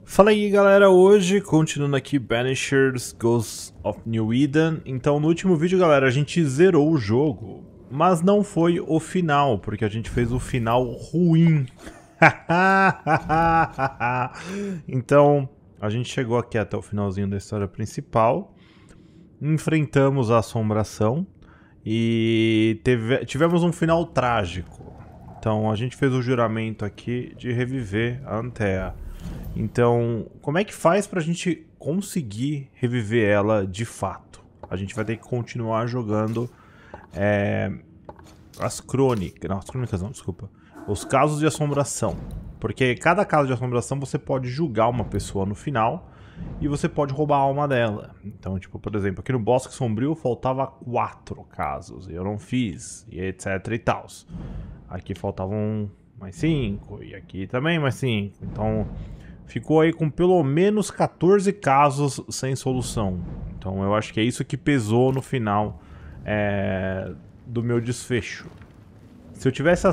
Fala aí galera, hoje continuando aqui Banishers Ghosts of New Eden. Então no último vídeo galera, a gente zerou o jogo, mas não foi o final, porque a gente fez o final ruim. Então a gente chegou aqui até o finalzinho da história principal, enfrentamos a assombração e tivemos um final trágico. Então a gente fez o juramento aqui de reviver a Antea. Então, como é que faz pra gente conseguir reviver ela de fato? A gente vai ter que continuar jogando as crônicas, não, as crônicas não, desculpa, os casos de assombração. Porque cada caso de assombração você pode julgar uma pessoa no final e você pode roubar a alma dela. Então, tipo, por exemplo, aqui no Bosque Sombrio faltava 4 casos, e eu não fiz, e etc e tal. Aqui faltavam mais 5, e aqui também mais 5, então ficou aí com pelo menos 14 casos sem solução. Então eu acho que é isso que pesou no final do meu desfecho. Se eu tivesse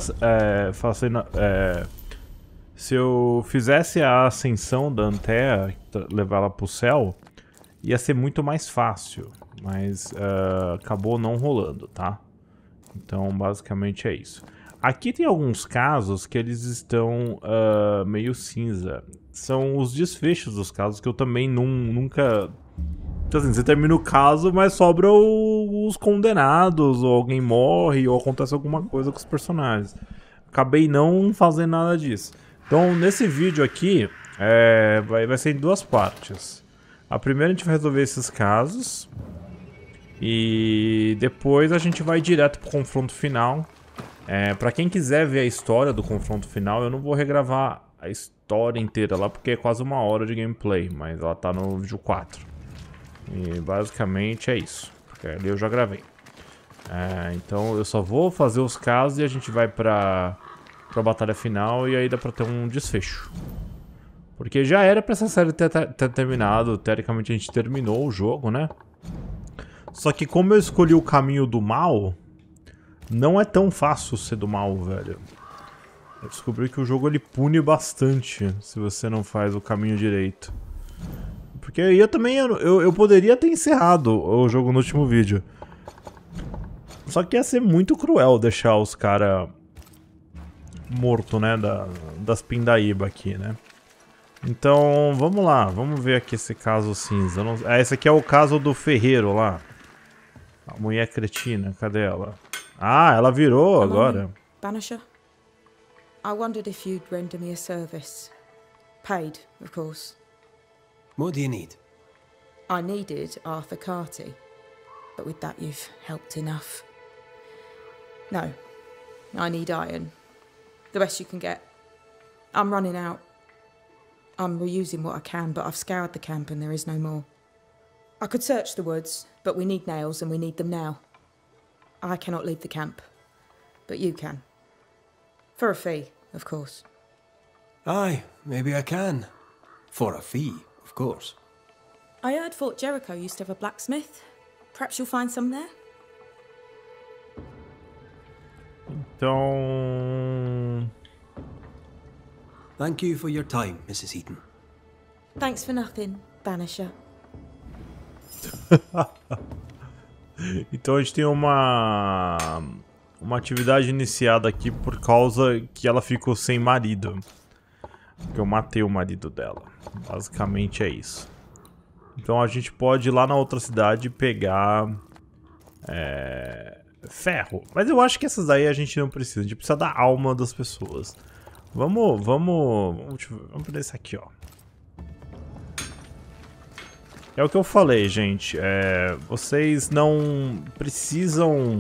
se eu fizesse a ascensão da Antea, levar ela pro céu, ia ser muito mais fácil, mas acabou não rolando, tá? Então basicamente é isso. Aqui tem alguns casos que eles estão meio cinza. São os desfechos dos casos que eu também nunca... Assim, você termina o caso, mas sobra os condenados, ou alguém morre, ou acontece alguma coisa com os personagens. Acabei não fazendo nada disso. Então, nesse vídeo aqui, vai ser em 2 partes. A primeira a gente vai resolver esses casos. E depois a gente vai direto pro confronto final. Pra quem quiser ver a história do confronto final, eu não vou regravar a história inteira lá, porque é quase 1 hora de gameplay, mas ela tá no vídeo 4. E basicamente é isso, porque ali eu já gravei. Então eu só vou fazer os casos e a gente vai pra batalha final, e aí dá pra ter um desfecho. Porque já era pra essa série ter terminado, teoricamente a gente terminou o jogo, né? Só que como eu escolhi o caminho do mal... Não é tão fácil ser do mal, velho. Eu descobri que o jogo ele pune bastante se você não faz o caminho direito. Porque eu também eu poderia ter encerrado o jogo no último vídeo. Só que ia ser muito cruel deixar os caras mortos, né? Das pindaíba aqui, né? Então, vamos lá. Vamos ver aqui esse caso cinza. Esse aqui é o caso do ferreiro lá. A mulher cretina, cadê ela? Ah, ela virou agora. Banisher, I wondered if you'd render me a service. Paid, of course. What do you need? I needed Arthur Carty, but with that you've helped enough. No, I need iron. The best you can get. I'm running out. I'm reusing what I can, but I've scoured the camp and there is no more. I could search the woods, but we need nails and we need them now. I cannot leave the camp, but you can. For a fee, of course. Aye, maybe I can. For a fee, of course. I heard Fort Jericho used to have a blacksmith. Perhaps you'll find some there? Então... Thank you for your time, Mrs. Eaton. Thanks for nothing, Banisher. Então a gente tem uma atividade iniciada aqui por causa que ela ficou sem marido. Porque eu matei o marido dela. Basicamente é isso. Então a gente pode ir lá na outra cidade pegar ferro. Mas eu acho que essas daí a gente não precisa. A gente precisa da alma das pessoas. Vamos ver esse aqui, ó. É o que eu falei, gente. Vocês não precisam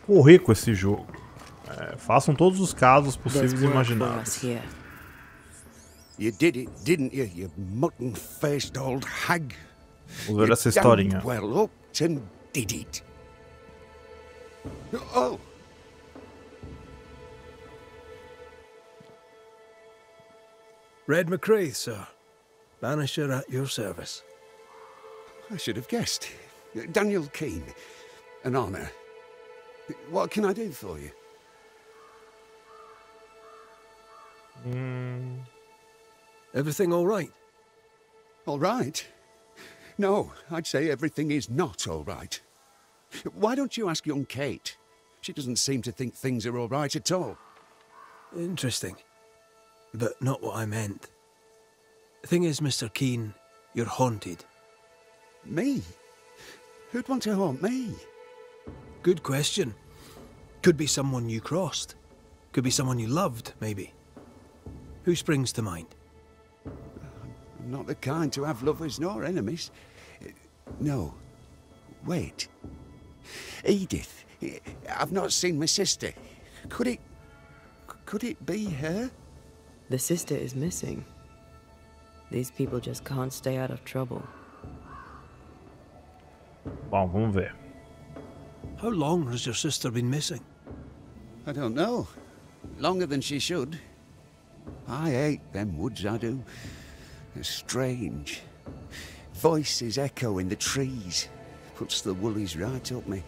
correr com esse jogo. Façam todos os casos possíveis e imagináveis. You did it, didn't you, you mutton-faced old hag? Vou ver essa historinha. Well up and did it. Oh. Red McCrae, sir. Banisher at your service. I should have guessed. Daniel Keane. An honour. What can I do for you? Everything all right? All right? No, I'd say everything is not all right. Why don't you ask young Kate? She doesn't seem to think things are all right at all. Interesting. But not what I meant. The thing is, Mr. Keane, you're haunted. Me? Who'd want to haunt me? Good question. Could be someone you crossed. Could be someone you loved, maybe. Who springs to mind? I'm not the kind to have lovers nor enemies. No. Wait. Edith. I've not seen my sister. Could it be her? The sister is missing. These people just can't stay out of trouble. Bom, vamos ver. How long has your sister been missing? I don't know. Longer than she should. I hate them woods, I do. They're strange. Voices echo in the trees. Puts the woolies right up me.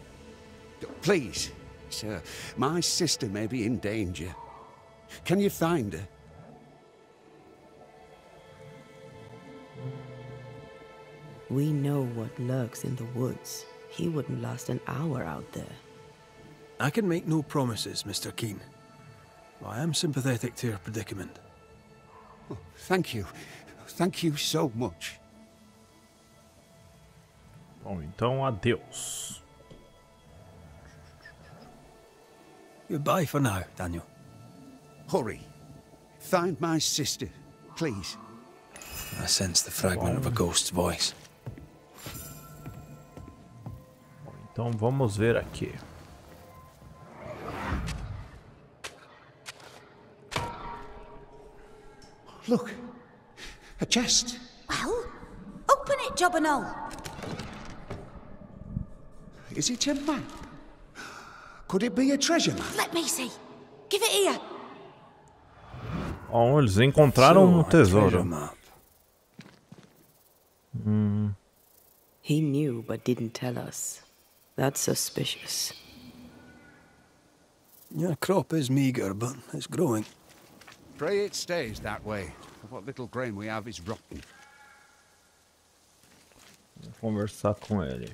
Please, sir, my sister may be in danger. Can you find her? We know what lurks in the woods. He wouldn't last an hour out there. I can make no promises, Mr. Keane. I am sympathetic to your predicament. Oh, thank you. Thank you so much. Bom, então adeus. Goodbye for now, Daniel. Hurry. Find my sister, please. I sense the fragment of a ghost's voice. Bom, então vamos ver aqui. Look. A chest. Well, open it, Jobberknoll. Is it a map? Could it be a treasure map? Let me see. Give it here. Oh, eles encontraram um tesouro. He knew but didn't tell us. That's suspicious. Your crop is meager, but it's growing. Pray it stays that way. What little grain we have is rotten. Vou conversar com ele.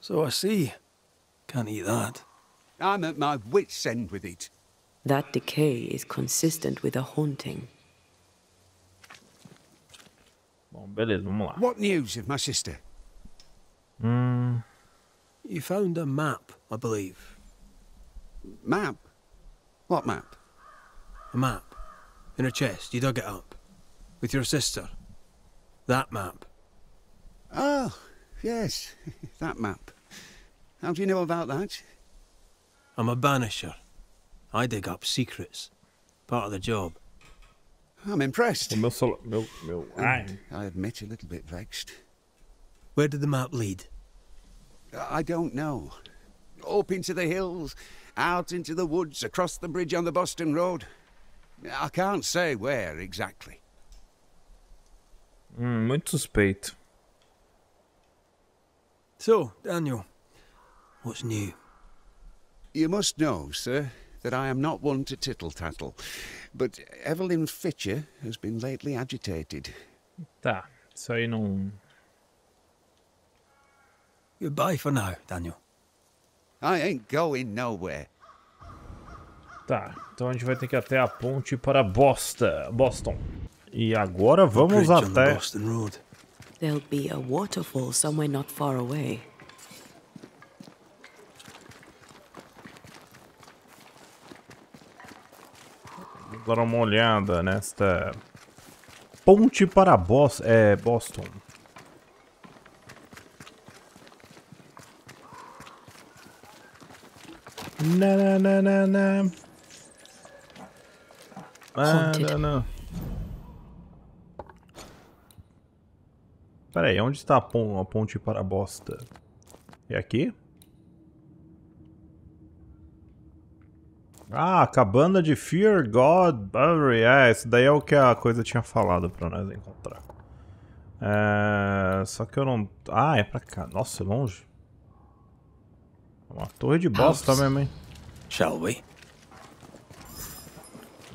So I see. Can't eat that. I'm at my wit's end with it. That decay is consistent with a haunting. Bom, beleza, vamos lá. What news of my sister? You found a map, I believe. Map? What map? A map. In her chest, you dug it up. With your sister. That map. Oh, yes, that map. How do you know about that? I'm a banisher. I dig up secrets. Part of the job. I'm impressed. O meu... Ai. I admit a little bit vexed. Where did the map lead? I don't know. Up into the hills, out into the woods, across the bridge on the Boston Road. I can't say where exactly. Muito suspeito. So, Daniel, what's new? You must know, sir, that I am not one to tittle-tattle, but Evelyn Fitcher has been lately agitated. Tá, isso aí não... Goodbye for now, Daniel. I ain't going nowhere. Tá, então a gente vai ter que ir até a ponte para Boston. E agora vamos até... There'll be a waterfall somewhere not far away. Vamos dar uma olhada nesta ponte para Boston. Não. Pera aí, onde está a ponte para Boston? É aqui? Ah, cabana de Fear God Bowery. Esse daí é o que a coisa tinha falado pra nós encontrar. Só que eu não... Ah, é pra cá. Nossa, é longe. Uma torre de bosta mesmo, hein? Shall we?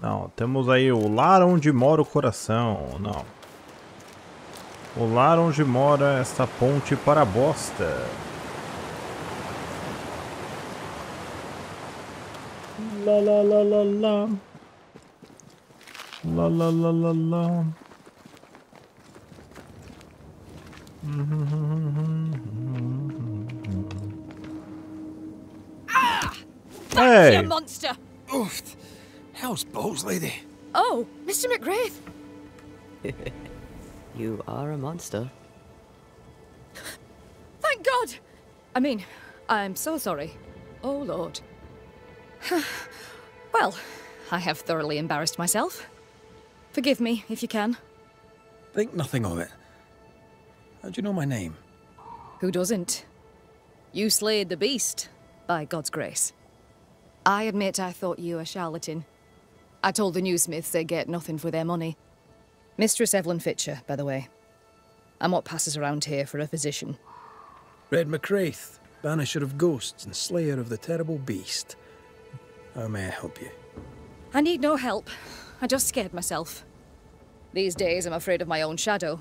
Não, temos aí o lar onde mora o coração. Não. O lar onde mora esta ponte para a bosta. La la la la la. La la la la la. Hey! You monster! Oof. Hell's balls, lady. Oh, Mr. McGrath. You are a monster. Thank God! I mean, I'm so sorry. Oh, Lord. Well, I have thoroughly embarrassed myself. Forgive me, if you can. Think nothing of it. How do you know my name? Who doesn't? You slayed the beast, by God's grace. I admit I thought you a charlatan. I told the newsmiths they get nothing for their money. Mistress Evelyn Fitcher, by the way. I'm what passes around here for a physician. Red McCraith, banisher of ghosts and slayer of the terrible beast. How may I help you? I need no help. I just scared myself. These days I'm afraid of my own shadow.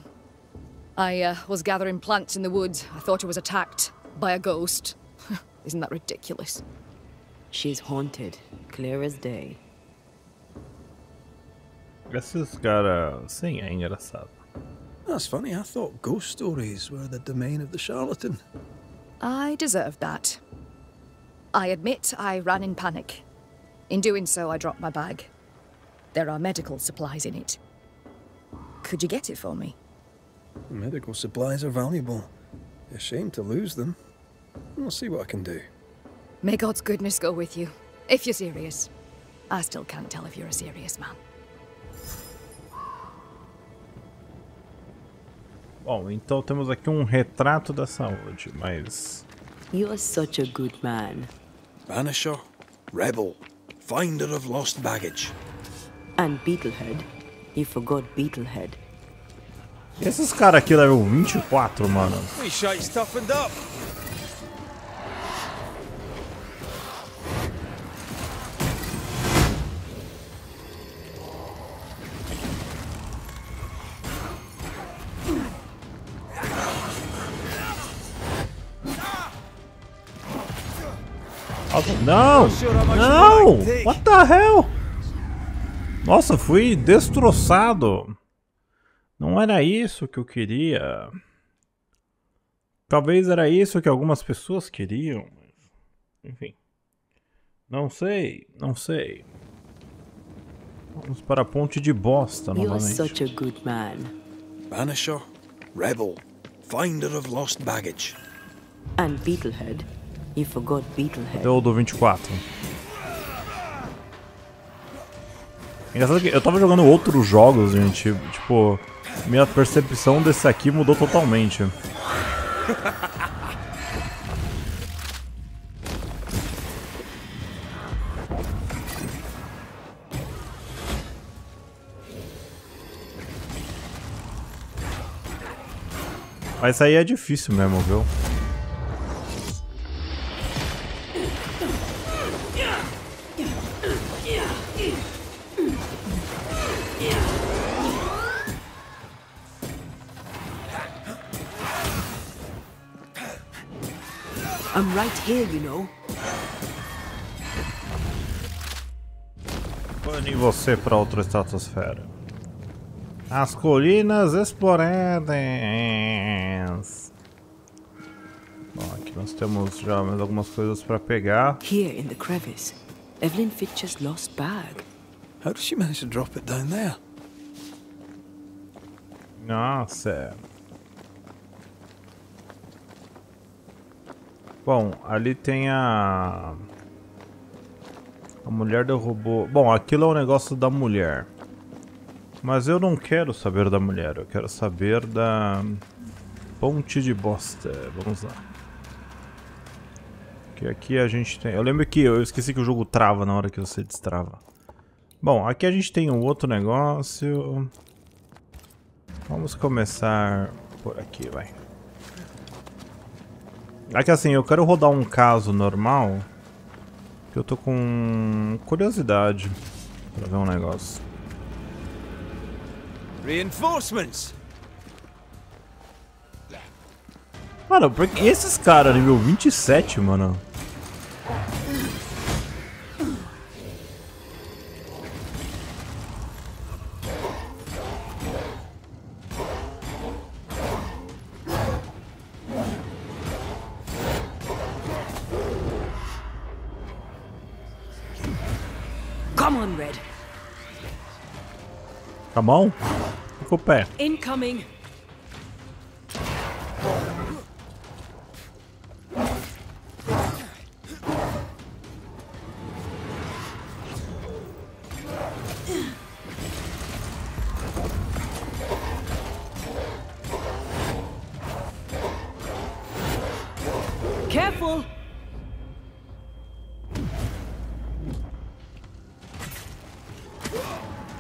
I was gathering plants in the woods. I thought I was attacked by a ghost. Isn't that ridiculous? She's haunted, clear as day. Esses caras, sim, é engraçado. That's funny. I thought ghost stories were the domain of the charlatan. I deserved that. I admit I ran in panic. In doing so, I dropped my bag. There are medical supplies in it. Could you get it for me? Medical supplies are valuable. A shame to lose them. I'll see what I can do. May God's goodness go with you, if you're serious. I still can't tell if you're a serious man. Bom, então temos aqui um retrato da saúde, mas... You are such a good man. Banisher, rebel, finder of lost baggage. And Beetlehead. You forgot Beetlehead. Esses caras aqui level 24, mano. We shite's toughened up. Não! Não! What the hell? Nossa, fui destroçado. Não era isso que eu queria. Talvez era isso que algumas pessoas queriam. Enfim. Não sei, não sei. Vamos para a ponte de bosta You are novamente. such a good man. Banisher, rebel, finder of lost baggage. And Beetlehead. You forgot Beetlehead. Eu do 24. Engraçado que eu tava jogando outros jogos, gente. Tipo, minha percepção desse aqui mudou totalmente. Mas isso aí é difícil mesmo, viu? I'm right here, you know. Bane você para outra estratosfera. As colinas exploradas. Bom, aqui nós temos já mais algumas coisas para pegar. Here in the crevice. Evelyn Fitcher's lost bag. How did she manage to drop it down there? Nossa. Bom, ali tem a mulher derrubou... Bom, aquilo é um negócio da mulher. Mas eu não quero saber da mulher, eu quero saber da ponte de bosta. Vamos lá. Que aqui a gente tem... Eu lembro que eu esqueci que o jogo trava na hora que você destrava. Bom, aqui a gente tem um outro negócio. Vamos começar por aqui, vai. Aqui assim, eu quero rodar um caso normal. Que eu tô com curiosidade. Pra ver um negócio. Reinforcements! Mano, porque esses caras nível 27, mano. Come on, Red. Tá bom? Fica o pé. Incoming. Careful.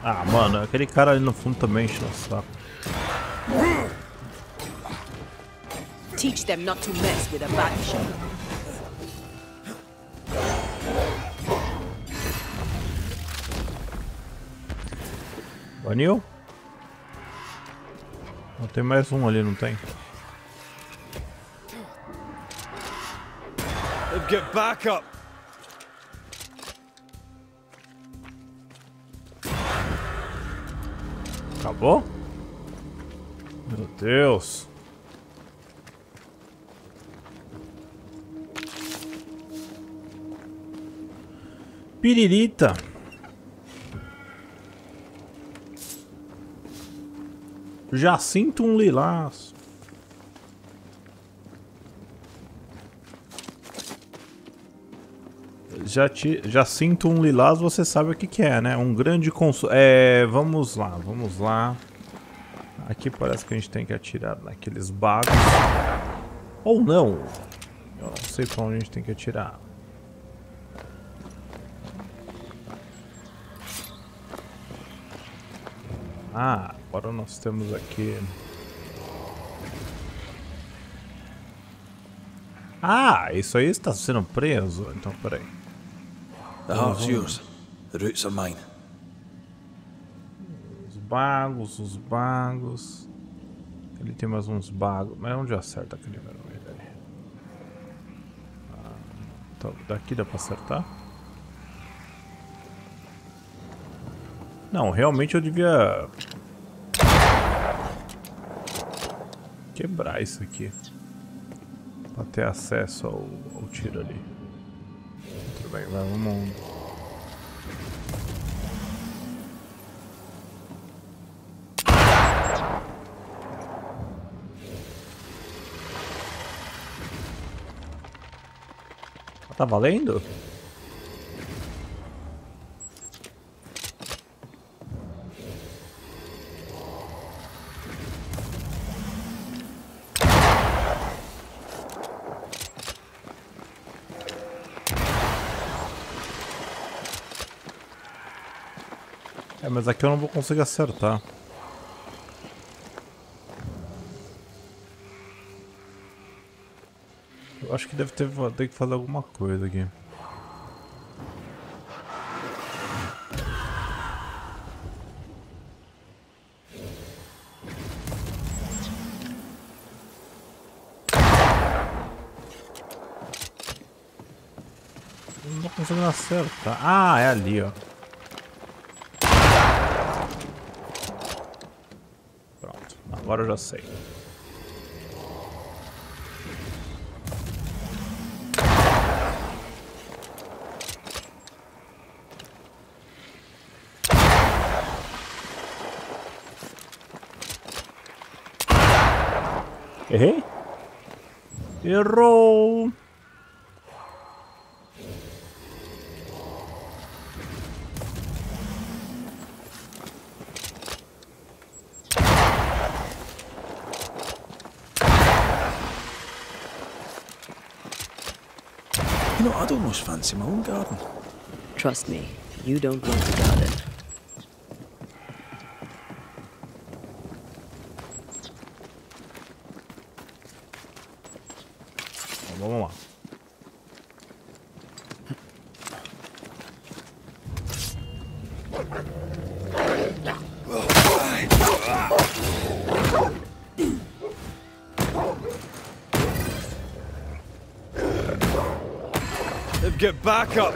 Ah, mano, aquele cara ali no fundo também enche o saco. Teach them not to mess with a banisher. Baniu? Não, tem mais um ali, não tem? They've got backup! Acabou? Meu Deus. Piririta. Já sinto um lilás. Já sinto um lilás, você sabe o que que é, né? Um grande consolo. Vamos lá, vamos lá. Aqui parece que a gente tem que atirar naqueles bagos. Ou não. Eu não sei pra onde a gente tem que atirar. Ah, agora nós temos aqui... Ah, isso aí está sendo preso. Então, peraí. The heart's yours. The roots are mine. Os bagos. Ele tem mais uns bagos. Mas onde acerta aquele vermelho ali? Então, daqui dá pra acertar? Não, realmente eu devia... quebrar isso aqui. Pra ter acesso ao tiro ali. Tudo bem, vamos... Tá valendo? Mas aqui eu não vou conseguir acertar. Eu acho que deve ter que fazer alguma coisa aqui. Não tô conseguindo acertar. Ah, é ali, ó. Pronto, agora eu já sei. Errei? Errou! You know, I'd almost fancy my own garden. Trust me, you don't want to garden. Vamos lá. They've got backup.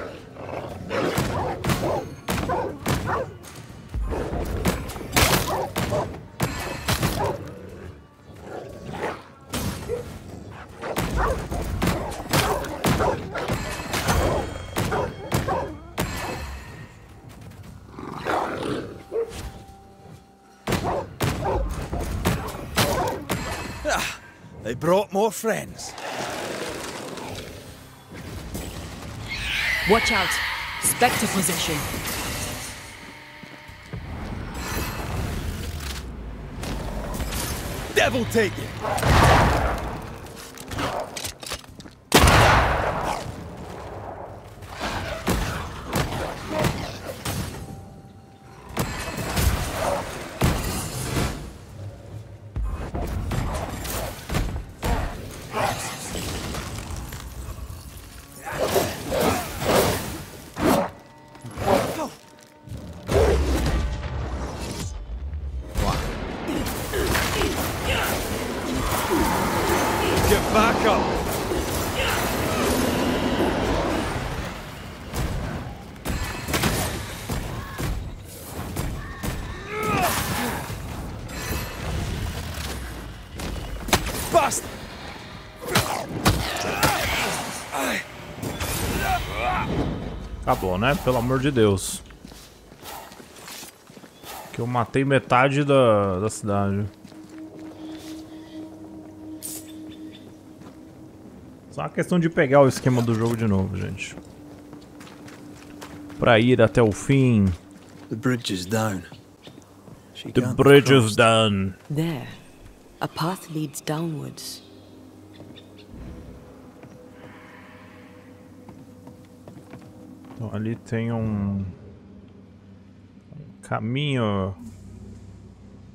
They brought more friends. Watch out! Spectre possession. Devil take it! Get back up! Bust! Acabou, né? Pelo amor de Deus. Que eu matei metade da cidade. Só uma questão de pegar o esquema do jogo de novo, gente. Pra ir até o fim. The bridge is down. The bridge is down. There. A path leads downwards. Então, ali tem um caminho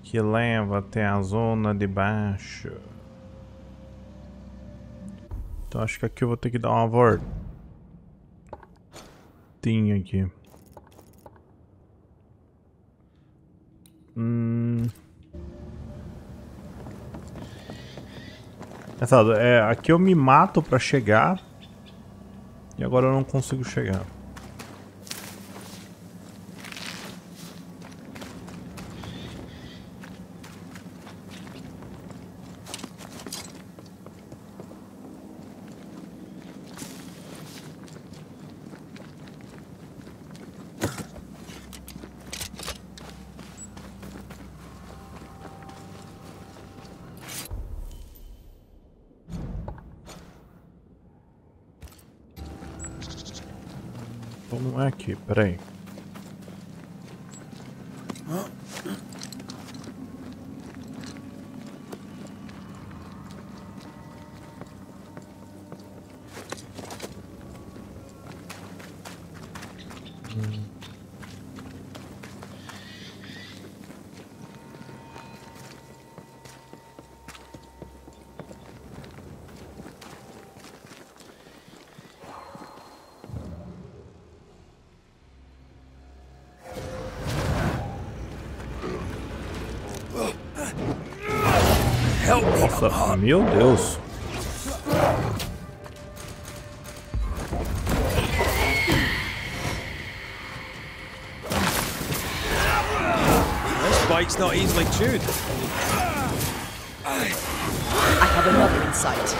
que leva até a zona de baixo. Então acho que aqui eu vou ter que dar uma voltinha aqui. Aqui eu me mato pra chegar. E agora eu não consigo chegar. Então não é aqui, peraí. Nossa, meu Deus. This bike's not easily chewed. I have another in sight.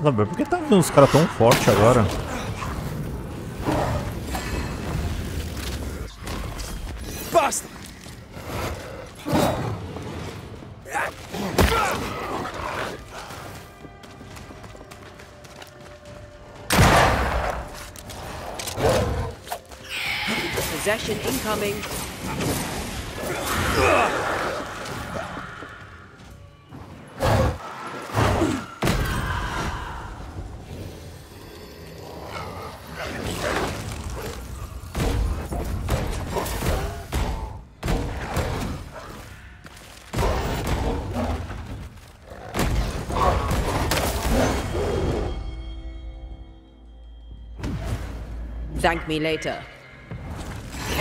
Por que tá vendo os caras tão fortes agora? Basta! Possession incoming. Thank me later.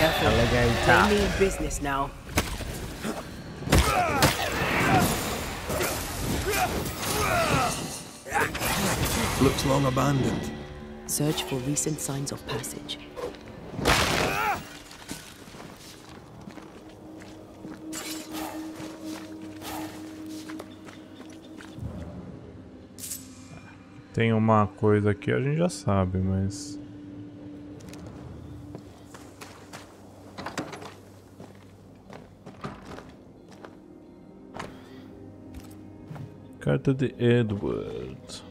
Careful. They mean business now. Looks long abandoned. Search for recent signs of passage. Tem uma coisa aqui, a gente já sabe, mas... Carta de Edward.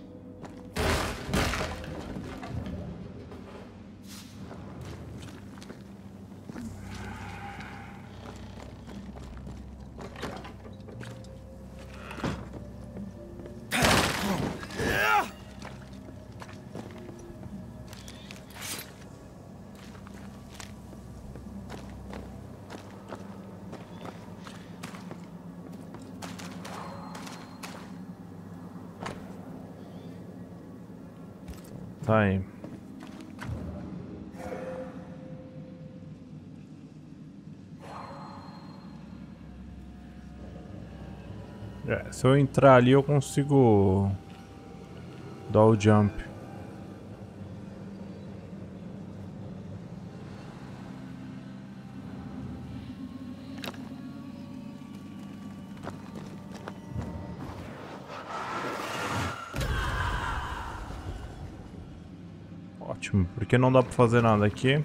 Tá aí. Se eu entrar ali eu consigo dar o jump. Ótimo, porque não dá pra fazer nada aqui.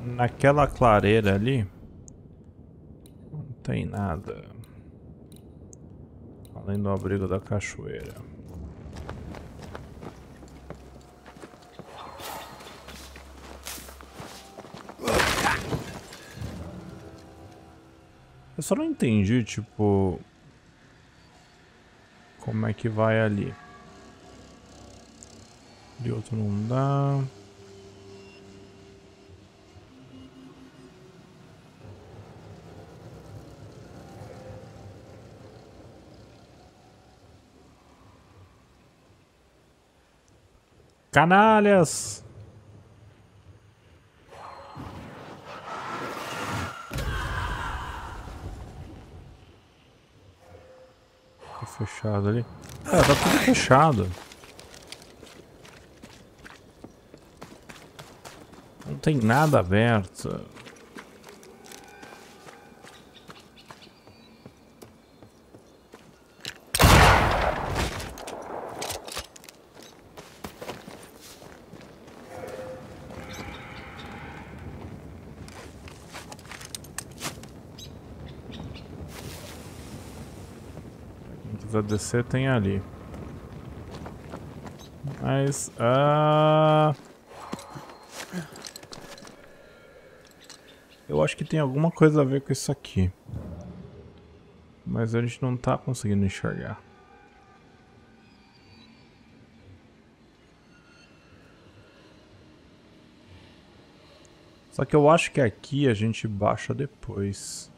Naquela clareira ali não tem nada além do abrigo da cachoeira. Eu só não entendi, tipo, como é que vai ali. De outro não dá. Canalhas! Tá fechado ali. É, tá tudo fechado. Não tem nada aberto. A DC tem ali. Mas... eu acho que tem alguma coisa a ver com isso aqui. Mas a gente não tá conseguindo enxergar. Só que eu acho que aqui a gente baixa depois.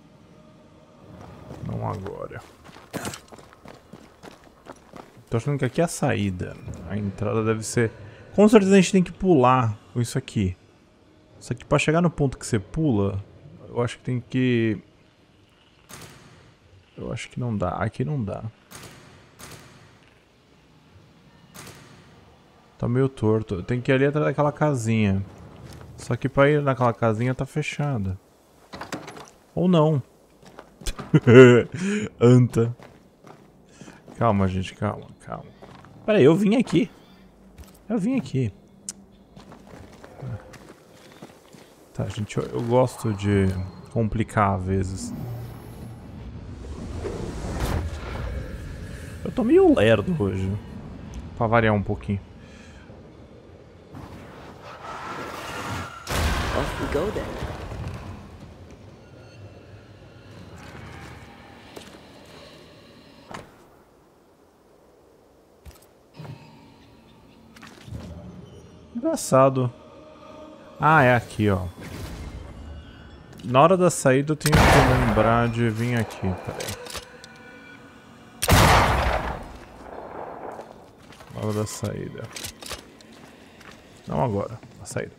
Não agora. Tô achando que aqui é a saída. A entrada deve ser... Com certeza a gente tem que pular isso aqui. Só que pra chegar no ponto que você pula, eu acho que tem que... Eu acho que não dá. Aqui não dá. Tá meio torto. Tem que ir ali atrás daquela casinha. Só que pra ir naquela casinha tá fechada. Ou não. Anta. Calma, gente, calma, calma. Pera aí, eu vim aqui. Eu vim aqui. Tá, gente, eu gosto de complicar às vezes. Eu tô meio lerdo hoje. Pra variar um pouquinho. Off we go then. Engraçado. Ah, é aqui, ó. Na hora da saída eu tenho que lembrar de vir aqui. Peraí. Hora da saída. Não agora, a saída.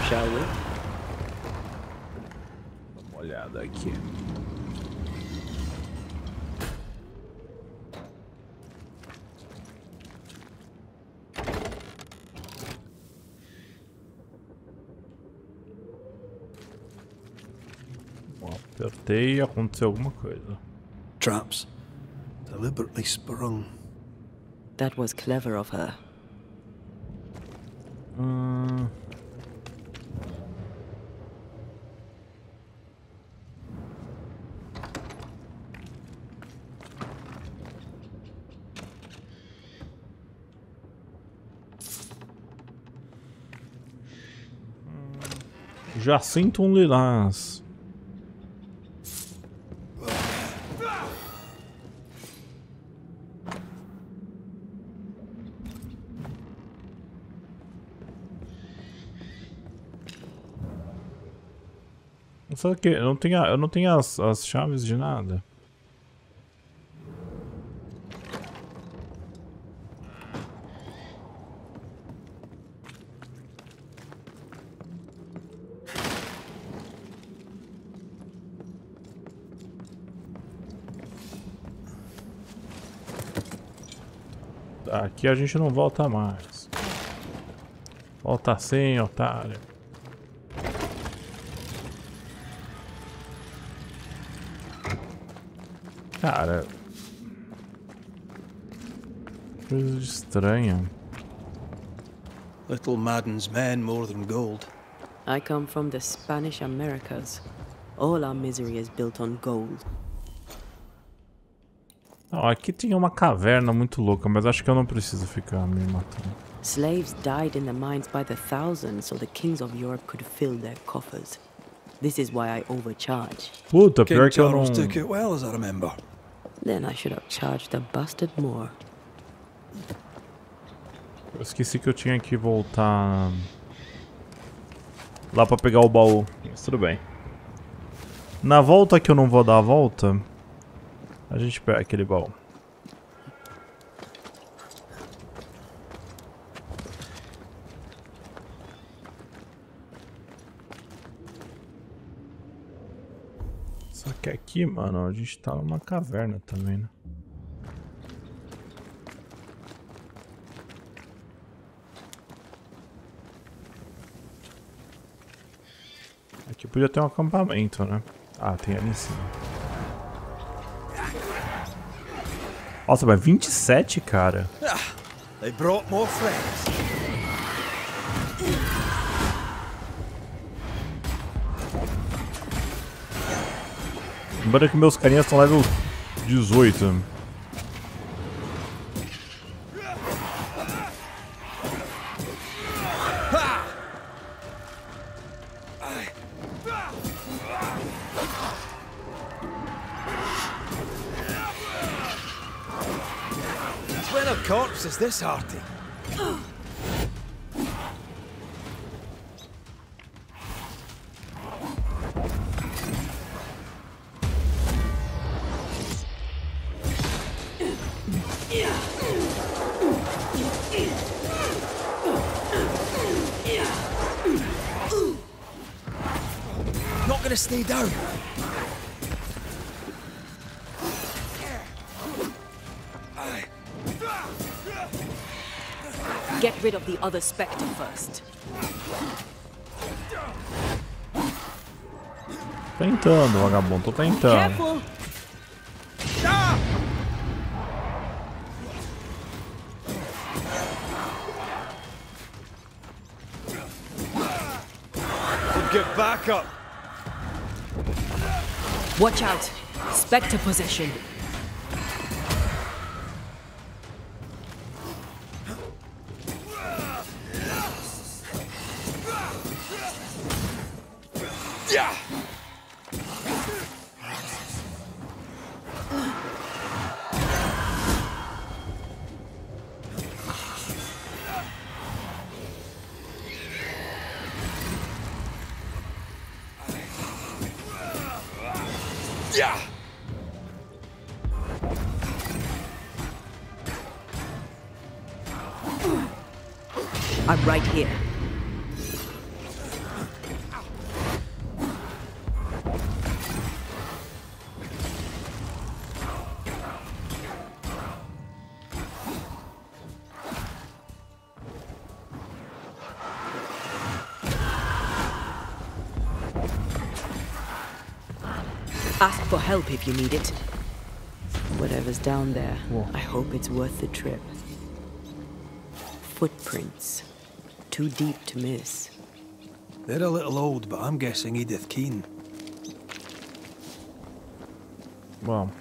Shall we? Dá uma olhada aqui. Bom, apertei e aconteceu alguma coisa. Traps. Deliberately sprung. That was clever of her. Já sinto um lilás. Só que eu não tenho as chaves de nada. Aqui a gente não volta mais. Volta sim, otário. Cara, coisa estranha. Little maddens men more than gold. I come from the Spanish Americas. All our misery is built on gold. Não, aqui tinha uma caverna muito louca, mas acho que eu não preciso ficar me matando. Slaves died in the mines by the thousands so the kings of Europe could fill their coffers. This is why I overcharge. Puta, King pior que eu não... Charles took it well, as I remember. Then I should have charged the bastard more. Eu esqueci que eu tinha que voltar lá pra pegar o baú, mas tudo bem. Na volta que eu não vou dar a volta, a gente pega aquele baú. Só que aqui, mano, a gente tá numa caverna também, né? Aqui podia ter um acampamento, né? Ah, tem ali em cima. Nossa, mas 27, cara. They brought more friends. Lembrando que meus carinhas estão level 18. When a corpse is this hearty? Not gonna stay down. Get rid of the other spectre first. Tentando, vagabundo, tô tentando. Careful! Get back up. Watch out! Spectre possession. I'm right here. Ask for help if you need it. Whatever's down there, Whoa. I hope it's worth the trip. Footprints. Too deep to miss. They're a little old, but I'm guessing Edith Keane. Bom.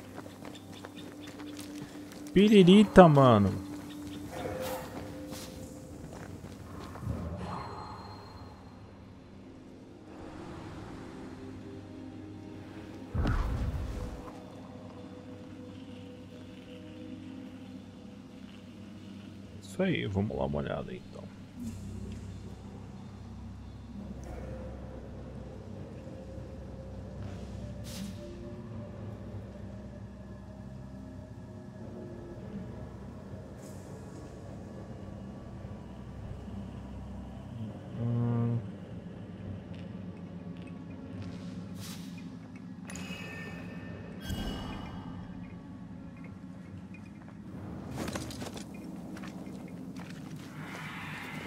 Piririta, mano. Isso aí, vamos lá uma olhada então.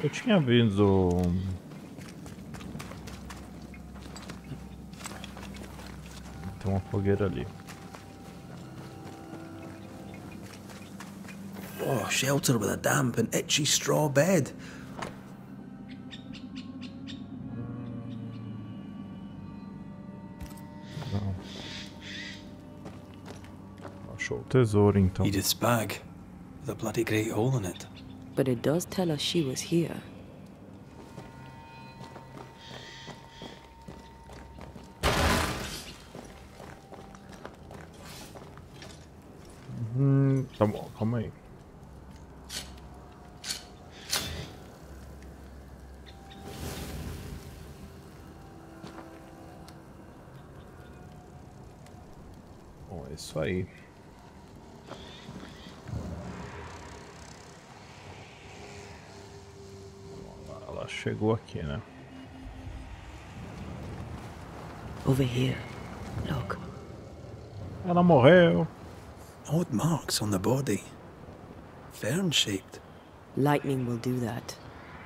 Eu tinha visto... Tem uma fogueira ali. Oh, shelter with a damp and itchy straw bed. Não. Achou o tesouro então. Edith's bag, with a bloody great hole in it. But it does tell us she was here. Tá bom, calma aí. Bom, é isso aí. Ela chegou aqui, né? Over here. Look. Ela morreu. Odd marks on the body. Fern-shaped. Lightning will do that.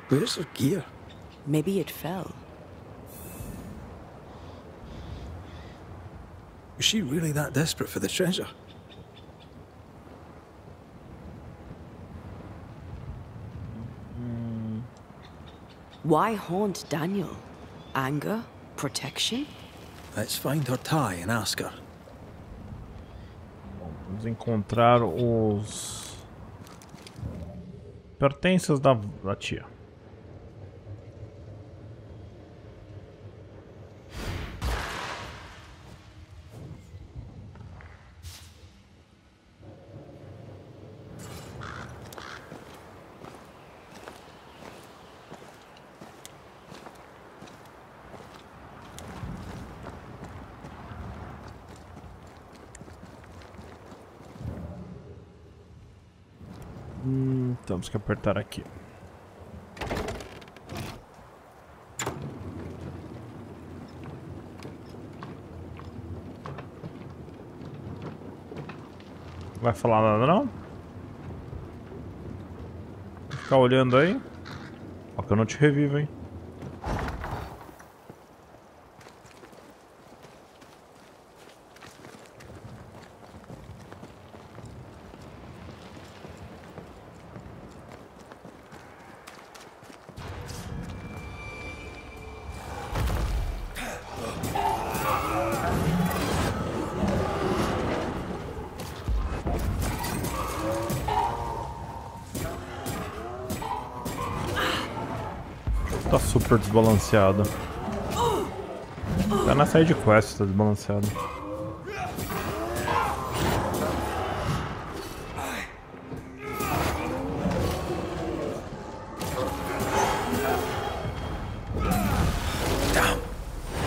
Where's her gear? Maybe it fell. Was she really that desperate for the treasure? Why haunt Daniel? Anger? Protection? Let's find her tie and ask her. Bom, vamos encontrar os pertences da tia. Temos que apertar aqui. Vai falar nada não? Ficar olhando aí. Ó que eu não te revivo, hein? Tá super desbalanceado. Tá na side quest, tá desbalanceado.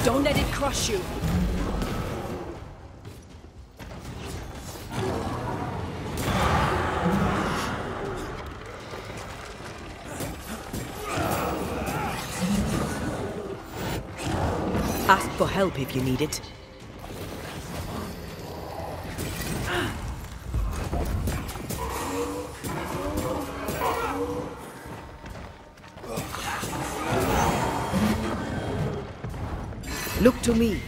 Don't let it crush you. for help if you need it. Look to me.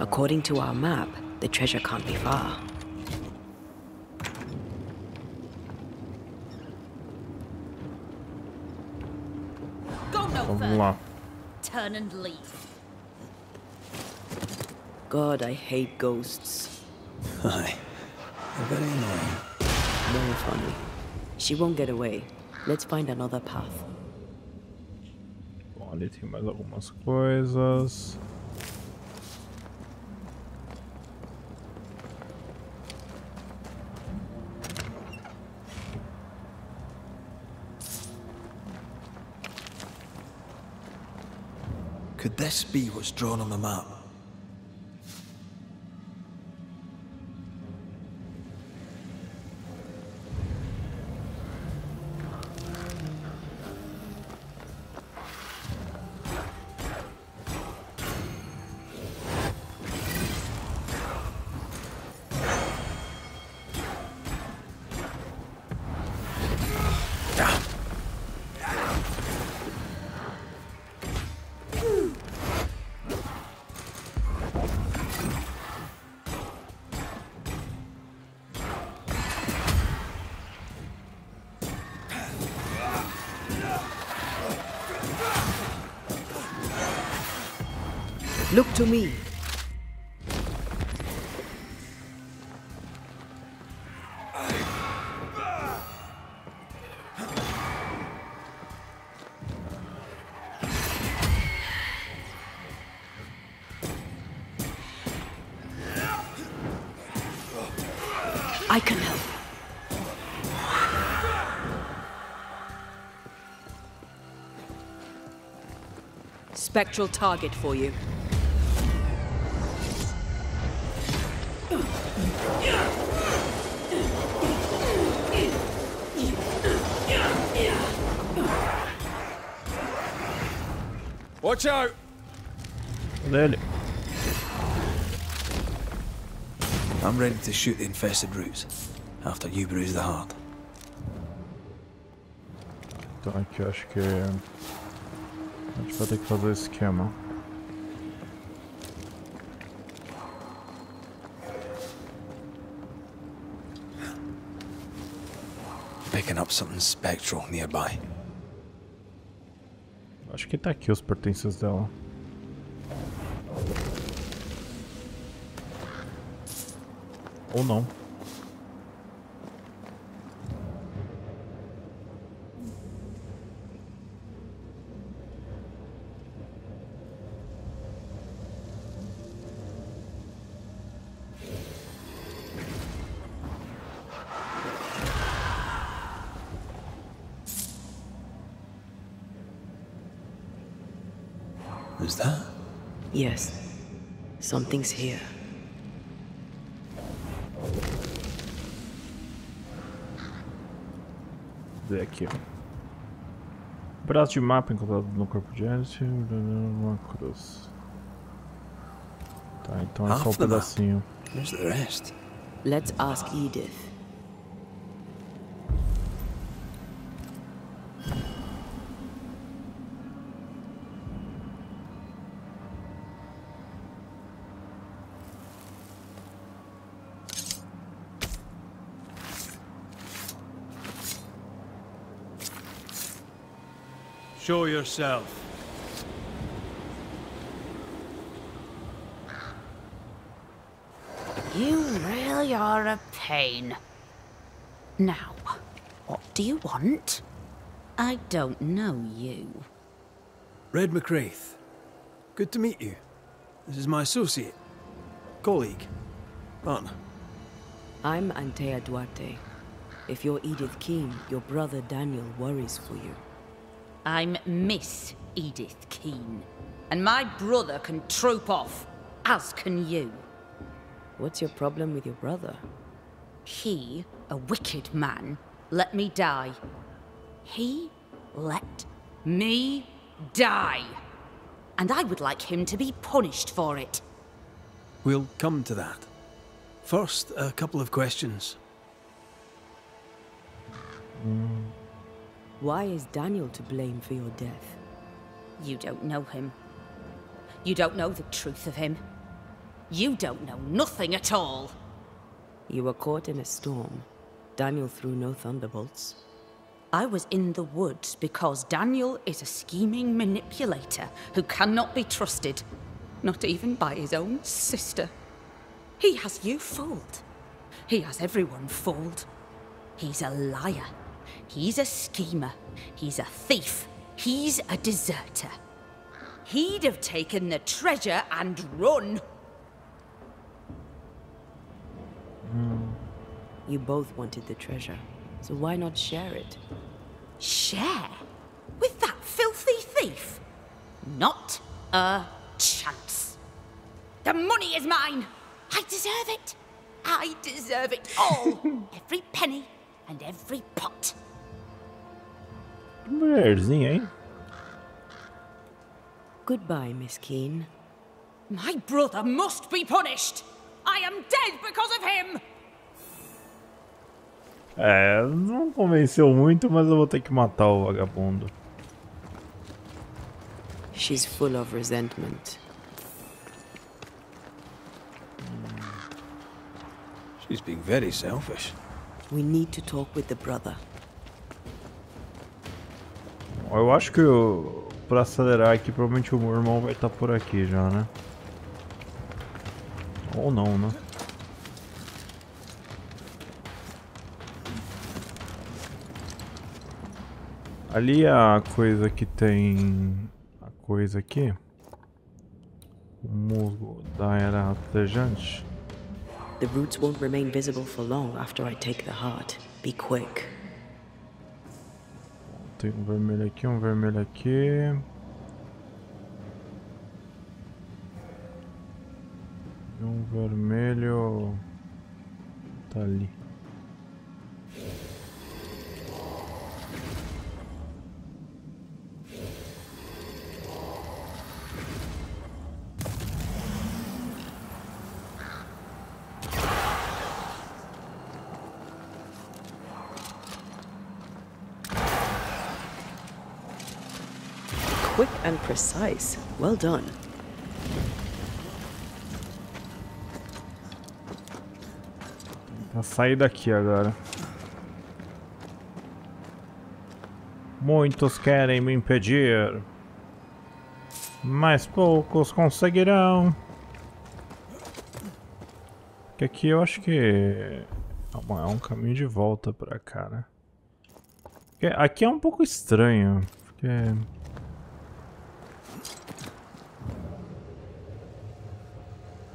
According to our map, the treasure can't be far. Go no Vamos further. lá. Turn and leave. God, I hate ghosts. Aye. They're very annoying. Very funny. She won't get away. Let's find another path. Bom, ali tem mais algumas coisas. Could this be what's drawn on the map? Look to me. I can help. Spectral target for you. Watch out! Cadê ele? I'm ready to shoot the infested roots after you bruise the heart. Então aqui eu acho que a gente vai ter que fazer o esquema. Picking up something spectral nearby. Acho que tá aqui os pertences dela. Ou não. Is that? Yes. Something's here. Vê aqui, ó. Braço de mapa encontrado no corpo de Alice. Uma cruz. Tá, então é só um pedacinho. Where's the rest? Let's ask Edith. Show yourself. You really are a pain. Now, what do you want? I don't know you. Red McWraith. Good to meet you. This is my associate, colleague, partner. I'm Antea Duarte. If you're Edith Keene, your brother Daniel worries for you. I'm Miss Edith Keene, and my brother can troop off, as can you. What's your problem with your brother? He, a wicked man, let me die. He let me die. And I would like him to be punished for it. We'll come to that. First, a couple of questions. Why is Daniel to blame for your death? You don't know him. You don't know the truth of him. You don't know nothing at all. You were caught in a storm. Daniel threw no thunderbolts. I was in the woods because Daniel is a scheming manipulator who cannot be trusted, not even by his own sister. He has you fooled. He has everyone fooled. He's a liar. He's a schemer. He's a thief. He's a deserter. He'd have taken the treasure and run. You both wanted the treasure, so why not share it? Share? With that filthy thief? Not a chance. The money is mine. I deserve it. I deserve it all. Every penny and every pot. Mulherzinha, hein? Goodbye, Miss Keene. My brother must be punished. I am dead because of him. É, não convenceu muito, mas eu vou ter que matar o vagabundo. She's full of resentment. She's being very selfish. We need to talk with the brother. Eu acho que pra acelerar aqui, provavelmente o meu irmão vai estar por aqui já, né? Ou não, né? Ali a coisa que tem... A coisa aqui... O musgo da era ratejante. The roots won't remain visible for long after I take the heart. Be quick. Tem um vermelho aqui, um vermelho aqui. E um vermelho... Tá ali. Quick and precise. Well done. Vou sair daqui agora. Muitos querem me impedir, mas poucos conseguirão. Porque aqui eu acho que é um caminho de volta pra cá, né? Porque aqui é um pouco estranho, porque...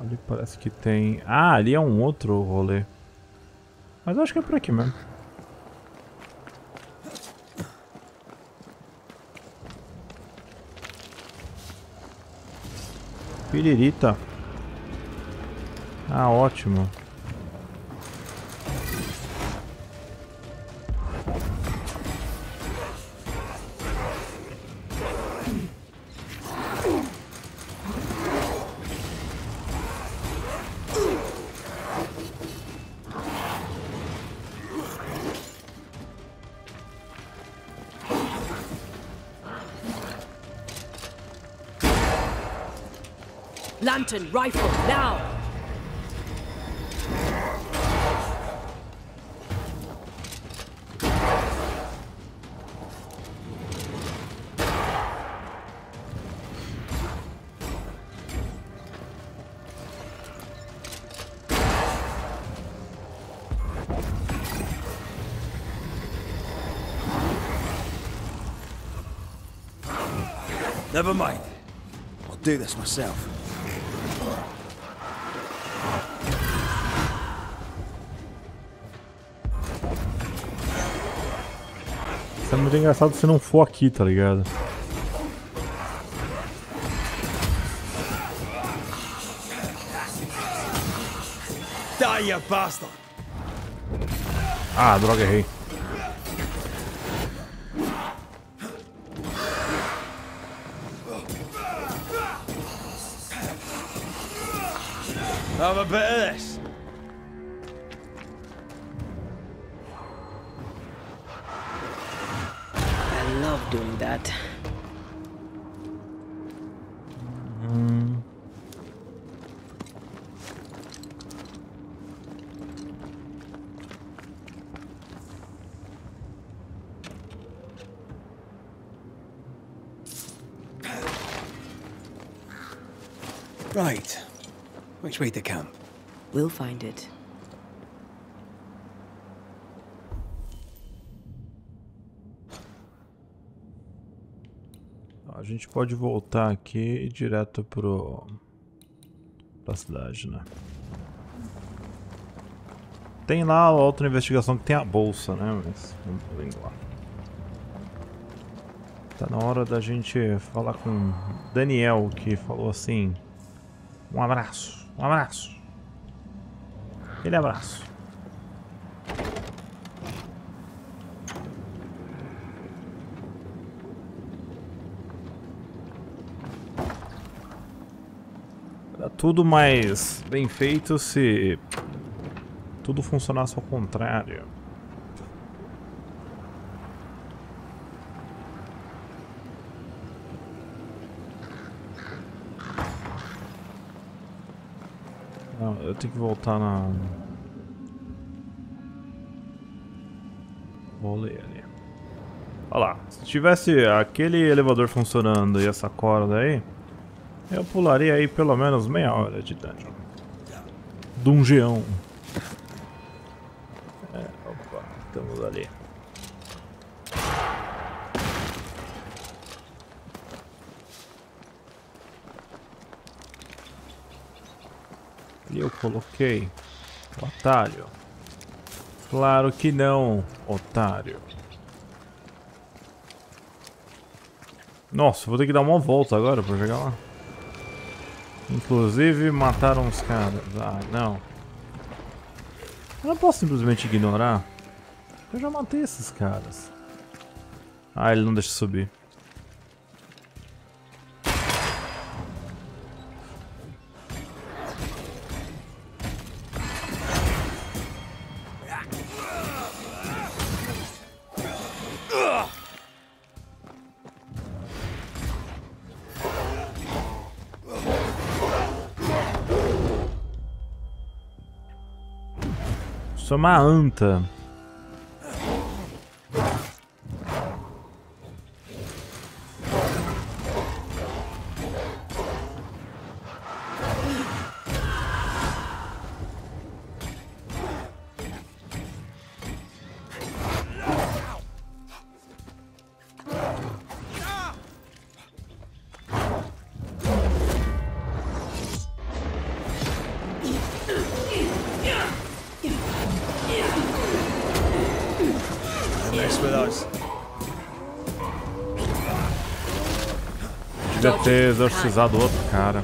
Ali parece que tem... Ah, ali é um outro rolê. Mas eu acho que é por aqui mesmo. Piririta. Ah, ótimo. Lantern rifle, now! Never mind. I'll do this myself. Isso é muito engraçado se não for aqui, tá ligado? Die, you bastard! Ah, droga, errei. Have a bit of this. I love doing that. Right. Which way to camp? We'll find it. A gente pode voltar aqui e direto pra cidade, né? Tem lá a outra investigação que tem a bolsa, né? Mas vamos indo lá. Tá na hora da gente falar com Daniel, que falou assim: um abraço, um abraço. Aquele abraço. Era tudo mais bem feito se tudo funcionasse ao contrário. Não, eu tenho que voltar na... Rolê ali. Olha lá, se tivesse aquele elevador funcionando e essa corda aí, eu pularia aí pelo menos meia hora de dungeon. Dungeão. Opa, estamos ali. E eu coloquei o atalho. Claro que não, otário. Nossa, vou ter que dar uma volta agora pra chegar lá. Inclusive mataram os caras. Ah, não. Eu não posso simplesmente ignorar. Eu já matei esses caras. Ah, ele não deixa subir. Sou uma anta. Devia ter exorcizado o outro cara.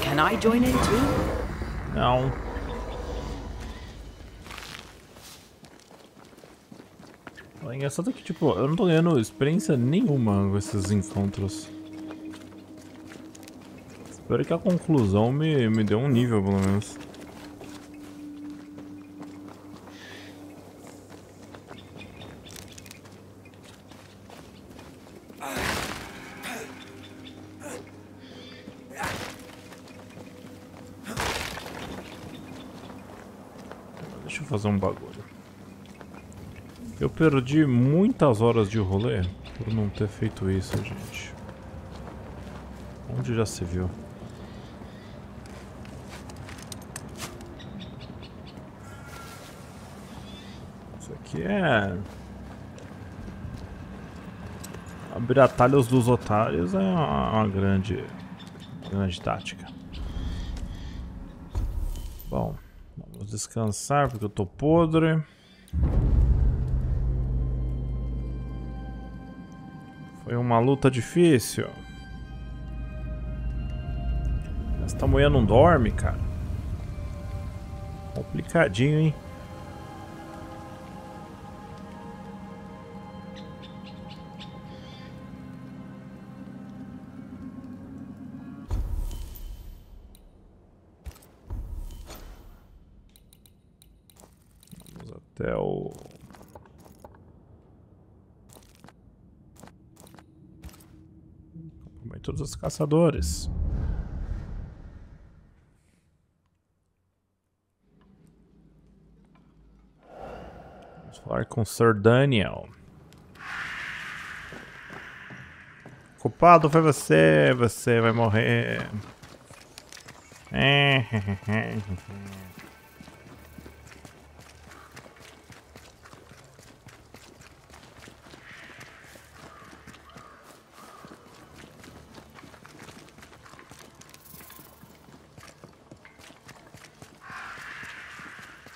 Can I join in too? Não. O engraçado é que, tipo, eu não tô ganhando experiência nenhuma com esses encontros. Espero que a conclusão me dê um nível, pelo menos. Deixa eu fazer um bagulho. Eu perdi muitas horas de rolê por não ter feito isso, gente. Onde já se viu? Isso aqui é... abrir atalhos dos otários é uma grande tática. Bom, vamos Vou descansar porque eu tô podre. Foi uma luta difícil. Esta mulher não dorme, cara. Complicadinho, hein? Vamos até o... acampamento dos caçadores. Falar com Sir Daniel. Culpado foi você, você vai morrer.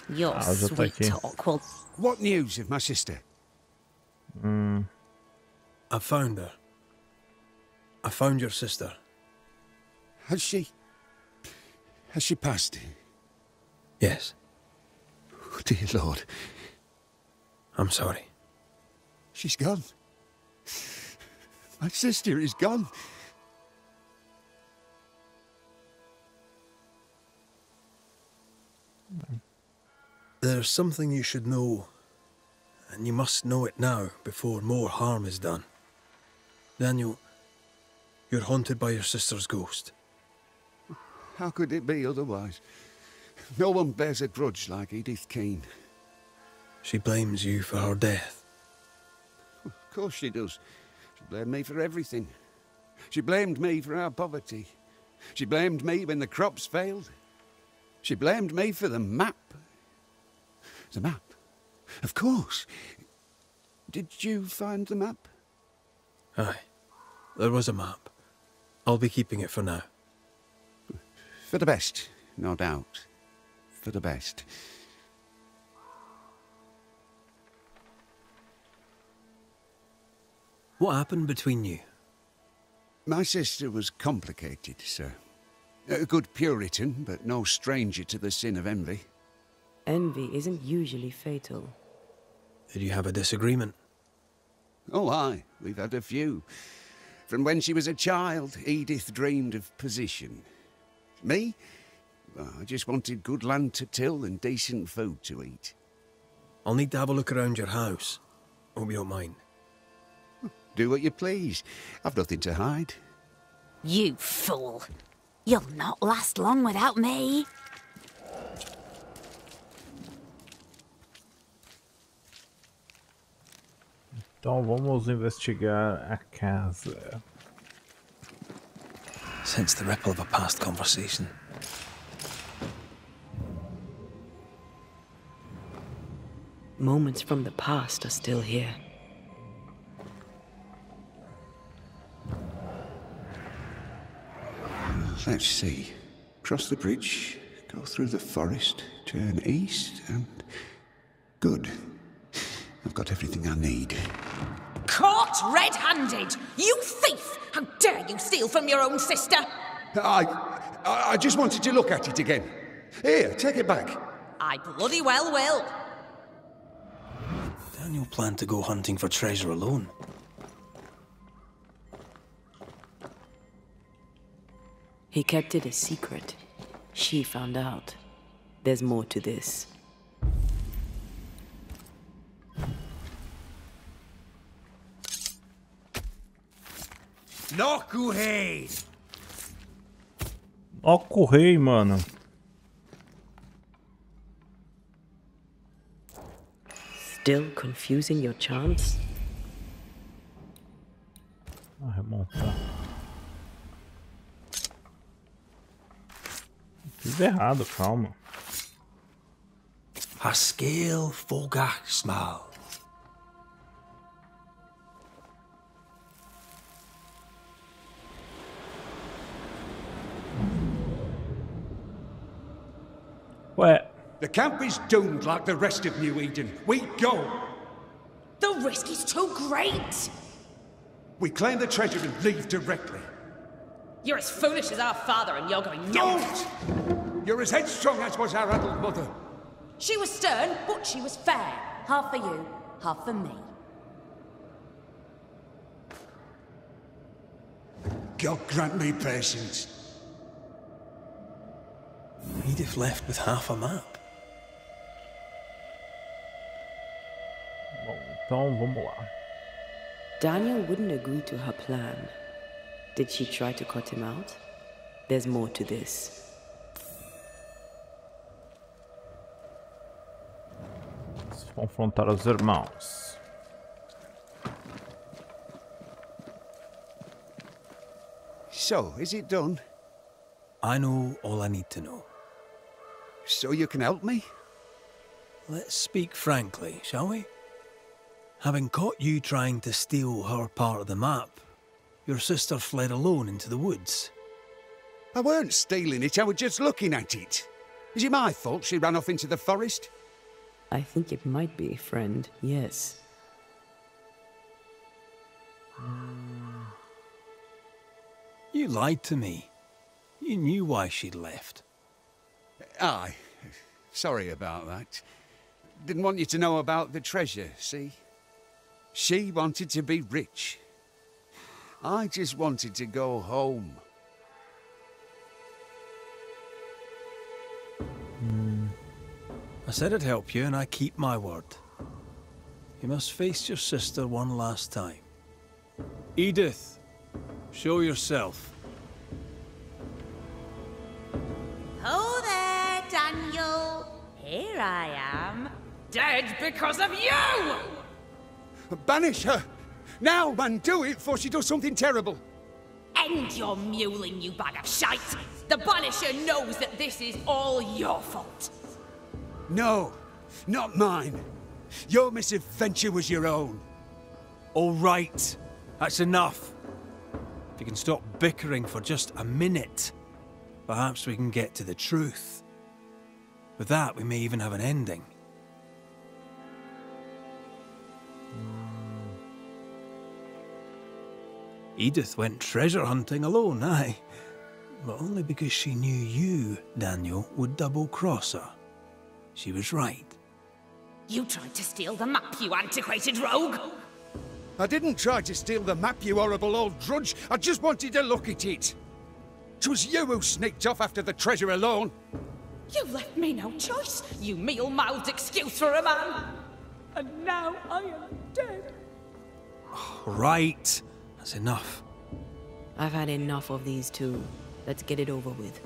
Your já tá sweet aqui. talk will... What news of my sister? I found her. I found your sister. Has she passed? Yes. Oh, dear Lord. I'm sorry. She's gone. My sister is gone. There's something you should know, and you must know it now before more harm is done. Daniel, you're haunted by your sister's ghost. How could it be otherwise? No one bears a grudge like Edith Keane. She blames you for her death. Of course she does. She blamed me for everything. She blamed me for our poverty. She blamed me when the crops failed. She blamed me for the map. The map? Of course. Did you find the map? Aye. There was a map. I'll be keeping it for now. For the best, no doubt. For the best. What happened between you? My sister was complicated, sir. A good Puritan, but no stranger to the sin of envy. Envy isn't usually fatal. Did you have a disagreement? Oh, aye. We've had a few. From when she was a child, Edith dreamed of position. Me? Well, I just wanted good land to till and decent food to eat. I'll need to have a look around your house. Hope you don't mind. Do what you please. I've nothing to hide. You fool. You'll not last long without me. Então vamos investigar a casa. Sense the ripple of a past conversation. Moments from the past are still here. Let's see. Cross the bridge, go through the forest, turn east, and... Good. I've got everything I need. Caught red-handed! You thief! How dare you steal from your own sister? I just wanted to look at it again. Here, take it back. I bloody well will. Daniel planned to go hunting for treasure alone. He kept it a secret. She found out. There's more to this. Nokuhei! Ó, correio, mano. Still confusing your chance? Vou remontar. Fiz errado, calma. Haskell Fogach Smal. Ué, The camp is doomed like the rest of New Eden. We go! The risk is too great! We claim the treasure and leave directly. You're as foolish as our father and you're going nowhere. Don't! You're as headstrong as was our adult mother. She was stern, but she was fair. Half for you, half for me. God grant me patience. Edith left with half a map. Bom, então vamos lá. Daniel wouldn't agree to her plan. Did she try to cut him out? There's more to this. Vamos confrontar os irmãos. So, is it done? I know all I need to know. So you can help me? Let's speak frankly, shall we? Having caught you trying to steal her part of the map, your sister fled alone into the woods. I weren't stealing it, I was just looking at it. Is it my fault she ran off into the forest? I think it might be, friend, yes. You lied to me. You knew why she'd left. Aye. Sorry about that. Didn't want you to know about the treasure, see? She wanted to be rich. I just wanted to go home. I said I'd help you, and I keep my word. You must face your sister one last time. Edith, show yourself. Oh there, Daniel. Here I am. Dead because of you! Banish her! Now, man, do it before she does something terrible. End your mewling, you bag of shite! The Banisher knows that this is all your fault. No, not mine. Your misadventure was your own. All right, that's enough. If you can stop bickering for just a minute, perhaps we can get to the truth. With that, we may even have an ending. Edith went treasure hunting alone, aye. But only because she knew you, Daniel, would double-cross her. She was right. You tried to steal the map, you antiquated rogue! I didn't try to steal the map, you horrible old drudge. I just wanted to look at it. 'Twas you who sneaked off after the treasure alone. You left me no choice, you meal-mouthed excuse for a man! And now I am dead. Right. That's enough. I've had enough of these two. Let's get it over with.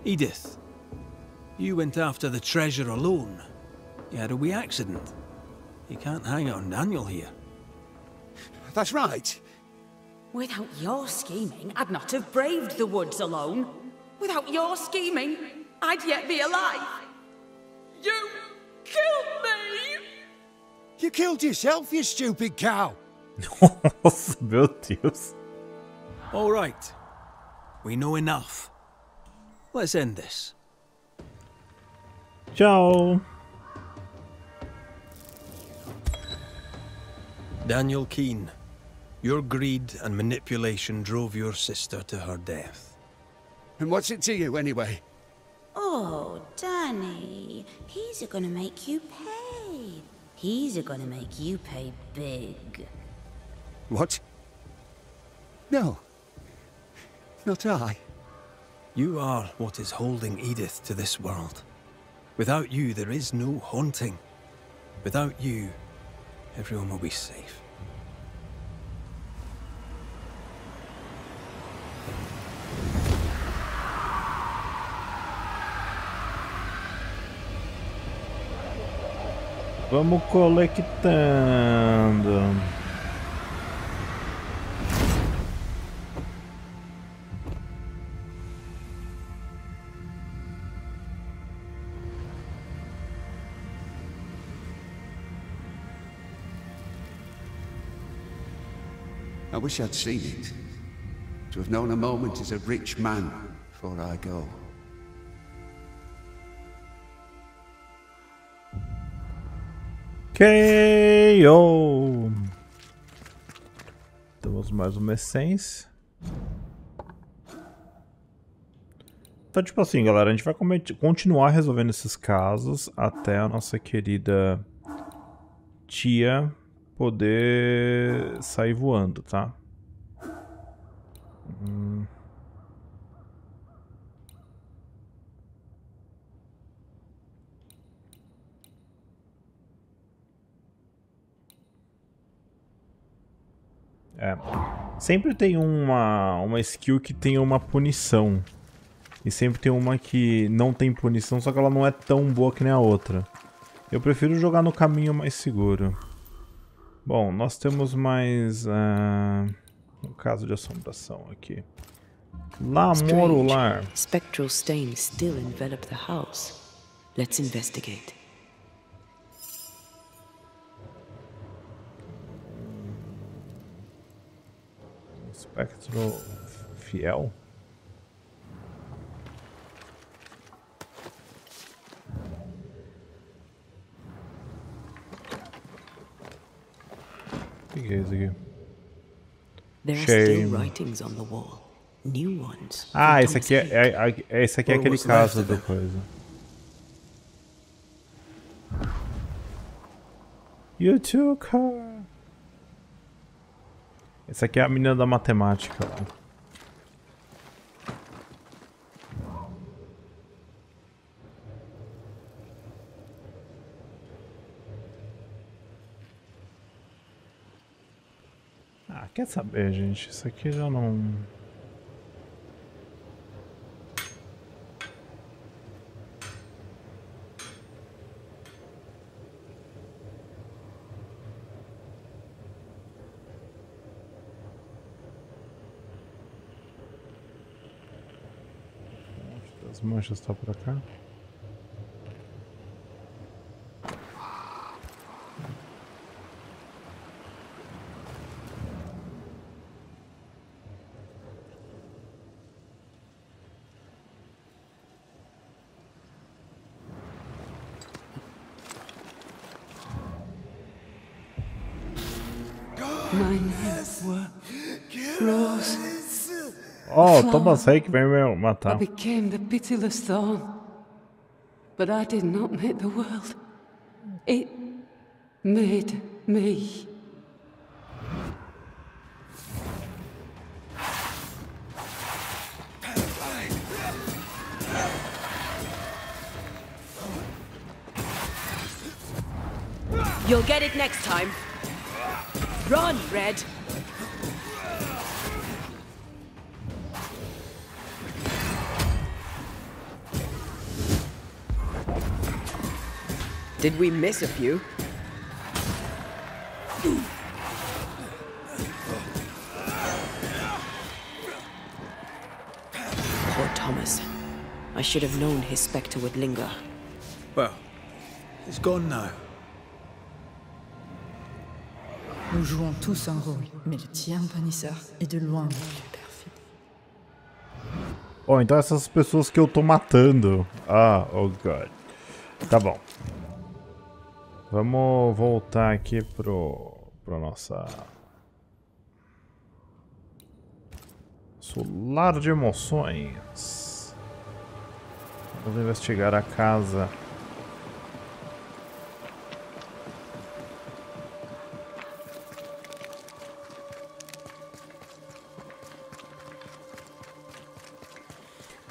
Edith, you went after the treasure alone. You had a wee accident. You can't hang it on Daniel here. That's right. Without your scheming, I'd not have braved the woods alone. Without your scheming, I'd yet be alive. You killed me! You killed yourself, you stupid cow! Nossa, meu Deus. All right. We know enough. Let's end this. Tchau. Daniel Keane, your greed and manipulation drove your sister to her death. And what's it to you, anyway? Oh, Danny, he's gonna make you pay. He's gonna make you pay big. What? No. Not I. You are what is holding Edith to this world. Without you, there is no haunting. Without you, everyone will be safe. Vamos conectando. I wish I'd seen it. To have known a moment as a rich man before I go. KO! Temos mais uma essência. Então, tipo assim, galera, a gente vai continuar resolvendo esses casos até a nossa querida tia poder sair voando, tá? É. Sempre tem uma skill que tem uma punição. E sempre tem uma que não tem punição, só que ela não é tão boa que nem a outra. Eu prefiro jogar no caminho mais seguro. Bom, nós temos mais um caso de assombração aqui. Lamorular. Spectral stains still envelop the house. Let's investigate. Spectral fiel? O que é isso aqui? There are still writings on the wall. New ones. Ah, esse aqui esse aqui é aquele caso do coisa. You took her. Essa aqui é a menina da matemática lá. Ah, quer saber, gente? Isso aqui já não... As manchas estão por cá. Oh, Thomas aí que vem me matar. I became the pitiless thorn. But I did not make the world. It made me. You'll get it next time. Run, Red. Did we miss a few? Poor Thomas. I should have known his spectre would linger. Well, it's gone now. Nous jouons tous un rôle, mais le tien, Banishers, est de loin le plus perfide. Oh, então essas pessoas que eu tô matando. Ah, oh god. Tá bom. Vamos voltar aqui pro nosso lar de emoções. Vamos investigar a casa.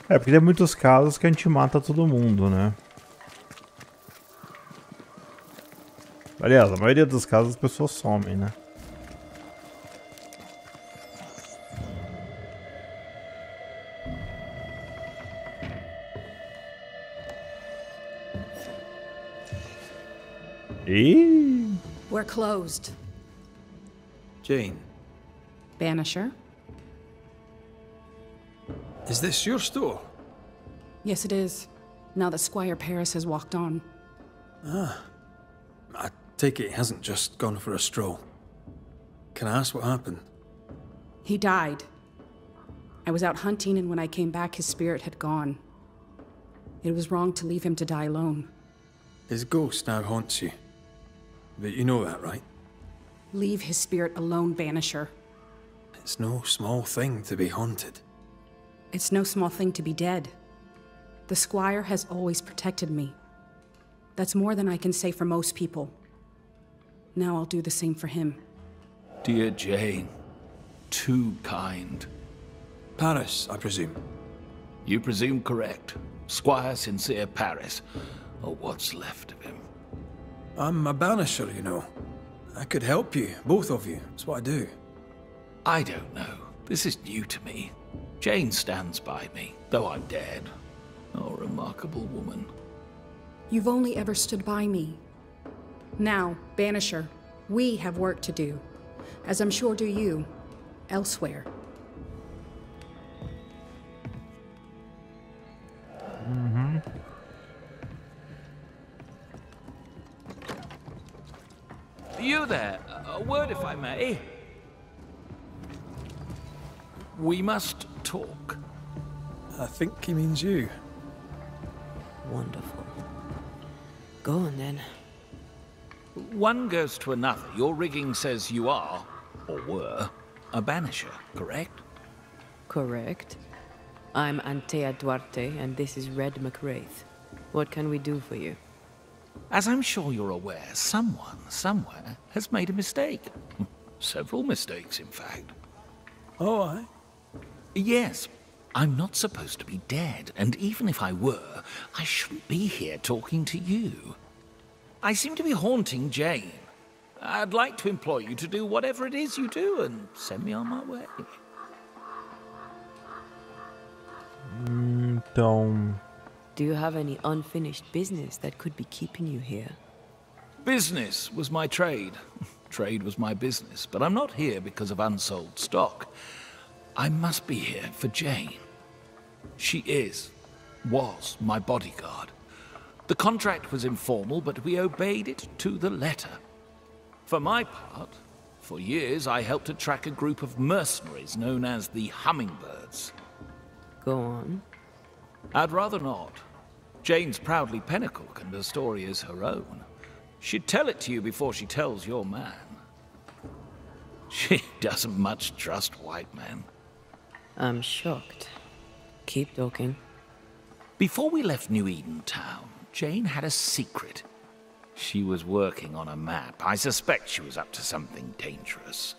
É, porque tem muitos casos que a gente mata todo mundo, né? Aliás, a maioria dos casos as pessoas somem, né? E We're closed. Jane, Banisher? is this your store? Yes, it is. Now that Squire Paris has walked on. I take it he hasn't just gone for a stroll. Can I ask what happened? He died. I was out hunting, and when I came back, his spirit had gone. It was wrong to leave him to die alone. His ghost now haunts you. But you know that, right? Leave his spirit alone, Banisher. It's no small thing to be haunted. It's no small thing to be dead. The Squire has always protected me. That's more than I can say for most people. Now I'll do the same for him. Dear Jane, too kind. Paris, I presume. You presume correct. Squire Sincere Paris, or what's left of him. I'm a banisher, you know. I could help you, both of you. That's what I do. I don't know. This is new to me. Jane stands by me, though I'm dead. Oh, remarkable woman. You've only ever stood by me. Now, Banisher, we have work to do, as I'm sure do you, elsewhere. You there, a word if I may. We must talk. I think he means you. Wonderful. Go on then. One goes to another. Your rigging says you are, or were, a banisher, correct? Correct. I'm Antea Duarte, and this is Red McWraith. What can we do for you? As I'm sure you're aware, someone, somewhere, has made a mistake. Several mistakes, in fact. Oh, aye? Yes. I'm not supposed to be dead, and even if I were, I shouldn't be here talking to you. I seem to be haunting Jane. I'd like to implore you to do whatever it is you do and send me on my way. Então... Do you have any unfinished business that could be keeping you here? Business was my trade. Trade was my business, but I'm not here because of unsold stock. I must be here for Jane. She was my bodyguard. The contract was informal, but we obeyed it to the letter. For my part, for years I helped to track a group of mercenaries known as the Hummingbirds. Go on. I'd rather not. Jane's proudly Pinnacle, and the story is her own. She'd tell it to you before she tells your man. She doesn't much trust white men. I'm shocked. Keep talking. Before we left New Eden Town, Jane had a secret. She was working on a map. I suspect she was up to something dangerous.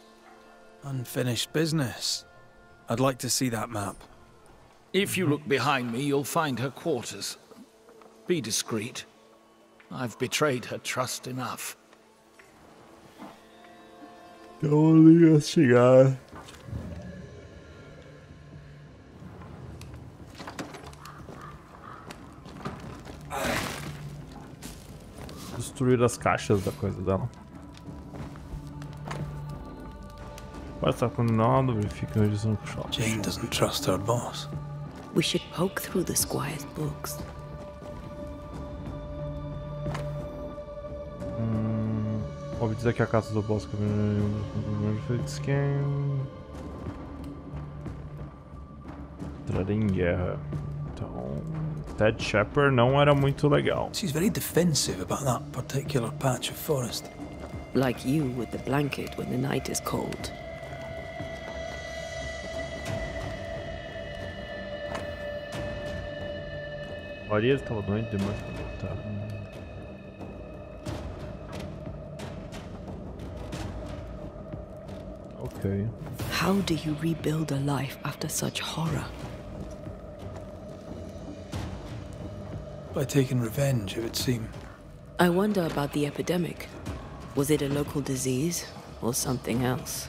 Unfinished business. I'd like to see that map. If you look behind me, you'll find her quarters. Be discreet. I've betrayed her trust enough. Então ia chegar. Destruir as caixas da coisa dela. Pode estar condenado, verifica a região do shop. Jane doesn't trust her boss. We should poke through the Squire's books. Ouvi dizer que a casa do boss entraria em guerra. Então, Ted Shepard não era muito legal. She's very defensive about that particular patch of forest. Like you with the blanket when the night is cold. Maria estava doente demais para voltar. Okay. How do you rebuild a life after such horror? By taking revenge, it would seem. I wonder about the epidemic. Was it a local disease or something else?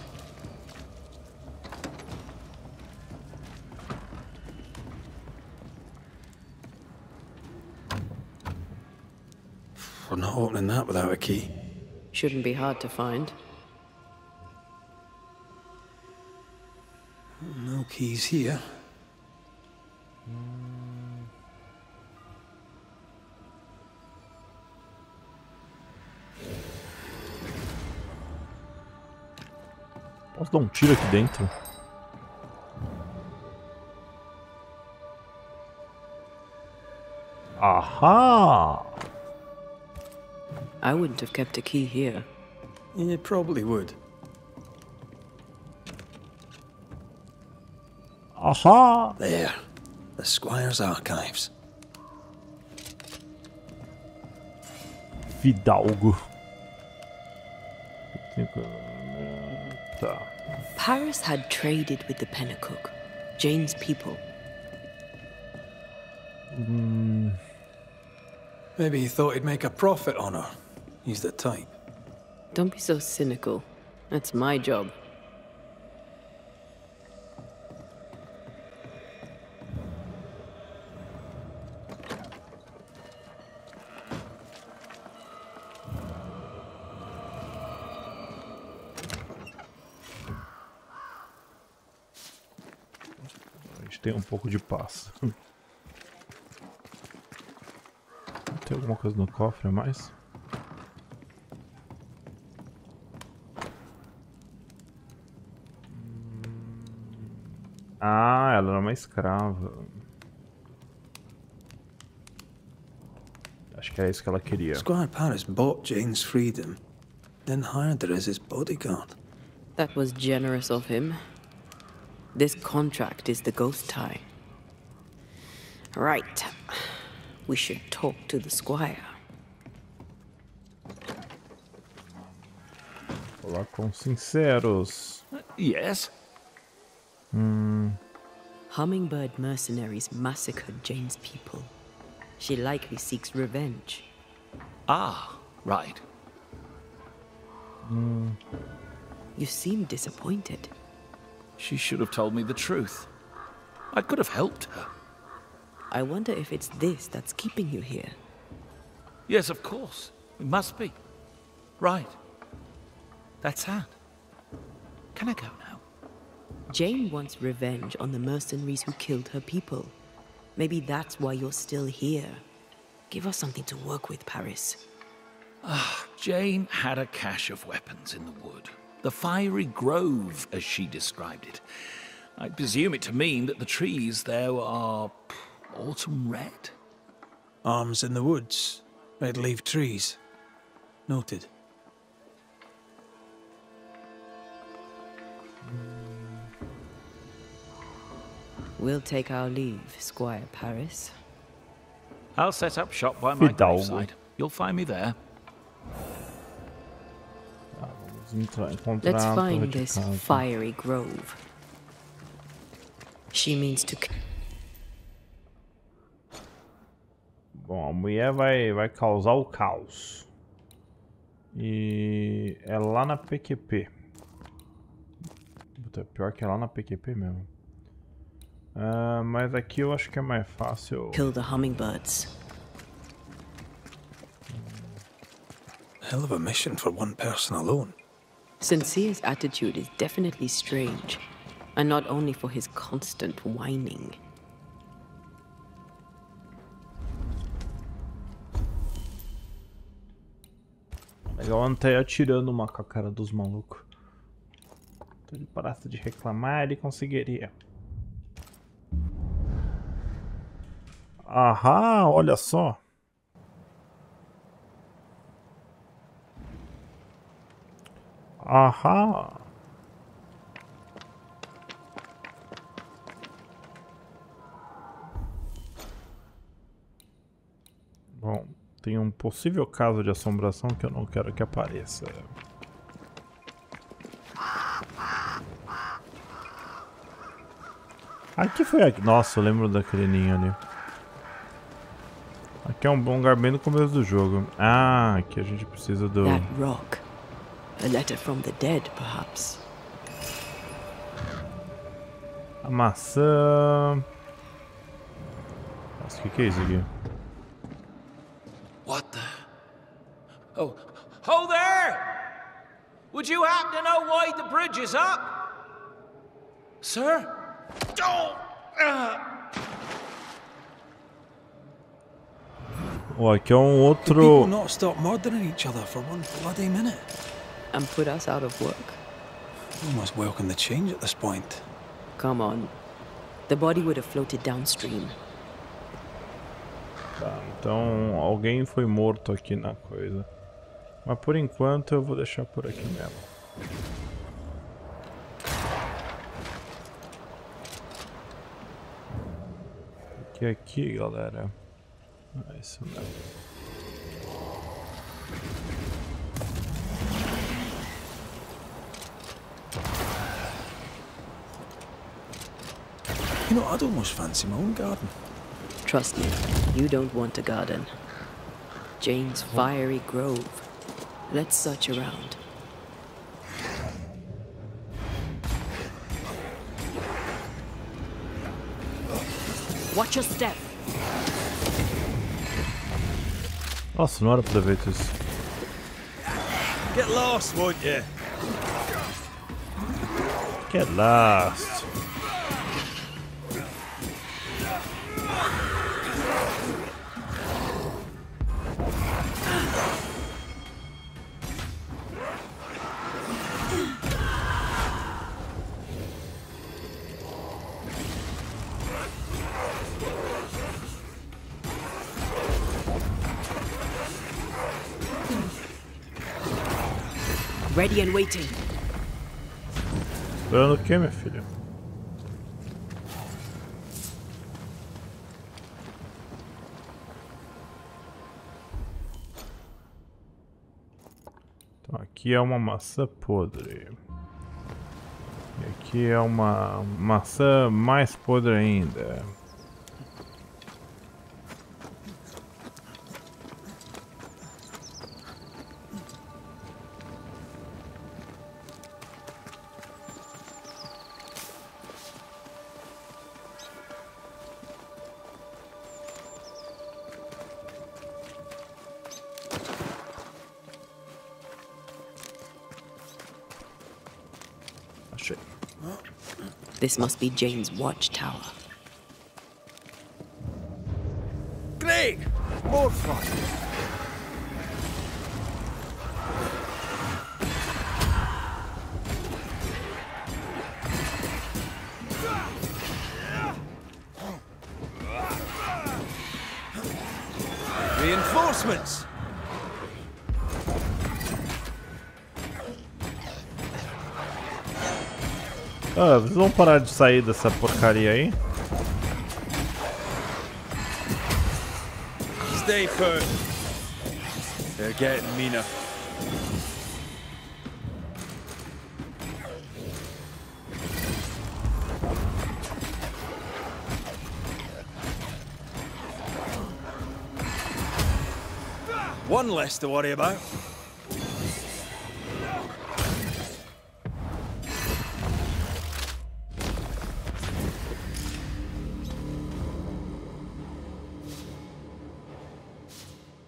We're not opening that without a key. Shouldn't be hard to find. No keys here. Posso dar um tiro aqui dentro? Ahá! I wouldn't have kept a key here. You probably would. Aha! There. The Squire's archives. Fidalgo. Tá. Paris had traded with the Pennacook, Jane's people. Maybe he thought he'd make a profit on her. He's the type. Don't be so cynical. That's my job. A gente tem um pouco de paz. Tem alguma coisa no cofre a mais? Ah, ela era uma escrava. Acho que é isso que ela queria. Squire Paris bought Jane's freedom, then hired her as his bodyguard. That was generous of him. This contract is the ghost tie. Right. We should talk to the squire. Falar com sinceros. Yes? Hummingbird mercenaries massacred Jane's people. She likely seeks revenge. Ah, right. You seem disappointed. She should have told me the truth. I could have helped her. I wonder if it's this that's keeping you here. Yes, of course. It must be. Right. That's sad. Can I go now? Jane wants revenge on the mercenaries who killed her people. Maybe that's why you're still here. Give us something to work with, Paris. Jane had a cache of weapons in the wood. The fiery grove, as she described it. I presume it to mean that the trees there are autumn red. Arms in the woods. Red leaf trees. Noted. We'll take our leave, Squire Paris. I'll set up shop by my graveside. You'll find me there. Let's find this fiery grove. She means to... Bom, a mulher vai causar o caos. E é lá na PQP. Puta, pior que é lá na PQP mesmo. Mas aqui eu acho que é mais fácil. Kill the hummingbirds. Hell of a mission for one person alone. Sincere's attitude is definitely strange, and not only for his constant whining. Legal, Anteia atirando uma com a cara dos malucos. Se ele parasse de reclamar, ele conseguiria. Aham, olha só. Aham. Bom, tem um possível caso de assombração que eu não quero que apareça. Aqui foi aqui. Nossa, eu lembro daquele ninho ali. Aqui é um bom lugar bem no começo do jogo. Ah, aqui a gente precisa do... That rock. A letter from the dead, perhaps. A maçã... Nossa, o que é isso aqui? What the... Oh, ho there! Would you happen to know why the bridge is up? Sir? Oh! Oh, aqui é um outro... Could people not stop murdering each other for one bloody minute? And put us out of work? Almost welcome the change at this point. Come on. The body would have floated downstream. Tá, então alguém foi morto aqui na coisa. Mas por enquanto eu vou deixar por aqui mesmo. Aqui, galera. É isso mesmo. You know, I'd almost fancy my own garden. Trust me, you don't want a garden. Jane's fiery grove. Let's search around. Watch your step. Nossa, não era pra ver isso. Get lost, won't you? Get lost. Ready and waiting. Esperando o que, minha filha? Então aqui é uma maçã podre. E aqui é uma maçã mais podre ainda. This must be Jane's watchtower. Great! More fun! Reinforcements! Ah, vocês vão parar de sair dessa porcaria aí? Stay put. They're getting meaner. One less to worry about.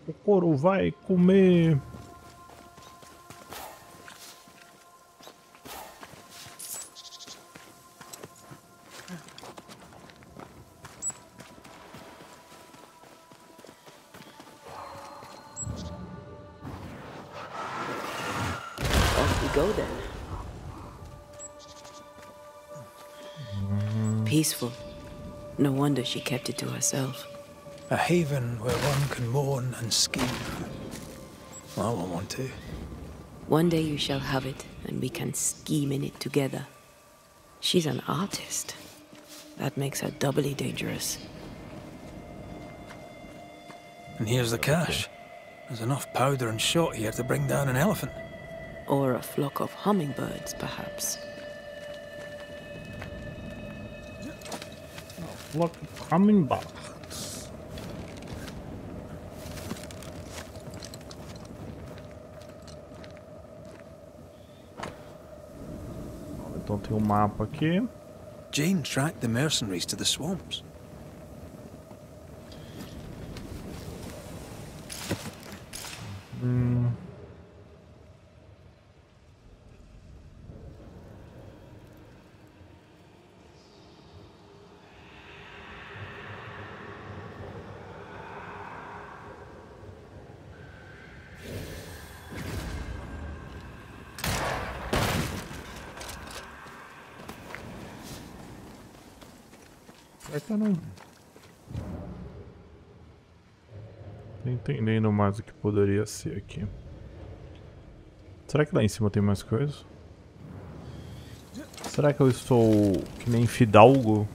O couro vai comer. Off we go then. Peaceful. No wonder she kept it to herself. A haven where one can mourn and scheme. Well, I won't want to. One day you shall have it, and we can scheme in it together. She's an artist. That makes her doubly dangerous. And here's the cash. There's enough powder and shot here to bring down an elephant. Or a flock of hummingbirds, perhaps. A flock of hummingbirds. Então tem um mapa aqui. Jane tracked the mercenaries to the swamps. Eu não tô entendendo mais o que poderia ser aqui. Será que lá em cima tem mais coisa? Será que eu estou que nem fidalgo?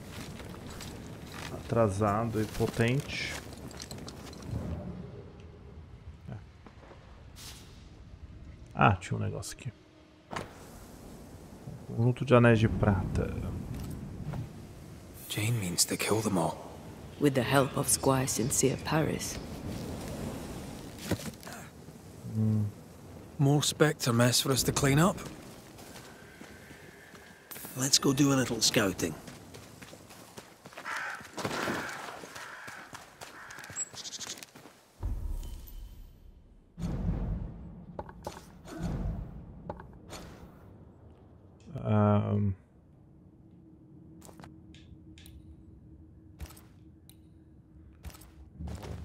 Atrasado e potente? É. Ah, tinha um negócio aqui. Conjunto de anéis de prata. Jane means to kill them all. With the help of Squire Sincere Paris. More Spectre mess for us to clean up? Let's go do a little scouting.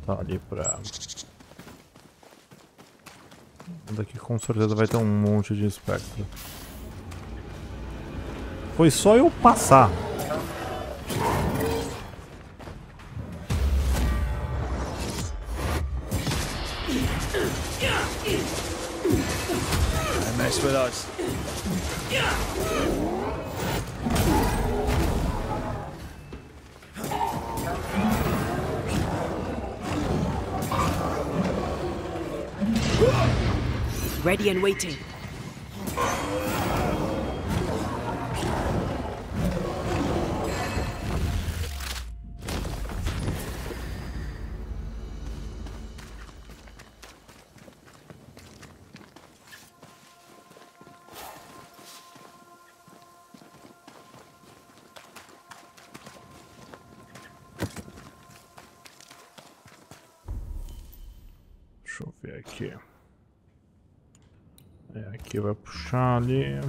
Tá ali pra... Daqui com certeza vai ter um monte de espectro. Foi só eu passar. Mess with us. Ready and waiting. Deixa eu ver aqui. É, aqui vai puxar ali.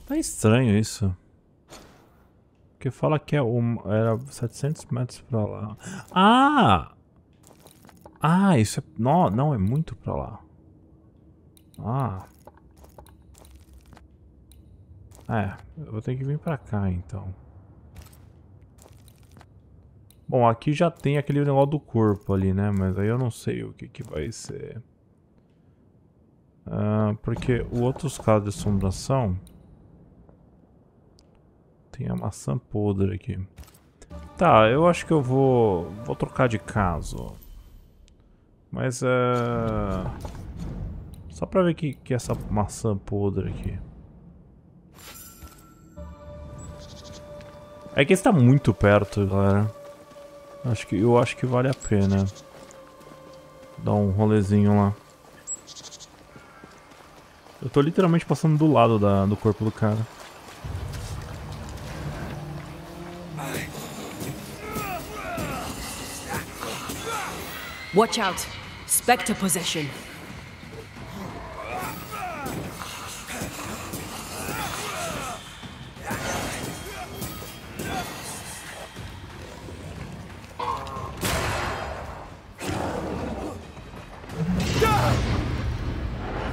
Tá estranho isso. Porque fala que é era 700 metros pra lá. Ah! Ah, isso é... Não, não, é muito pra lá. Ah. É, eu vou ter que vir pra cá então. Bom, aqui já tem aquele negócio do corpo ali, né? Mas aí eu não sei o que que vai ser. Porque o outros casos de assombração... Tem a maçã podre aqui. Tá, eu acho que eu vou trocar de caso. Mas só pra ver que é essa maçã podre aqui. É que está muito perto, galera. Eu acho que vale a pena dar um rolezinho lá. Eu tô literalmente passando do lado do corpo do cara. Watch out! Spectre possession!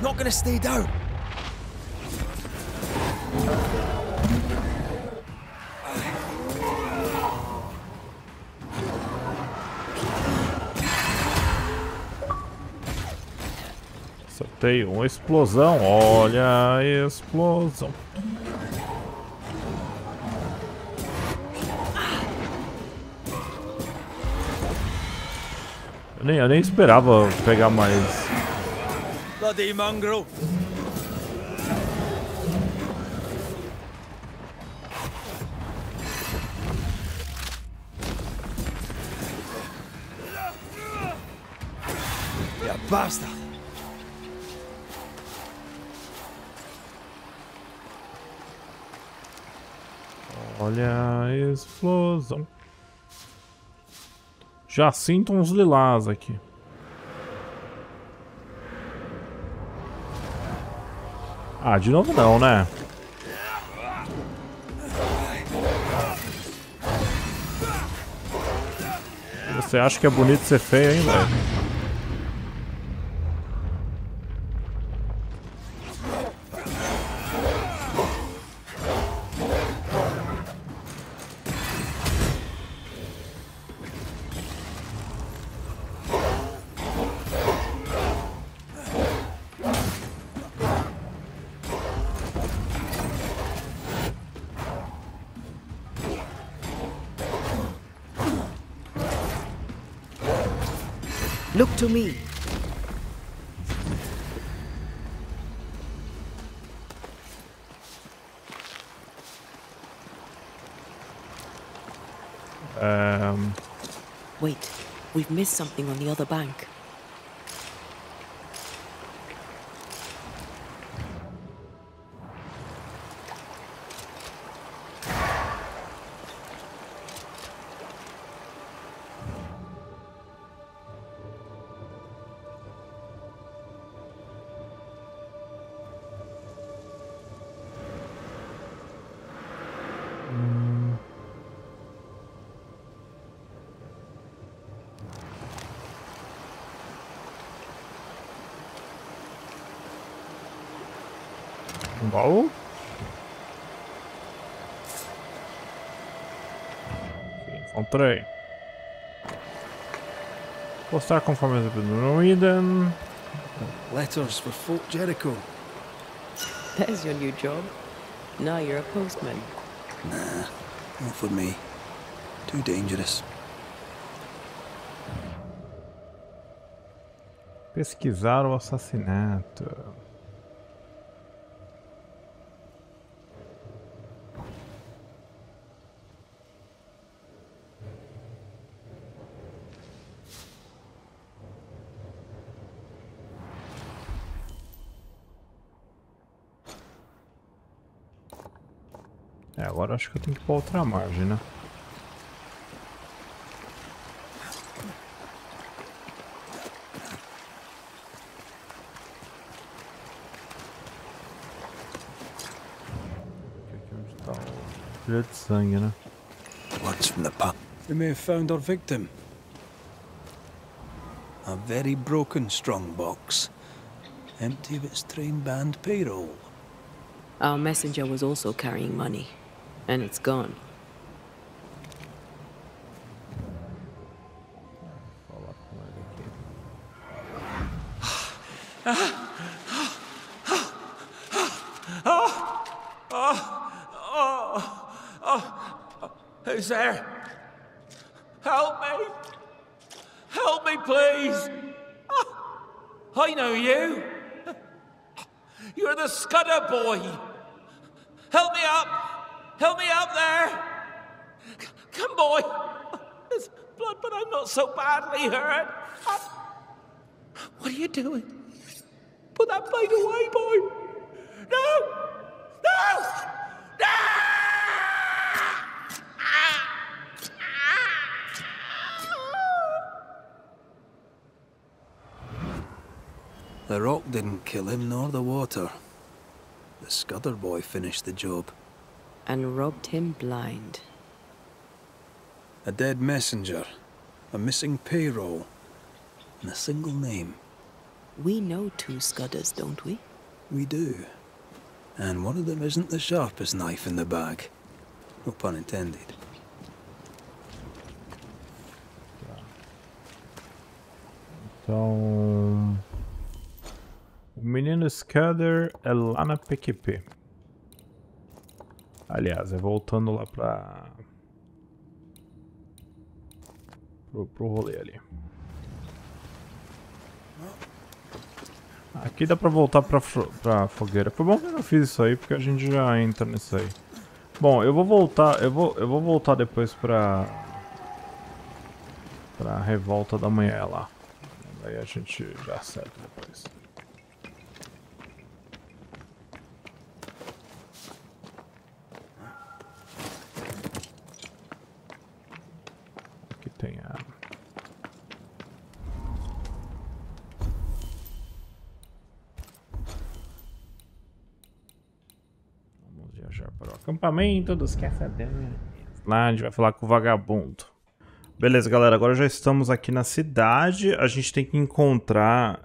Not gonna stay down. Acertei uma explosão. Olha a explosão. Eu nem esperava pegar mais. Bloody mongrel. You bastard. Olha a explosão. Já sinto uns lilás aqui. Ah, de novo não, né? Você acha que é bonito ser feio, hein, velho? Look to me. Wait, we've missed something on the other bank. Um baú? Ok, encontrei. Postar conforme as não idem. Letters for Fort Jericho. There's your new job. Now you're a postman. Nah, not for me. Too dangerous. Pesquisar o assassinato. É, agora acho que eu tenho que ir pra outra margem, né? Aqui onde tá o filho de sangue, né? Words from the pub. We may have found our victim. A very broken strongbox. Empty of its train band payroll. Our messenger was also carrying money, and it's gone. Who's there? Help me! Help me, please! I know you! You're the Scudder boy! Help me up! Help me up there! Come, boy! There's blood, but I'm not so badly hurt. What are you doing? Put that blade away, boy! No! No! No! The rock didn't kill him, nor the water. The Scudder boy finished the job. And robbed him blind. A dead messenger, a missing payroll, and a single name. We know two Scudders, don't we? We do. And one of them isn't the sharpest knife in the bag. No pun intended. Então... O menino Scudder é lá na PQP. Aliás, é voltando lá pro rolê ali. Aqui dá pra voltar pra fogueira. Foi bom que eu não fiz isso aí, porque a gente já entra nisso aí. Bom, eu vou voltar, eu vou voltar depois pra revolta da manhã lá. Aí a gente já acerta depois. Aqui tem a... Vamos viajar para o acampamento dos caçadores. Lá a gente vai falar com o vagabundo. Beleza, galera, agora já estamos aqui na cidade. A gente tem que encontrar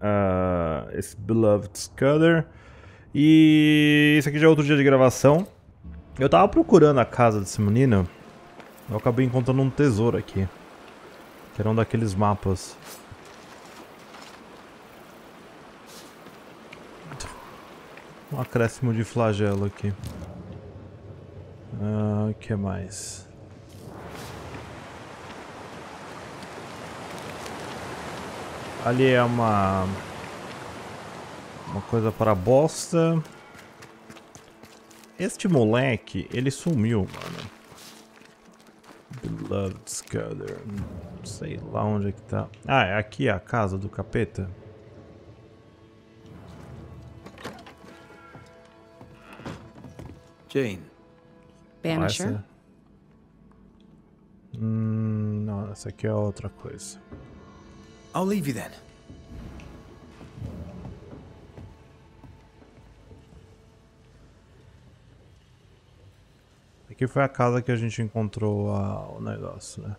esse Beloved Scudder. E esse aqui já é outro dia de gravação. Eu tava procurando a casa desse menino. Eu acabei encontrando um tesouro aqui. Que era um daqueles mapas. Um acréscimo de flagelo aqui. O que mais? Ali é uma coisa para bosta. Este moleque, ele sumiu, mano. Beloved Scudder. Não sei lá onde é que tá. Ah, é aqui a casa do capeta. Jane. Banisher? Não, essa aqui é outra coisa. I'll leave you then. Aqui foi a casa que a gente encontrou o negócio, né?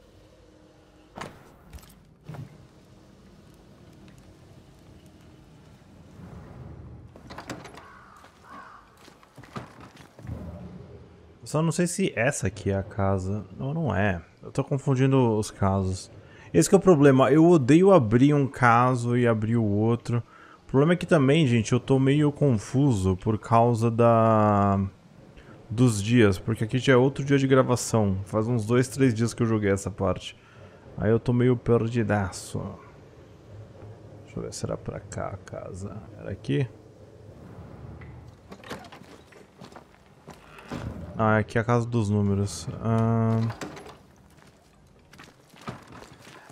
Só não sei se essa aqui é a casa. Não, não é. Eu tô confundindo os casos. Esse que é o problema. Eu odeio abrir um caso e abrir o outro. O problema é que também, gente, eu tô meio confuso por causa dos dias. Porque aqui já é outro dia de gravação. Faz uns 2, 3 dias que eu joguei essa parte. Aí eu tô meio perdidaço. Deixa eu ver, será pra cá a casa? Era aqui? Ah, aqui é a casa dos números.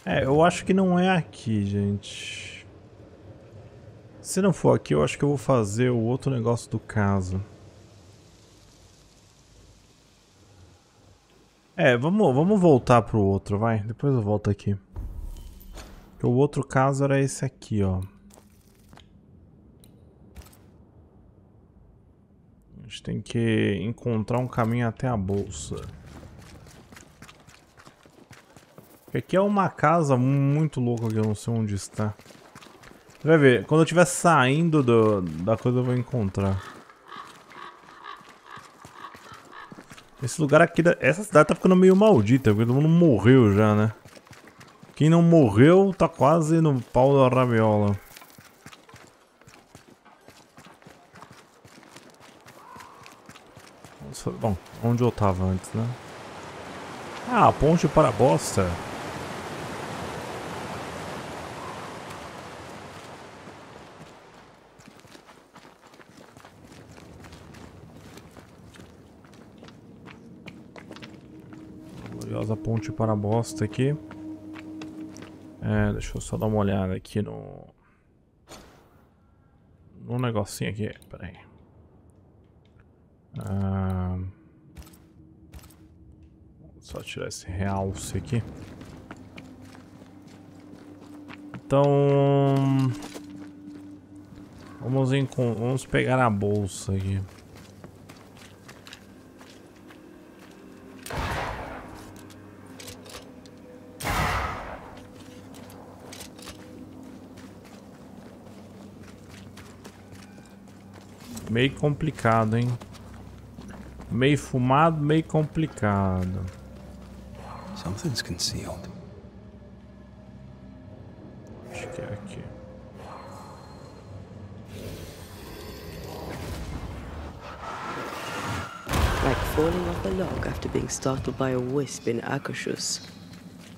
É, eu acho que não é aqui, gente. Se não for aqui, eu acho que eu vou fazer o outro negócio do caso. É, vamos voltar pro outro, vai. Depois eu volto aqui. Porque o outro caso era esse aqui, ó. A gente tem que encontrar um caminho até a bolsa. Porque aqui é uma casa muito louca que eu não sei onde está. Você vai ver, quando eu estiver saindo da coisa eu vou encontrar. Esse lugar aqui, essa cidade tá ficando meio maldita, porque todo mundo morreu já, né? Quem não morreu tá quase no pau da rabiola. Bom, onde eu tava antes, né? Ah, ponte para a bosta. Gloriosa ponte para a bosta aqui. É, deixa eu só dar uma olhada aqui no negocinho aqui. Pera aí. Só tirar esse realce aqui. Então vamos pegar a bolsa aqui. Meio complicado, hein? Meio fumado, meio complicado. Something's concealed. Acho que é aqui. Like falling off a log after being startled by a wisp in Akershus.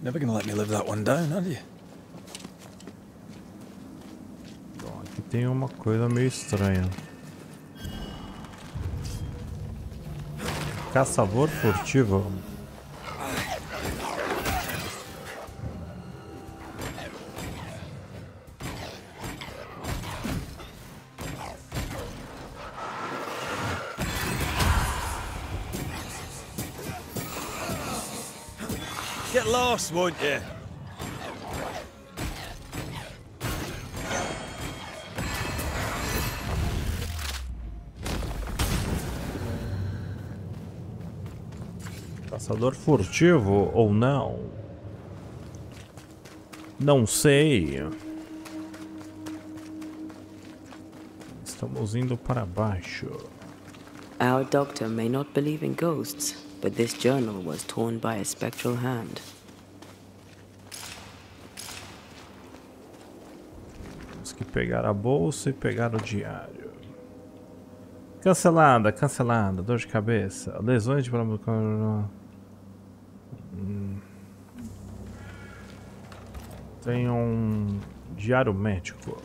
Never gonna let me live that one down, are you? Bom, aqui tem uma coisa meio estranha. Caçador furtivo. Get lost, won't you? Caçador furtivo ou não? Não sei. Estamos indo para baixo. Our doctor may not believe in ghosts, but this journal was torn by a spectral hand. Temos que pegar a bolsa e pegar o diário. Cancelada, cancelada, dor de cabeça, lesões de Tem um diário médico.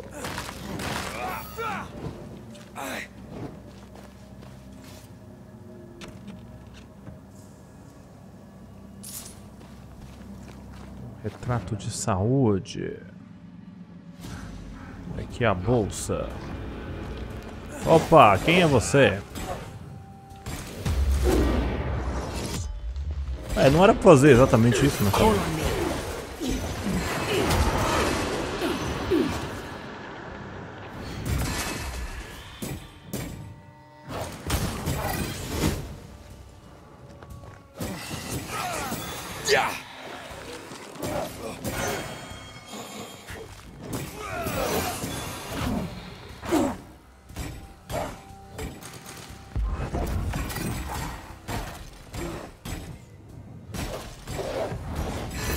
Retrato de saúde. Aqui a bolsa. Opa, quem é você? Não era pra fazer exatamente isso, né?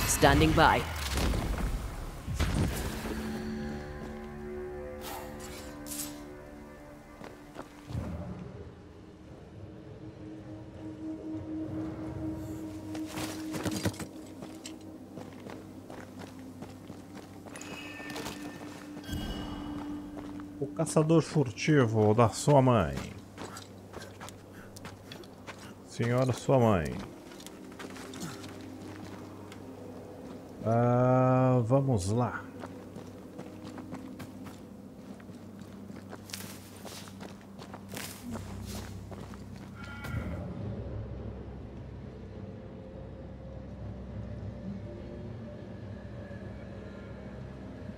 Standing by. O caçador furtivo da sua mãe. Senhora, sua mãe. Vamos lá.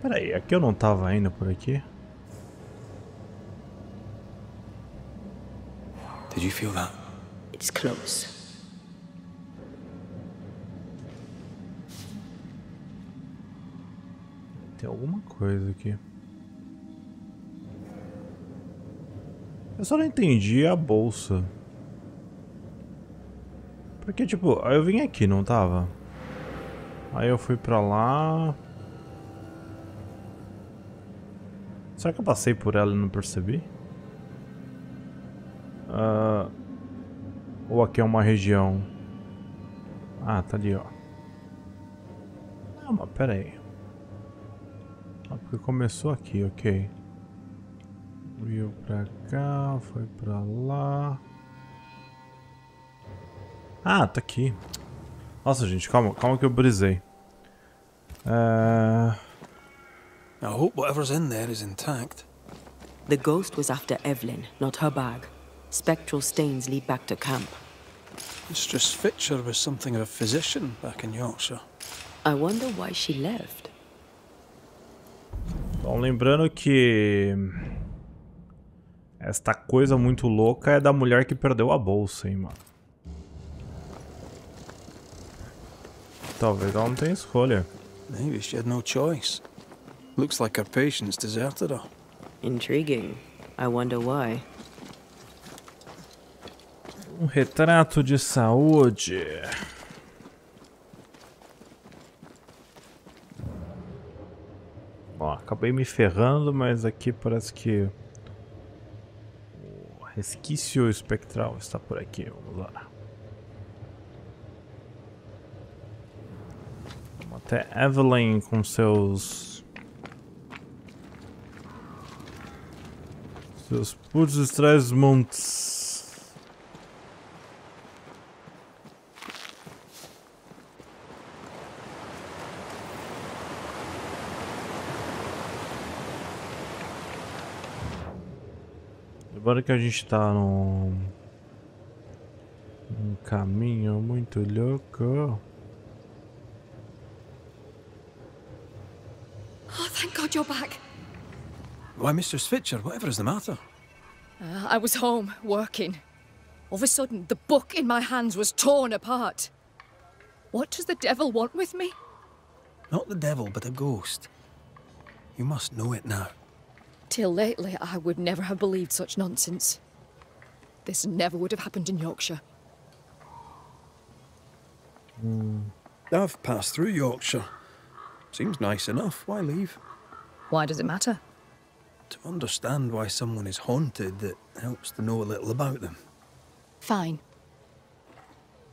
Peraí, aqui eu não tava indo por aqui? Did you feel that? It's close. Tem alguma coisa aqui. Eu só não entendi a bolsa. Porque, tipo, eu vim aqui, não tava? Aí eu fui pra lá. Será que eu passei por ela e não percebi? Ou aqui é uma região? Ah, tá ali, ó. Ah, mas pera aí. Porque começou aqui, ok. Veio pra cá, foi pra lá. Ah, tá aqui. Nossa, gente, calma que eu brisei. I hope whatever's in there is intact. The ghost was after Evelyn, not her bag. Spectral stains lead back to camp. Mistress Fitcher was something of a physician back in Yorkshire. I wonder why she left. Bom, lembrando que esta coisa muito louca é da mulher que perdeu a bolsa, hein, mano. Talvez ela não tenha escolha. Maybe she had no choice. Looks like her patients deserted her. Intriguing. I wonder why. Um retrato de saúde. Ó, acabei me ferrando, mas aqui parece que o resquício espectral está por aqui. Vamos lá. Vamos até Evelyn com seus putos estranhos montes. Agora que a gente tá num caminho muito louco. Oh, thank God you're back. Why, Mistress Fitcher, whatever is the matter? I was home, working. All of a sudden, the book in my hands was torn apart. What does the devil want with me? Not the devil, but a ghost. You must know it now. Till lately, I would never have believed such nonsense. This never would have happened in Yorkshire. I've passed through Yorkshire. Seems nice enough. Why leave? Why does it matter? To understand why someone is haunted, it helps to know a little about them. Fine.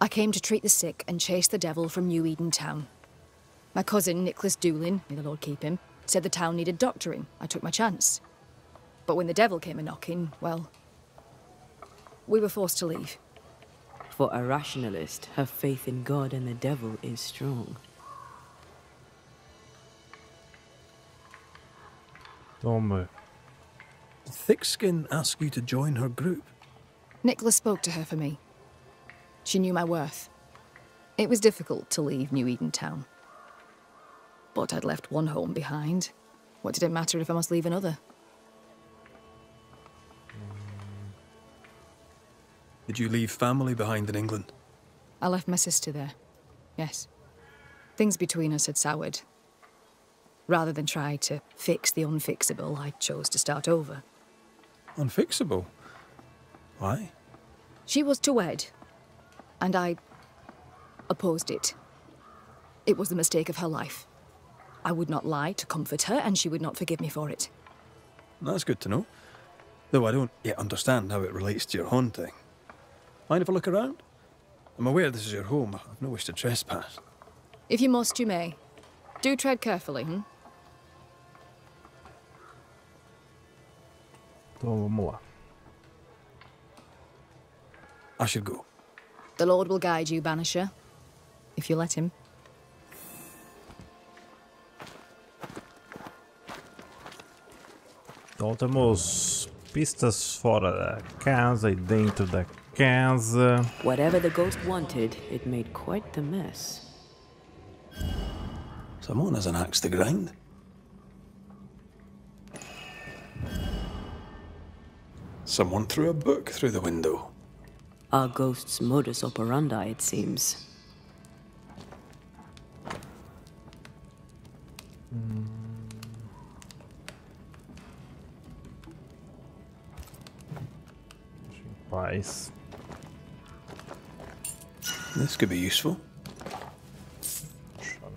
I came to treat the sick and chase the devil from New Eden town. My cousin, Nicholas Doolin, may the Lord keep him, said the town needed doctoring. I took my chance. But when the devil came a-knocking, well, we were forced to leave. For a rationalist, her faith in God and the devil is strong. Toma. Did Thickskin ask you to join her group? Nicholas spoke to her for me. She knew my worth. It was difficult to leave New Eden Town. But I'd left one home behind. What did it matter if I must leave another? Did you leave family behind in England? I left my sister there. Yes. Things between us had soured. Rather than try to fix the unfixable, I chose to start over. Unfixable? Why? She was to wed, and I opposed it. It was the mistake of her life. I would not lie to comfort her, and she would not forgive me for it. That's good to know. Though I don't yet understand how it relates to your haunting. Mind if I look around? I'm aware this is your home. I've no wish to trespass. If you must, you may. Do tread carefully, Então vamos lá. I should go. The Lord will guide you, Banisher, if you let him. Então temos pistas fora da casa e dentro da casa. Whatever the ghost wanted, it made quite the mess. Someone has an axe to grind. Someone threw a book through the window. Our ghost's modus operandi, it seems. Paz. This could be useful.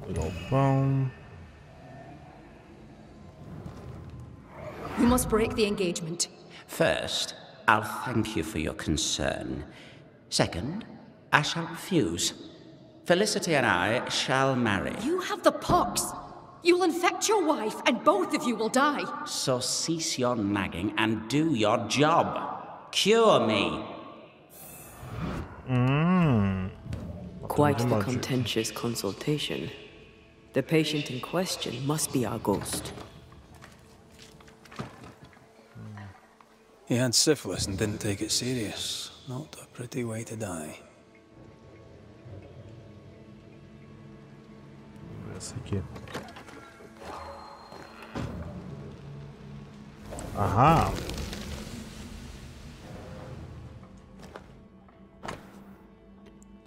Galpão. We must break the engagement. First, I'll thank you for your concern. Second, I shall refuse. Felicity and I shall marry. You have the pox. You'll infect your wife, and both of you will die. So cease your nagging and do your job. Cure me. Quite the contentious consultation. The patient in question must be our ghost. He had syphilis and didn't take it serious. Not a pretty way to die. Essa aqui. Aham.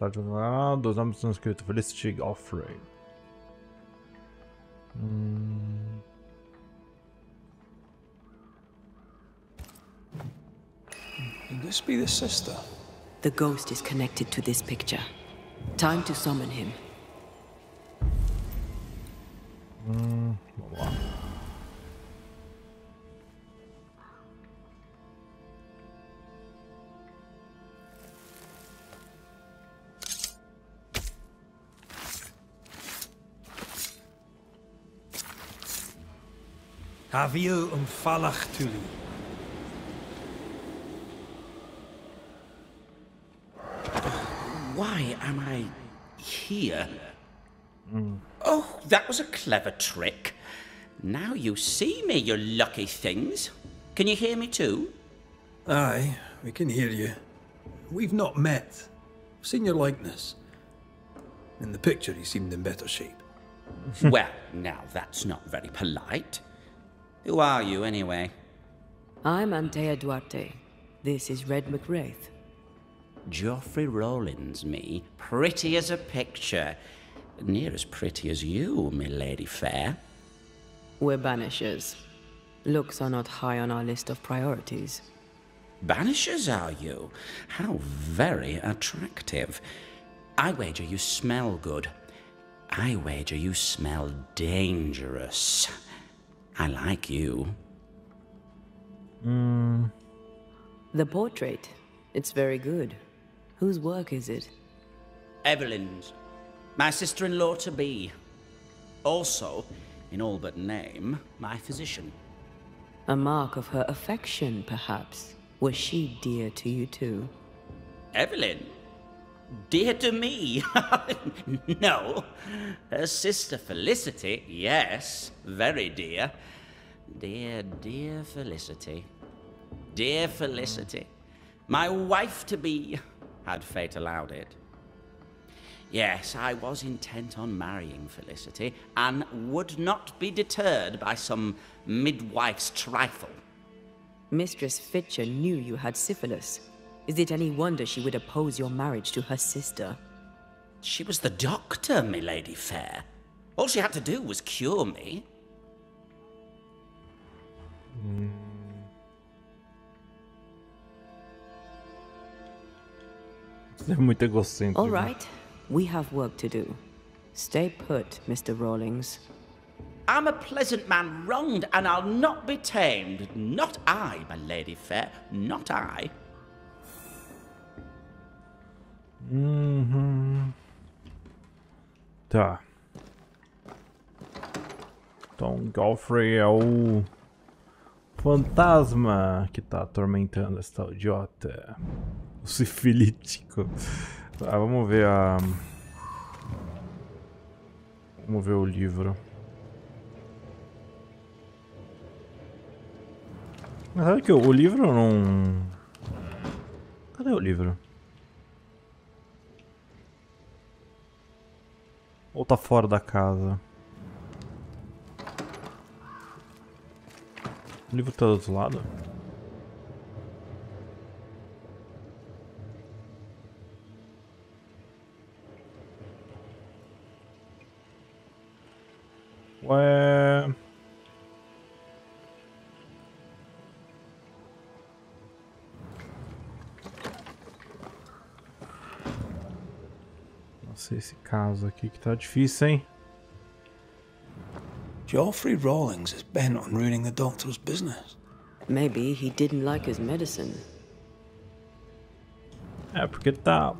Tá jogando. Dois nomes estão escritos. Felicity Offering. Could this be the sister? The ghost is connected to this picture. Time to summon him. Vamos lá. Have you falach tuli? Why am I here? Oh, that was a clever trick. Now you see me, you lucky things. Can you hear me too? Aye, we can hear you. We've not met. I've seen your likeness. In the picture, you seemed in better shape. Well, now that's not very polite. Who are you, anyway? I'm Antea Duarte. This is Red McWraith. Geoffrey Rollins, me. Pretty as a picture. Near as pretty as you, my lady fair. We're banishers. Looks are not high on our list of priorities. Banishers, are you? How very attractive. I wager you smell good. I wager you smell dangerous. I like you. The portrait. It's very good. Whose work is it? Evelyn's. My sister-in-law to be. Also, in all but name, my physician. A mark of her affection, perhaps. Was she dear to you too? Evelyn? Dear to me? No. Her sister Felicity, yes, very dear. Dear Felicity. Dear Felicity. My wife-to-be, had fate allowed it. Yes, I was intent on marrying Felicity, and would not be deterred by some midwife's trifle. Mistress Fitcher knew you had syphilis. Is it any wonder she would oppose your marriage to her sister? She was the doctor, milady fair. All she had to do was cure me. All right, we have work to do. Stay put, Mr. Rawlings. I'm a pleasant man wronged, and I'll not be tamed. Not I, my lady fair, not I. Tá. Então, Godfrey é o fantasma que tá atormentando essa idiota. O sifilítico. Tá, vamos ver a... Vamos ver o livro. Mas sabe que o livro não... Cadê o livro? Ou tá fora da casa? O livro tá do outro lado? Ué... Nossa, esse caso aqui que tá difícil, hein? Geoffrey Rawlings is bent on ruining the doctor's business. Maybe he didn't like his medicine. É, porque tá...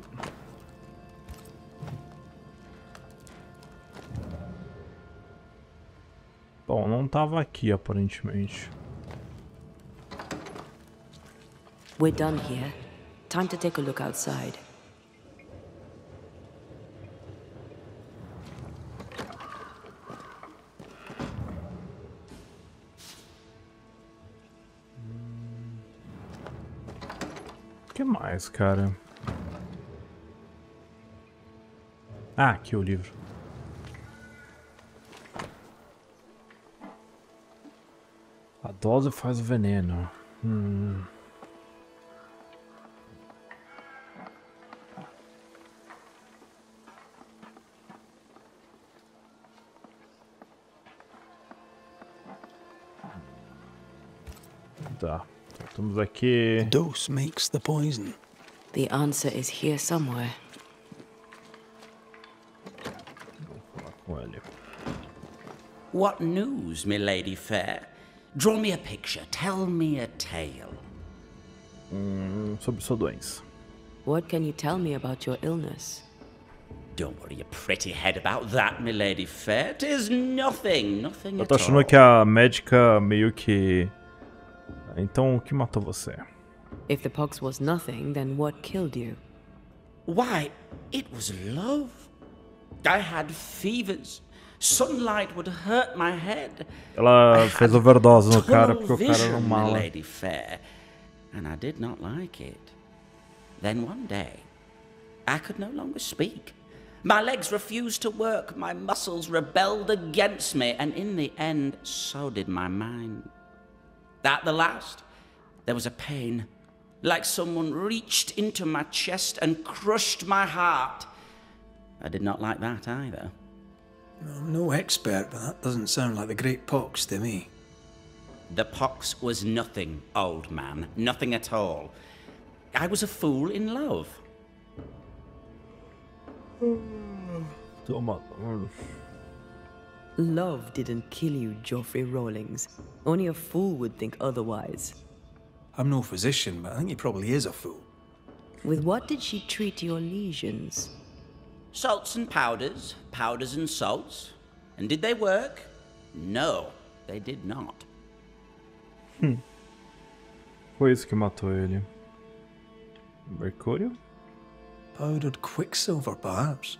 Bom, não tava aqui, aparentemente. We're done here. Time to take a look outside. O que mais, cara? Ah, aqui o livro. A dose faz o veneno. Tá. Estamos aqui. The dose makes the poison. The answer is here somewhere. Vou falar com ele. What news, milady fair? Draw me a picture, tell me a tale. Sobre sua doença. What can you tell me about your illness? Don't worry your pretty head about that, milady fair. 'Tis nothing, nothing Eu at tô achando all. que a médica meio que... Então, o que matou você? If the pox was nothing, then what killed you? Why, it was love. I had fevers. Sunlight would hurt my head. Ela fez overdose no cara porque o cara era um mala. Lady fair, and I did not like it. Then one day, I could no longer speak. My legs refused to work, my muscles rebelled against me, and in the end, so did my mind. At the last, there was a pain, like someone reached into my chest and crushed my heart. I did not like that either. I'm no expert, but that doesn't sound like the Great Pox to me. The pox was nothing, old man, nothing at all. I was a fool in love. Love didn't kill you, Geoffrey Rawlings. Only a fool would think otherwise. I'm no physician, but I think he probably is a fool. With what did she treat your lesions? Salts and powders, powders and salts. And did they work? No, they did not. Foi isso que matou ele. Mercúrio? Powdered quicksilver, perhaps.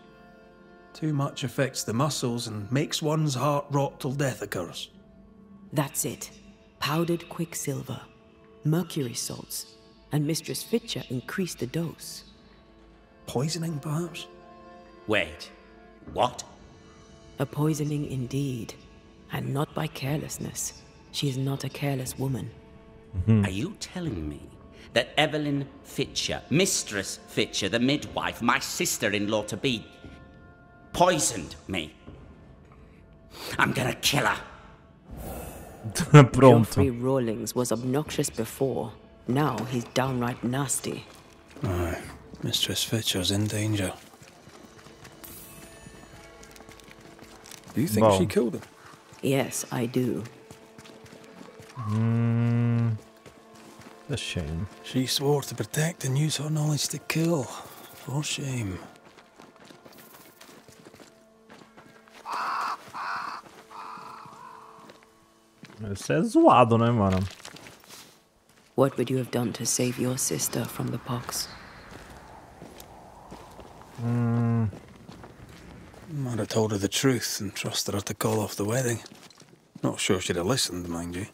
Too much affects the muscles and makes one's heart rot till death occurs. That's it. Powdered quicksilver, mercury salts, and Mistress Fitcher increased the dose. Poisoning, perhaps? Wait, what? A poisoning indeed, and not by carelessness. She is not a careless woman. Are you telling me that Evelyn Fitcher, Mistress Fitcher, the midwife, my sister-in-law to be, poisoned me? I'm gonna kill her. Pronto. Geoffrey Rawlings was obnoxious before. Now he's downright nasty. Aye, Mistress Fitcher's in danger. Do you think she killed him? Yes, I do. A shame. She swore to protect and use her knowledge to kill. For shame. Isso é zoado, né, mano? What would you have done to save your sister from the pox? I'd have told her the truth and trusted her to call off the wedding. Not sure she'd have listened, mind you.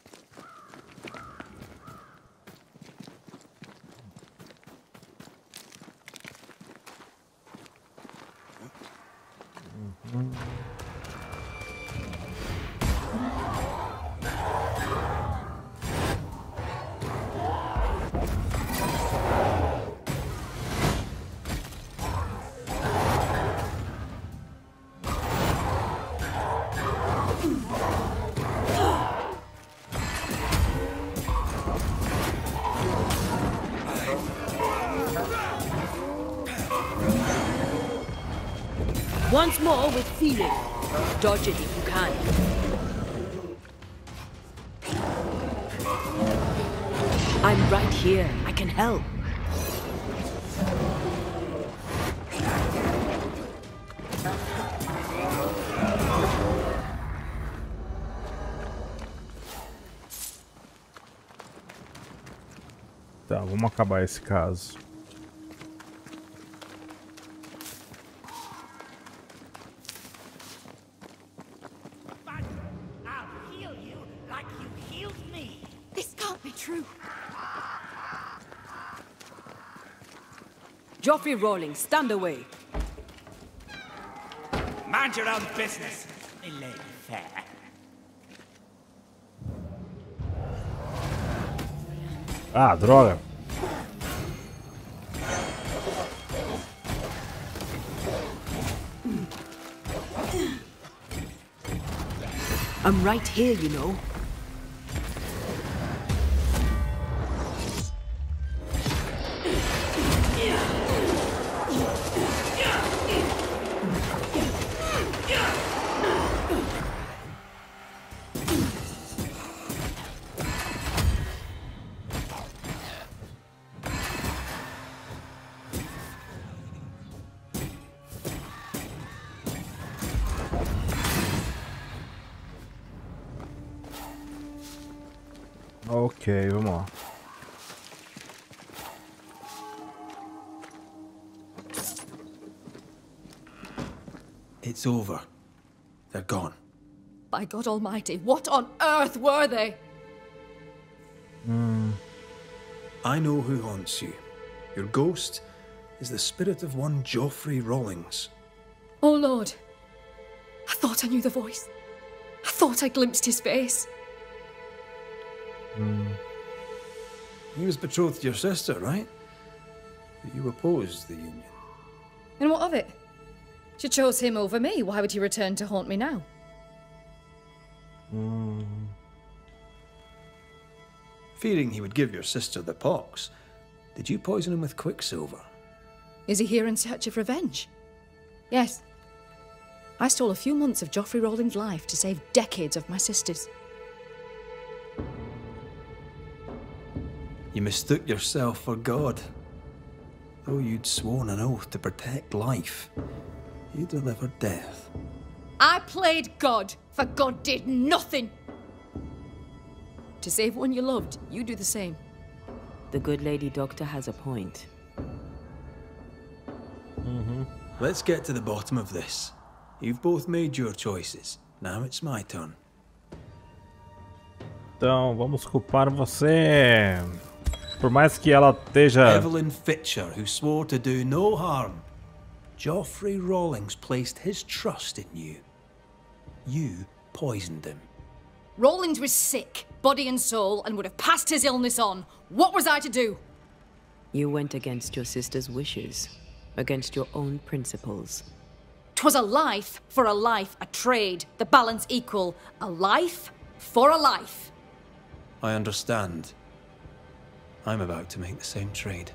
Once more with feeling. Dodge it if you can. I'm right here. I can help. Tá, vamos acabar esse caso. Geoffrey Rawlings, stand away. Mind your own business, my lady fair. Ah, droga. I'm right here, you know. Ok, vamos lá. It's over. They're gone. By God Almighty, what on earth were they? I know who haunts you. Your ghost is the spirit of one Geoffrey Rawlings. Oh Lord. I thought I knew the voice. I thought I glimpsed his face. He was betrothed to your sister, right? But you opposed the union. And what of it? She chose him over me. Why would he return to haunt me now? Fearing he would give your sister the pox, did you poison him with quicksilver? Is he here in search of revenge? Yes. I stole a few months of Geoffrey Rawlings' life to save decades of my sister's. You mistook yourself for God. Though you'd sworn an oath to protect life, you delivered death. I played God, for God did nothing. To save one you loved, you do the same. The good lady doctor has a point. Let's get to the bottom of this. You've both made your choices. Now it's my turn. Então, vamos culpar você. Por mais que ela esteja... Evelyn Fitcher, who swore to do no harm. Geoffrey Rawlings placed his trust in you. You poisoned him. Rawlings was sick, body and soul, and would have passed his illness on. What was I to do? You went against your sister's wishes, against your own principles. 'Twas a life for a life, a trade, the balance equal. A life for a life. I understand. I'm about to make the same trade.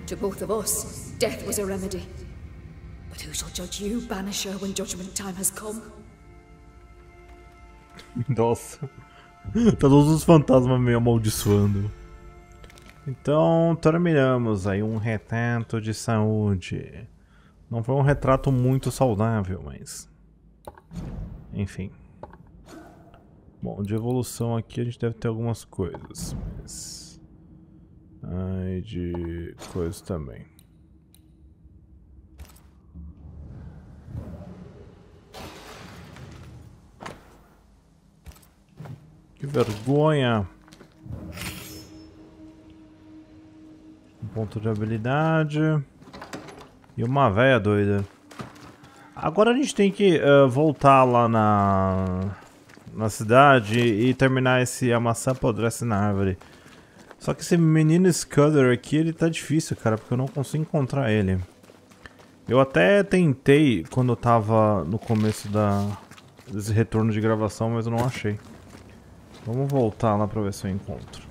To both of us, death was a remedy. But who shall judge you, Banisher, when judgment time has come? Nossa. Tá todos os fantasmas meio amaldiçoando. Então, terminamos aí um retrato de saúde. Não foi um retrato muito saudável, mas... enfim. Bom, de evolução aqui a gente deve ter algumas coisas, mas... ai, de coisas também. Que vergonha! Um ponto de habilidade. E uma véia doida. Agora a gente tem que voltar lá na cidade e terminar esse amassar apodrece na árvore. Só que esse menino Scudder aqui, ele tá difícil, cara, porque eu não consigo encontrar ele. Eu até tentei quando eu tava no começo desse retorno de gravação, mas eu não achei. Vamos voltar lá pra ver se eu encontro.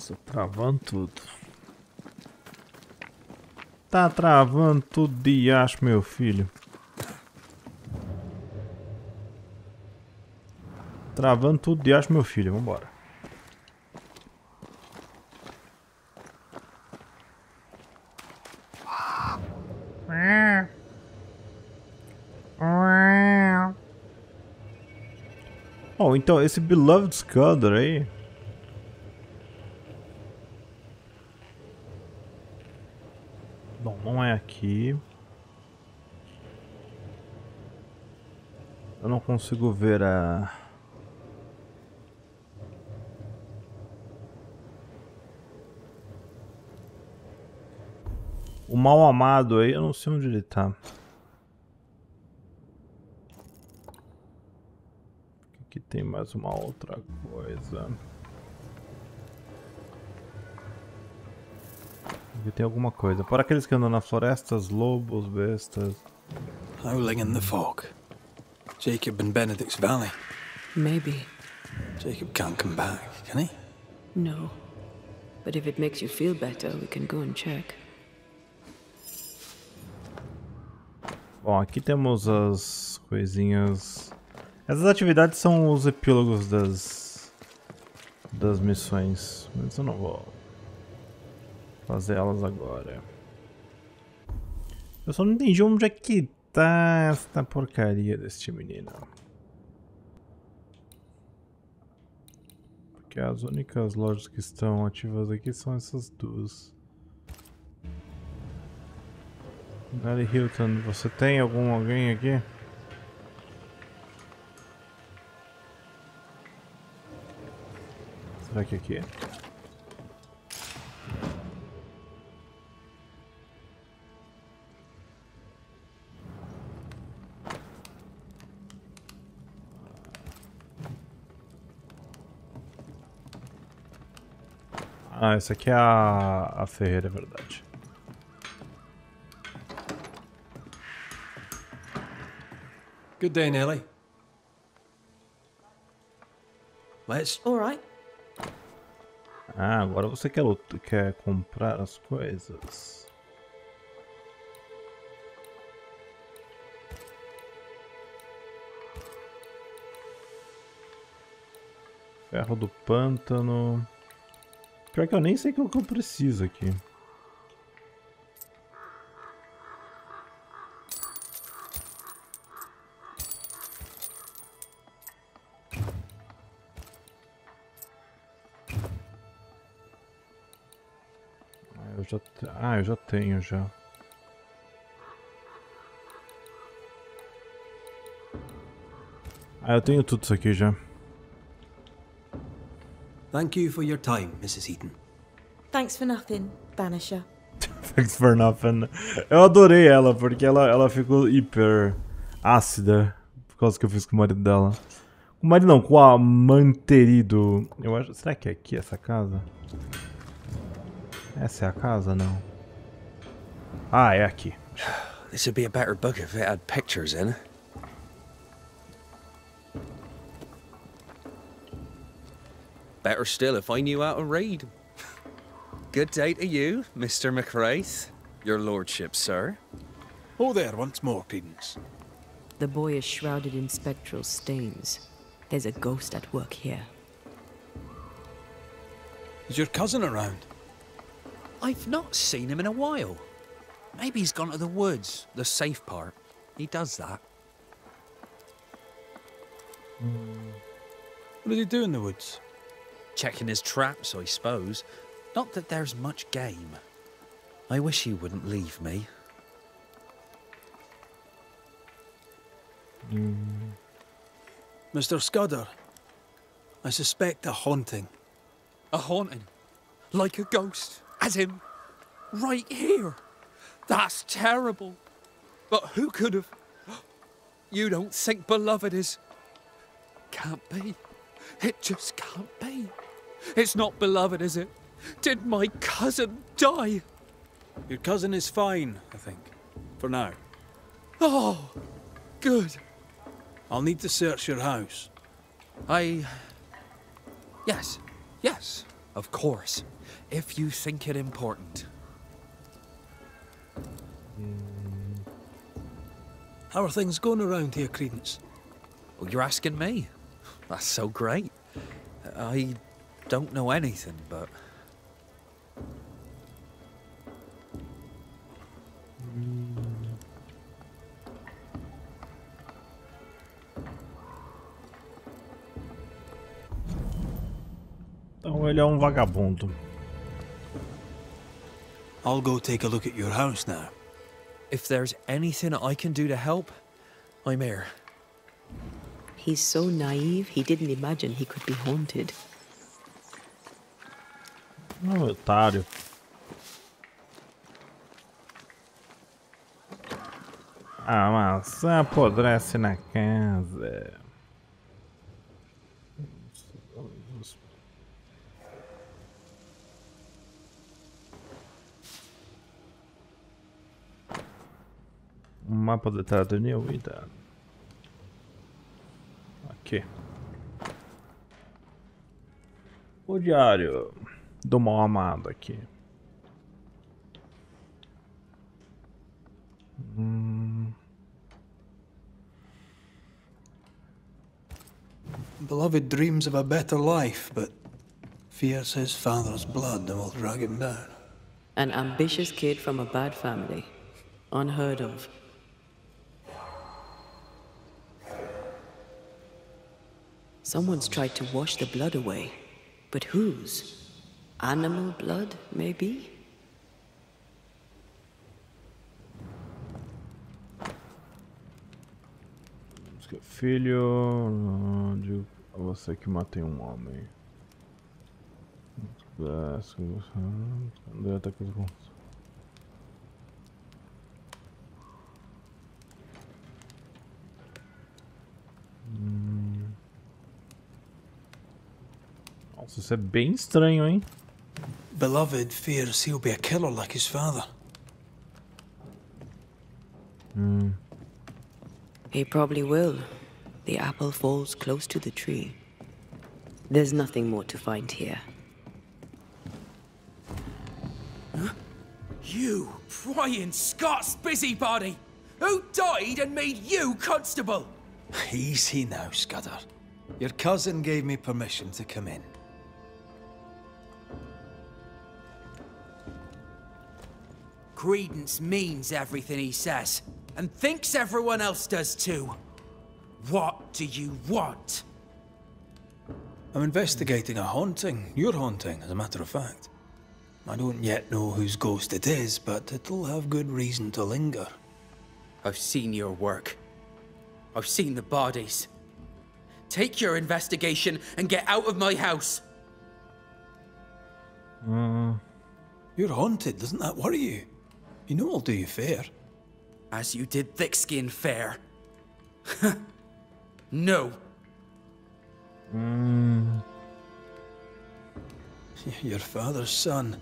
Tô travando tudo. Tá travando tudo de acho, meu filho. Travando tudo de acho, meu filho. Vambora. Oh, então esse Beloved Scudder aí. Bom, não é aqui. Eu não consigo ver a... o mal amado aí, eu não sei onde ele tá. Aqui tem mais uma outra coisa. Aqui tem alguma coisa. Para aqueles que andam nas florestas, lobos, bestas. Howling in the fog. Jacob in Benedict's Valley. Maybe. Jacob can't come back, can he? No. But if it makes you feel better, we can go and check. Bom, aqui temos as coisinhas. Essas atividades são os epílogos das missões, mas eu não vou fazer elas agora. Eu só não entendi onde é que tá essa porcaria deste menino. Porque as únicas lojas que estão ativas aqui são essas duas. Gary Hilton, você tem alguém aqui? Será que aqui é? Ah, essa aqui é a ferreira, é verdade. Good day, Nelly. Let's... All right. Ah, agora você quer comprar as coisas. Ferro do pântano. Pior que eu nem sei o que eu preciso aqui. Eu já tenho já. Ah, eu tenho tudo isso aqui já. Thank you for your time, Mrs. Heaton. Thanks for nothing, Banisher. Thanks for nothing. Eu adorei ela, porque ela ficou hiper ácida por causa que eu fiz com o marido dela. Com o marido não, com o amanterido. Eu acho. Será que é aqui essa casa? Essa é a casa, não? Ah, é aqui. This would be a better book if it had pictures in. Better still if I knew how to read. Good day to you, Mr. McWraith. Your lordship, sir. Oh there, once more, Credence. The boy is shrouded in spectral stains. There's a ghost at work here. Is your cousin around? I've not seen him in a while. Maybe he's gone to the woods, the safe part. He does that. What does he do in the woods? Checking his traps, I suppose. Not that there's much game. I wish he wouldn't leave me. Mr. Scudder, I suspect a haunting. A haunting? Like a ghost? As in, right here? That's terrible. But who could have... You don't think beloved is... Can't be. It just can't be. It's not beloved, is it? Did my cousin die? Your cousin is fine, I think. For now. Oh, good. I'll need to search your house. Yes, of course. If you think it important. How are things going around here, Credence? Oh, you're asking me? That's so great. I don't know anything, but... Então ele é vagabundo. I'll go take a look at your house now. If there's anything I can do to help, I'm here. He's so naive, he didn't imagine he could be haunted. Otário. A maçã apodrece na casa. Mapa detalhado de New Eden. Aqui. O diário do mal amado aqui. Beloved dreams of a better life, but fears his father's blood will drag him down. An ambitious kid from a bad family. Unheard of. Someone's tried to wash the blood away. But whose? Animal blood, maybe? Filho de você que matei homem. Nossa, isso é bem estranho, hein? Beloved fears he'll be a killer like his father. He probably will. The apple falls close to the tree. There's nothing more to find here. Huh? You prying Scots busybody! Who died and made you constable? Easy now, Scudder. Your cousin gave me permission to come in. Credence means everything he says, and thinks everyone else does too. What do you want? I'm investigating a haunting. Your haunting, as a matter of fact. I don't yet know whose ghost it is, but it'll have good reason to linger. I've seen your work. I've seen the bodies. Take your investigation and get out of my house. You're haunted, doesn't that worry you? You know I'll do you fair. As you did Thickskin fair. No. Your father's son.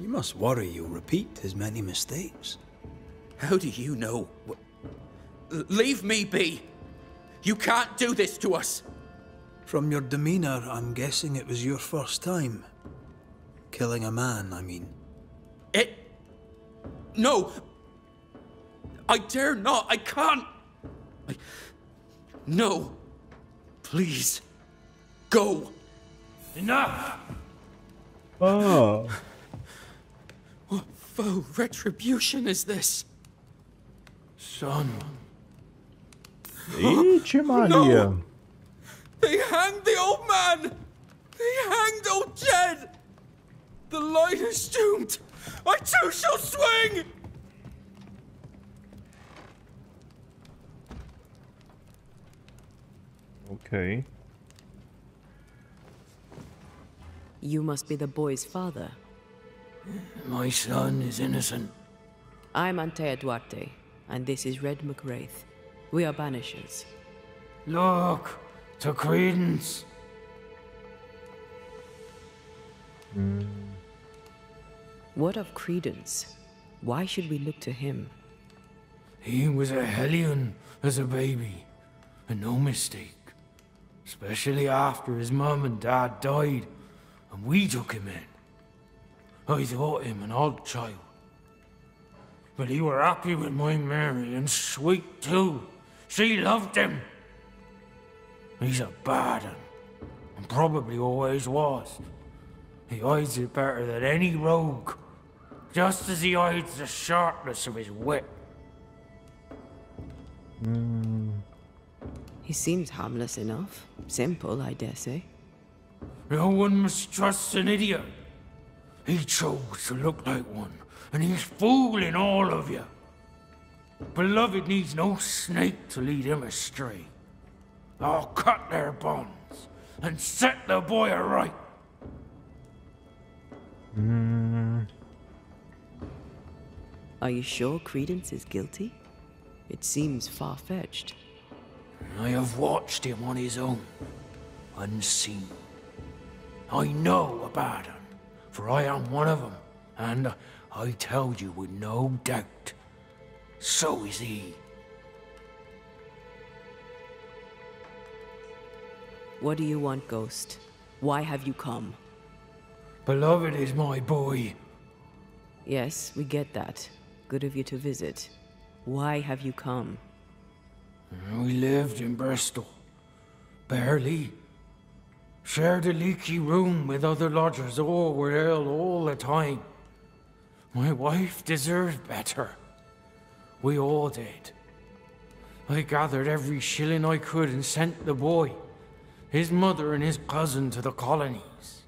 You must worry you'll repeat his many mistakes. How do you know? Leave me be. You can't do this to us. From your demeanor, I'm guessing it was your first time. Killing a man, I mean. No! I dare not! I can't! No! Please! Go! Enough! Oh. What foul retribution is this? Son. Ixi, Maria. No. They hanged the old man! They hanged old Jed! The light is doomed! I too shall swing! Okay. You must be the boy's father. My son is innocent. I'm Antea Duarte, and this is Red McWraith. We are banishers. Look, to Credence. What of Credence? Why should we look to him? He was a hellion as a baby, and no mistake. Especially after his mum and dad died, and we took him in. I thought him an odd child. But he were happy with my Mary, and sweet too. She loved him. He's a bad un, and probably always was. He hides it better than any rogue, just as he hides the sharpness of his wit. He seems harmless enough. Simple, I dare say. No one mistrusts an idiot. He chose to look like one, and he's fooling all of you. Beloved needs no snake to lead him astray. I'll cut their bonds and set the boy aright. Are you sure Credence is guilty? It seems far-fetched. I have watched him on his own, unseen. I know a bad un, for I am one of them, and I tell you with no doubt, so is he. What do you want, Ghost? Why have you come? Beloved is my boy. Yes, we get that. Good of you to visit. Why have you come? We lived in Bristol. Barely. Shared a leaky room with other lodgers. All were ill all the time. My wife deserved better. We all did. I gathered every shilling I could and sent the boy, his mother and his cousin, to the colonies.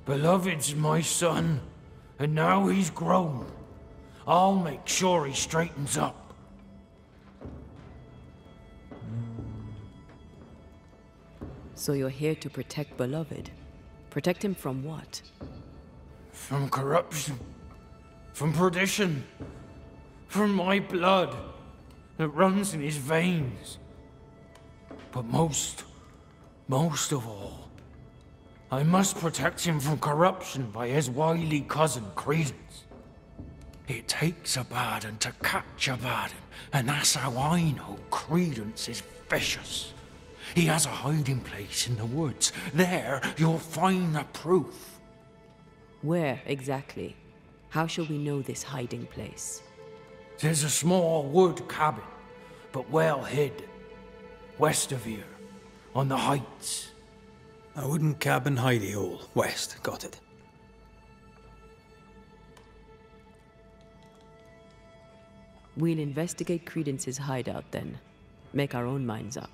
Beloved's my son, and now he's grown. I'll make sure he straightens up. So you're here to protect Beloved? Protect him from what? From corruption. From perdition. From my blood that runs in his veins. But most of all, I must protect him from corruption by his wily cousin, Credence. It takes a burden to catch a burden, and that's how I know Credence is vicious. He has a hiding place in the woods. There, you'll find the proof. Where, exactly? How shall we know this hiding place? There's a small wood cabin, but well hid. West of here, on the heights. A wooden cabin hidey hole. West, got it. We'll investigate Credence's hideout then. Make our own minds up.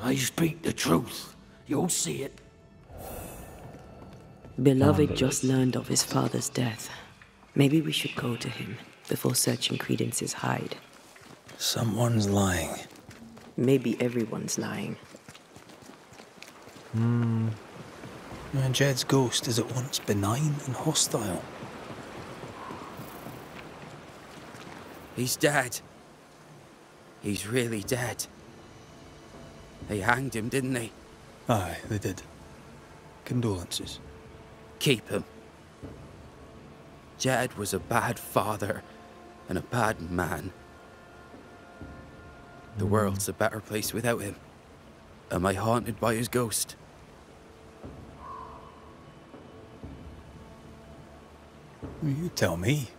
I speak the truth. You'll see it. Beloved just learned of his father's death. Maybe we should go to him before searching Credence's hide. Someone's lying. Maybe everyone's lying. Jed's ghost is at once benign and hostile. He's dead. He's really dead. They hanged him, didn't they? Aye, they did. Condolences. Keep him. Jed was a bad father and a bad man. The world's a better place without him. Am I haunted by his ghost? You tell me.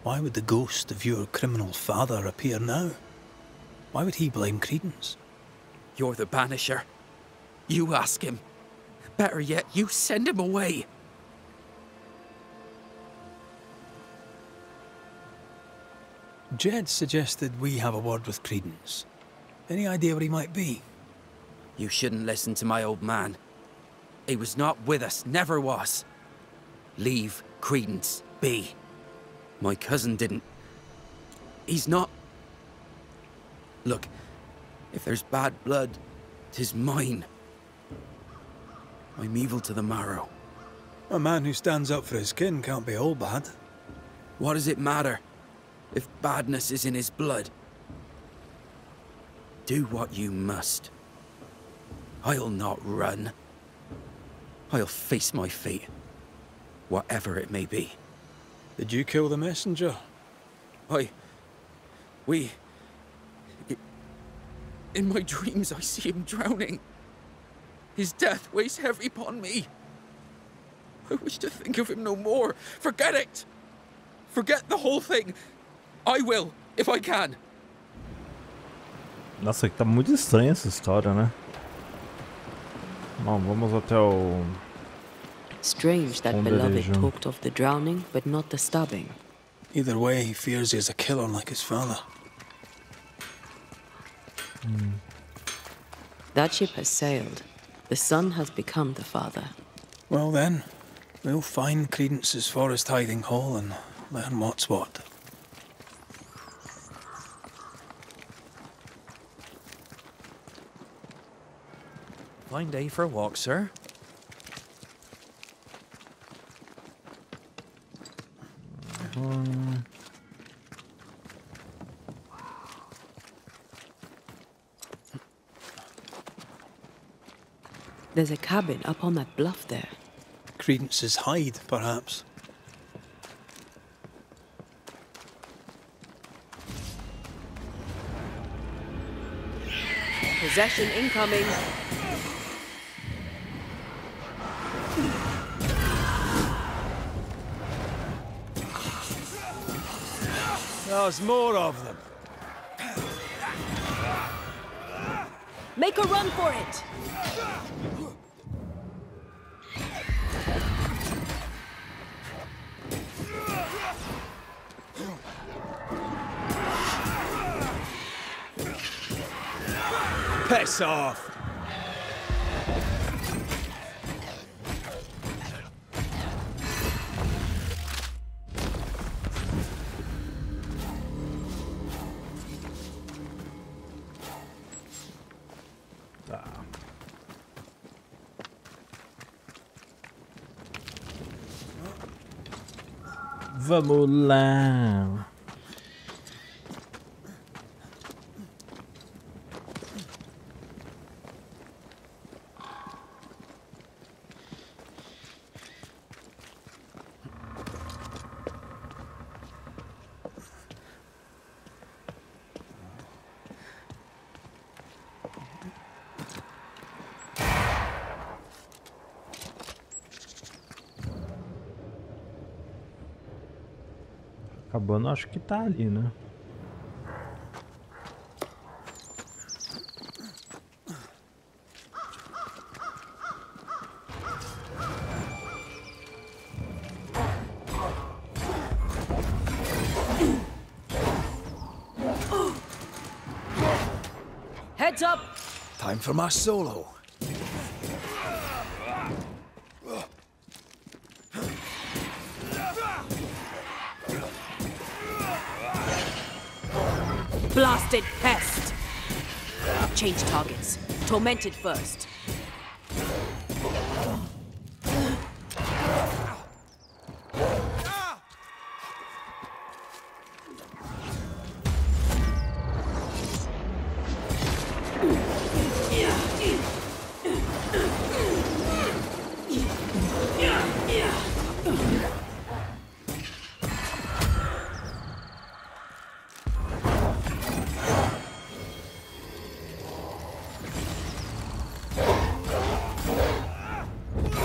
Why would the ghost of your criminal father appear now? Why would he blame Credence? You're the Banisher. You ask him. Better yet, you send him away. Jed suggested we have a word with Credence. Any idea where he might be? You shouldn't listen to my old man. He was not with us, never was. Leave Credence be. My cousin didn't. He's not... Look, if there's bad blood, 'tis mine. I'm evil to the marrow. A man who stands up for his kin can't be all bad. What does it matter if badness is in his blood? Do what you must. I'll not run. I'll face my fate, whatever it may be. Did you kill the messenger? In my dreams I see him drowning. His death weighs heavy upon me. I wish to think of him no more. Forget it! Forget the whole thing. I will, if I can. Nossa, tá muito estranha essa história, né? Bom, vamos até o... Strange that Beloved talked of the drowning, but not the stabbing. Either way, he fears he is a killer like his father. That ship has sailed. The son has become the father. Well then, we'll find Credence's forest hiding hole and learn what's what. Fine day for a walk, sir. There's a cabin up on that bluff there. Credence's hide, perhaps. Possession incoming. There's more of them. Make a run for it! Piss off! Vamos lá. Cabana acho que tá ali, né? Heads up! Time for my solo. Blasted pest! Change targets. Tormented first.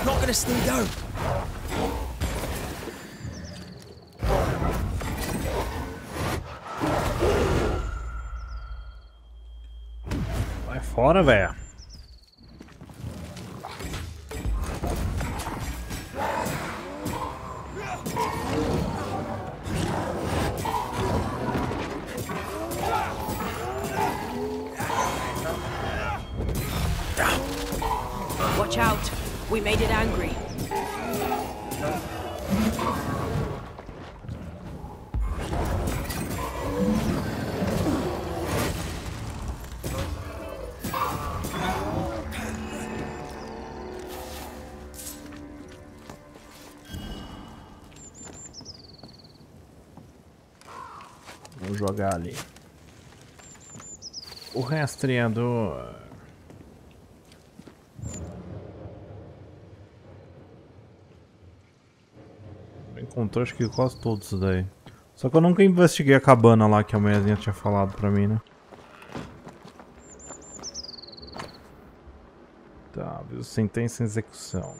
Not gonna stay down. Vai fora, velho. Watch out. We made it angry. Vou jogar ali. O rastreador. Encontrou acho que quase todos isso daí. Só que eu nunca investiguei a cabana lá que a mulherzinha tinha falado pra mim, né? Tá, sentença em execução.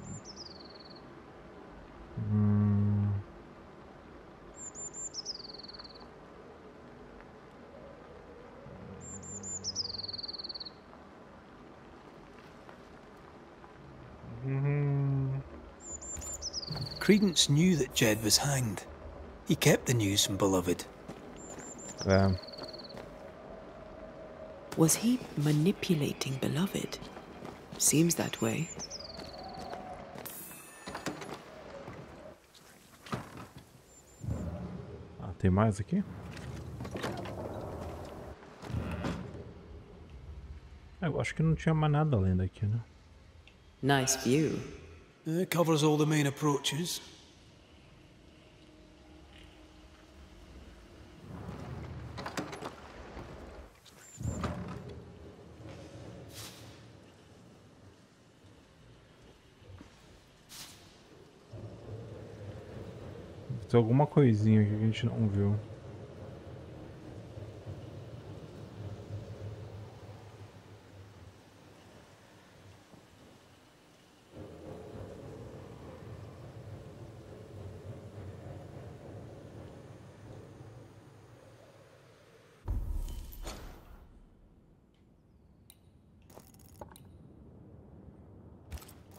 Credence knew that Jed was hanged. He kept the news from Beloved. Was he manipulating Beloved? Seems that way. Ah, tem mais aqui? Eu acho que não tinha mais nada além daqui, né? Nice view. It covers all the main approaches. Tem alguma coisinha aqui que a gente não viu.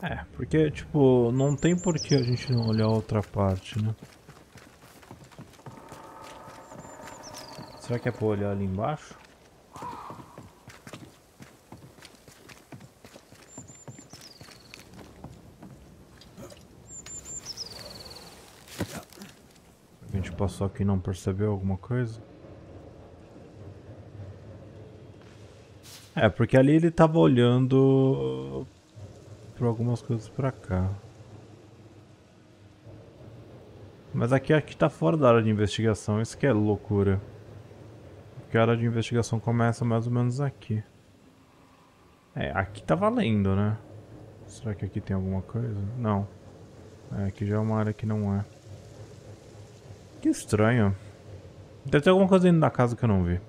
É, porque, tipo, não tem por que a gente não olhar a outra parte, né? Será que é pra olhar ali embaixo? A gente passou aqui e não percebeu alguma coisa? É, porque ali ele tava olhando por algumas coisas pra cá. Mas aqui tá fora da área de investigação, isso que é loucura. Porque a área de investigação começa mais ou menos aqui. É, aqui tá valendo, né? Será que aqui tem alguma coisa? Não. É, aqui já é uma área que não é. Que estranho. Deve ter alguma coisa dentro da casa que eu não vi.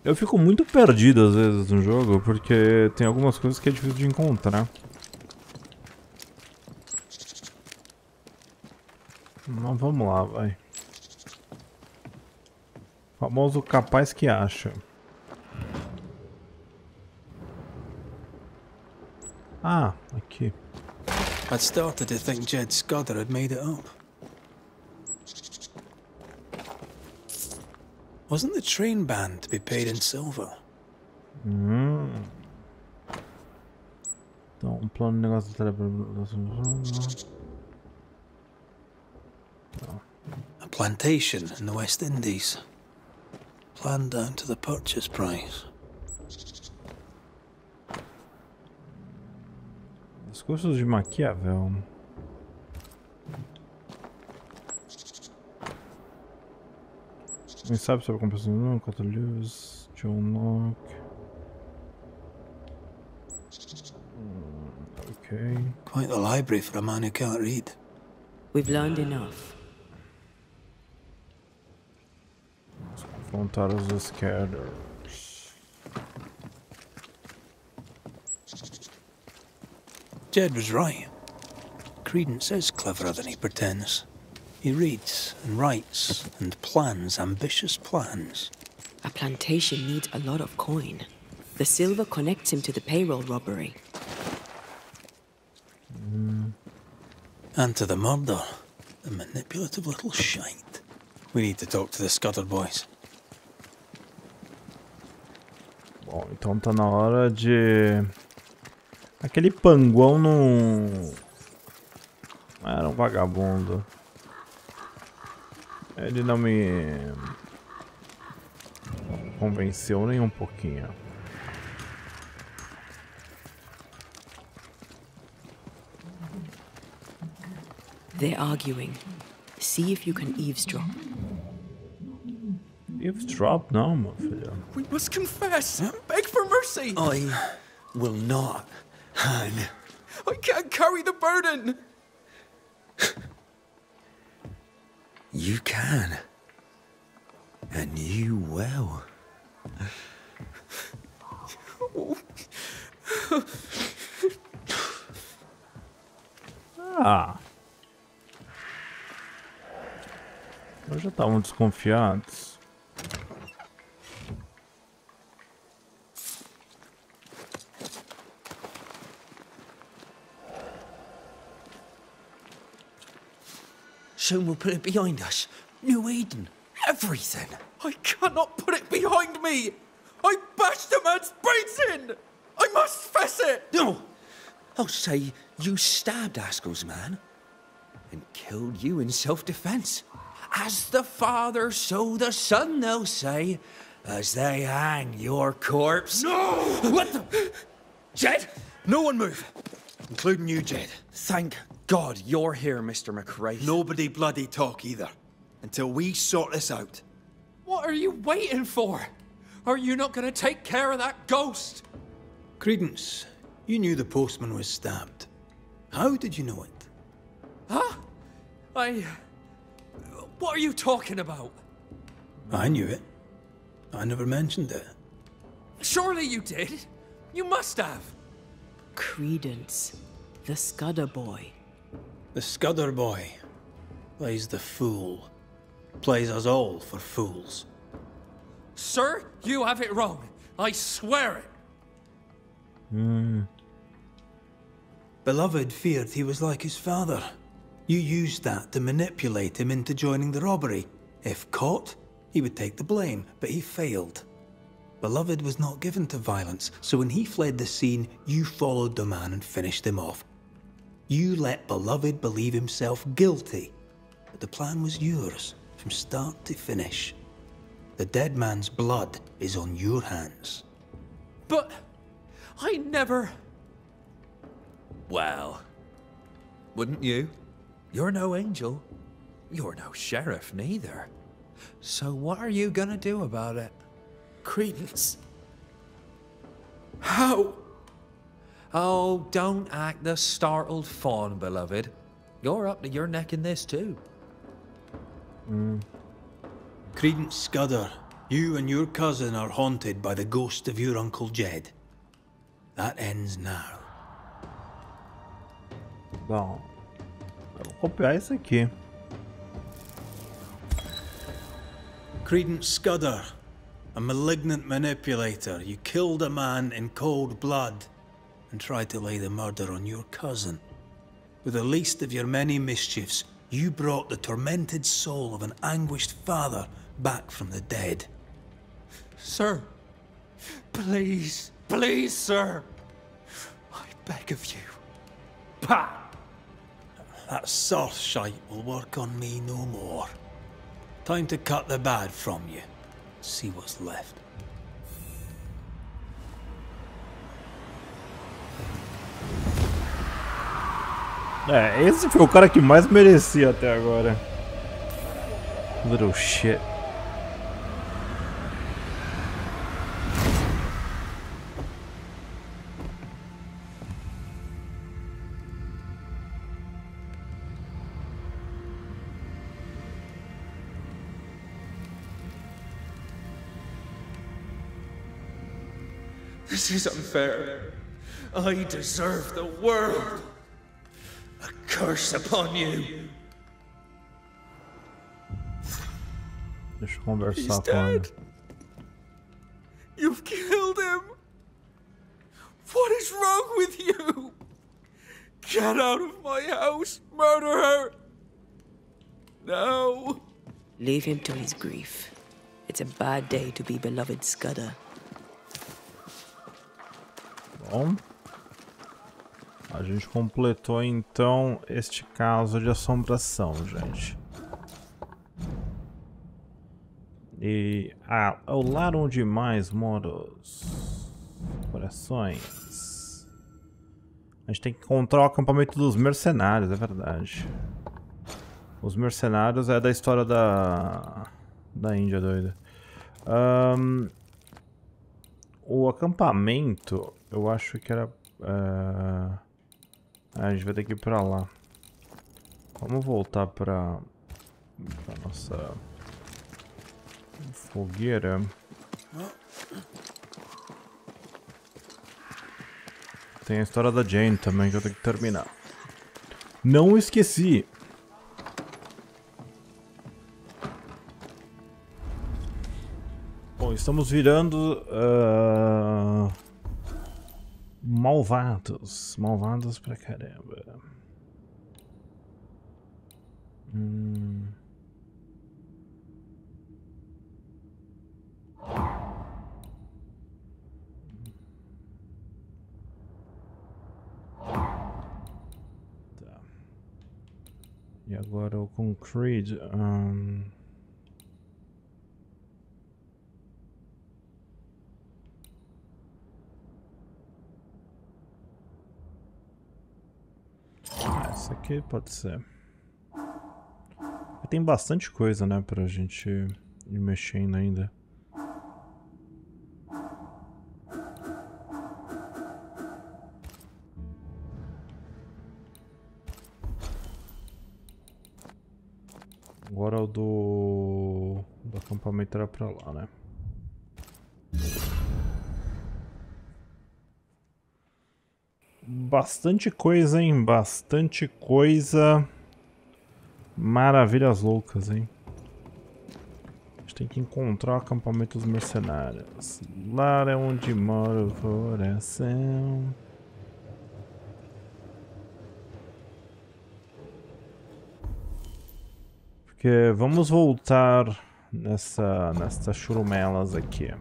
Eu fico muito perdido às vezes no jogo, porque tem algumas coisas que é difícil de encontrar. Não, vamos lá, vai. Famoso capaz que acha. Ah, aqui. I'd started to think Jed Scudder had made it up. Wasn't the train band to be paid in silver? Então, um plano de negócio de teleportação. A plantation in the West Indies. Planned down to the purchase price. Discursos de Maquiavel. Quem sabe sobre a composição? 4 livros. John Locke. Okay. Quite the library for a man who can't read. We've learned enough. Confrontar os Scatters. Jed was right. Credence is cleverer than he pretends. He reads and writes and plans ambitious plans. A plantation needs a lot of coin. The silver connects him to the payroll robbery. And to the murder. The manipulative little shite. We need to talk to the Scudder boys. Bom, então tá na hora de... Aquele panguão não... Era um vagabundo. Ele não me... convenceu nem um pouquinho. They're arguing. See if you can eavesdrop. Eavesdrop? Não, meu filho. We must confess. Beg for mercy. I will not, Han. I can't carry the burden. You can. And you will. Ah. Eu já estavam desconfiados. Soon we'll put it behind us. New Eden. Everything. I cannot put it behind me. I bashed a man's brains in. I must fess it. No. I'll say you stabbed Askell's man and killed you in self-defense. As the father, so the son, they'll say, as they hang your corpse. No! What the? Jed? No one move. Including you, Jed. Thank God you're here, Mr. McRae. Nobody bloody talk either. Until we sort this out. What are you waiting for? Are you not going to take care of that ghost? Credence, you knew the postman was stabbed. How did you know it? Huh? What are you talking about? I knew it. I never mentioned it. Surely you did. You must have. Credence. The Scudder boy. The Scudder boy plays the fool. Plays us all for fools. Sir, you have it wrong. I swear it. Beloved feared he was like his father. You used that to manipulate him into joining the robbery. If caught, he would take the blame, but he failed. Beloved was not given to violence, so when he fled the scene, you followed the man and finished him off. You let Beloved believe himself guilty, but the plan was yours, from start to finish. The dead man's blood is on your hands. But I never... Well, wouldn't you? You're no angel. You're no sheriff, neither. So what are you gonna do about it? Credence. How? Oh, don't act the startled fawn, beloved. You're up to your neck in this, too. Credence Scudder, you and your cousin are haunted by the ghost of your Uncle Jed. That ends now. Bom, eu vou copiar isso aqui. Credence Scudder, a malignant manipulator. You killed a man in cold blood and tried to lay the murder on your cousin. With the least of your many mischiefs, you brought the tormented soul of an anguished father back from the dead. Sir, please, please, sir. I beg of you. Pah! That soft shite will work on me no more. Time to cut the bad from you. See what's left. É, esse foi o cara que mais merecia até agora. Little shit. This is unfair. I deserve the world. A curse upon you. Deixa eu conversar He's com ele. dead. You've killed him. What is wrong with you? Get out of my house. Murder her. No. Leave him to his grief. It's a bad day to be beloved Scudder. Bom, a gente completou então este caso de assombração, gente. E o lar onde mais mora os corações. A gente tem que encontrar o acampamento dos mercenários, é verdade. Os mercenários é da história da Índia doida. O acampamento, eu acho que era... a gente vai ter que ir pra lá. Vamos voltar pra nossa fogueira. Tem a história da Jane também que eu tenho que terminar. Não esqueci! Bom, estamos virando malvados. Malvados pra caramba. Tá. E agora o Concrete. Essa aqui pode ser. Tem bastante coisa, né, pra gente ir mexendo ainda. Agora o do acampamento era pra lá, né? Bastante coisa, hein? Bastante coisa. Maravilhas loucas, hein? A gente tem que encontrar o acampamento dos mercenários. Lá é onde mora o coração. Porque vamos voltar nessas churumelas aqui.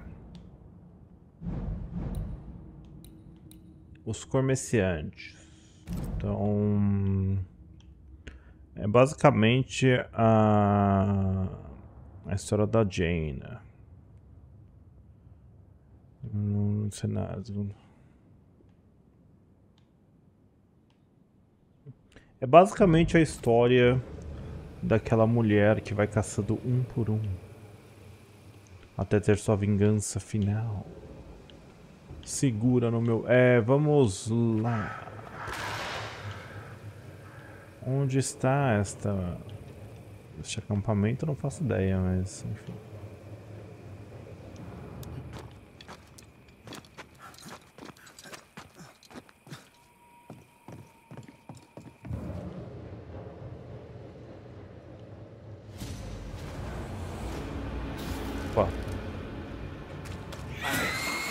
Os comerciantes. Então... é basicamente a história da Jane. No cenário. É basicamente a história daquela mulher que vai caçando um por um até ter sua vingança final. Segura no meu... vamos lá. Onde está este acampamento? Eu não faço ideia, mas enfim.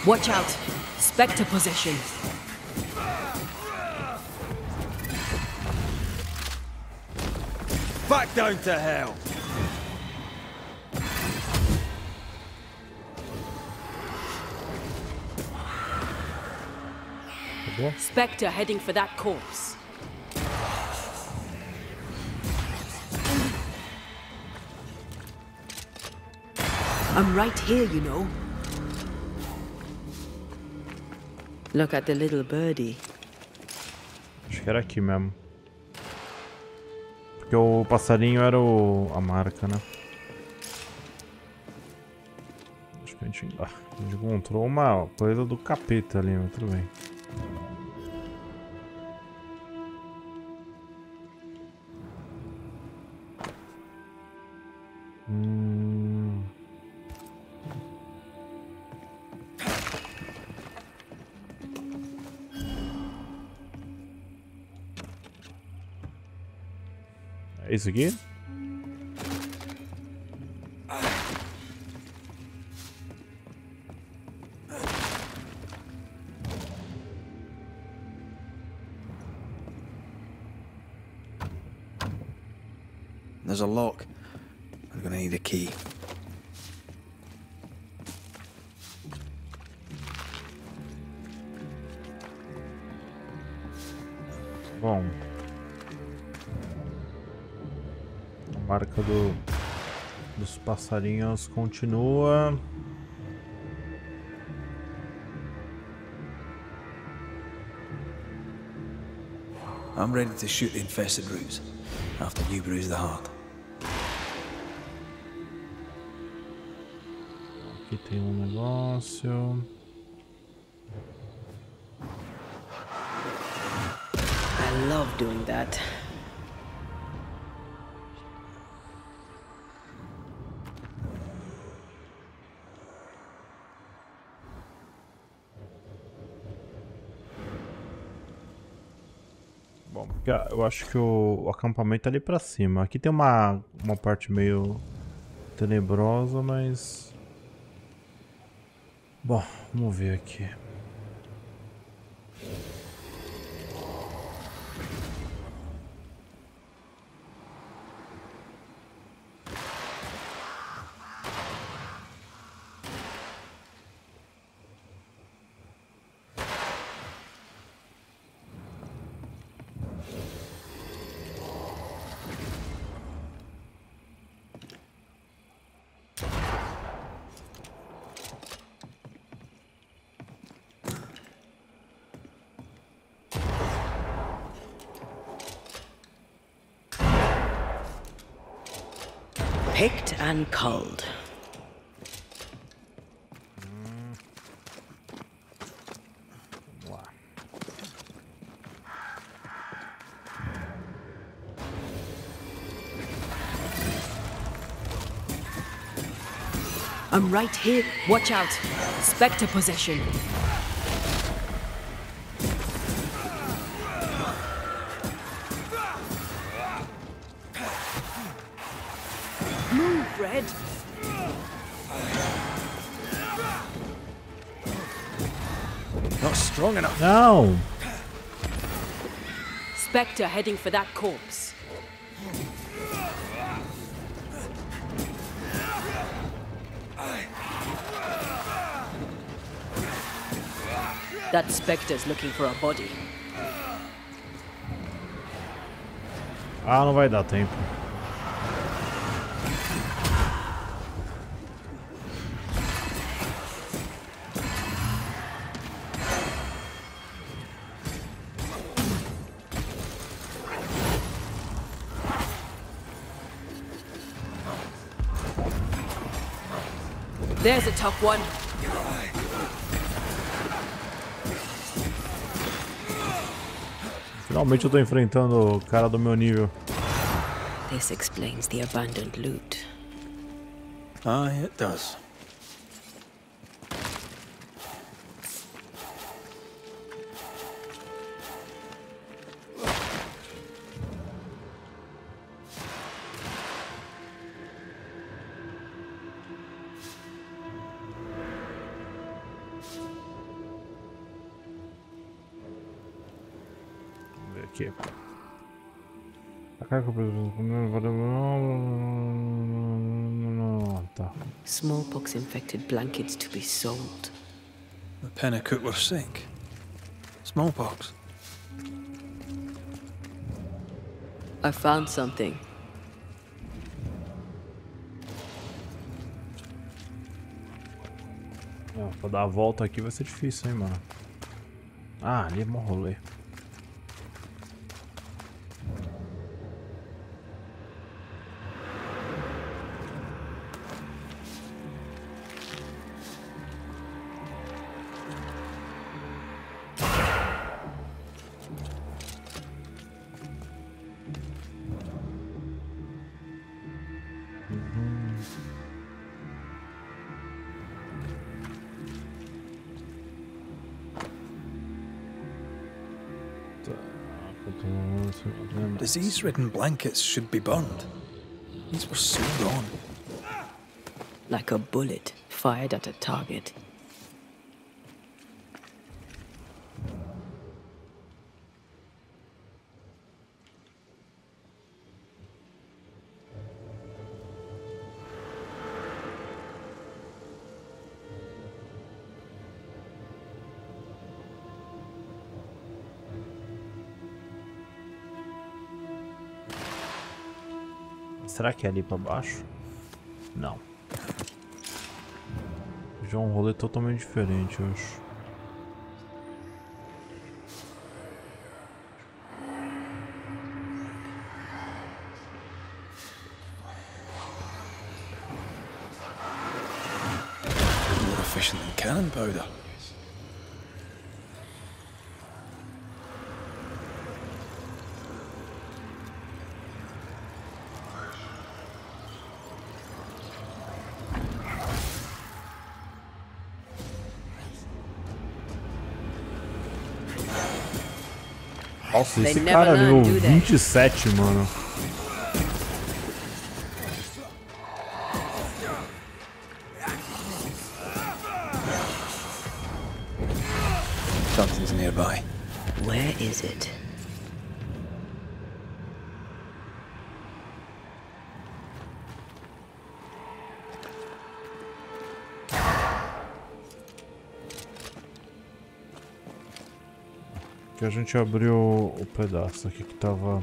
Watch out! Spectre possession! Back down to hell! Spectre heading for that corpse. I'm right here, you know. Look at the little birdie. Acho que era aqui mesmo. Porque o passarinho era a marca, né? Acho que a gente encontrou uma coisa do capeta ali, mas tudo bem. É isso aqui? There's a lock. I'm gonna need a key. Bom. A marca dos passarinhos continua. I'm ready to shoot the infested roots after you bruise the heart. Aqui tem um negócio. I love doing that. Bom, porque eu acho que o acampamento é ali pra cima. Aqui tem uma parte meio tenebrosa, mas... Bom, vamos ver aqui. Picked and culled. I'm right here. Watch out. Spectre possession. Move, Red. Not strong enough. No. Spectre heading for that corpse. That Spectre's looking for a body. Ah, não vai dar tempo. There's a tough one. Finalmente eu tô enfrentando o cara do meu nível. This explains the abandoned loot. Aye, it does. Aqui. Tá. Smallpox infected blankets to be sold. The Pennacook were sick. Smallpox. I found something. Pra dar a volta aqui vai ser difícil, hein, mano. Ah, ali é mó rolê. Disease-ridden blankets should be burned. These were so gone. Like a bullet fired at a target. Será que é ali pra baixo? Não. Já é um rolê totalmente diferente, eu acho. More efficient than cannon powder. Nossa, esse cara nível 27, mano. Something's nearby. Where is it? Que a gente abriu o pedaço aqui que tava.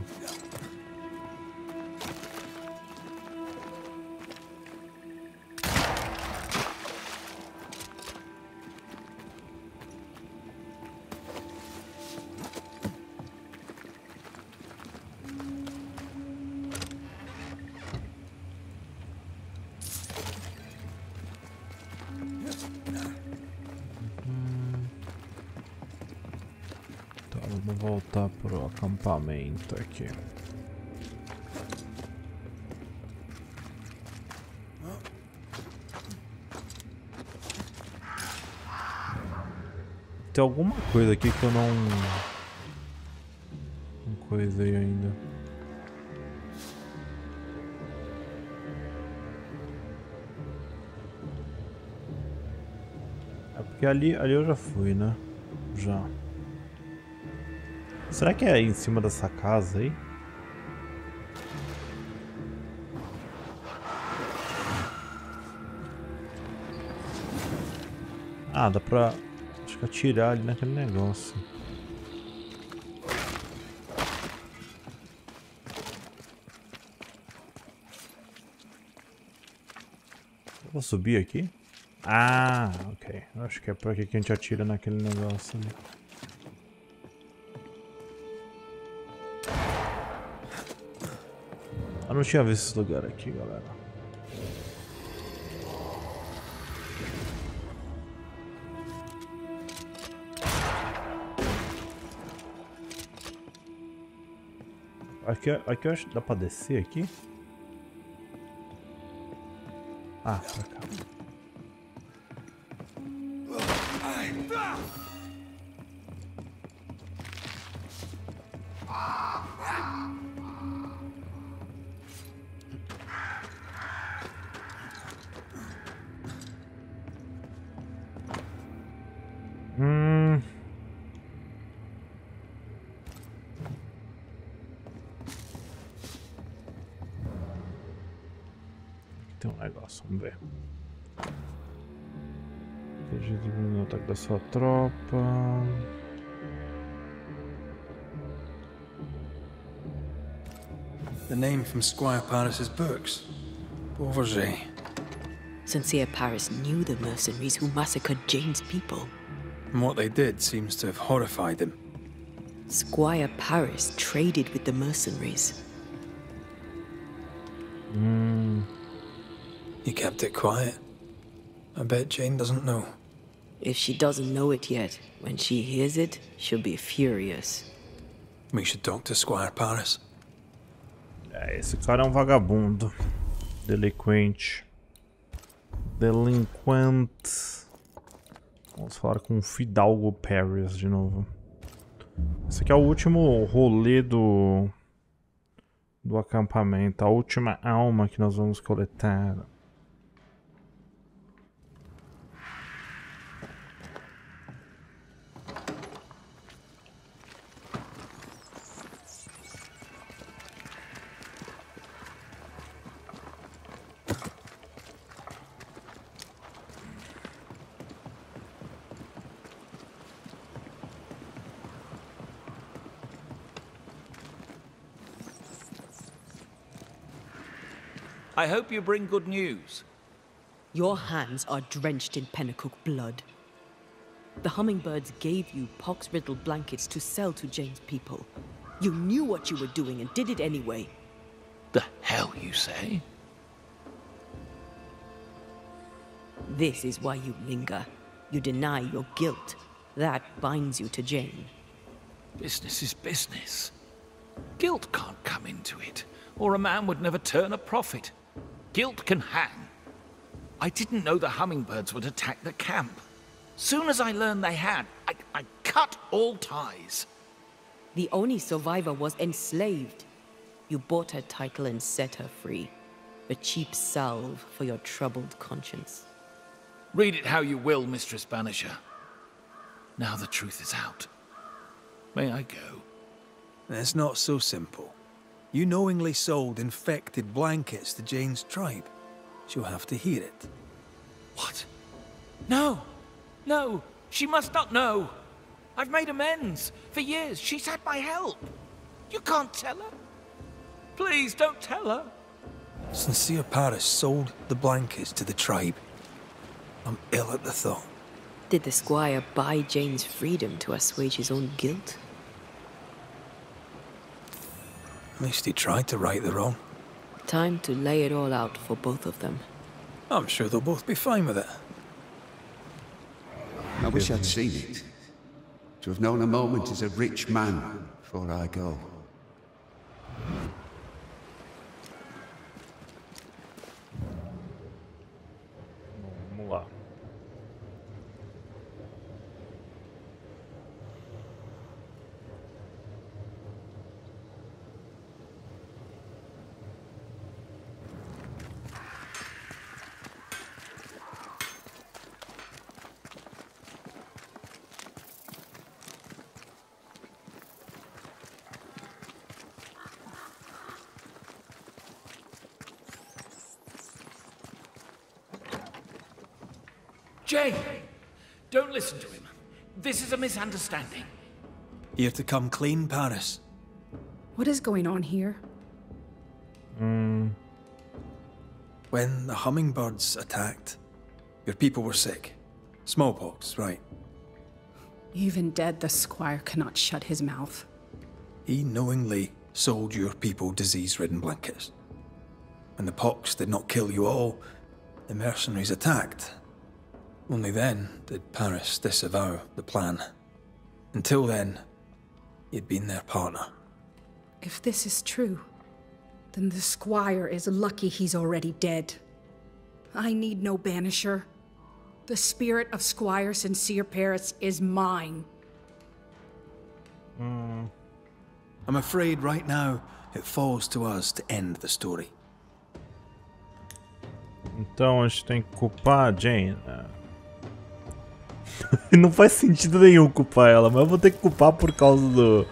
Vamos voltar pro acampamento aqui. Tem alguma coisa aqui que eu não coisei ainda. É porque ali eu já fui, né? Já. Será que é aí em cima dessa casa aí? Ah, dá pra, acho que atirar ali naquele negócio. Eu vou subir aqui? Ah, ok. Acho que é por aqui que a gente atira naquele negócio ali. Eu não tinha visto esse lugar aqui, galera. Aqui eu acho que dá pra descer aqui. Ah, pra cá. tem um negócio, vamos ver. Proteger o ataque da sua tropa. The name from Squire Paris's books. Beauverger. Sincere Paris knew the mercenaries who massacred Jane's people. And what they did seems to have horrified him. Squire Paris traded with the mercenaries. You kept it quiet. I bet Jane doesn't know. If she doesn't know it yet, when she hears it, she'll be furious. We should talk to Squire Paris. Esse cara é um vagabundo. Delinquente. Vamos falar com o Fidalgo Paris de novo. Esse aqui é o último rolê do acampamento. A última alma que nós vamos coletar. I hope you bring good news. Your hands are drenched in Pennacook blood. The hummingbirds gave you pox-riddled blankets to sell to Jane's people. You knew what you were doing and did it anyway. The hell you say? This is why you linger. You deny your guilt. That binds you to Jane. Business is business. Guilt can't come into it, or a man would never turn a profit. Guilt can hang. I didn't know the hummingbirds would attack the camp. Soon as I learned they had, I cut all ties. The only survivor was enslaved. You bought her title and set her free. A cheap salve for your troubled conscience. Read it how you will, Mistress Banisher. Now the truth is out. May I go? It's not so simple. You knowingly sold infected blankets to Jane's tribe. She'll have to hear it. What? No! No! She must not know! I've made amends. For years, she's had my help. You can't tell her. Please, don't tell her. Sincere Paris sold the blankets to the tribe. I'm ill at the thought. Did the squire buy Jane's freedom to assuage his own guilt? At least he tried to right the wrong. Time to lay it all out for both of them. I'm sure they'll both be fine with it. I wish I'd seen it. To have known a moment as a rich man before I go. Vamos lá. Jane! Don't listen to him. This is a misunderstanding. Here to come clean, Paris. What is going on here? When the hummingbirds attacked, your people were sick. Smallpox, right? Even dead, the squire cannot shut his mouth. He knowingly sold your people disease-ridden blankets. When the pox did not kill you all, the mercenaries attacked. Only then did Paris disavow the plan. Until then, he'd been their partner. If this is true, then the squire is lucky he's already dead. I need no banisher. The spirit of Squire Sincere Paris is mine. I'm afraid right now it falls to us to end the story. Então a gente tem que culpar a Jane. Não faz sentido nenhum culpar ela, mas eu vou ter que culpar por causa do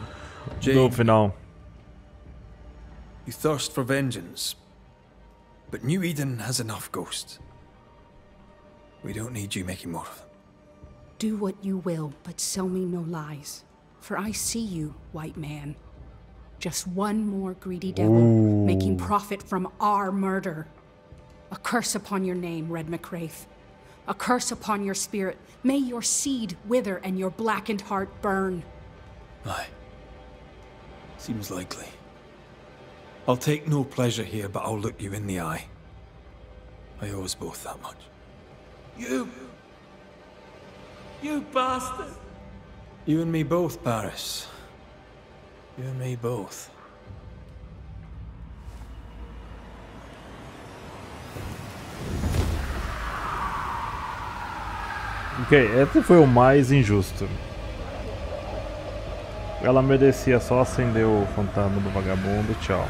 final. You thirst for vengeance, But New Eden has enough ghosts. We don't need you making more of them. Do what you will, but sell me no lies. For I see you, white man. Just one more greedy devil, making profit from our murder. A curse upon your name, Red McCraith. A curse upon your spirit. May your seed wither and your blackened heart burn. Aye. Seems likely. I'll take no pleasure here, but I'll look you in the eye. I owe us both that much. You bastard! You and me both, Paris. You and me both. Ok, esse foi o mais injusto. Ela merecia só acender o fantasma do vagabundo e tchau.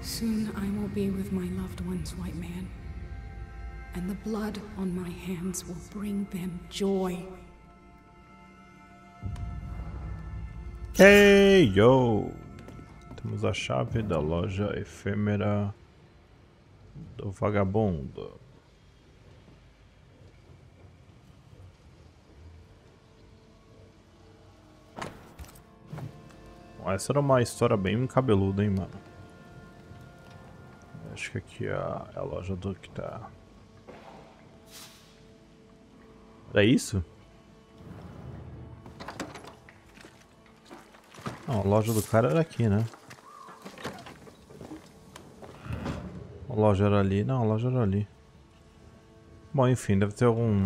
Soon I will be with my loved ones, white man. And the blood on my hands will bring them joy. Hey, yo! Temos a chave da loja efêmera do vagabundo. Bom, essa era uma história bem cabeluda, hein, mano? Acho que aqui é a loja do que tá... Era isso? Não, a loja do cara era aqui, né? A loja era ali. Não, a loja era ali. Bom, enfim, deve ter algum...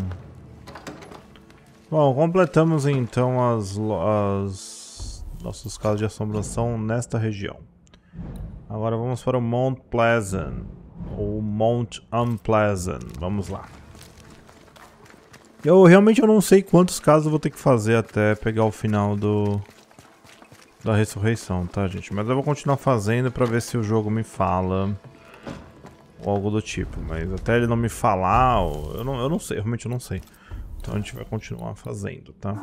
Bom, completamos então nossos casos de assombração nesta região. Agora vamos para o Mount Pleasant, ou Mount Unpleasant. Vamos lá. Eu realmente não sei quantos casos eu vou ter que fazer até pegar o final da ressurreição, tá, gente? Mas eu vou continuar fazendo pra ver se o jogo me fala ou algo do tipo. Mas até ele não me falar, eu não sei, realmente eu não sei. Então a gente vai continuar fazendo, tá?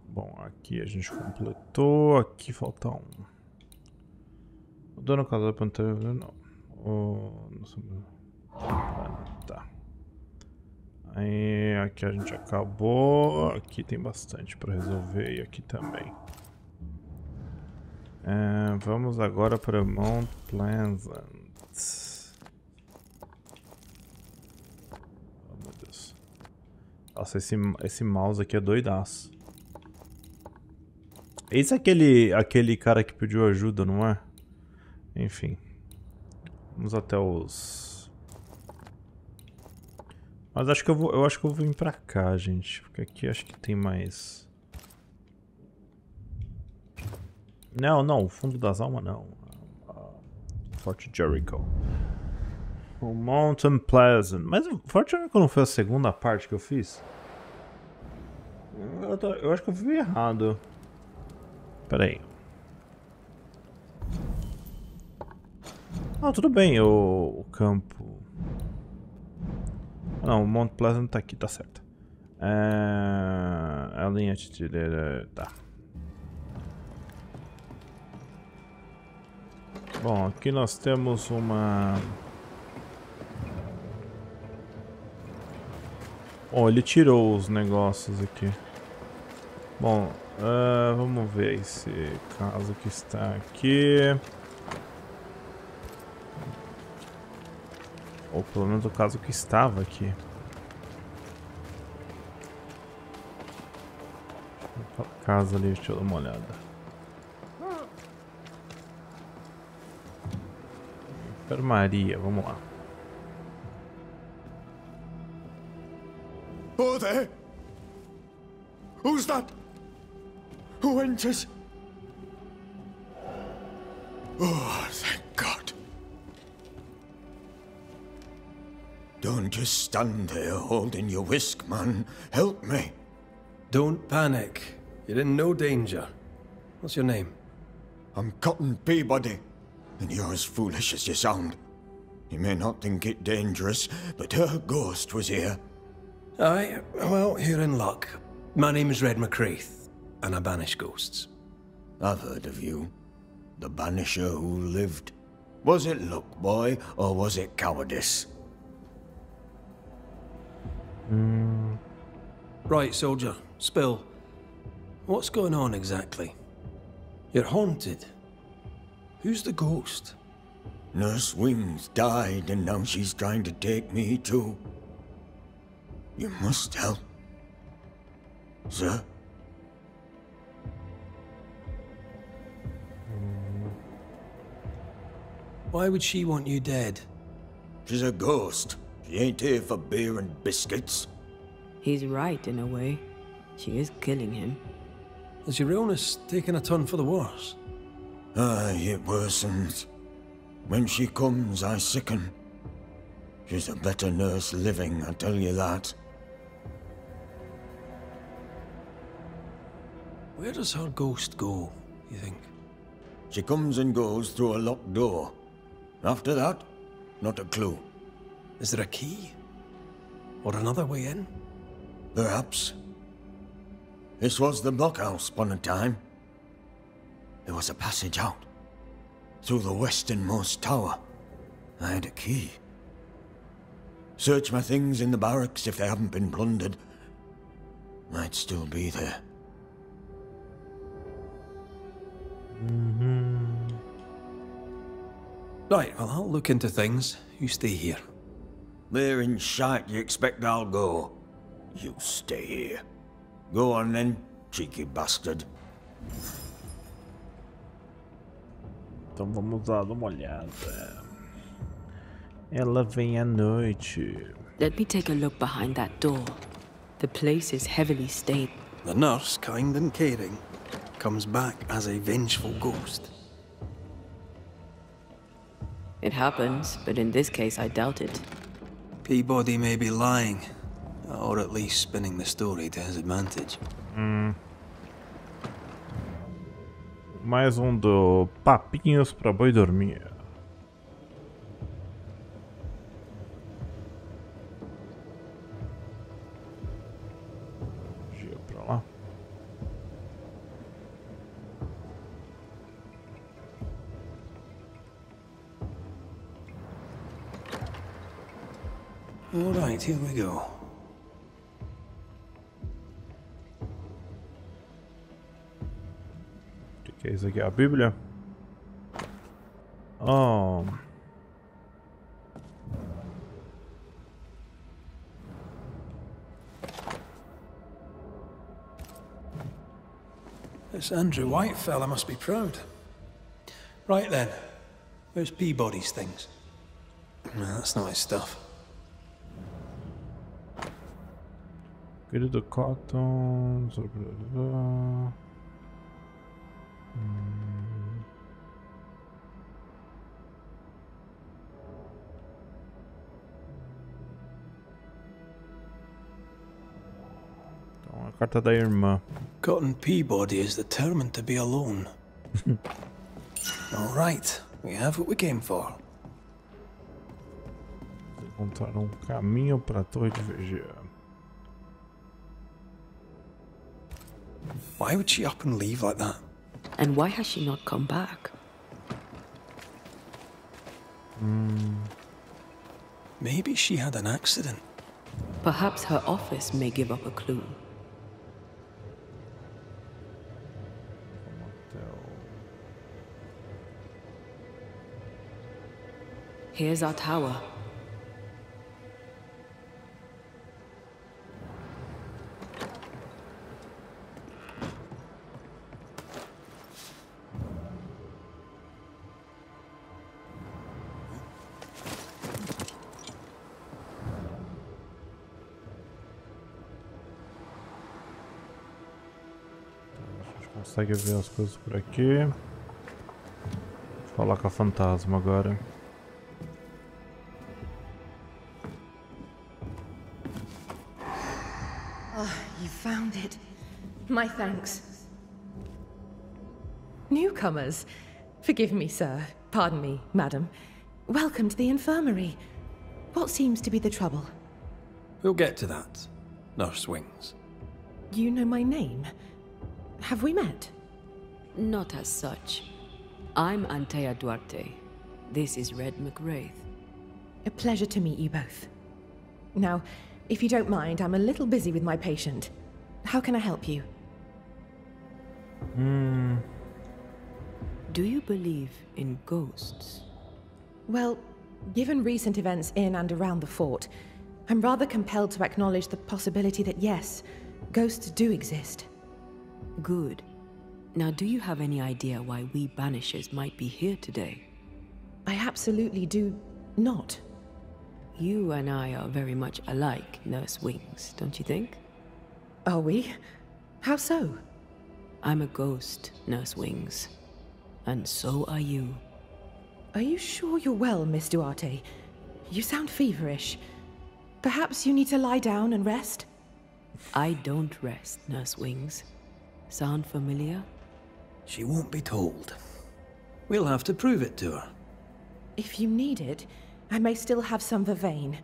Bom, aqui a gente completou, aqui falta um. O dono casal da pantera, não. Tá. Aí, aqui a gente acabou. Aqui tem bastante para resolver e aqui também. Vamos agora para Mount Pleasant. Oh, meu Deus. Nossa, esse mouse aqui é doidaço. Esse é aquele cara que pediu ajuda, não é? Enfim. Vamos até os... Mas acho que eu acho que eu vou vir pra cá, gente. Porque aqui acho que tem mais... Não, o fundo das almas não. Forte Jericho. O Mountain Pleasant. Mas o Forte Jericho não foi a segunda parte que eu fiz? Eu acho que eu vi errado. Pera aí. Ah, tudo bem, o campo... Não, o Mount Pleasant tá aqui, tá certo. A linha titileira... Tá. Bom, aqui nós temos uma... Bom, ele tirou os negócios aqui. Bom, vamos ver esse caso que está aqui. Ou pelo menos o caso que estava aqui. Casa ali, deixa eu dar uma olhada. Enfermaria, vamos lá. Oh, there! Who's that? Who enters? Oh, thank God. Don't just stand there holding your whisk, man. Help me. Don't panic. You're in no danger. What's your name? I'm Cotton Peabody. and you're as foolish as you sound. You may not think it dangerous, but her ghost was here. Aye, well, you're in luck. My name's Red McCraith, and I banish ghosts. I've heard of you. The banisher who lived. Was it luck, boy, or was it cowardice? Right, soldier, spill. What's going on exactly? You're haunted. Who's the ghost? Nurse Wings died, and now she's trying to take me too. You must help. Sir? Why would she want you dead? She's a ghost. She ain't here for beer and biscuits. He's right, in a way. She is killing him. Has your illness taken a turn for the worse? Aye, it worsens. When she comes, I sicken. She's a better nurse living, I tell you that. Where does her ghost go, you think? She comes and goes through a locked door. After that, not a clue. Is there a key? Or another way in? Perhaps. This was the blockhouse upon a time. There was a passage out. Through the westernmost tower. I had a key. Search my things in the barracks if they haven't been plundered. Might still be there. Right, well, I'll look into things. You stay here. Where in shite you expect I'll go? You stay here. Go on then, cheeky bastard. Então vamos lá dar uma olhada. Ela vem à noite. Let me take a look behind that door. The place is heavily stained. The nurse, kind and caring, comes back as a vengeful ghost. It happens, but in this case I doubt it. Peabody may be lying, or at least spinning the story to his advantage. Mais do Papinhos pra Boi Dormir. Gira pra lá. All right, here we go. O que é isso aqui? A Bíblia? Oh. This Andrew White fella must be proud. Right then, where's Peabody's things? No, that's not his stuff. Querido Cotton. Então, a carta da irmã. Cotton Peabody is determined to be alone. All right, we have what we came for. Encontrar caminho para a torre de vigia. Why would she up and leave like that? And why has she not come back? Maybe she had an accident. Perhaps her office may give up a clue. Here's our tower. Consegue ver as coisas por aqui. Vou falar com a fantasma agora. Ah, you found it. My thanks. Newcomers. Forgive me, sir. Pardon me, madam. Welcome to the infirmary. What seems to be the trouble? We'll get to that, Nurse Wings. You know my name? Have we met? Not as such. I'm Antea Duarte. This is Red McWraith. A pleasure to meet you both. Now, if you don't mind, I'm a little busy with my patient. How can I help you? Do you believe in ghosts? Well, given recent events in and around the fort, I'm rather compelled to acknowledge the possibility that yes, ghosts do exist. Good. Now, do you have any idea why we Banishers might be here today? I absolutely do not. You and I are very much alike, Nurse Wings, don't you think? Are we? How so? I'm a ghost, Nurse Wings. And so are you. Are you sure you're well, Miss Duarte? You sound feverish. Perhaps you need to lie down and rest? I don't rest, Nurse Wings. Sound familiar? She won't be told. We'll have to prove it to her. If you need it, I may still have some vervain.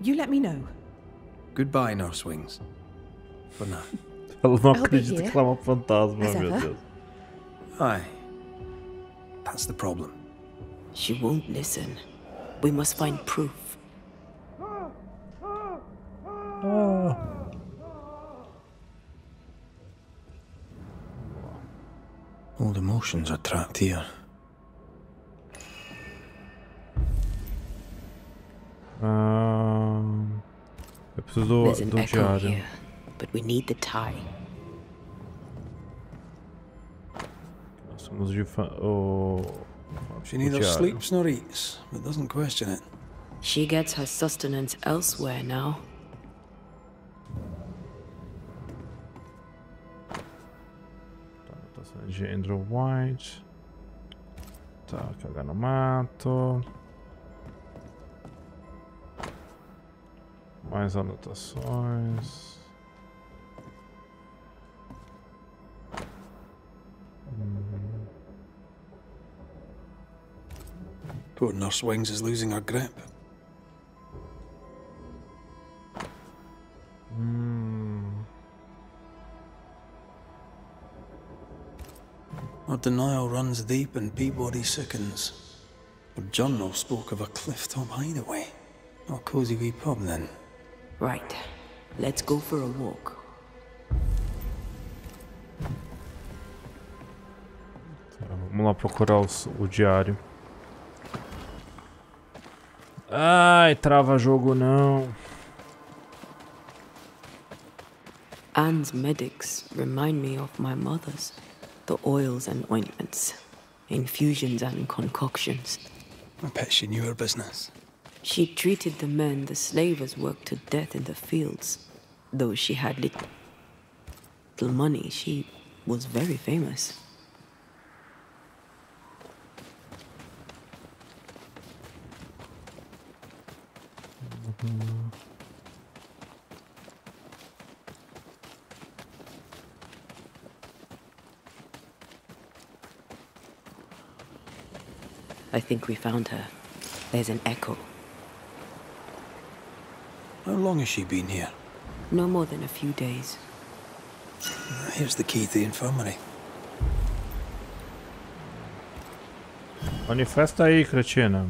You let me know. Goodbye, Nurse Wings. For now. Ela não acredita que ela é uma fantasma, meu Deus. Aye. That's the problem. She won't listen. We must find proof. Old emotions are trapped here. Eu preciso There's an do echo diário. here, but we need the tie. Nós somos de She neither sleeps nor eats, but doesn't question it. She gets her sustenance elsewhere now. Anotação de Andrew White. Tá, cagar no mato. Mais anotações. Poor Nurse Wings is losing her grip. Our denial runs deep and Peabody sickens. Our journal spoke of a clifftop hideaway. A cozy wee pub then. Right. Let's go for a walk. Vamos lá procurar o diário. Ai, trava jogo não. Anne's medics remind me of my mother's. The oils and ointments, infusions and concoctions. I bet she knew her business. She treated the men the slavers worked to death in the fields. Though she had little money, she was very famous. I think we found her. There's an echo. How long has she been here? No more than a few days. Here's the key to the infirmary. Manifesta aí, cretina.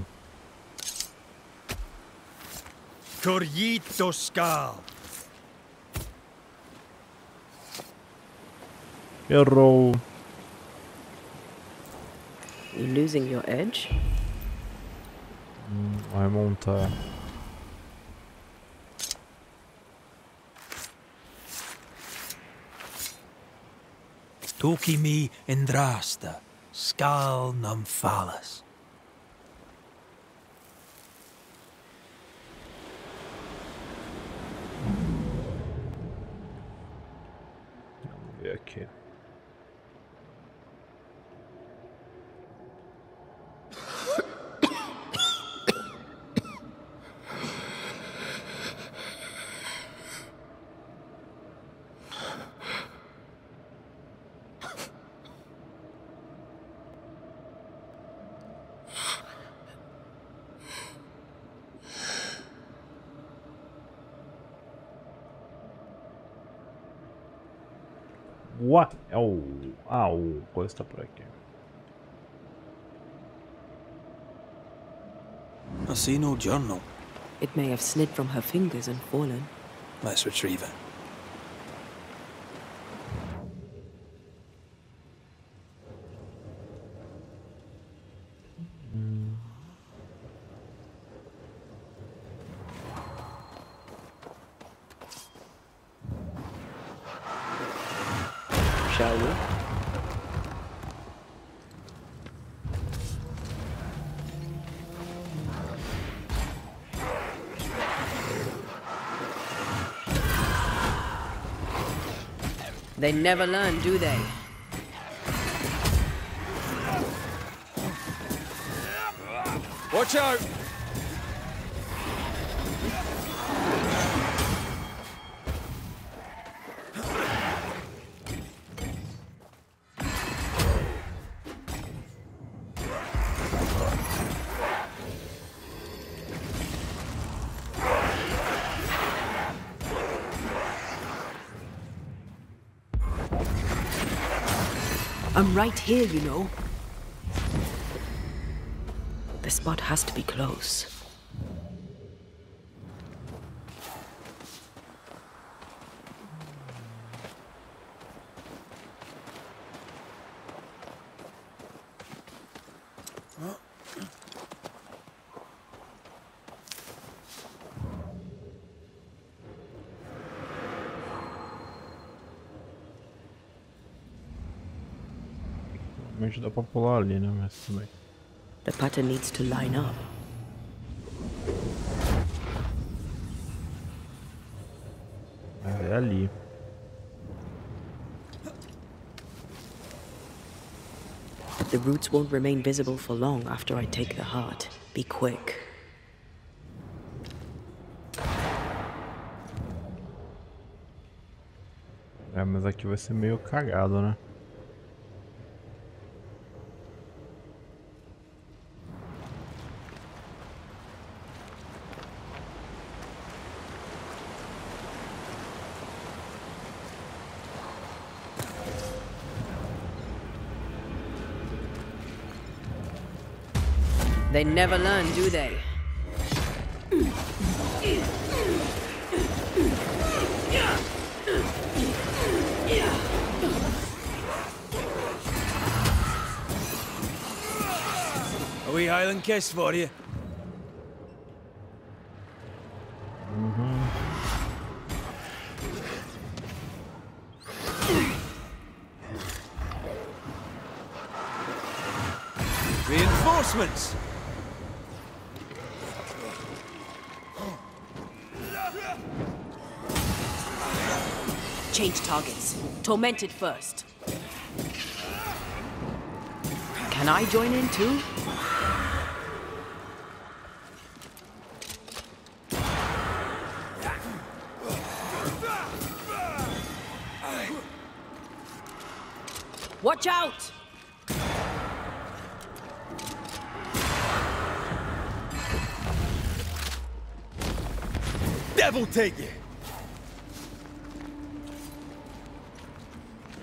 Corrito Skal. Errou. You losing your edge? Vai montar. Toki mi indrasta, Skal nam falas. Vamos ver aqui. What? É o... Ah, o coisa tá por aqui. I see no journal. It may have slid from her fingers and fallen. Let's retrieve it. Shall we? They never learn, do they? Watch out! I'm right here, you know. The spot has to be close. Realmente dá pra pular ali, né? Mas tudo bem. The pattern needs to line up. É ali. But the roots won't remain visible for long after I take the heart. Be quick. É, mas aqui vai ser meio cagado, né? They never learn, do they? A wee Highland kiss for you. Reinforcements! Change targets. Tormented first. Can I join in too? Watch out! Devil take you!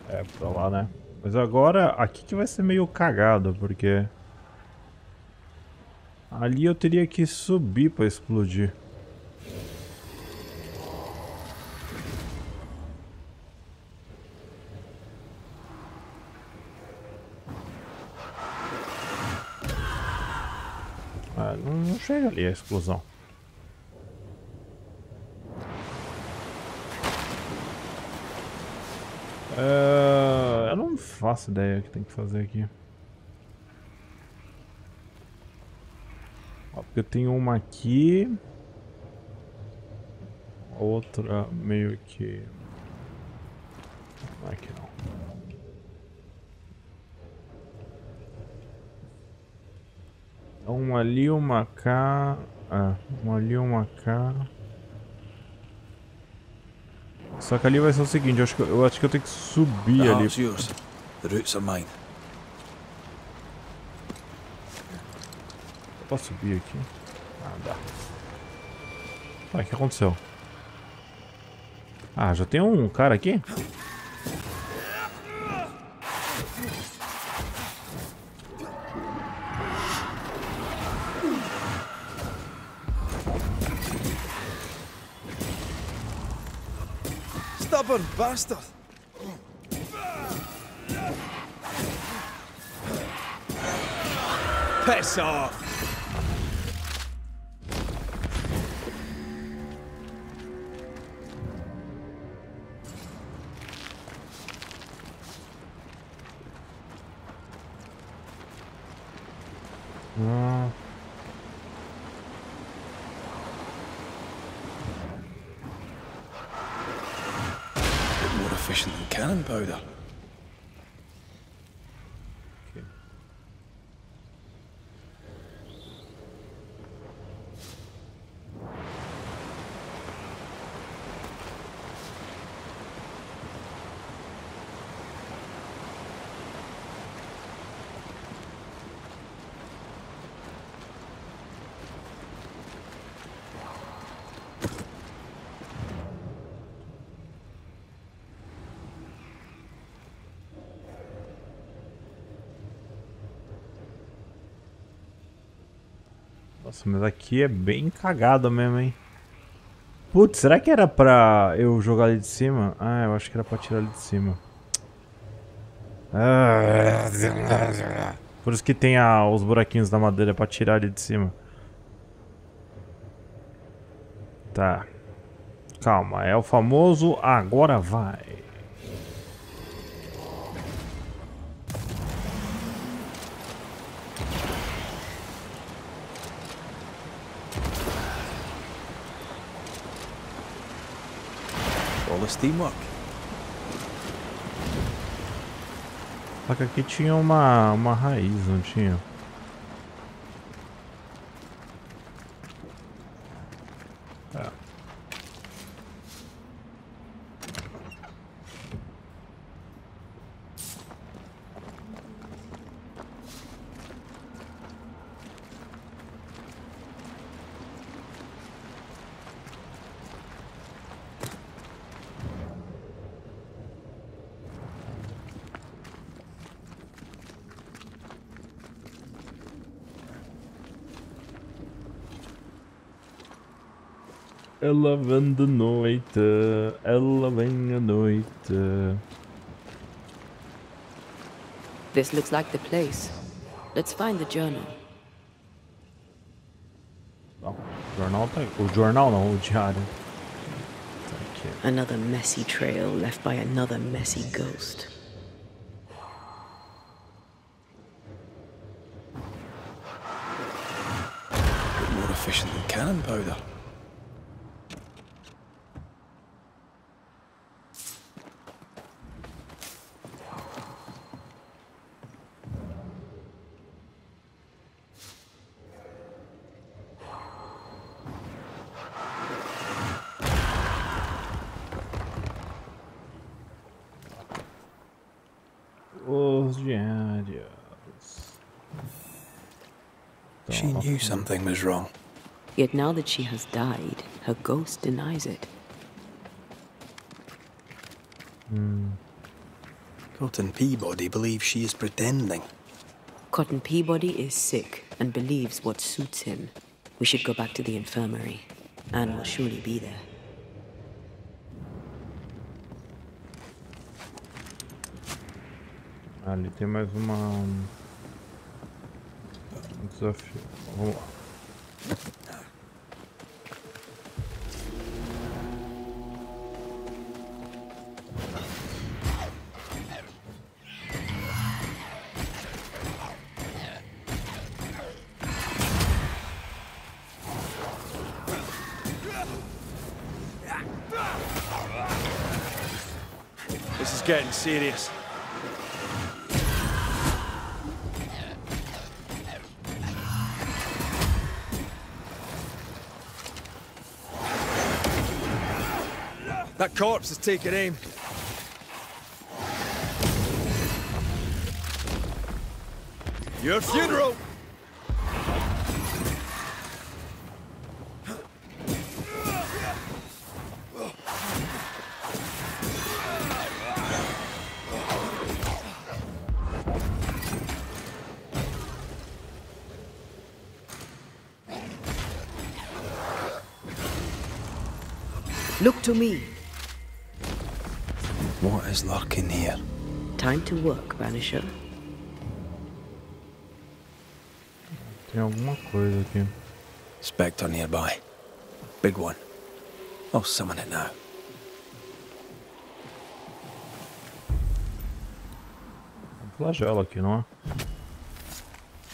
É, pra lá, né? Mas agora, aqui que vai ser meio cagado, porque... ali eu teria que subir pra explodir. Ah, não chega ali a explosão. Eu não faço ideia o que tem que fazer aqui. Ó, porque eu tenho uma aqui. Outra meio que... não, aqui não. Uma ali, uma cá. Ah, uma ali, uma cá. Só que ali vai ser o seguinte, eu acho que eu tenho que subir ali. Yours. The roots are mine. Eu posso subir aqui? Ah, dá. Ah, o que aconteceu? Ah, já tem um cara aqui? stubborn bastard! Piss off! More efficient than cannon powder. Nossa, mas aqui é bem cagado mesmo, hein? Putz, será que era pra eu jogar ali de cima? Ah, eu acho que era pra tirar ali de cima. Por isso que tem os buraquinhos da madeira pra tirar ali de cima. Tá. Calma, é o famoso agora vai. Teamwork. Só que aqui tinha uma raiz, não tinha? É. Ela vem de noite, ela vem à noite. This looks like the place. Let's find the journal. Não, o jornal tá... O jornal não, o diário. Tá aqui. Another messy trail left by another messy ghost. More efficient than cannon powder. Os diários. She knew something was wrong. Yet now that she has died, her ghost denies it. Cotton Peabody believes she is pretending. Cotton Peabody is sick and believes what suits him. We should go back to the infirmary. Anne will surely be there. Ali tem mais um desafio. Vamos lá. This is getting serious. That corpse is taking aim. Your funeral! Look to me. What is lurking here? Time to work, Banisher. Tem alguma coisa aqui. Spectre nearby. Big one. I'll summon it now. Um flagelo aqui, não é?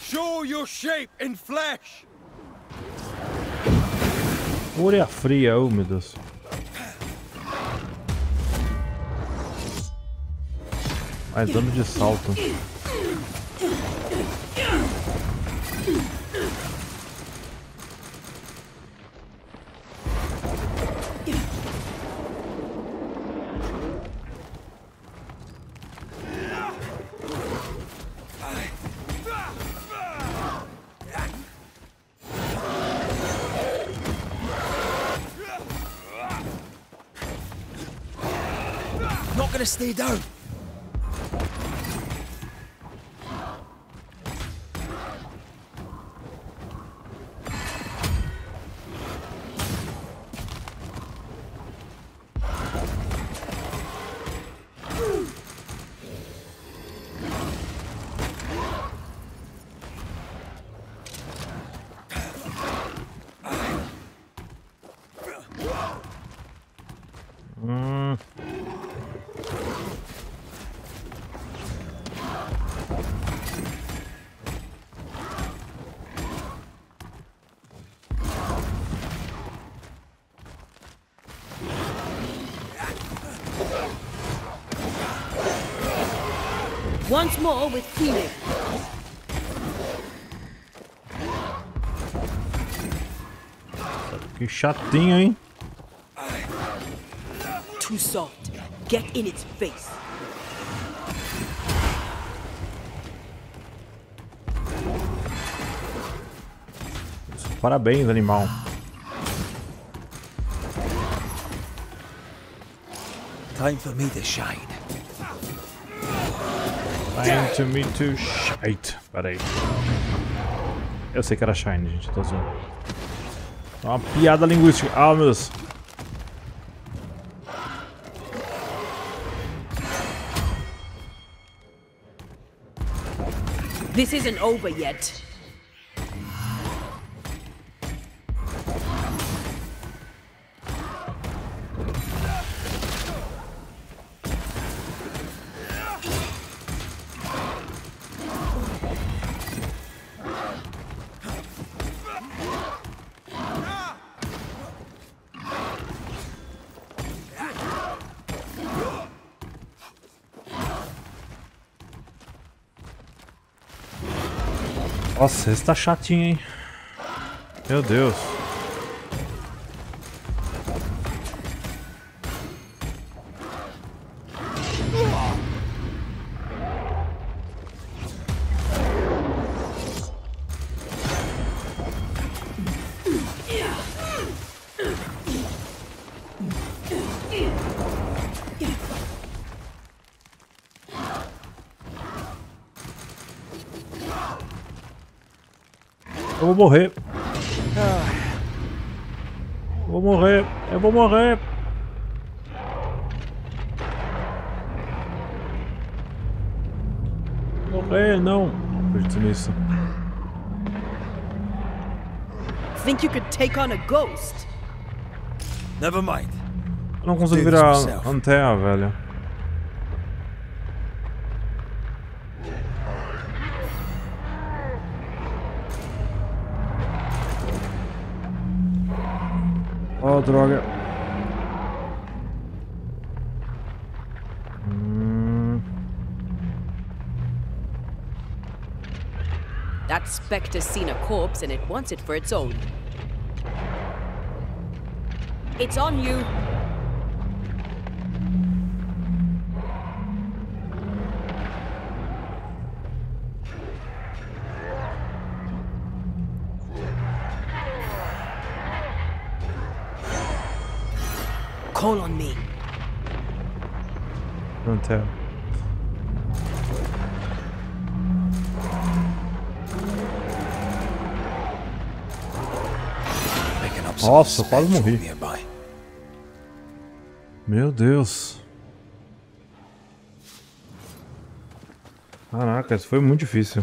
Show your shape in flesh. Fúria fria, oh meu Deus. Mais dano de salto. Not gonna stay down. Once more with feeling. Que chatinho, hein? Too soft. Get in its face. Parabéns, animal. Time for me to shine. Time to me to shite. Pera aí. Eu sei que era shine, gente. Tô zoando. É uma piada linguística. Ah, meu Deus. This isn't over yet. Nossa, esse tá chatinho, hein? Meu Deus. Eu vou morrer. Vou morrer. Eu vou morrer. Morrer, não. Acredito nisso. Think you could take on a ghost? Never mind. Eu não consigo virar lanterna, velho. Oh, droga. That specter's seen a corpse and it wants it for its own. It's on you. Call on me. Don't tell. Nossa, quase morri. Meu Deus. Caraca, isso foi muito difícil.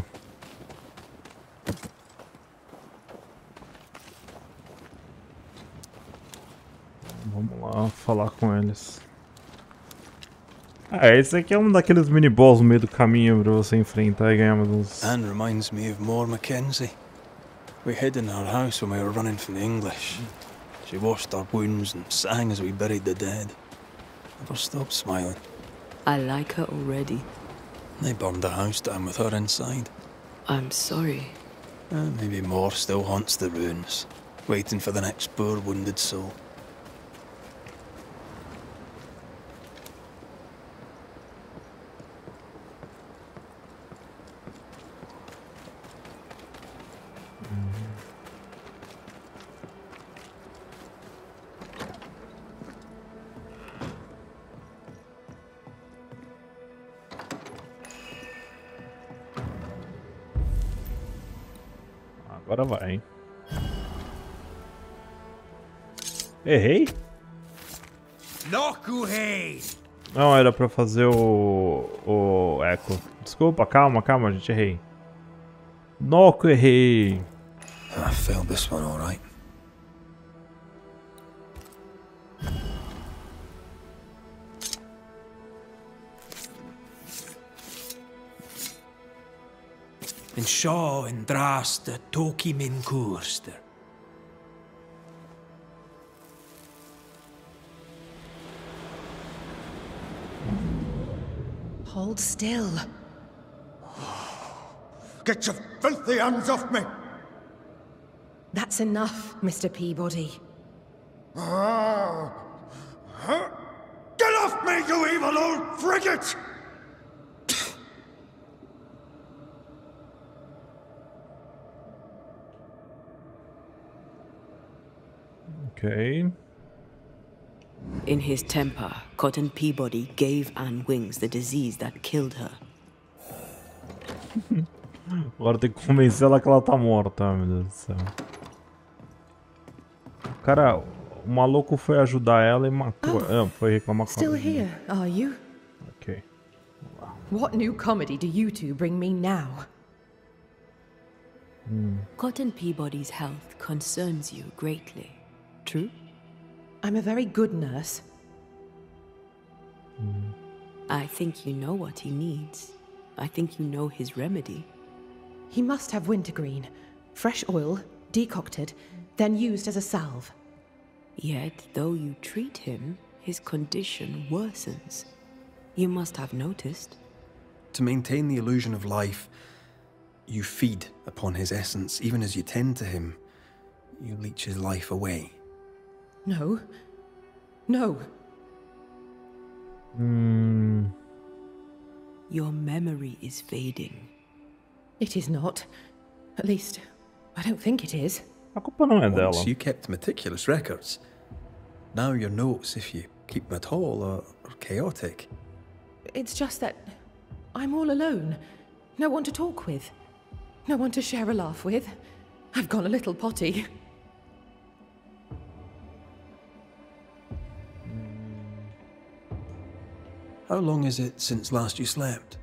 Vamos lá falar com eles. Esse aqui é um daqueles mini-boss no meio do caminho pra você enfrentar e ganhar mais uns... Anne reminds me of More Mackenzie. We hid in our house when we were running from the English. She washed our wounds and sang as we buried the dead. Never stopped smiling. I like her already. They burned the house down with her inside. I'm sorry. Maybe More still haunts the ruins, waiting for the next poor wounded soul. Agora vai, hein? Errei? Não, era pra fazer o eco. Desculpa, calma, gente, errei. Noco, errei. I failed this one all right. En sjå en draste toki min kurster. Hold still. Get your filthy hands off me! That's enough, Mr. Peabody. Get off me, you evil old frigate! Okay. In his temper, Cotton Peabody gave Anne Wings the disease that killed her. Agora tem que convencer ela que ela tá morta, meu Deus do céu. Cara, o maluco foi ajudar ela e matou. Foi reclamar com Still ela. here, are you? Ok. What new comedy do you two bring me now? Cotton Peabody's health concerns you greatly. True? I'm a very good nurse. I think you know what he needs. I think you know his remedy. He must have wintergreen. Fresh oil, decocted, then used as a salve. Yet, though you treat him, his condition worsens. You must have noticed. To maintain the illusion of life, you feed upon his essence. Even as you tend to him, you leech his life away. No. No. Your memory is fading. It is not. At least, I don't think it is. A culpa não é dela. Once you kept meticulous records. Now your notes, if you keep them at all, are chaotic. It's just that I'm all alone. No one to talk with. No one to share a laugh with. I've gone a little potty. How long is it since last you slept?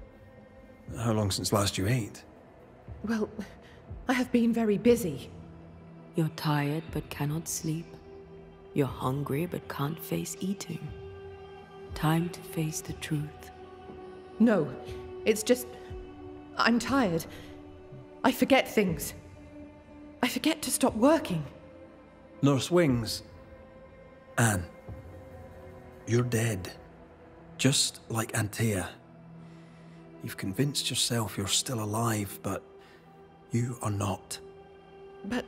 How long since last you ate? Well, I have been very busy. You're tired but cannot sleep. You're hungry but can't face eating. Time to face the truth. No, it's just... I'm tired. I forget things. I forget to stop working. Nurse Wings. Anne. You're dead. Just like Antea. You've convinced yourself you're still alive, but you are not. But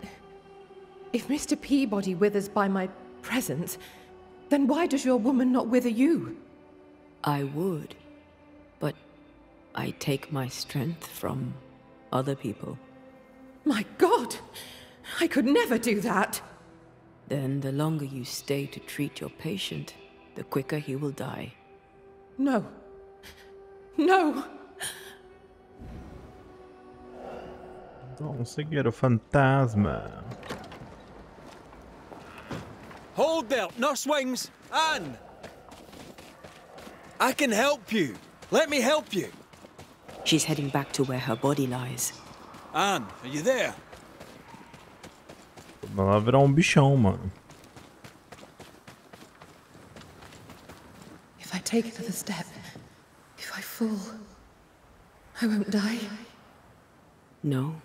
if Mr. Peabody withers by my presence, then why does your woman not wither you? I would, but I take my strength from other people. My God! I could never do that! Then the longer you stay to treat your patient, the quicker he will die. No. No! Vamos seguir o fantasma. Hold there, Nurse Wings! Anne! I can help you. Let me help you. She's heading back to where her body lies. Anne, are you there? Vai virar bichão, mano. If I take another step, if I fall, I won't die. No,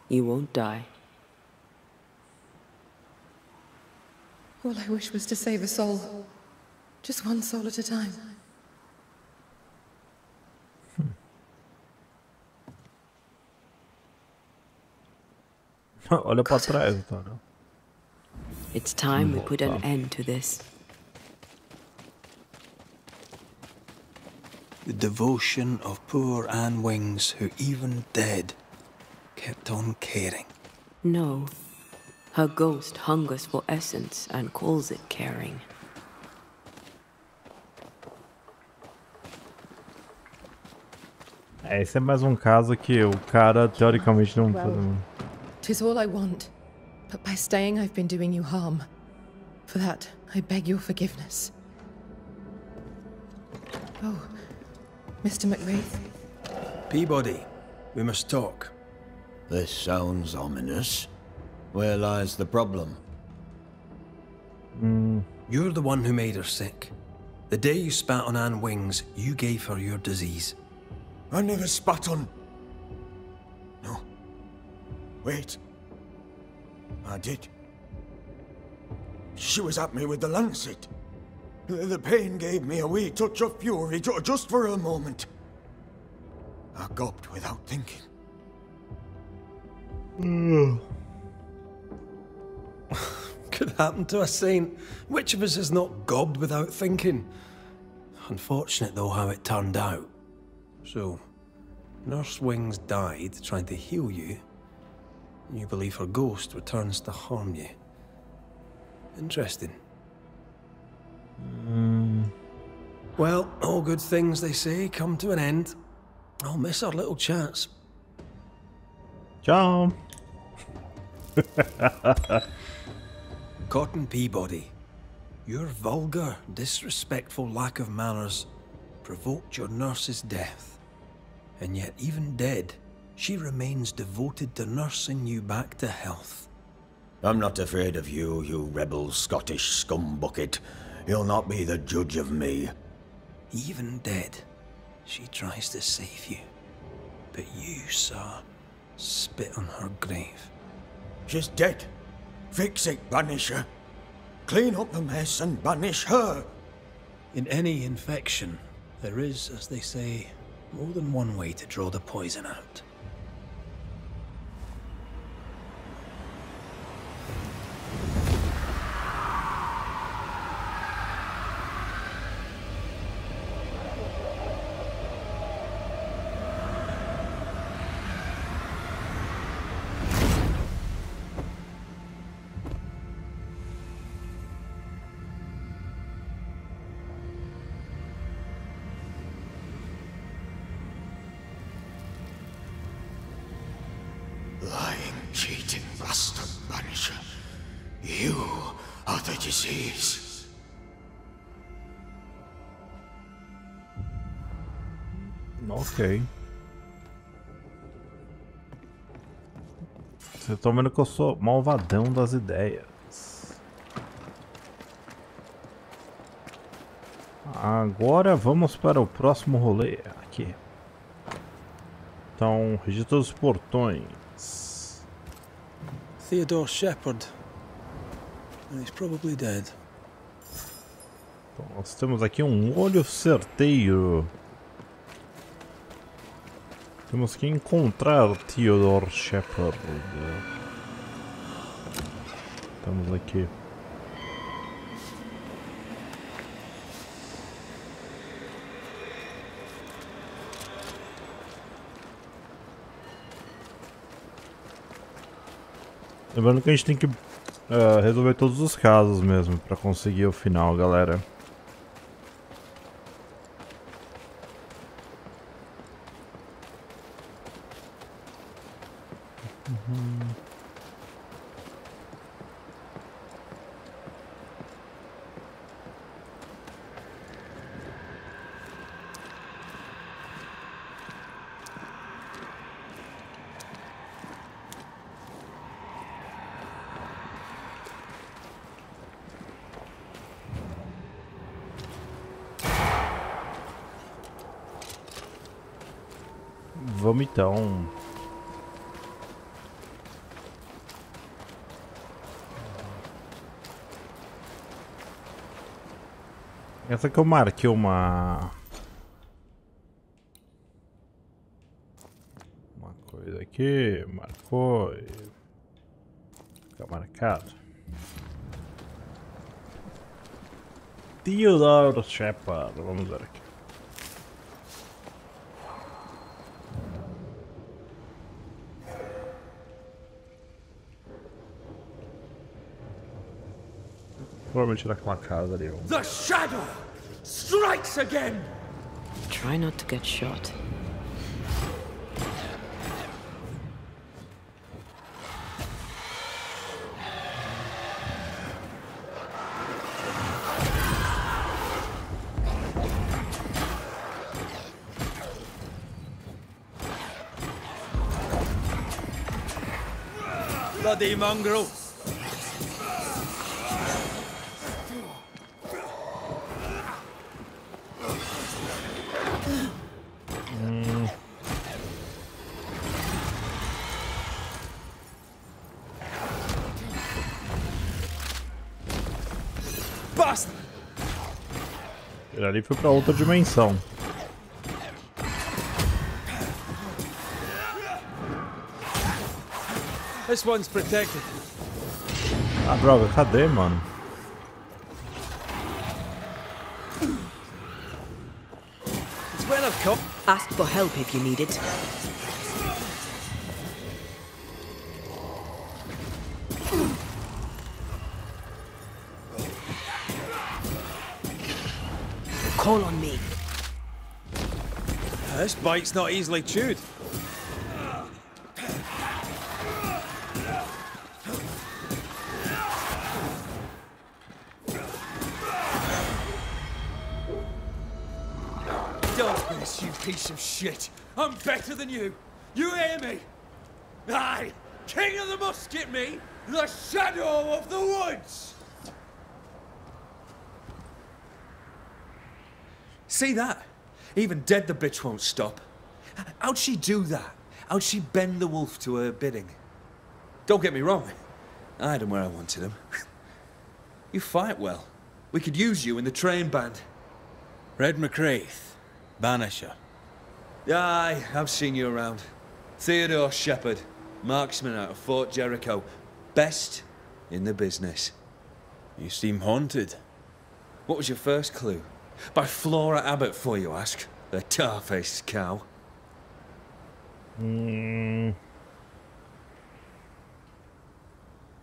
you won't die. All I wish was to save a soul. Just one soul at a time. Olha pra trás, Tara. It's time we put an end to this. The devotion of poor Anne Wings, who even dead, kept on caring. No. Her ghost hungers for essence and calls it caring. Esse é mais caso que o cara teoricamente não pode. 'Tis all I want, but by staying I've been doing you harm. For that, I beg your forgiveness. Oh, Mr. McWraith? Peabody, we must talk. This sounds ominous. Where lies the problem? You're the one who made her sick. The day you spat on Anne Wings, you gave her your disease. I never spat on... No. Wait. I did. She was at me with the lancet. The pain gave me a wee touch of fury, just for a moment. I gulped without thinking. Could happen to a saint. Which of us has not gobbed without thinking? Unfortunate, though, how it turned out. So, Nurse Wings died trying to heal you. You believe her ghost returns to harm you. Interesting. Well, all good things, they say, come to an end. I'll miss our little chance. Ciao. Cotton Peabody, your vulgar, disrespectful lack of manners provoked your nurse's death. And yet, even dead, she remains devoted to nursing you back to health. I'm not afraid of you, you rebel Scottish scumbucket. You'll not be the judge of me. Even dead, she tries to save you. But you, sir, spit on her grave. She's dead. Fix it, banish her. Clean up the mess and banish her. In any infection, there is, as they say, more than one way to draw the poison out. Lying, cheating bastard banisher. You are the disease. Ok. Vocês estão vendo que eu sou malvadão das ideias. Agora vamos para o próximo rolê aqui. Então, registro dos portões. Theodore Shepherd. He's probably dead. Então, nós temos aqui olho certeiro. Temos que encontrar Theodore Shepherd. Estamos aqui. Lembrando que a gente tem que resolver todos os casos mesmo para conseguir o final, galera. vamos então. Essa que eu marquei uma coisa aqui, marcou e fica marcado. Theodore Shepard, vamos ver aqui. Provavelmente naquela casa ali. The shadow strikes again. Try not to get shot. Bloody mongrel. Basta! Ele ali foi pra outra dimensão. This one's protected. Ah, droga, cadê, mano? It's well I've come. Ask for help if you need it. Call on me. This bite's not easily chewed. Don't miss, you piece of shit. I'm better than you. You hear me? Aye, king of the musket, me, the shadow of the woods. See that? Even dead, the bitch won't stop. How'd she do that? How'd she bend the wolf to her bidding? Don't get me wrong. I had him where I wanted him. You fight well. We could use you in the train band. Red McCraith, Banisher. Aye, I've seen you around. Theodore Shepard, marksman out of Fort Jericho. Best in the business. You seem haunted. What was your first clue? By Flora Abbott, for you ask. The tar-faced cow.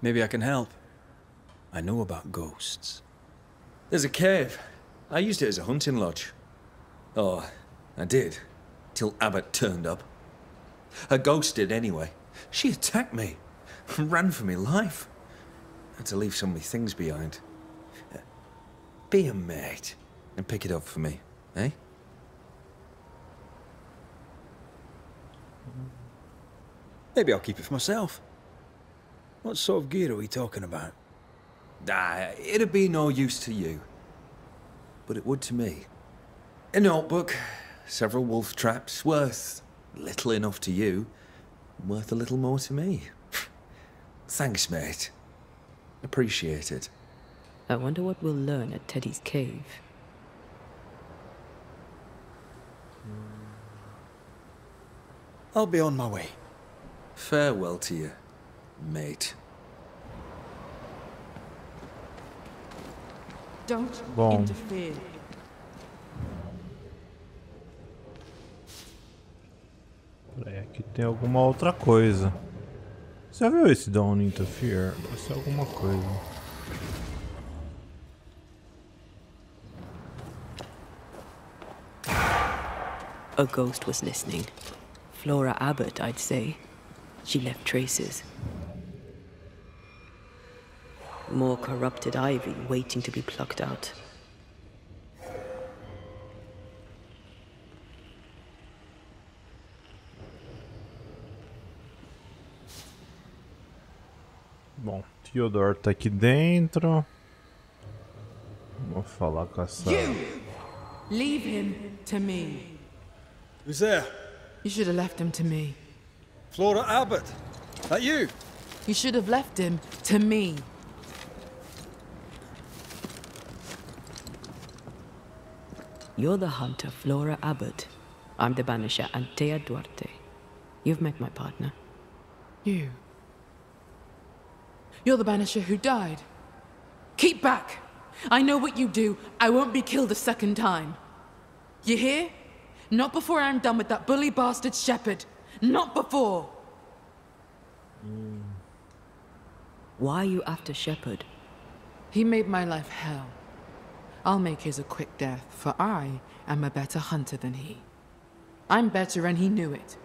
Maybe I can help. I know about ghosts. There's a cave. I used it as a hunting lodge. Oh, I did. Till Abbott turned up. A ghost did anyway. She attacked me. Ran for me life. Had to leave some of my things behind. Be a mate and pick it up for me, eh? Maybe I'll keep it for myself. What sort of gear are we talking about? Ah, it'd be no use to you. But it would to me. A notebook, several wolf traps, worth little enough to you, worth a little more to me. Thanks, mate. Appreciate it. I wonder what we'll learn at Teddy's cave. I'll be on my way. Farewell to you, mate. Don't Bom. interfere. Peraí, aqui tem alguma outra coisa. Você já viu esse Don't Interfere? Deve ser alguma coisa. A ghost was listening. Flora Abbott, I'd say. She left traces. More corrupted ivy waiting to be plucked out. Bom, Theodore tá aqui dentro. Vou falar com essa... You! Leave him to me. Who's there? You should have left him to me. Flora Abbott, that you? You should have left him to me. You're the hunter, Flora Abbott. I'm the banisher, Antea Duarte. You've met my partner. You. You're the banisher who died. Keep back! I know what you do. I won't be killed a second time. You hear? Not before I'm done with that bully bastard shepherd. Not before! Why are you after Shepherd? He made my life hell. I'll make his a quick death, for I am a better hunter than he. I'm better and he knew it.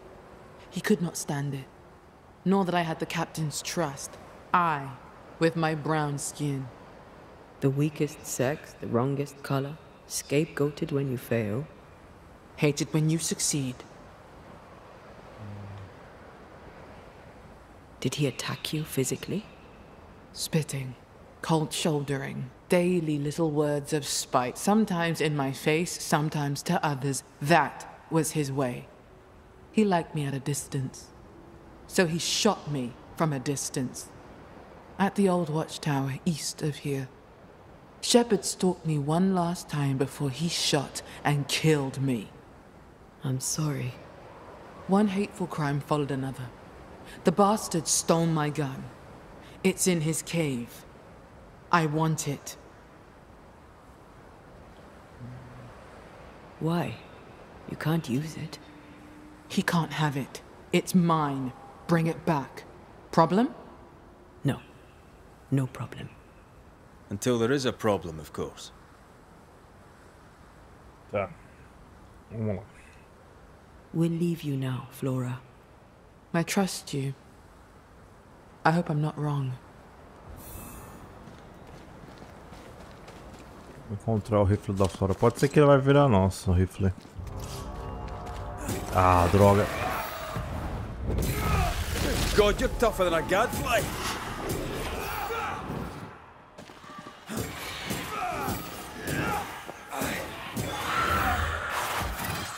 He could not stand it. Nor that I had the captain's trust. I, with my brown skin. The weakest sex, the wrongest color, scapegoated when you fail. Hated when you succeed. Did he attack you physically? Spitting, cold shouldering, daily little words of spite, sometimes in my face, sometimes to others. That was his way. He liked me at a distance. So he shot me from a distance. At the old watchtower east of here. Shepherd stalked me one last time before he shot and killed me. I'm sorry. One hateful crime followed another. The bastard stole my gun. It's in his cave. I want it. Why? You can't use it. He can't have it. It's mine. Bring it back. Problem? No. No problem. Until there is a problem, of course. Tá. Vamos lá. We'll leave you now, Flora. I trust you. I hope I'm not wrong. Vou encontrar o rifle da Flora. Pode ser que ele vai virar nosso, o rifle. Ah, droga. God, you're tougher than a gadfly.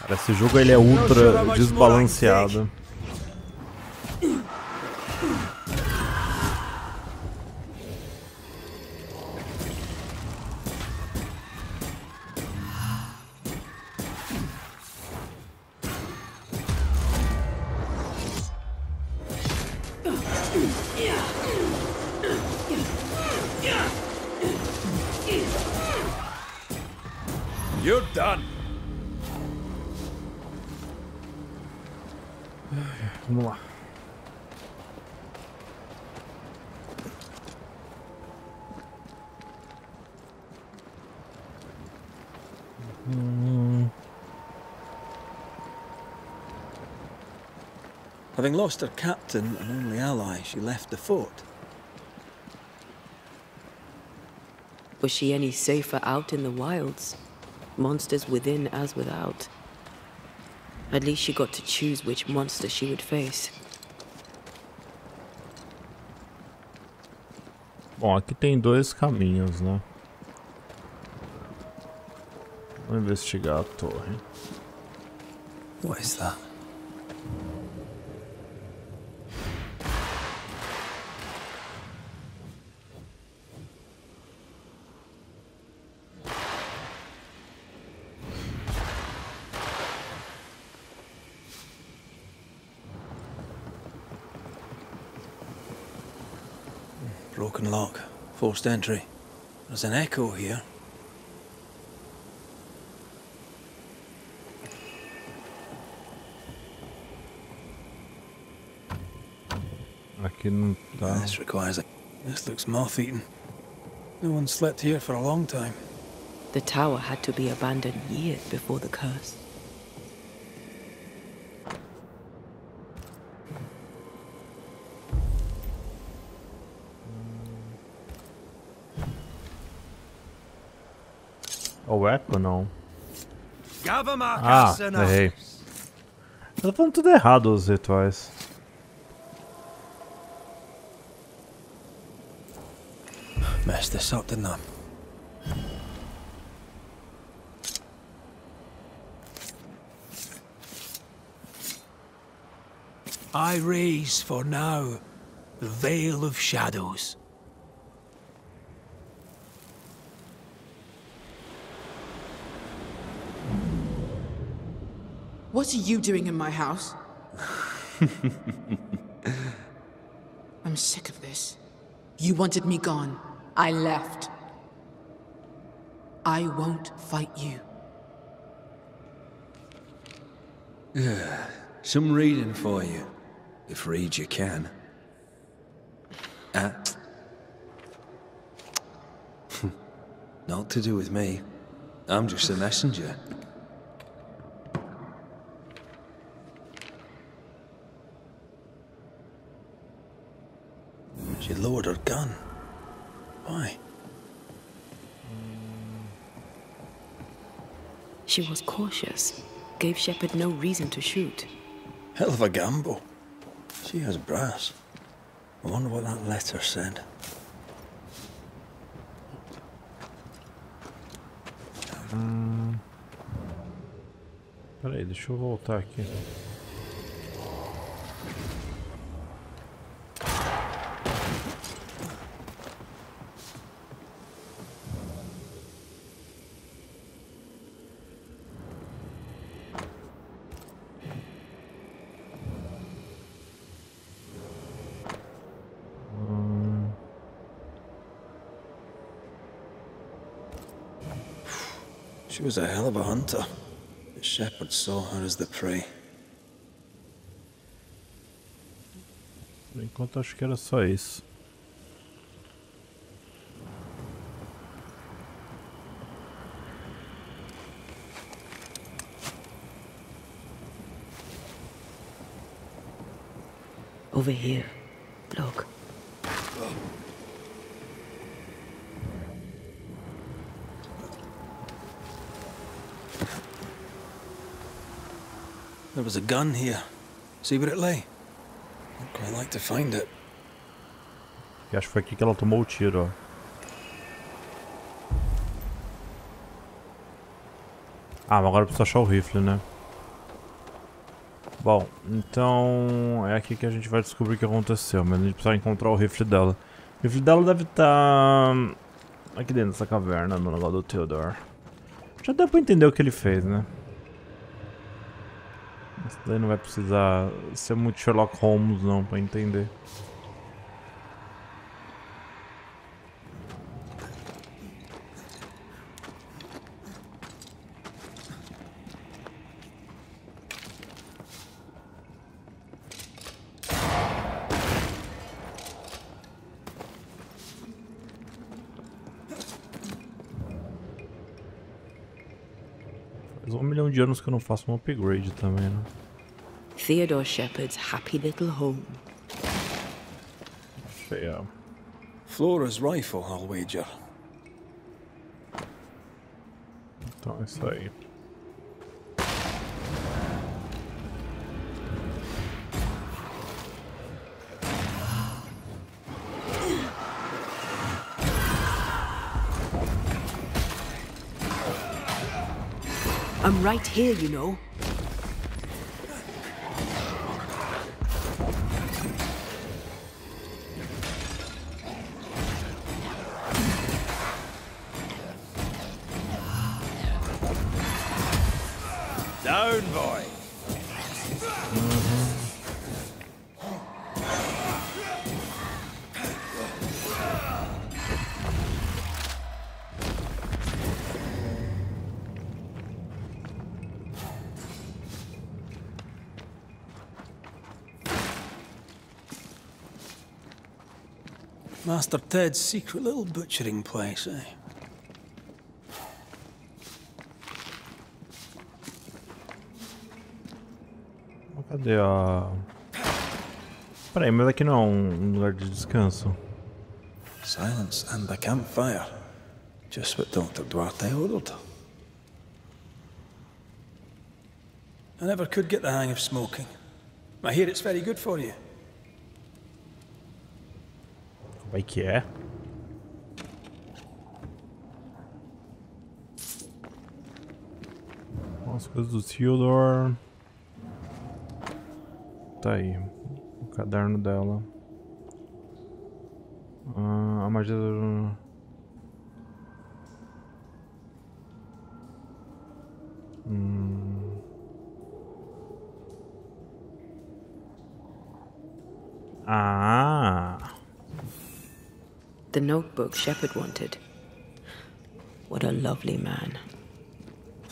Cara, esse jogo ele é ultra desbalanceado. You're done. Vamos lá. Having lost her captain and only ally, she left the fort. Was she any safer out in the wilds? Monsters within as without. At least she got to choose which monster she would face. Bom, aqui tem dois caminhos, né? Vou investigar a torre. What is that? Broken lock, forced entry. There's an echo here. Aqui não tá. This requires a... This looks moth-eaten. No one slept here for a long time. The tower had to be abandoned years before the curse. O eco não. Ah, errei. Eu tô falando tudo errado os rituais. Messed this up, didn't I? I raise for now the Veil of Shadows. What are you doing in my house? I'm sick of this. You wanted me gone. I left. I won't fight you. Some reading for you, if read you can. Not to do with me. I'm just a messenger. She lowered her gun. Why? She was cautious. Gave Shepard no reason to shoot. Hell of a gamble. She has brass. I wonder what that letter said. Peraí, deixa eu voltar aqui. She was a hell of a hunter. The shepherd saw her as the prey. Por enquanto acho que era só isso. Over here. Look. There was a gun here. See where it lay? I'd quite like to find it. E acho que foi aqui que ela tomou o tiro, ó. Ah, mas agora eu preciso achar o rifle, né? Bom, então é aqui que a gente vai descobrir o que aconteceu, mas a gente precisa encontrar o rifle dela. O rifle dela deve estar aqui dentro dessa caverna, no negócio do Theodore. Já deu pra entender o que ele fez, né? Isso daí não vai precisar ser muito Sherlock Holmes não pra entender. Faz 1 milhão de anos que eu não faço um upgrade também, né? Theodore Shepard's happy little home. Yeah. Flora's rifle, I'll wager. Então é isso aí. I'm right here, you know. Down, boy. Master Ted's secret little butchering place, eh? Cadê a... Peraí, mas aqui não é um lugar de descanso. Silence and the campfire. Just what Dr. Duarte ordered. I never could get the hang of smoking. I hear it's very good for you. Como é que é? As coisas do Theodore. Tá aí. caderno dela. A magia do... Ah. The notebook Shepard wanted. What a lovely man.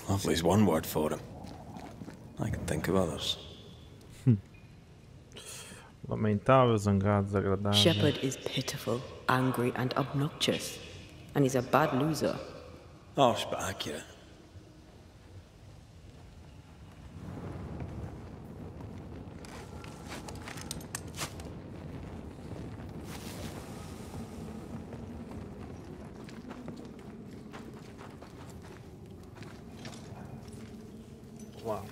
Lovely's one word for him. I can think of others. Lamentável, zangado, desagradável. Shepard is pitiful, angry, and obnoxious. And he's a bad loser. Harsh but accurate. Wow.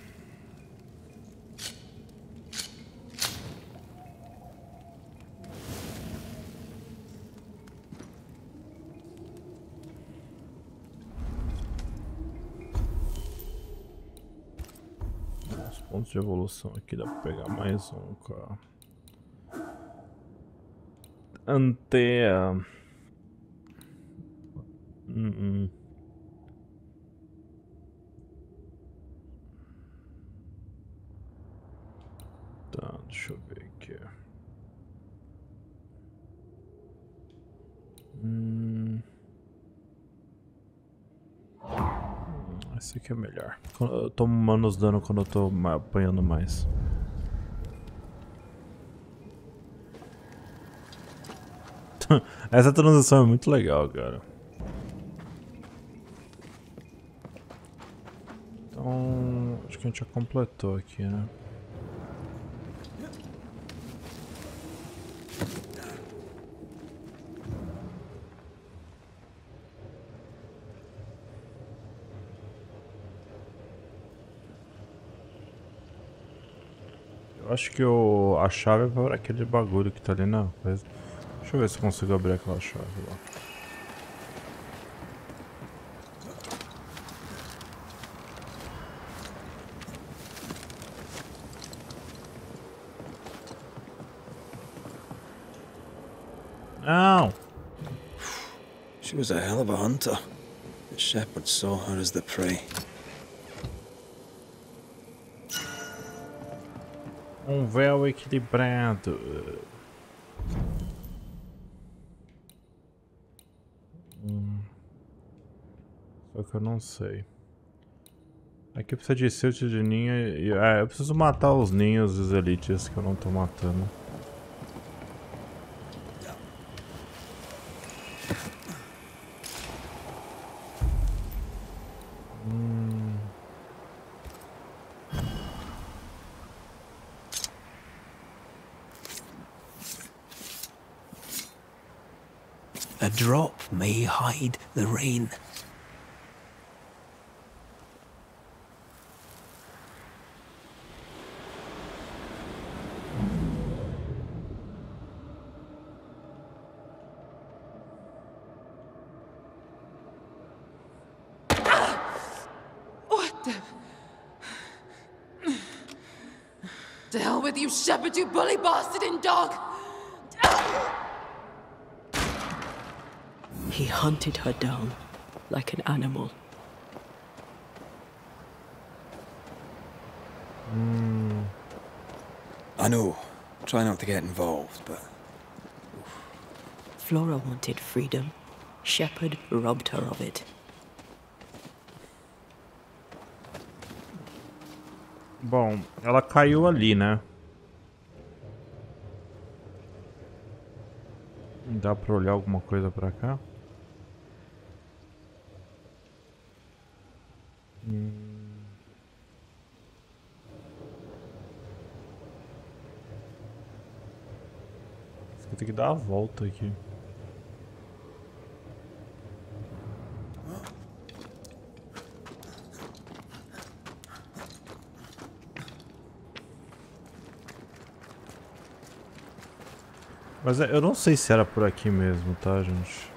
Os pontos de evolução aqui dá pra pegar mais um com a Antea. Tá, deixa eu ver aqui. Esse aqui é melhor. Eu tomo menos dano quando eu tô apanhando mais. Essa transição é muito legal, cara. Então, acho que a gente já completou aqui, né? Eu acho que a chave é para aquele bagulho que tá ali na coisa. Deixa eu ver se eu consigo abrir aquela chave lá. Não! She was a hell of a hunter. The shepherd saw her as the prey. Véu equilibrado. Só que eu não sei. Aqui precisa de silt de ninho e... eu preciso matar os ninhos dos elites que eu não tô matando. A drop may hide the rain. What the... To hell with you, Shepard, you bully bastard and dog! He hunted her down like an animal. I know. Try not to get involved, but... Flora wanted freedom. Shepard robbed her of it. Bom, ela caiu ali, né? Dá pra olhar alguma coisa pra cá? Tem que dar a volta aqui. Mas eu não sei se era por aqui mesmo, tá, gente?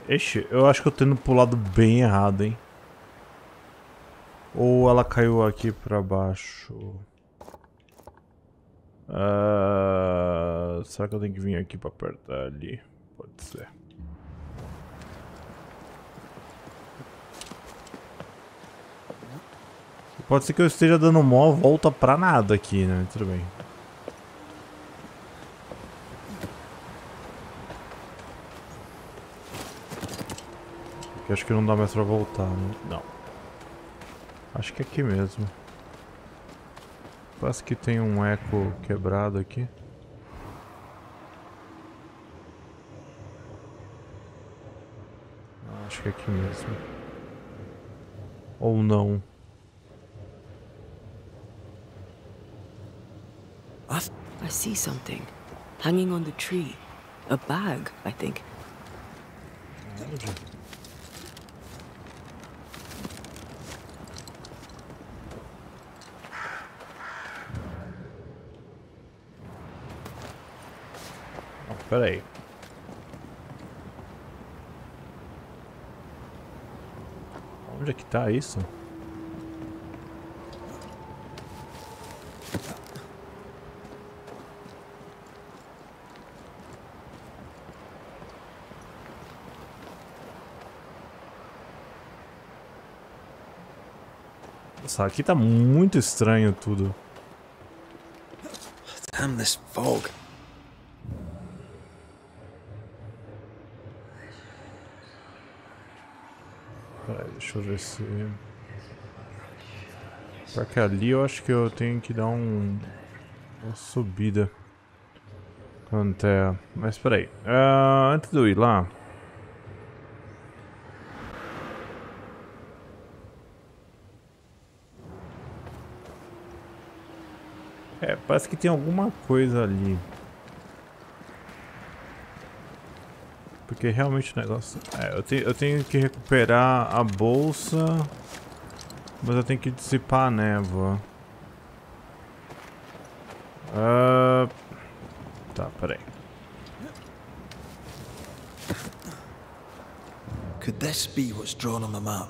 Ixi, eu acho que eu tô indo pro lado bem errado, hein? Ou ela caiu aqui pra baixo? Será que eu tenho que vir aqui pra apertar ali? Pode ser. Pode ser que eu esteja dando mó volta pra nada aqui, né? Tudo bem. Aqui acho que não dá mais pra voltar, né? Não. Acho que é aqui mesmo. Parece que tem um eco quebrado aqui. Acho que é aqui mesmo. Ou não. I see something. Hanging on the tree. A bag, I think. Pera aí. Onde é que tá isso? Nossa, aqui tá muito estranho tudo. Damn this fog. Peraí, deixa eu ver se... Porque ali eu acho que eu tenho que dar uma subida. Quanto é... Mas peraí. Antes de eu ir lá... parece que tem alguma coisa ali. Porque realmente o negócio... eu tenho que recuperar a bolsa... Mas eu tenho que dissipar a névoa. Tá, peraí. Could this be what's drawn on the map?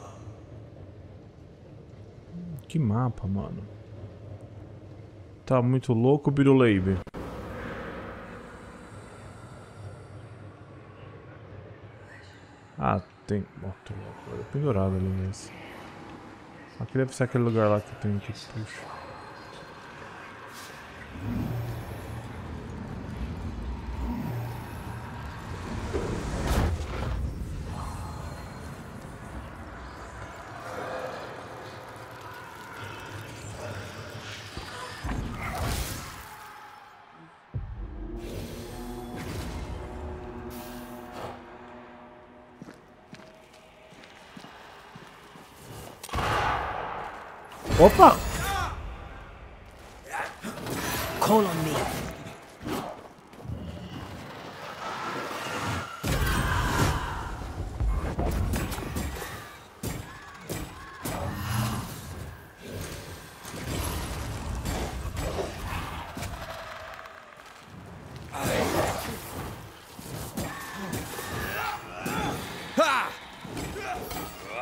Que mapa, mano? Tá muito louco, Biruleibe. Ah, tem... Oh, tô louco. Pendurado ali nesse. Aqui deve ser aquele lugar lá que eu tenho que puxar. Opa! Call on me.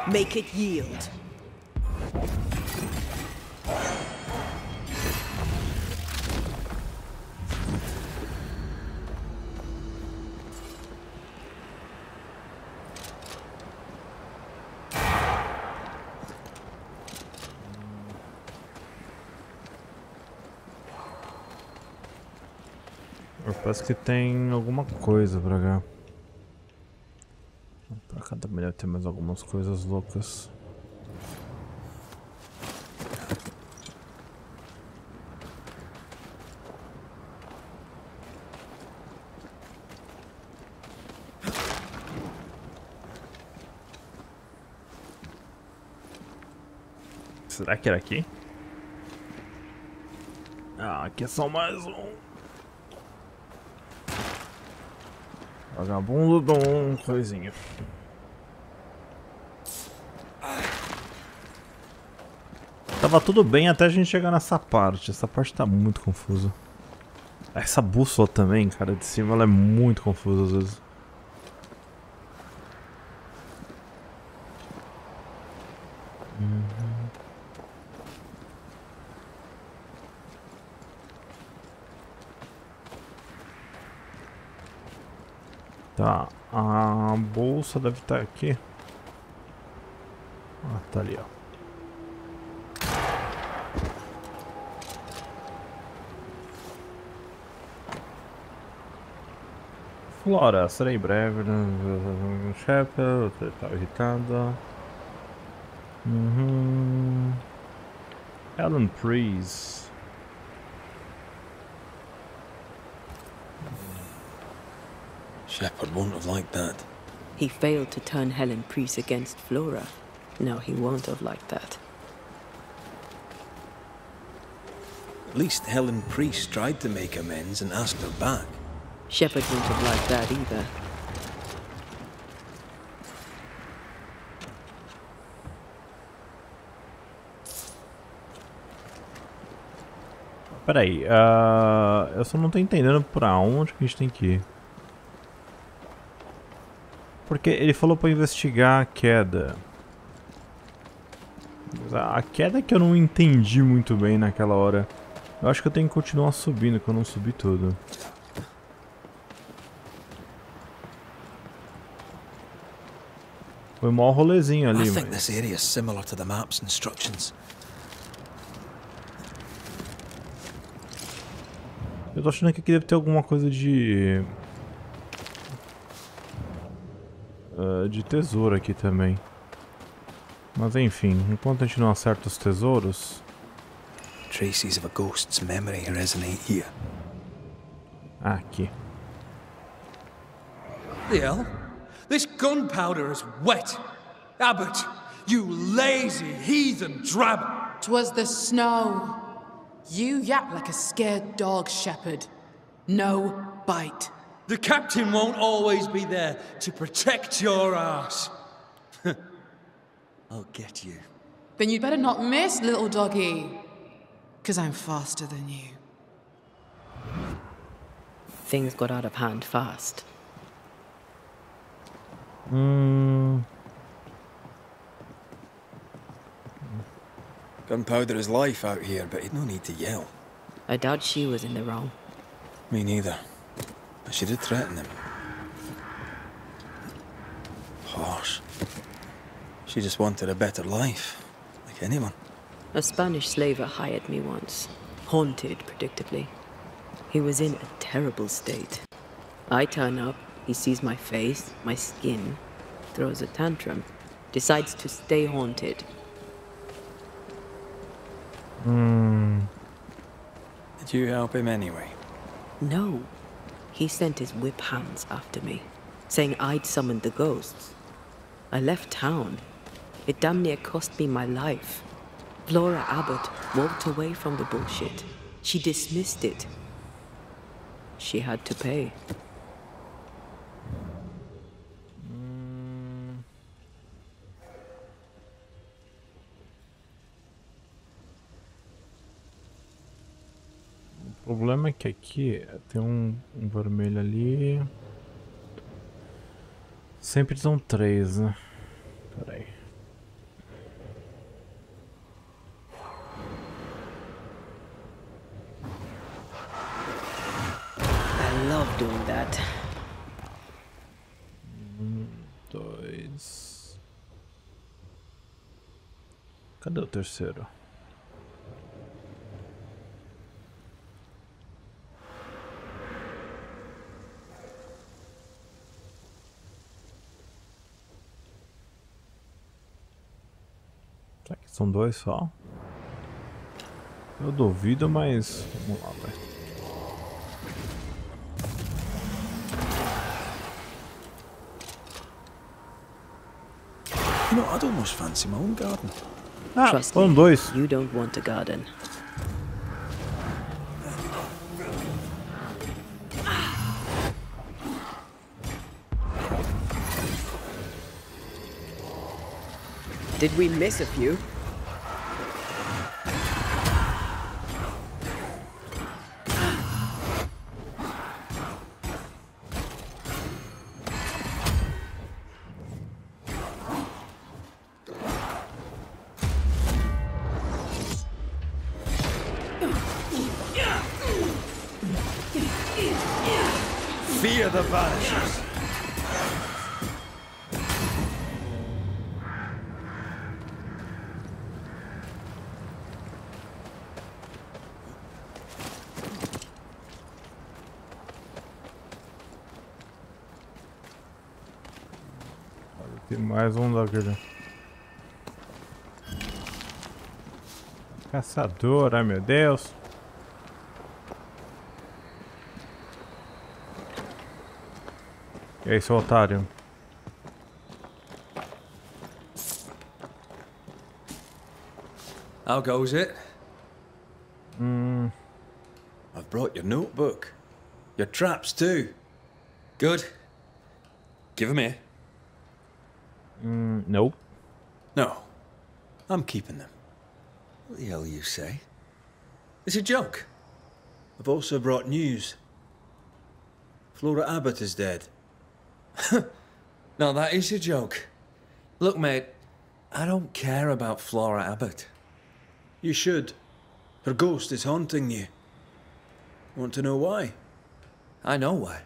Make it yield. Parece que tem alguma coisa pra cá. Pra cá também deve ter mais algumas coisas loucas. Será que era aqui? Ah, aqui é só mais um. Vagabundo dom, coisinha. Tava tudo bem até a gente chegar nessa parte. Essa parte tá muito confusa. Essa bússola também, cara, de cima ela é muito confusa às vezes. Tá, a bolsa deve estar aqui. Ah, tá ali, ó. Flora, serei breve. Chefe, tá irritada. Ellen Priest. Shepard won't have liked that. He failed to turn Helen Priest against Flora. No, he won't have liked that. At least Helen Priest tried to make amends and asked her back. Shepard wouldn't have liked that either. Peraí, eu só não tô entendendo pra onde que a gente tem que ir. Porque ele falou pra investigar a queda. A queda que eu não entendi muito bem naquela hora. Eu acho que eu tenho que continuar subindo, que eu não subi tudo. Foi um maior rolezinho ali, I think this area is similar to the map's instructions. Eu tô achando que aqui deve ter alguma coisa de tesouro aqui também. Mas enfim, enquanto a gente não acerta os tesouros... Traces of a ghost's memory resonate here. Aqui. The hell? This gunpowder is wet. Abbott, you lazy heathen drab. 'Twas the snow. You yap like a scared dog, Shepard. No bite. The captain won't always be there to protect your ass. I'll get you. Then you'd better not miss, little doggy. 'Cause I'm faster than you. Things got out of hand fast. Gunpowder is life out here, but he'd no need to yell. I doubt she was in the wrong. Me neither. But she did threaten him. Harsh. She just wanted a better life, like anyone. A Spanish slaver hired me once. Haunted, predictably. He was in a terrible state. I turn up, he sees my face, my skin, throws a tantrum, decides to stay haunted. Did you help him anyway? No. He sent his whip hands after me, saying I'd summoned the ghosts. I left town. It damn near cost me my life. Flora Abbott walked away from the bullshit. She dismissed it. She had to pay. O problema é que aqui tem um vermelho ali. Sempre são 3, né? Peraí. I love doing that. 2. Cadê o terceiro? Será que são 2 só? Eu duvido, mas vamos lá, vai. You know, I'd almost fancy my own garden. Ah, Trust foram me, 2. you don't want a garden. Did we miss a few? Fear the Banishers. Tem mais um daquele. Caçador, ai meu Deus. E aí, seu otário? How goes it? I've brought your notebook. Your traps too. Good. Give 'em here. Nope. No. I'm keeping them. What the hell you say? It's a joke. I've also brought news. Flora Abbott is dead. No, that is a joke. Look, mate, I don't care about Flora Abbott. You should. Her ghost is haunting you. Want to know why? I know why.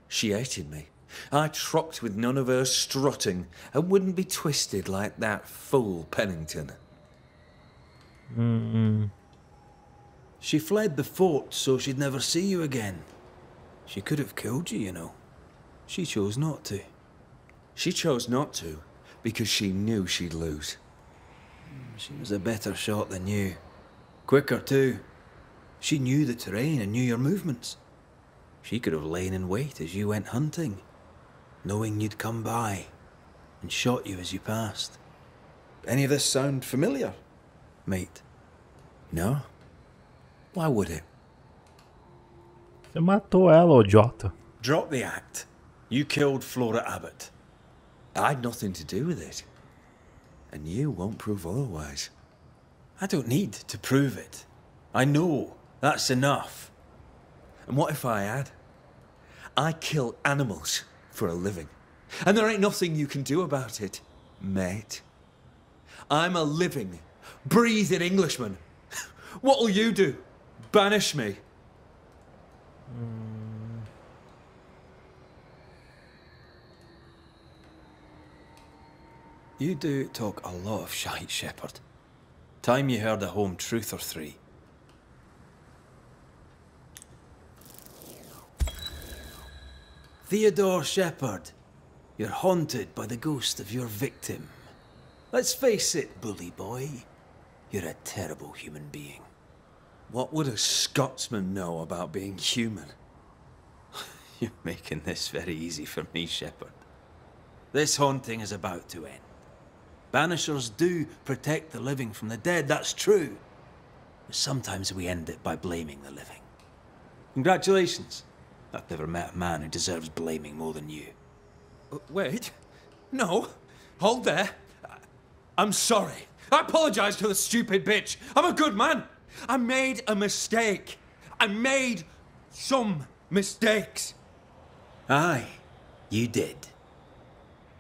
She hated me. I trocked with none of her strutting and wouldn't be twisted like that fool Pennington. She fled the fort so she'd never see you again. She could have killed you, you know. She chose not to. She chose not to because she knew she'd lose. She was a better shot than you. Quicker too. She knew the terrain and knew your movements. She could have lain in wait as you went hunting, knowing you'd come by, and shot you as you passed. Any of this sound familiar, mate? No? Why would it? Você matou ela, ô idiota. Drop the act. You killed Flora Abbott. I had nothing to do with it. And you won't prove otherwise. I don't need to prove it. I know. That's enough. And what if I had? I kill animals for a living. And there ain't nothing you can do about it, mate. I'm a living, breathing Englishman. What'll you do? Banish me? You do talk a lot of shite, Shepherd. Time you heard a home truth or three. Theodore Shepherd, you're haunted by the ghost of your victim. Let's face it, bully boy. You're a terrible human being. What would a Scotsman know about being human? You're making this very easy for me, Shepherd. This haunting is about to end. Banishers do protect the living from the dead, that's true. But sometimes we end it by blaming the living. Congratulations. I've never met a man who deserves blaming more than you. Wait. No. Hold there. I'm sorry. I apologize to the stupid bitch. I'm a good man. I made a mistake. I made some mistakes. Aye, you did.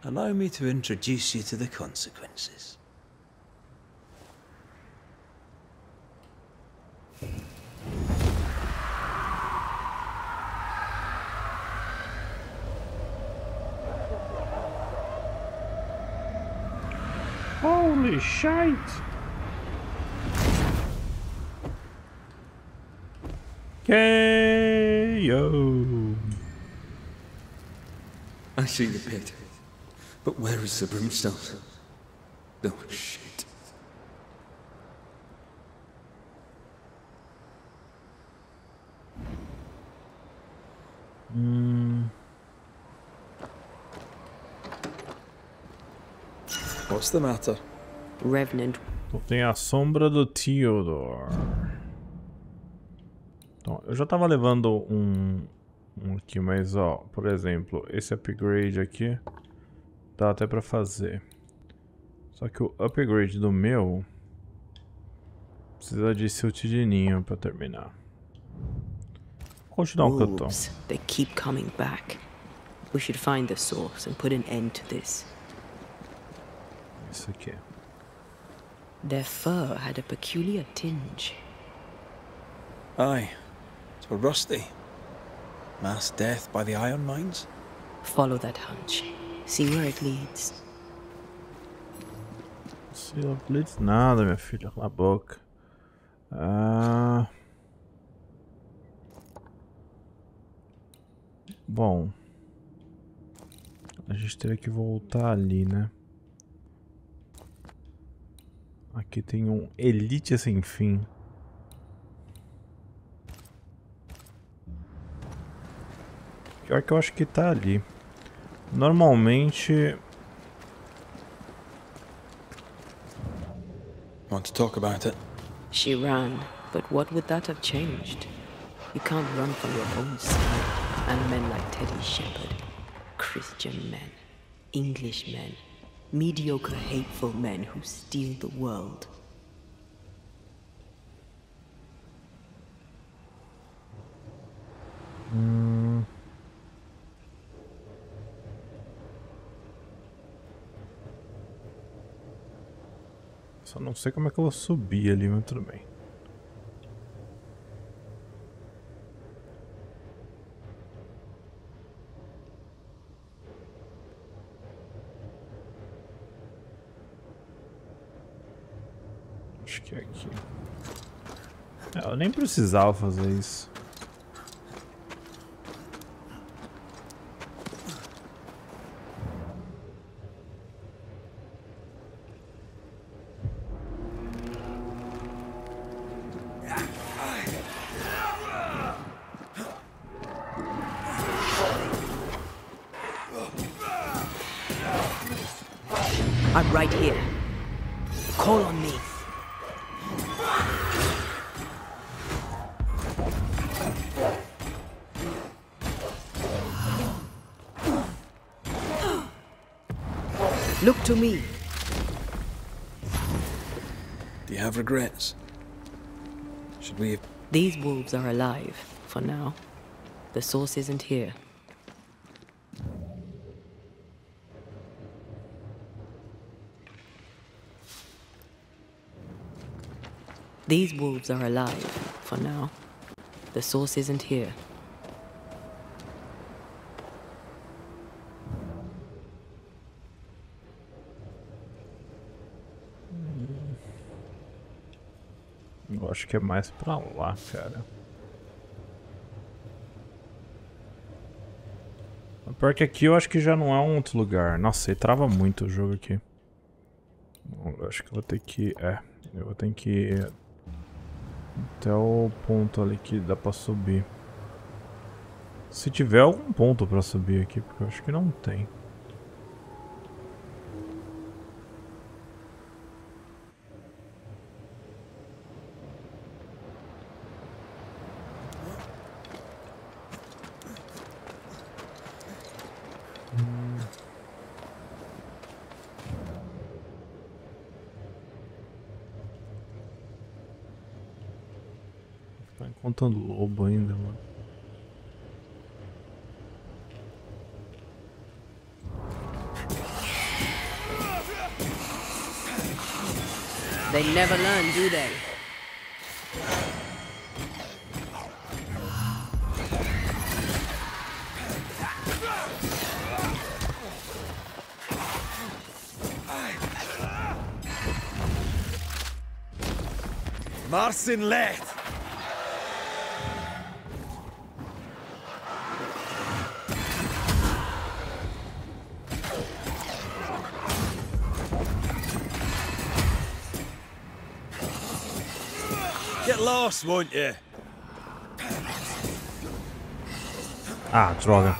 Allow me to introduce you to the consequences. Holy shite! KO. I see the pit. But where is the brimstone? Oh, shit. What's the matter? Revenant. Então tem a sombra do Theodore. Então, eu já tava levando um aqui, mas ó, por exemplo, esse upgrade aqui dá até pra fazer. Só que o upgrade do meu precisa de silt de ninho pra terminar. Vou continuar o que eu tô. They keep coming back. We should find the source and put an end to this. Isso aqui. Their fur had a peculiar tinge. Aye, so rusty. Mass death by the iron mines? Follow that hunch. See where it leads. Se eu blitz nada, minha filha, cala a boca. Bom. A gente teria que voltar ali, né? Aqui tem um Elite sem fim. Pior que eu acho que tá ali. Normalmente... Want to talk about it? She ran, but what would that have changed? You can't run from your own sin. And men like Teddy Shepherd, Christian men, English men, mediocre, hateful men who steal the world. Só não sei como é que eu vou subir ali, mas tudo bem. Acho que é aqui. Eu nem precisava fazer isso. I'm right here. Call on me. Look to me. Do you have regrets? Should we... These wolves are alive, for now. The source isn't here. These wolves are alive, for now. The source isn't here. Eu acho que é mais pra lá, cara. Pior que aqui eu acho que já não é um outro lugar. Nossa, ele trava muito o jogo aqui. Eu acho que eu vou ter que... eu vou ter que ir até o ponto ali que dá pra subir. Se tiver algum ponto pra subir aqui, porque eu acho que não tem. Tá encontrando lobo ainda, mano. They never learn, do they? Marcin Leth! Get lost, won't you? Ah, droga.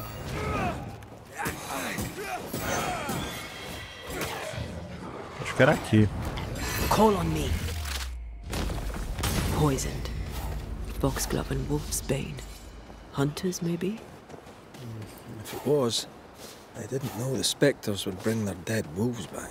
Acho que era aqui. Call on me. Poisoned. Foxglove and wolfsbane. Hunters, maybe? If it was, I didn't know the spectres would bring their dead wolves back.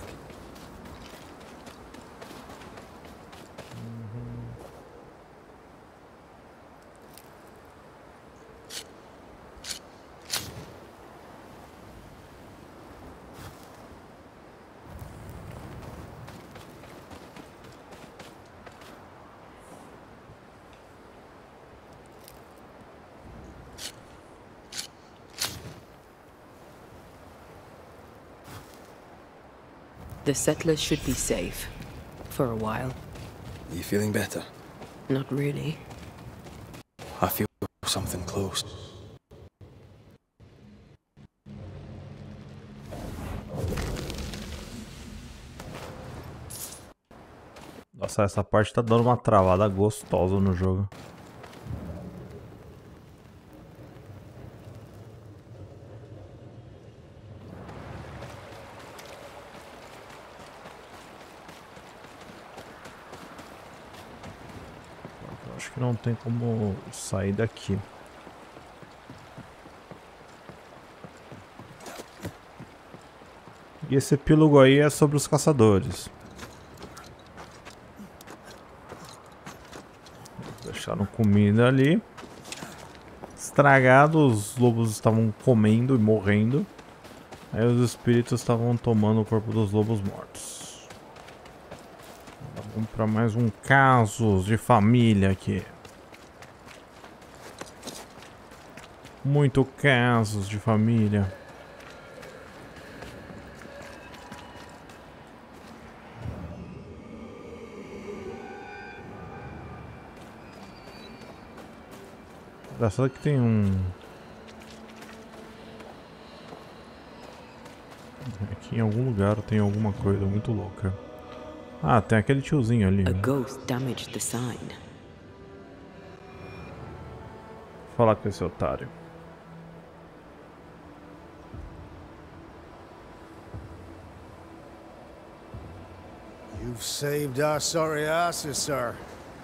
The settlers should be safe. For a while. Are you feeling better? Not really. I feel something close. Nossa, essa parte tá dando uma travada gostosa no jogo. Acho que não tem como sair daqui. E esse epílogo aí é sobre os caçadores. Deixaram comida ali. Estragado, os lobos estavam comendo e morrendo. Aí os espíritos estavam tomando o corpo dos lobos mortos. Vamos para mais um casos de família aqui. Muito casos de família. Engraçado que tem um... Aqui em algum lugar tem alguma coisa muito louca. Ah, tem aquele tiozinho ali. A ghost damaged the sign. Vou falar com esse otário. You've saved our sorry asses, sir.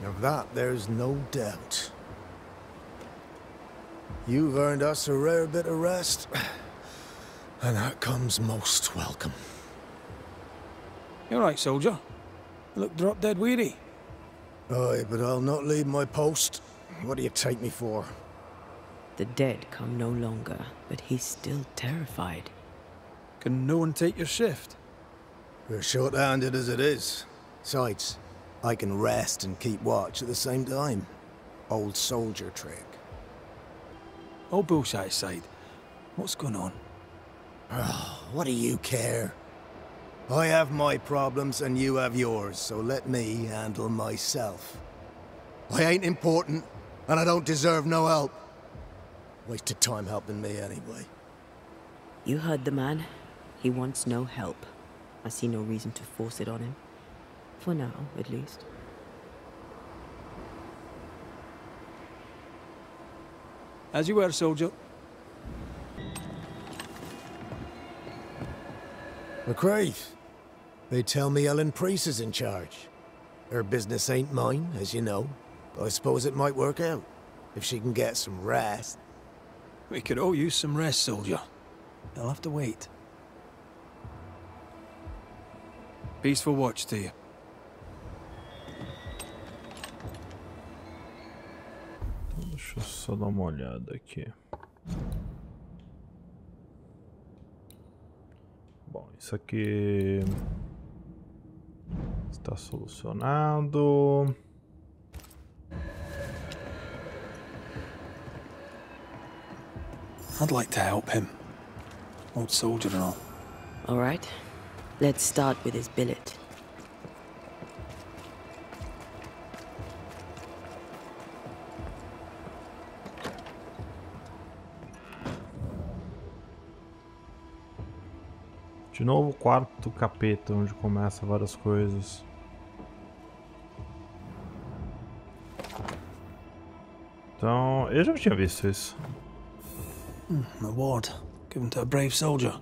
Of that there's no doubt. You've earned us a rare bit of rest, and that comes most welcome. You're right, soldier. You look drop dead weary. Aye, but I'll not leave my post. What do you take me for? The dead come no longer, but he's still terrified. Can no one take your shift? We're short-handed as it is. Besides, I can rest and keep watch at the same time. Old soldier trick. All bullshit aside, what's going on? Oh, what do you care? I have my problems and you have yours, so let me handle myself. I ain't important, and I don't deserve no help. Wasted time helping me anyway. You heard the man. He wants no help. I see no reason to force it on him. For now, at least. As you were, soldier. McCraith, they tell me Ellen Priest is in charge. Her business ain't mine, as you know. But I suppose it might work out, if she can get some rest. We could all use some rest, soldier. I'll have to wait. Peaceful watch to you. Deixa eu só dar uma olhada aqui. Bom, isso aqui está solucionado. I'd like to help him. Old soldier and all. All right. Let's start with his billet. De novo o quarto capeta, onde começa várias coisas. Então, eu já tinha visto isso. An award given to a brave soldier.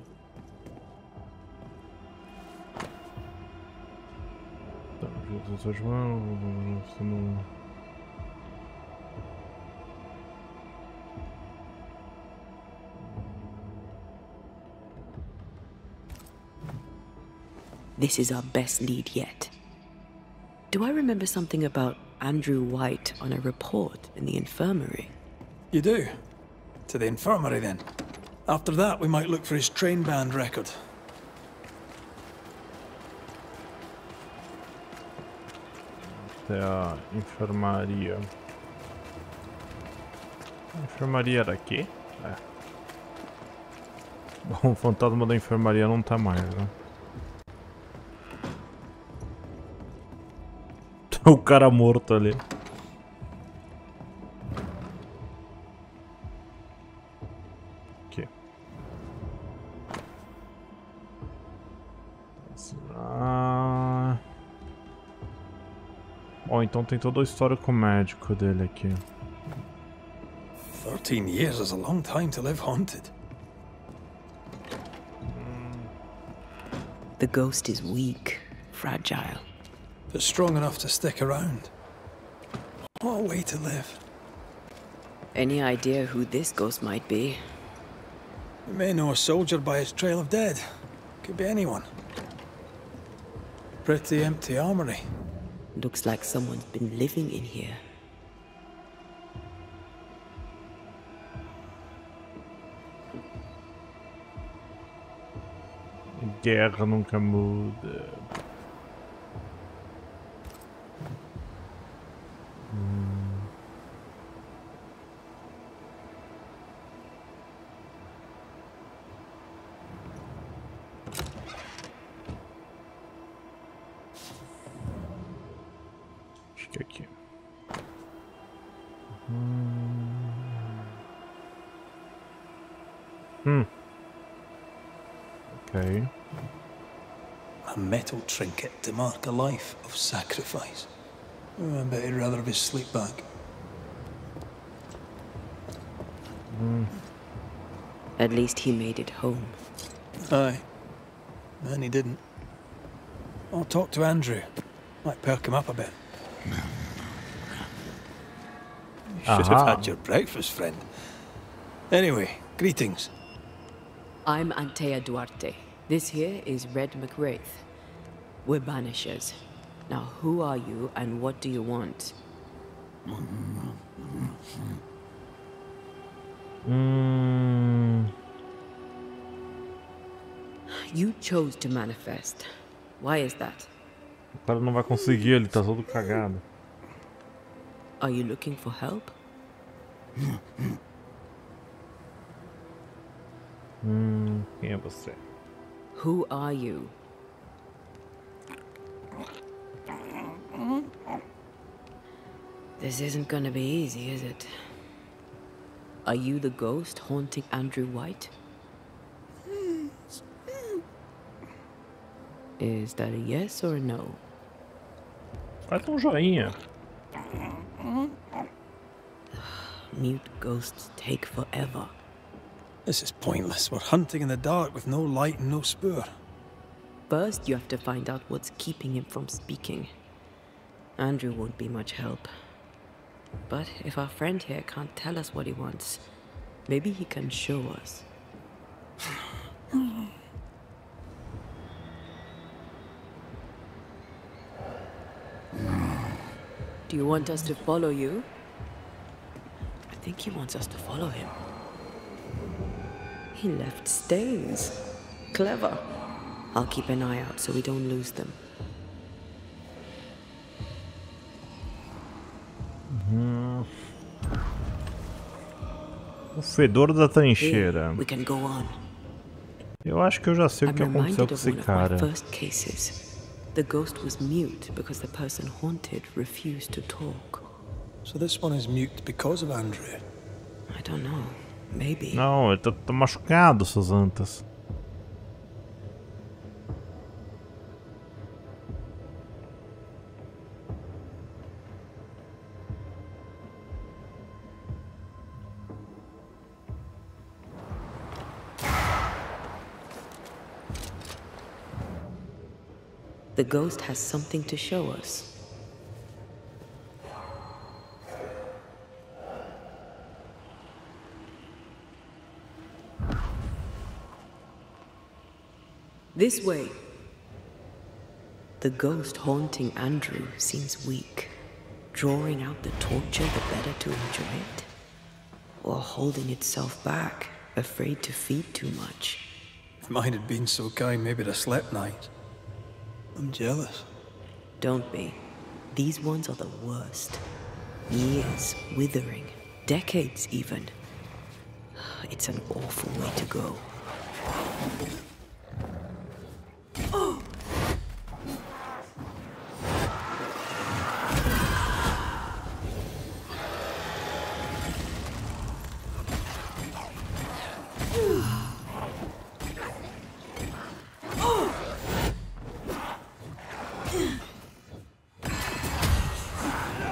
This is our best lead yet. Do I remember something about Andrew White on a report in the infirmary? You do? To the infirmary, then. After that, we might look for his train band record. Até a enfermaria. A enfermaria era aqui? É. Bom, o fantasma da enfermaria não tá mais, né? O cara morto ali. Aqui. Legal, então tem todo o histórico médico dele aqui. 13 years is a long time to live haunted. The ghost is weak, fragile. But strong enough to stick around. What a way to live. Any idea who this ghost might be? We may know a soldier by his trail of dead. Could be anyone. Pretty empty armory. Looks like someone's been living in here. Guerra nunca muda. Acho que é aqui. Okay. A metal trinket to mark a life of sacrifice. Oh, I bet he'd rather have his sleep back. At least he made it home. Aye. And he didn't. I'll talk to Andrew. Might perk him up a bit. You should have had your breakfast, friend. Anyway, greetings. I'm Antea Duarte. This here is Red McWraith. We're banishers. Now, who are you and what do you want? You chose to manifest. Why is that? O cara não vai conseguir, ele tá todo cagado. Are you looking for help? Quem é você? Who are you? This isn't gonna be easy, is it? Are you the ghost haunting Andrew White? Is that a yes or a no? Faz joinha. Mute ghosts take forever. This is pointless. We're hunting in the dark with no light and no spoor. First, you have to find out what's keeping him from speaking. Andrew won't be much help. But if our friend here can't tell us what he wants, maybe he can show us. Do you want us to follow you? I think he wants us to follow him. He left stains. Clever. I'll keep an eye out so we don't lose them. O fedor da trincheira. We can go on. Eu acho que eu já sei o que aconteceu com esse cara. First cases. The ghost was mute because the person haunted refused to talk. So this one is mute because of Andrew? I don't know. Maybe. Não, ele tá machucado, suas antas. The ghost has something to show us. This way. The ghost haunting Andrew seems weak. Drawing out the torture the better to enjoy it? Or holding itself back, afraid to feed too much? If mine had been so kind, maybe I'd have slept nights. I'm jealous. Don't be. These ones are the worst. Years withering. Decades even. It's an awful way to go.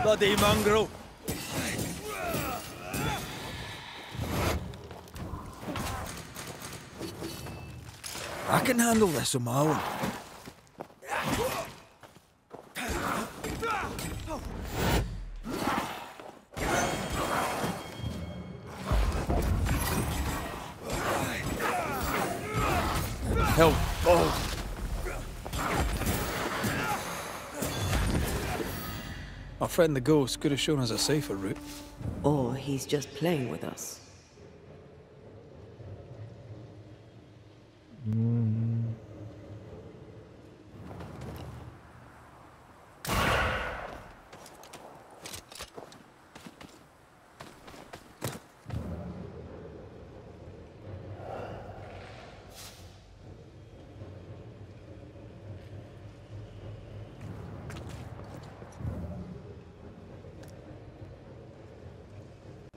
bloody mongrel! I can handle this on my own. Help! Oh. Our friend the ghost could have shown us a safer route. Or he's just playing with us.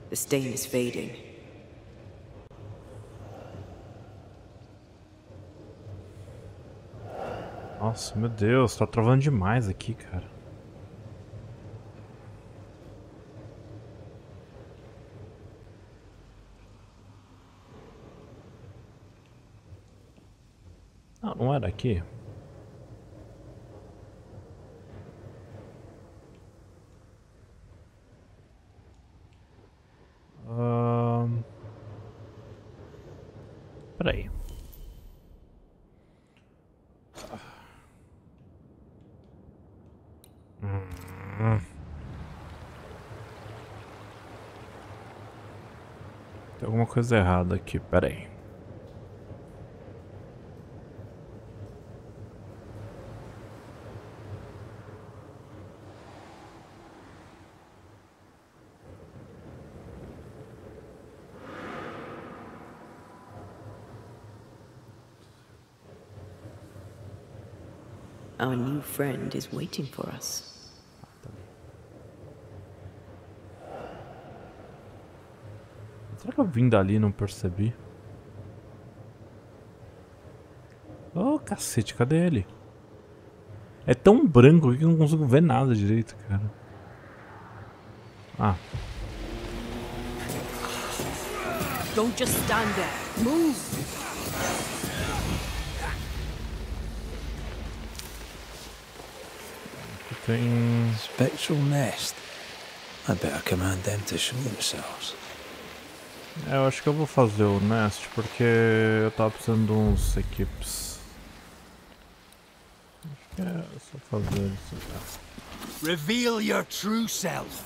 The stain is fading. Nossa, meu Deus, tá travando demais aqui, cara. Ah, não era aqui? Peraí. Tem alguma coisa errada aqui, peraí. Our new friend is waiting for us. Será que eu vim dali e não percebi? Oh, cacete, cadê ele? É tão branco aqui que eu não consigo ver nada direito, cara. Ah. Don't just stand there. Move! Tem... Spectral nest. I better command them to show themselves. É, eu acho que eu vou fazer o nest porque eu tava precisando de uns equipes. Acho que é só fazer isso aqui. Reveal your true self.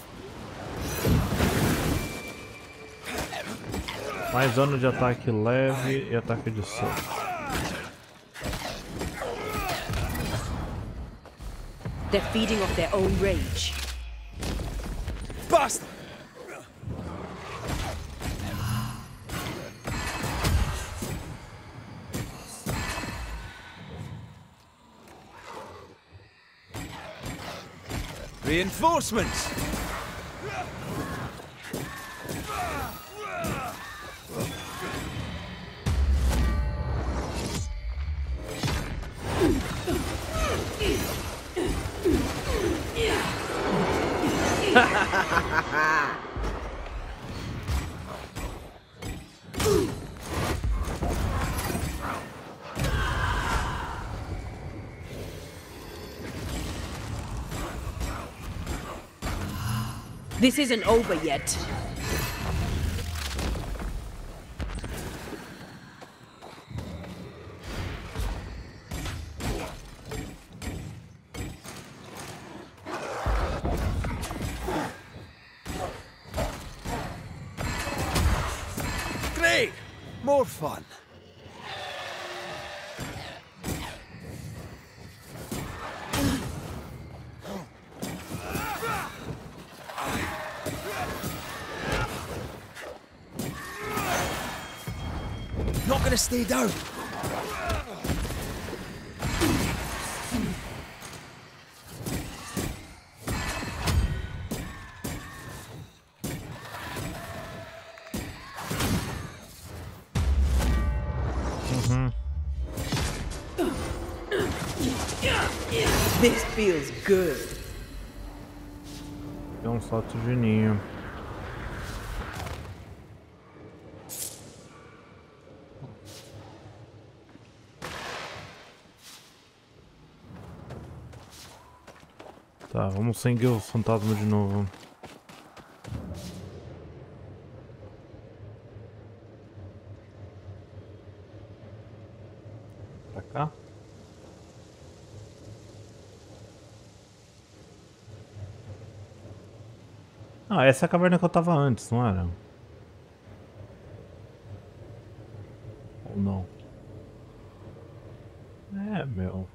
Mais dano de ataque leve e ataque de soco. They're feeding off their own rage. Bastard! Reinforcements! This isn't over yet. Great! More fun. Not gonna stay down. This feels good. Tem um salto de ninho. Tá, vamos seguir o fantasma de novo. Pra cá? Ah, essa é a caverna que eu tava antes, não era? Ou não? É, meu.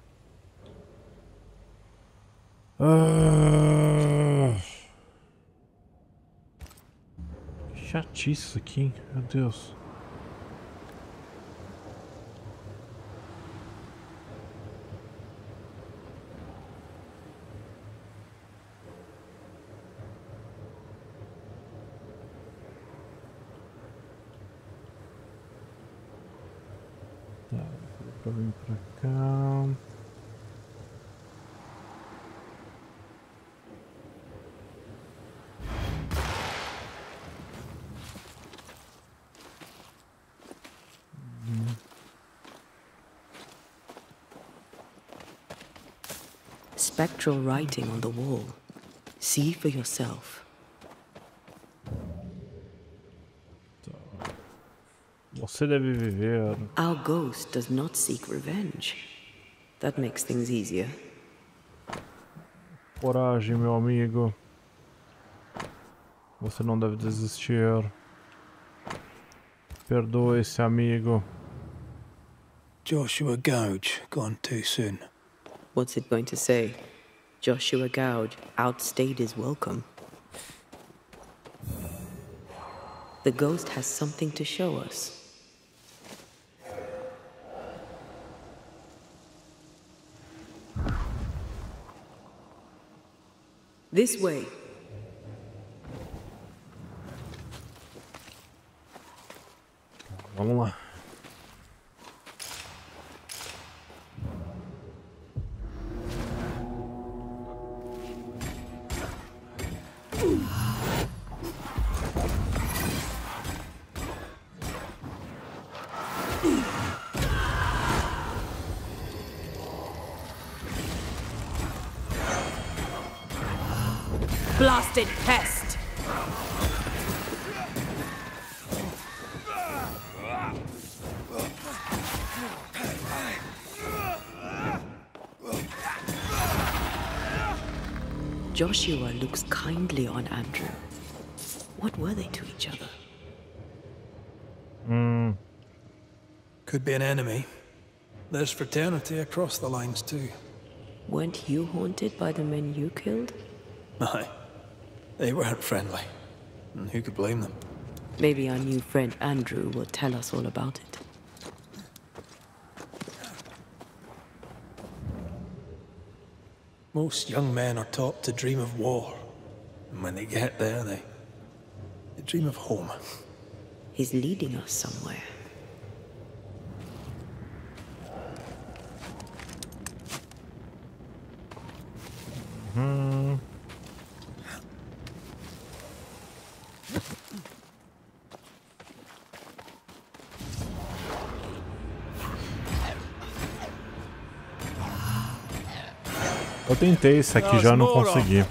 Que chatice isso aqui, meu Deus. Tá, pra vir pra cá. Spectral writing on the wall. See for yourself. Você deve viver. Our ghost does not seek revenge. That makes things easier. Coragem, meu amigo. Você não deve desistir. Perdoa esse amigo. Joshua Gouge, gone too soon. What's it going to say? Joshua Gouge outstayed his welcome. The ghost has something to show us. This way. Vamos lá. Blasted pest! Joshua looks kindly on Andrew. What were they to each other? Could be an enemy. There's fraternity across the lines too. Weren't you haunted by the men you killed? Aye. They weren't friendly. And who could blame them? Maybe our new friend Andrew will tell us all about it. Most young men are taught to dream of war. And when they get there, they dream of home. He's leading us somewhere. Eu tentei esse aqui, já não consegui.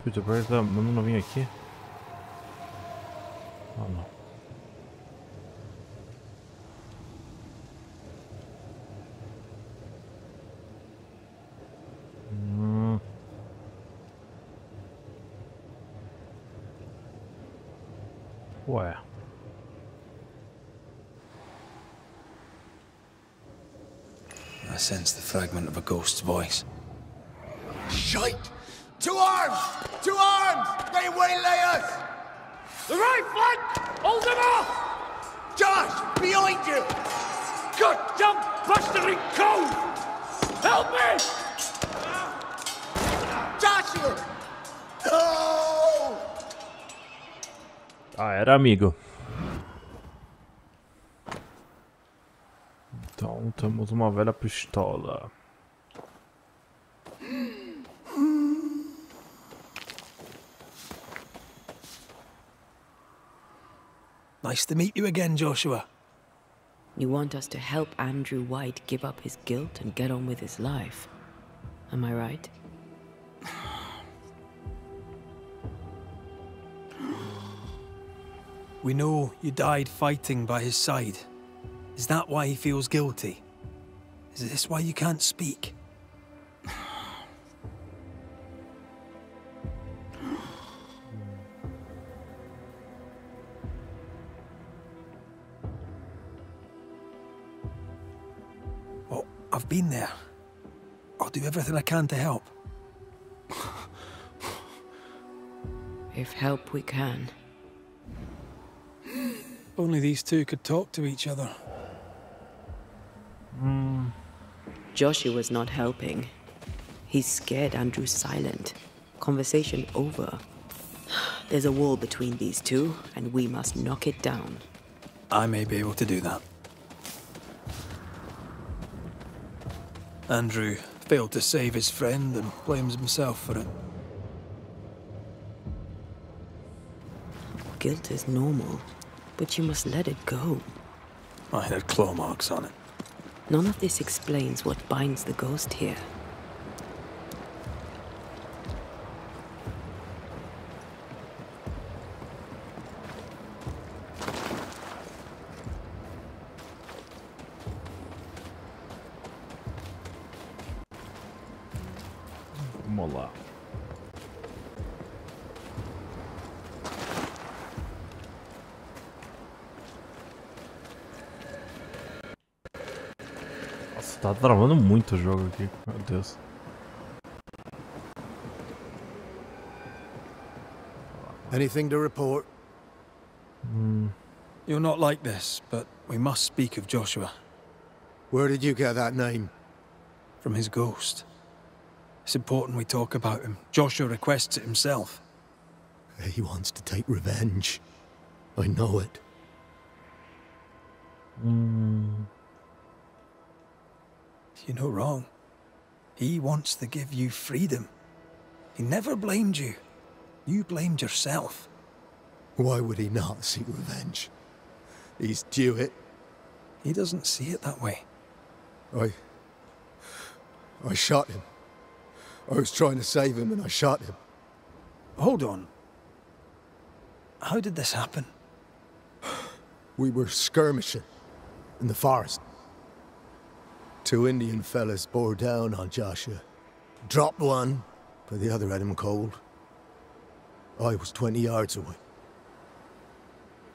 Putz, o Bird tá mandando vir aqui. Ah, não. Ué. I sense the fragment of a ghost's voice. Shite! To arms! To arms! They waylay us! The right flank! Hold them off! Josh, behind you! Goddamn bastard cove! Help me! Joshua! No! Ah, era amigo. Então temos uma velha pistola. Nice to meet you again, Joshua. You want us to help Andrew White give up his guilt and get on with his life. Am I right? We know you died fighting by his side. Is that why he feels guilty? Is this why you can't speak? Well, I've been there. I'll do everything I can to help. If help we can. Only these two could talk to each other. Joshua's not helping. He's scared Andrew's silent. Conversation over. There's a wall between these two, and we must knock it down. I may be able to do that. Andrew failed to save his friend and blames himself for it. Guilt is normal, but you must let it go. I had claw marks on it. None of this explains what binds the ghost here. Vamos lá. Nossa, tá travando muito o jogo aqui, meu Deus. Anything to report? You're not like this, but we must speak of Joshua. Where did you get that name? From his ghost. It's important we talk about him. Joshua requests it himself. He wants to take revenge. I know it. You're no wrong. He wants to give you freedom. He never blamed you. You blamed yourself. Why would he not seek revenge? He's due it. He doesn't see it that way. I shot him. I was trying to save him and I shot him. Hold on. How did this happen? We were skirmishing in the forest. Two Indian fellas bore down on Joshua. Dropped one, but the other had him cold. I was 20 yards away.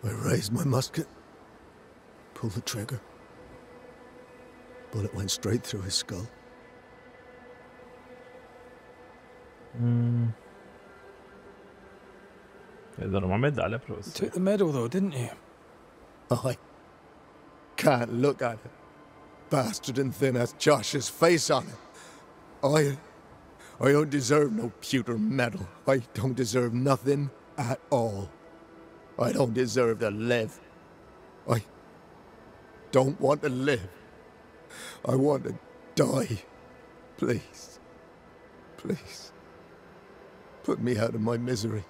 I raised my musket, pulled the trigger. Bullet went straight through his skull. Deram uma medalha pra você. You took the medal though, didn't you? I can't look at it. Bastard and thin has Josh's face on it. I don't deserve no pewter medal. I don't deserve nothing at all. I don't deserve to live. I don't want to live. I want to die. Please. Please. Put me out of my misery.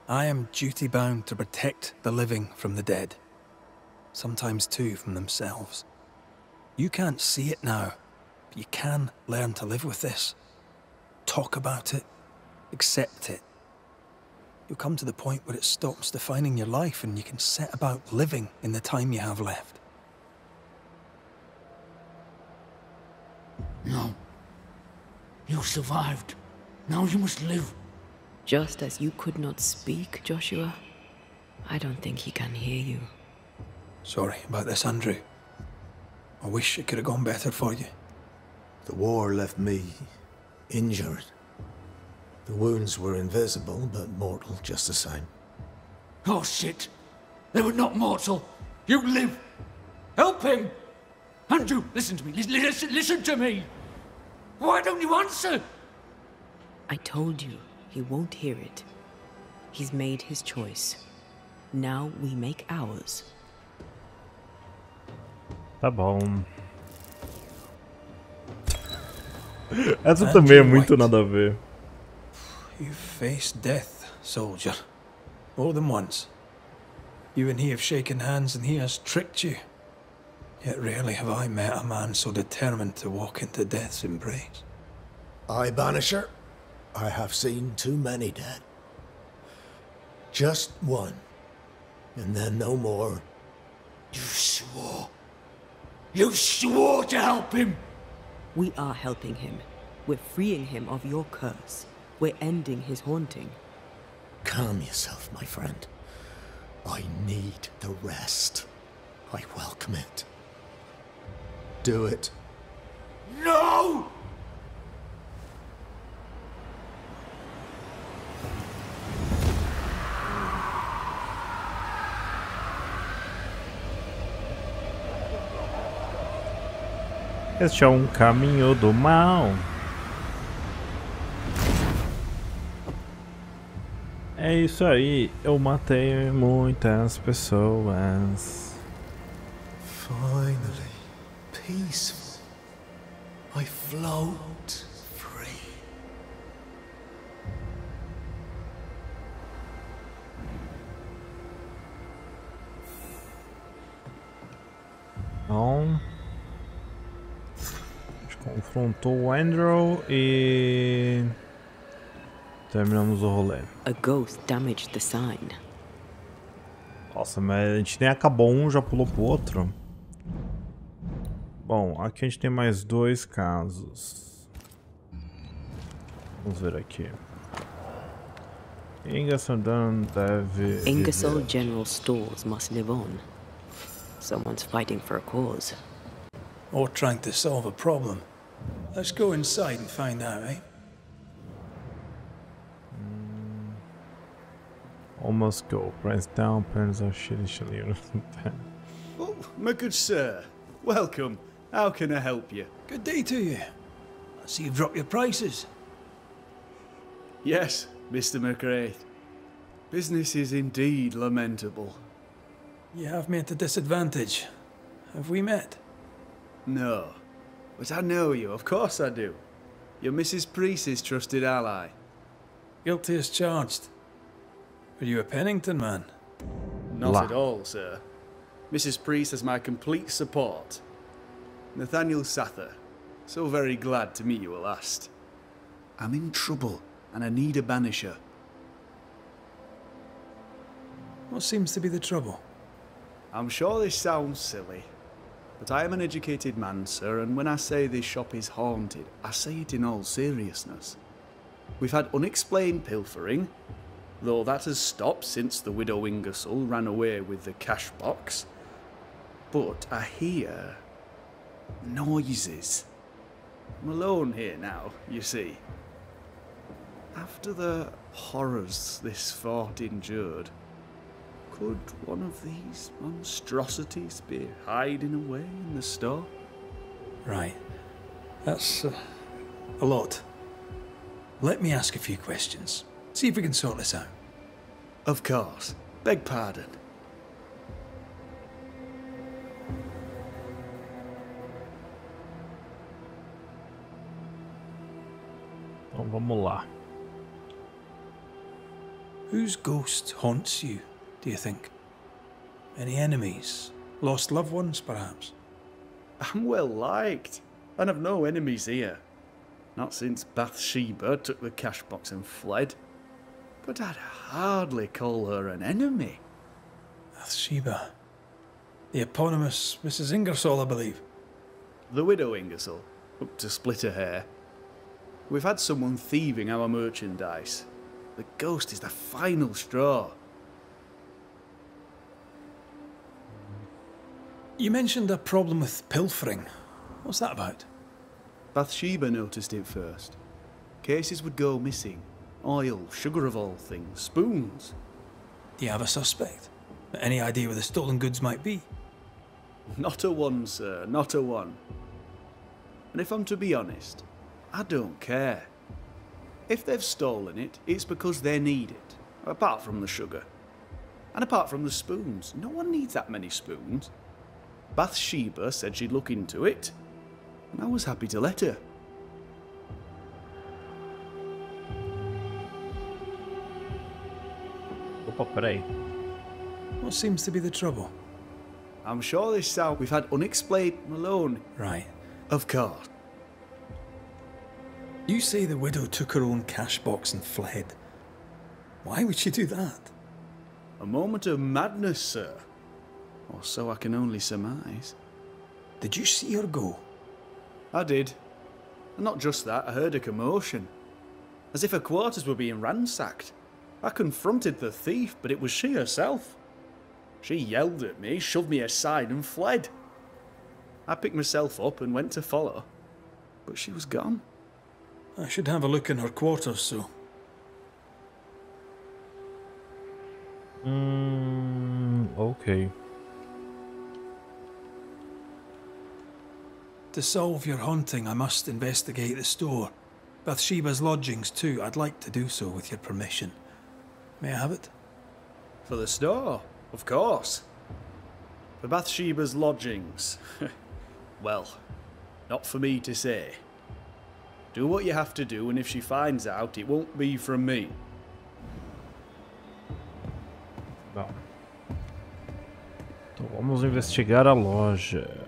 I am duty-bound to protect the living from the dead. Sometimes too from themselves. You can't see it now, but you can learn to live with this. Talk about it. Accept it. You'll come to the point where it stops defining your life and you can set about living in the time you have left. No. You survived. Now you must live. Just as you could not speak, Joshua, I don't think he can hear you. Sorry about this, Andrew. I wish it could have gone better for you. The war left me injured. The wounds were invisible, but mortal just the same. Oh shit! They were not mortal! You live! Help him! Andrew, listen to me! Listen to me! Why don't you answer? I told you, he won't hear it. He's made his choice. Now we make ours. Tá bom. Essa também é muito nada a ver. You've faced death, soldier. More than once. You and he have shaken hands and he has tricked you. Yet rarely have I met a man so determined to walk into death's embrace. Aye, Banisher. I have seen too many dead. Just one. And then no more. You swore. You swore to help him! We are helping him. We're freeing him of your curse. We're ending his haunting. Calm yourself, my friend. I need the rest. I welcome it. Do it. No! Este é um caminho do mal. É isso aí, eu matei muitas pessoas. Finally, peaceful. I float free. Então, a gente confrontou o Andrew e terminamos o rolê. A ghost damaged the sign. Nossa, mas a gente nem acabou um, já pulou pro outro. Bom, aqui a gente tem mais 2 casos. Vamos ver aqui. Ingersoll deve... Ingersoll General Stores must live on. Someone's fighting for a cause. Or trying to solve a problem. Let's go inside and find out, eh? Almost go. Press down, pens are shitty. Oh, my good sir. Welcome. How can I help you? Good day to you. I see you've dropped your prices. Yes, Mr. McRae. Business is indeed lamentable. You have me at a disadvantage. Have we met? No. But I know you, of course I do. You're Mrs. Priest's trusted ally. Guilty as charged. Are you a Pennington man? Not at all, sir. Mrs. Priest has my complete support. Nathaniel Sather. So very glad to meet you at last. I'm in trouble, and I need a banisher. What seems to be the trouble? I'm sure this sounds silly, but I am an educated man, sir, and when I say this shop is haunted, I say it in all seriousness. We've had unexplained pilfering, though that has stopped since the widow Ingersoll ran away with the cash box. But I hear noises. I'm alone here now, you see. After the horrors this fort endured, could one of these monstrosities be hiding away in the store? Right. That's a lot. Let me ask a few questions. See if we can sort this out. Of course. Beg pardon. Então vamos lá. Whose ghost haunts you, do you think? Any enemies? Lost loved ones, perhaps? I'm well liked, and I've no enemies here. Not since Bathsheba took the cash box and fled. But I'd hardly call her an enemy. Bathsheba. The eponymous Mrs. Ingersoll, I believe. The widow Ingersoll, up to split her hair. We've had someone thieving our merchandise. The ghost is the final straw. You mentioned a problem with pilfering. What's that about? Bathsheba noticed it first. Cases would go missing. Oil, sugar of all things, spoons. Do you have a suspect? Any idea where the stolen goods might be? Not a one, sir, not a one. And if I'm to be honest, I don't care. If they've stolen it, it's because they need it, apart from the sugar. And apart from the spoons, no one needs that many spoons. Bathsheba said she'd look into it, and I was happy to let her. Opa, peraí. What seems to be the trouble? I'm sure this sound we've had unexplained alone. Right. Of course. You say the widow took her own cash box and fled. Why would she do that? A moment of madness, sir. Or so I can only surmise. Did you see her go? I did. And not just that, I heard a commotion. As if her quarters were being ransacked. I confronted the thief, but it was she herself. She yelled at me, shoved me aside and fled. I picked myself up and went to follow, but she was gone. I should have a look in her quarters, so. Okay. To solve your haunting, I must investigate the store. Bathsheba's lodgings too. I'd like to do so with your permission. May I have it? For the store? Of course. For Bathsheba's lodgings? Well, not for me to say. Do what you have to do, and if she finds out, it won't be from me. Bom. Então vamos investigar a loja.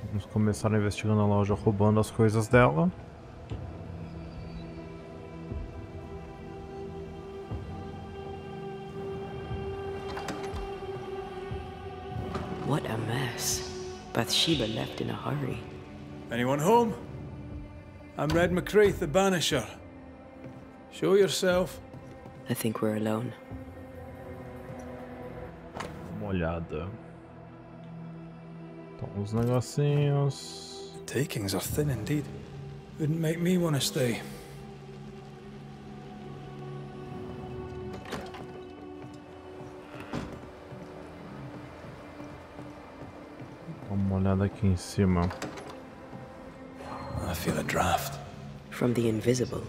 Vamos começar investigando a loja, roubando as coisas dela. What a mess. Bathsheba left in a hurry. Anyone home? I'm Red McCraith, the Banisher. Show yourself. I think we're alone. Uma olhada. Então, os negocinhos. Takings are thin indeed. Wouldn't make me want to stay. Dá uma olhada aqui em cima. I feel a draft. From the invisible.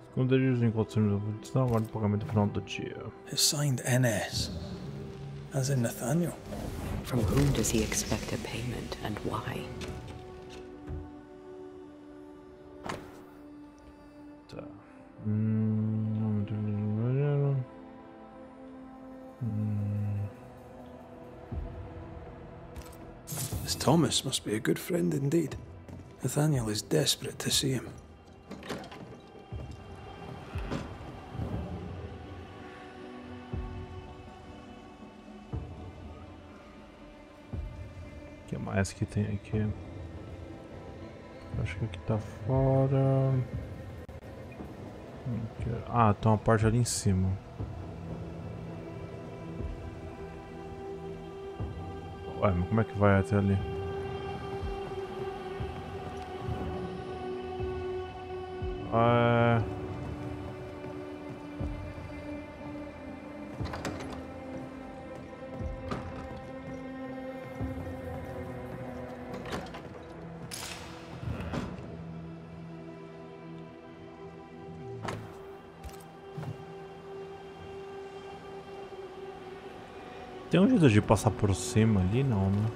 Esconderijo encontros de aguardo o pagamento final do dia. It's signed NS. As in Nathaniel. From whom does he expect a payment and why? Tá. This Thomas must be a good friend indeed. Nathaniel is desperate to see him. O que mais que tem aqui? Acho que aqui tá fora. Ah, tem uma parte ali em cima. Ué, mas como é que vai até ali? Tem um jeito de passar por cima ali? Não, né?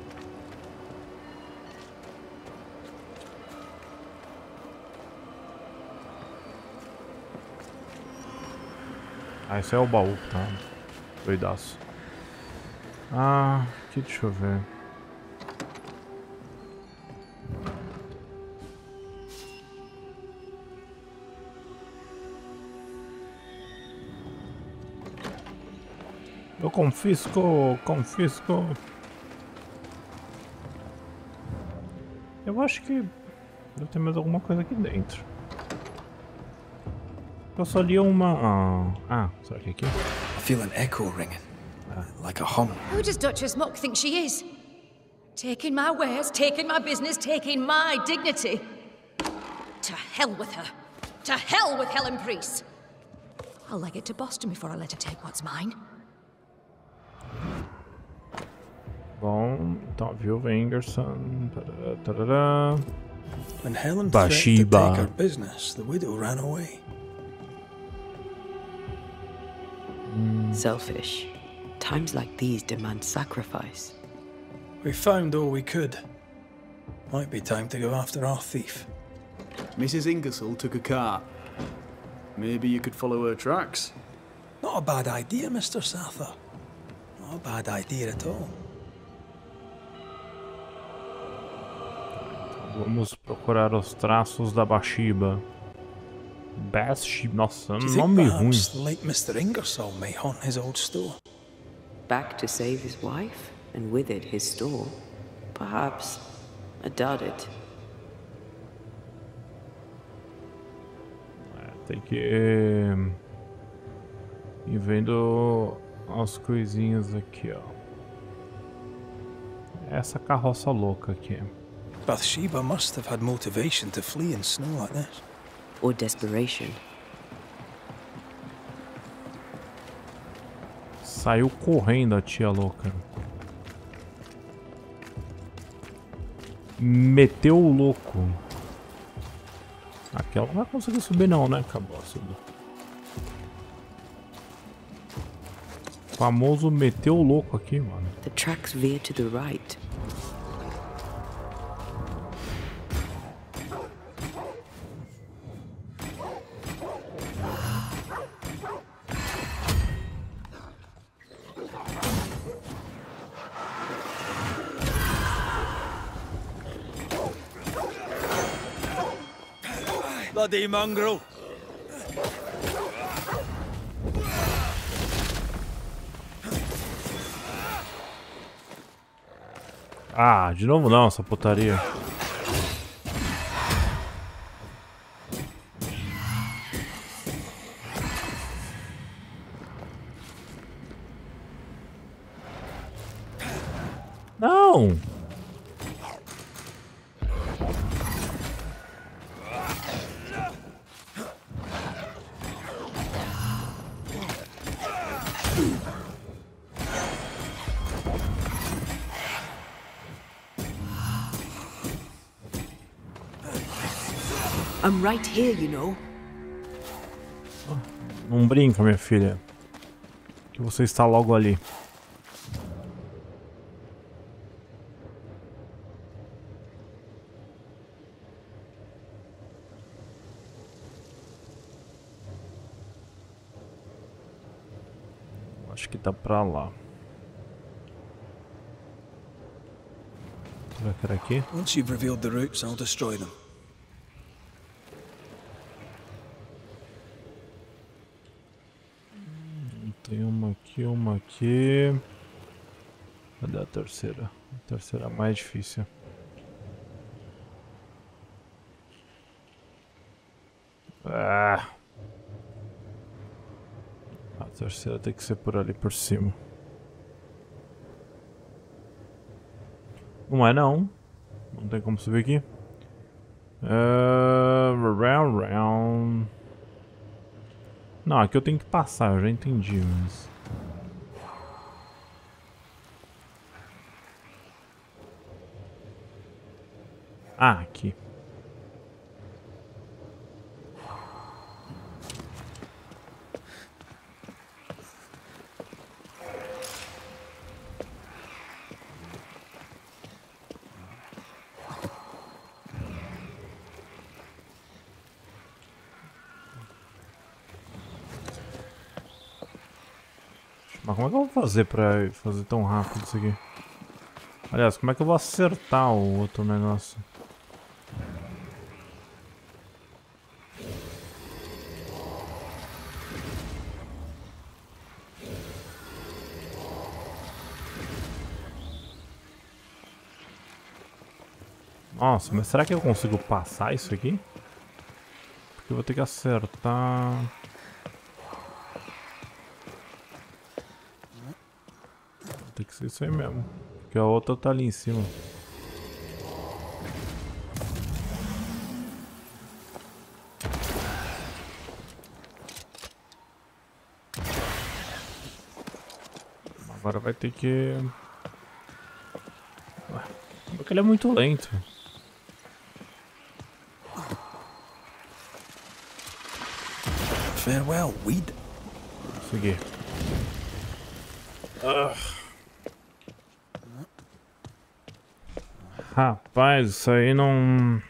Ah, esse é o baú, tá? Doidaço. Ah, aqui deixa eu ver. Eu confisco. Eu acho que deve ter mais alguma coisa aqui dentro. Eu só li uma... Ah, será que é aqui? I feel an echo ringing. Like a hum. Who does Duchess Muck think she is? Taking my wares, taking my business, taking my dignity. To hell with her. To hell with Helen Priest. I'll leg it to Boston before I let her take what's mine. Bom, então viu Ingerson. Tarará. When Helen threatened to Bathsheba. take her business, the widow ran away. Selfish. Times like these demand sacrifice. We found all we could. Might be time to go after our thief. Mrs. Ingersoll took a cart. Maybe you could follow her tracks. Not a bad idea, Mr. Sather. Not a bad idea at all. Vamos procurar os traços da Bathsheba. Bathsheba, nossa, Do you think nome ruim. perhaps the late Mr. Ingersoll may haunt his old store? Back to save his wife, and with it his store? Perhaps. I doubt it. Tem que ir vendo as coisinhas aqui, ó. Essa carroça louca aqui. Bathsheba must have had motivation to flee in snow like this. Or desperation. Saiu correndo a tia louca. Meteu o louco. Aquela não vai conseguir subir não, né? Acabou subindo. O famoso meteu o louco aqui, mano. The tracks veer to the right. Bloody mongrel! Ah, de novo não, essa putaria. Não! I'm right here, you know. Não brinca, minha filha. Que você está logo ali. Acho que tá pra lá. Será que era aqui? Once you've revealed the routes, I'll destroy them. Tem uma aqui, uma aqui. Cadê a terceira? A terceira é a mais difícil. Ah. A terceira tem que ser por ali por cima. Não é não. Não tem como subir aqui. Round. Não, aqui eu tenho que passar, eu já entendi, mas... Ah, aqui. Mas como é que eu vou fazer pra fazer tão rápido isso aqui? Aliás, como é que eu vou acertar o outro negócio? Nossa, mas será que eu consigo passar isso aqui? Porque eu vou ter que acertar... tem que ser isso aí mesmo. Porque a outra tá ali em cima. Agora vai ter que... Porque ele é muito lento. Farewell, weed. Seguir. Rapaz, isso aí não...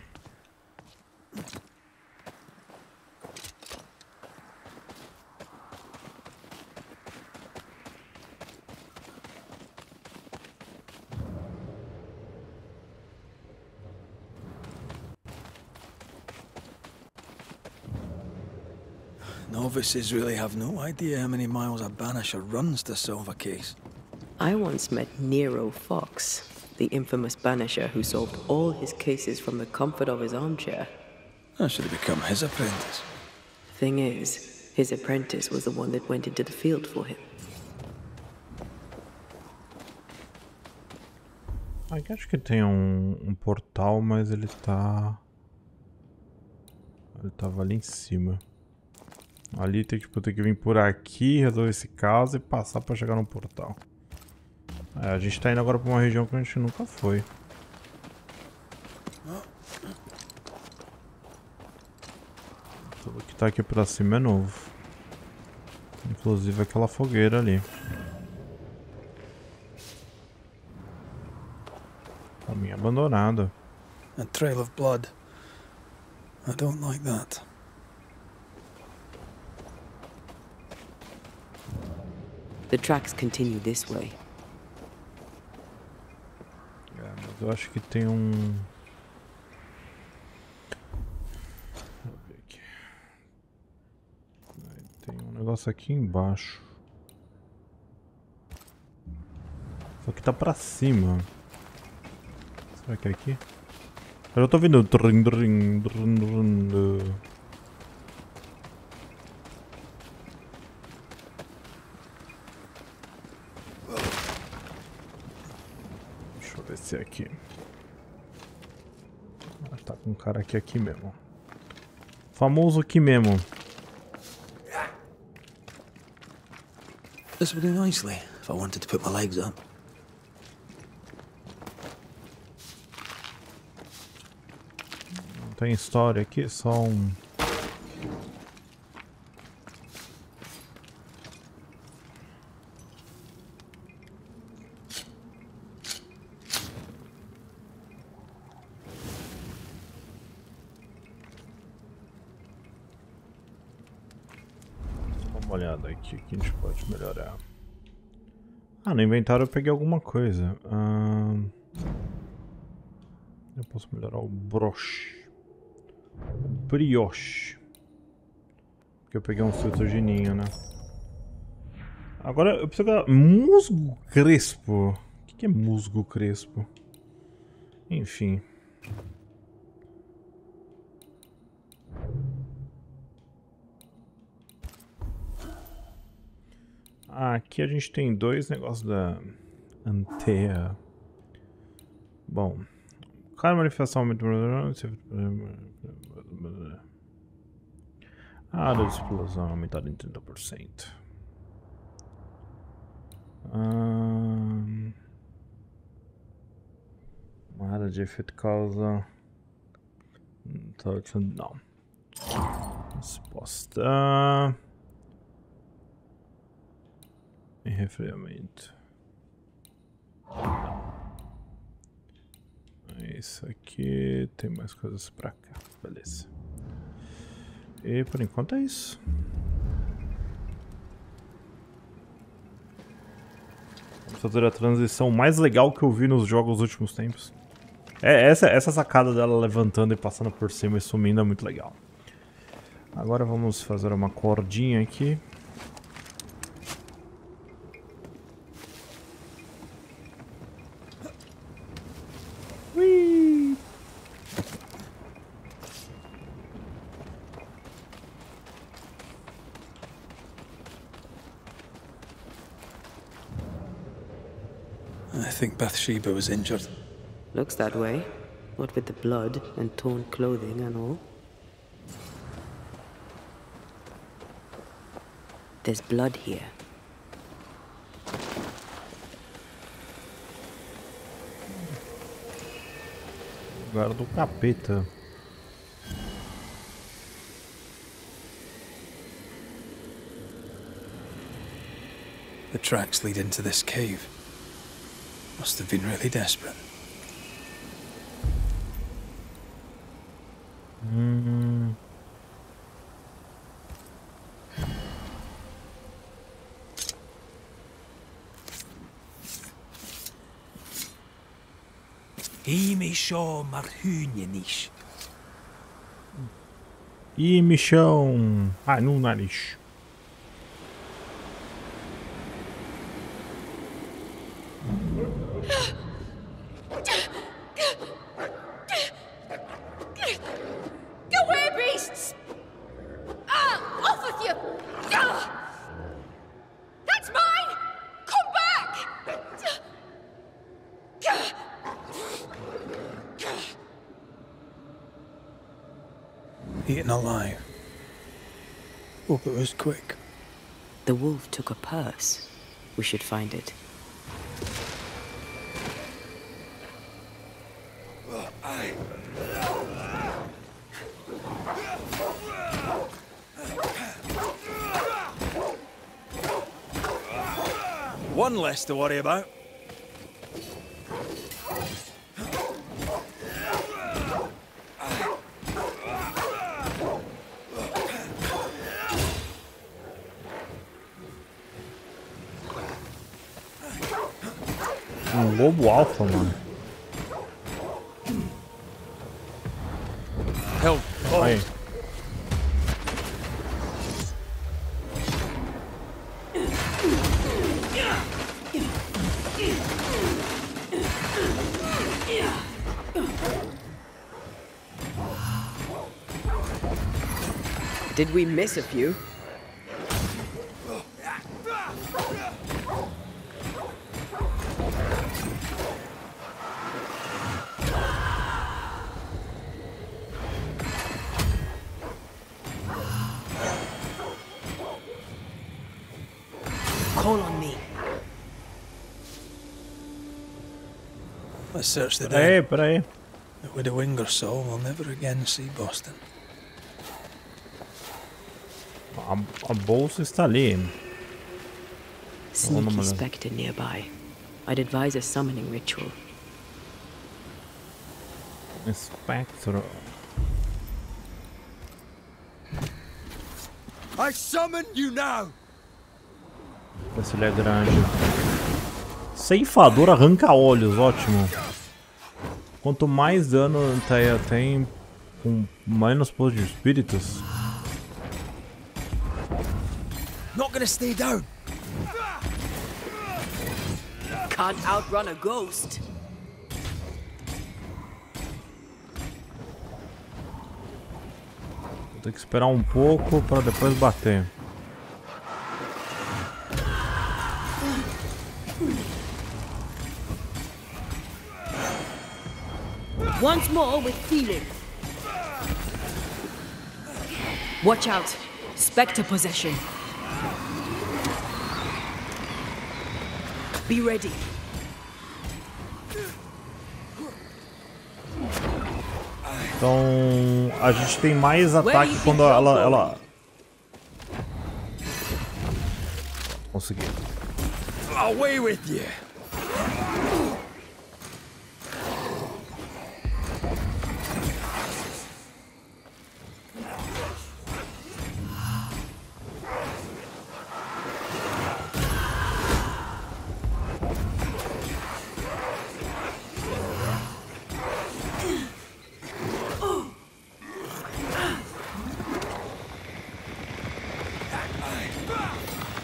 Novices really have no idea how many miles a banisher runs to solve a case. I once met Nero Fox, the infamous banisher who solved all his cases from the comfort of his armchair. I should have become his apprentice. Thing is, his apprentice was the one that went into the field for him. Aqui acho que tem um portal, mas ele tá... Ele tava ali em cima. Ali tem que vir por aqui, resolver esse caso e passar pra chegar no portal. É, a gente tá indo agora pra uma região que a gente nunca foi. Tudo que tá aqui pra cima é novo. Inclusive aquela fogueira ali. Caminho abandonado. A trail of blood. I don't like that. The tracks continue this way. É, mas eu acho que tem um... Deixa eu ver aqui. Tem um negócio aqui embaixo. Só que tá pra cima. Será que é aqui? Eu já tô vendo. Deixa eu ver se é aqui. Ah, tá com um cara aqui mesmo. Famoso aqui mesmo. This would do nicely if I wanted to put my legs up. Não tem história aqui, só um... Uma olhada aqui, que a gente pode melhorar. Ah, no inventário eu peguei alguma coisa. Eu posso melhorar o broche. O brioche. Porque eu peguei um filtro de ninho, né? Agora eu preciso pegar musgo crespo. O que é musgo crespo? Enfim. Aqui a gente tem dois negócios da anteia. Bom, cada manifestação aumenta a área de explosão aumentada em 30%. Uma área de efeito causa. Não. Resposta. E resfriamento. Isso aqui. Tem mais coisas pra cá. Beleza. E por enquanto é isso. Vamos fazer a transição mais legal que eu vi nos jogos dos últimos tempos. Essa sacada dela levantando e passando por cima e sumindo é muito legal. Agora vamos fazer uma cordinha aqui. I think Bathsheba was injured. Looks that way. What with the blood and torn clothing and all. There's blood here. Lugar do capeta. The tracks lead into this cave. Must have been really desperate. Imichão marhunhenish. Imichão anunarish. Go away, beasts! Off with you! That's mine! Come back! Eaten alive. Hope it was quick. The wolf took a purse. We should find it. One less to worry about. Lobo alfa, mano. Help! Aí. Did we miss a few? Call on me. Let's search the Peraí, den. peraí. The Widowwinger soul will never again see Boston. A bolsa está ali. Sneaky spectre nearby. I'd advise a summoning ritual. Espectro. I summon you now. Vê se ele é grande. Ceifador arranca olhos, ótimo. Quanto mais dano a Anteia tem, com menos poder de espíritos. Not gonna stay down. Can't outrun a ghost. Vou ter que esperar um pouco para depois bater. Once more with feeling. Watch out. Spectre possession. Be ready. Então a gente tem mais ataque quando ela... Consegui. Away with you.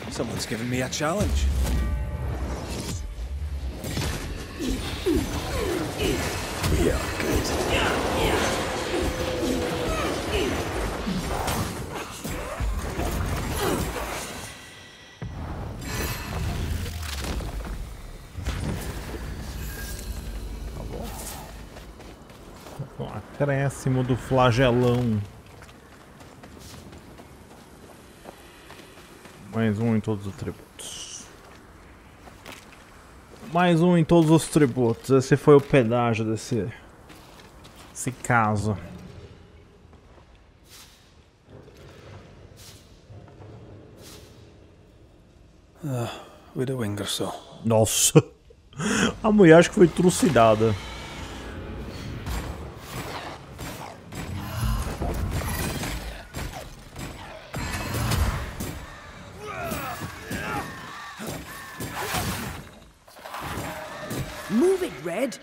Someone's given me a challenge. We are good. Acréscimo do flagelão. Mais um em todos os tributos. Mais um em todos os tributos. Esse foi o pedágio desse caso. Widow Ingersoll. Nossa. A mulher acho que foi trucidada. Move it, Red.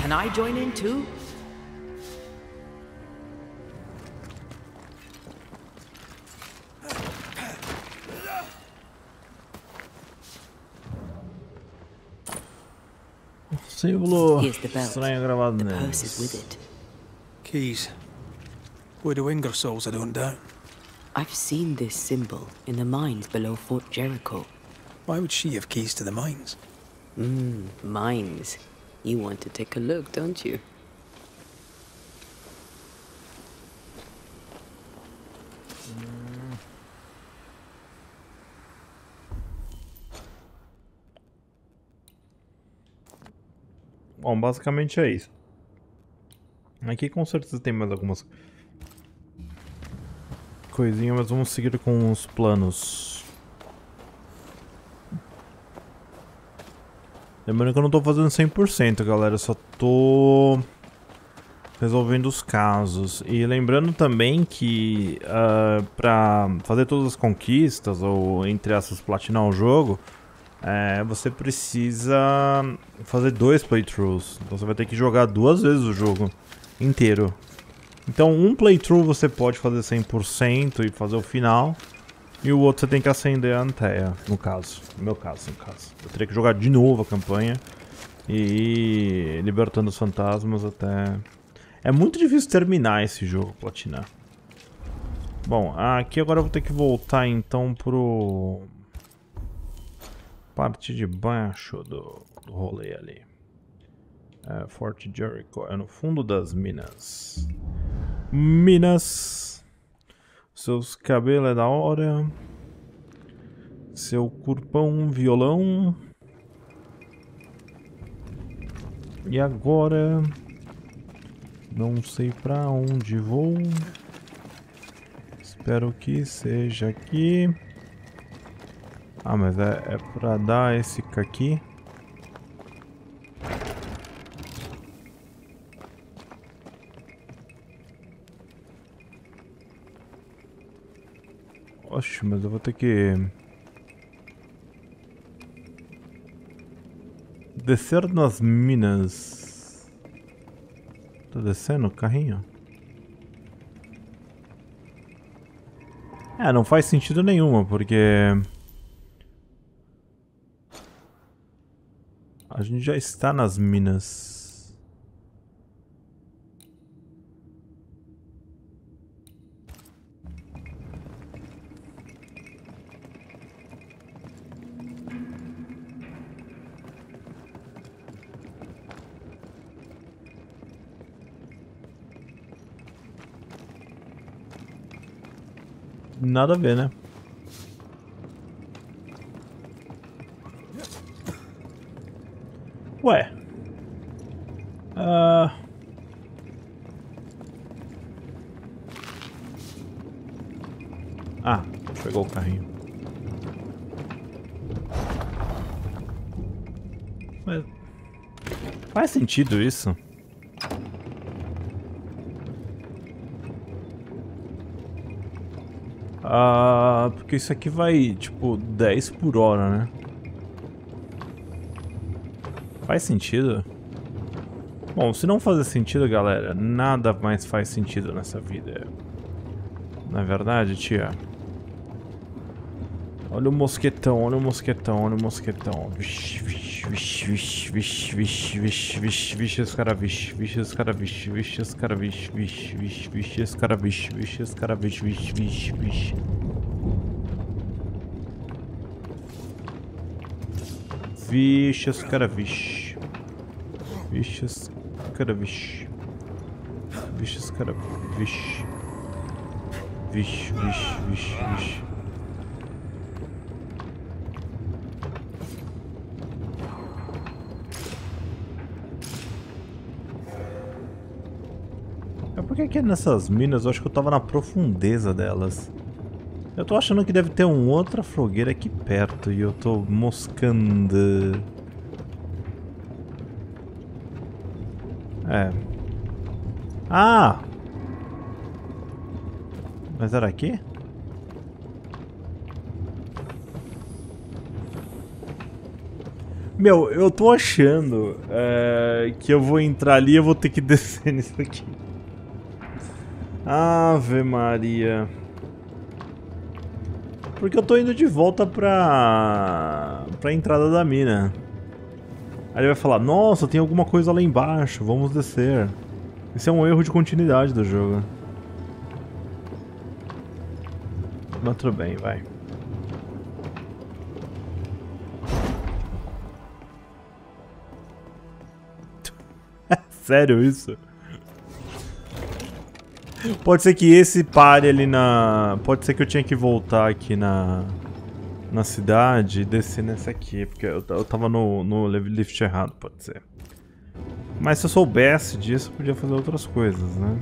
Can I join in too? Símbolo Here's the belt. estranho gravado The nele. purse is with it. Keys. Widow Ingersoll's, I don't doubt. I've seen this symbol in the mines below Fort Jericho. Why would she have keys to the mines? Mines. You want to take a look, don't you? Bom, basicamente é isso. Aqui com certeza tem mais algumas coisinhas, mas vamos seguir com os planos. Lembrando que eu não tô fazendo 100%, galera, eu só tô resolvendo os casos. E lembrando também que pra fazer todas as conquistas, ou entre essas platinar o jogo, você precisa fazer 2 playthroughs. Então você vai ter que jogar 2 vezes o jogo inteiro. Então um playthrough você pode fazer 100% e fazer o final. E o outro você tem que acender a Anteia, no caso. No meu caso, Eu teria que jogar de novo a campanha e ir libertando os fantasmas até... É muito difícil terminar esse jogo, platinar. Bom, aqui agora eu vou ter que voltar então pro... parte de baixo do rolê ali. Fort Jericho, é no fundo das minas. Minas. Seus cabelos é da hora. Seu corpão violão. E agora... não sei pra onde vou. Espero que seja aqui. Ah, mas é pra dar esse aqui. Oxe, mas eu vou ter que... descer nas minas. Tá descendo o carrinho? Não faz sentido nenhuma, porque... a gente já está nas minas. Nada a ver, né? Ué. Pegou o carrinho. Mas... faz sentido isso? Porque isso aqui vai, tipo, 10 por hora, né? Faz sentido? Bom, se não fazer sentido, galera, nada mais faz sentido nessa vida. Não é verdade, tia? Olha o mosquetão, olha o mosquetão, olha o mosquetão. Vixe, vixe, vixe, vixe, vixe, vixe, vixe, vixe, vixe, esse cara, vixe, vixe, esse cara, vixe, vixe, esse cara, vixe, vixe, vixe, vixe, esse cara, vixe, vixe, esse cara, vixe, vixe, vixe, vixe. Vixe, esse cara, vixe. Vixe, esse escara, vixe. Vixe, escara, vixe. Vixe, vixe, vixe, vixe. É porque aqui nessas minas eu acho que eu tava na profundeza delas. Eu tô achando que deve ter uma outra fogueira aqui perto e eu tô moscando. É. Ah! Mas era aqui? Meu, eu tô achando que eu vou entrar ali e eu vou ter que descer nisso aqui. Ave Maria. Porque eu tô indo de volta pra entrada da mina. Aí ele vai falar, nossa, tem alguma coisa lá embaixo, vamos descer. Isso é um erro de continuidade do jogo. Mas tudo bem, vai. É sério isso? Pode ser que esse pare ali na... Pode ser que eu tinha que voltar aqui na cidade e descer nessa aqui, porque eu tava no lift errado, pode ser. Mas se eu soubesse disso, eu podia fazer outras coisas, né?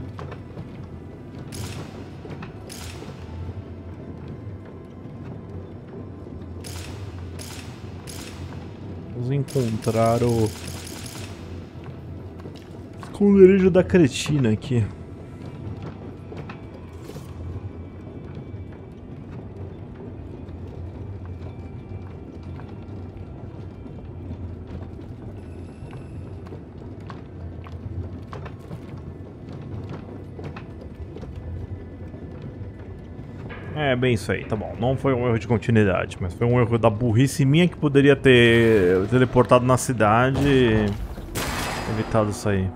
Vamos encontrar o esconderijo da cretina aqui. É bem isso aí, tá bom. Não foi um erro de continuidade, mas foi um erro da burrice minha que poderia ter teleportado na cidade e evitado isso aí.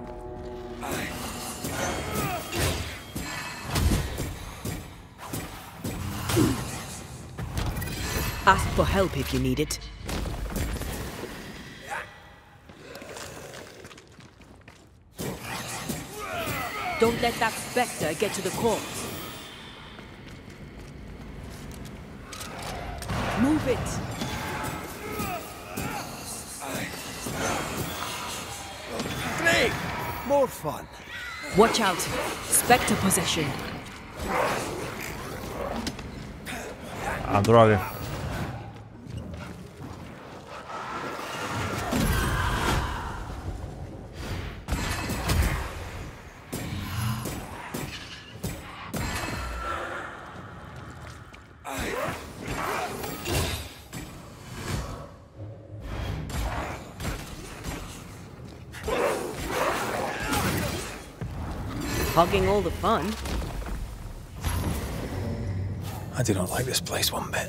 Ask for help if you need it. Don't let that spectre get to the corpse. Move it. Great! More fun. Watch out. Spectre possession. Ah, droga. Hogging all the fun. I do not like this place one bit.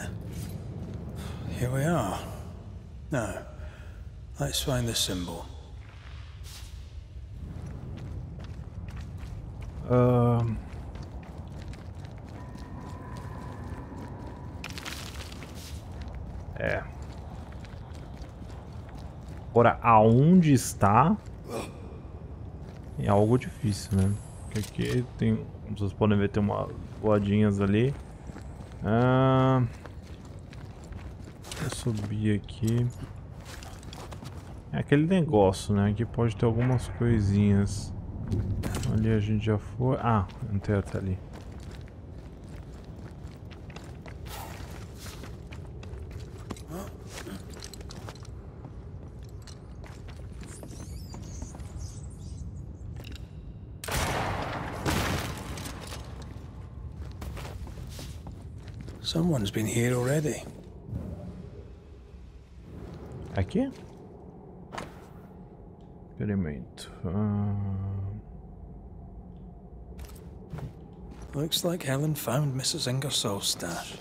Here we are. Now, let's find the symbol. É. Agora, aonde está é algo difícil, né? Porque aqui tem, como vocês podem ver, tem umas voadinhas ali. Vou subir aqui. É aquele negócio, né? Aqui pode ter algumas coisinhas. Ali a gente já foi. Ah, entrei até ali. Someone's been here already. Aqui? Experimento. Looks like Helen found Mrs. Ingersoll's stash.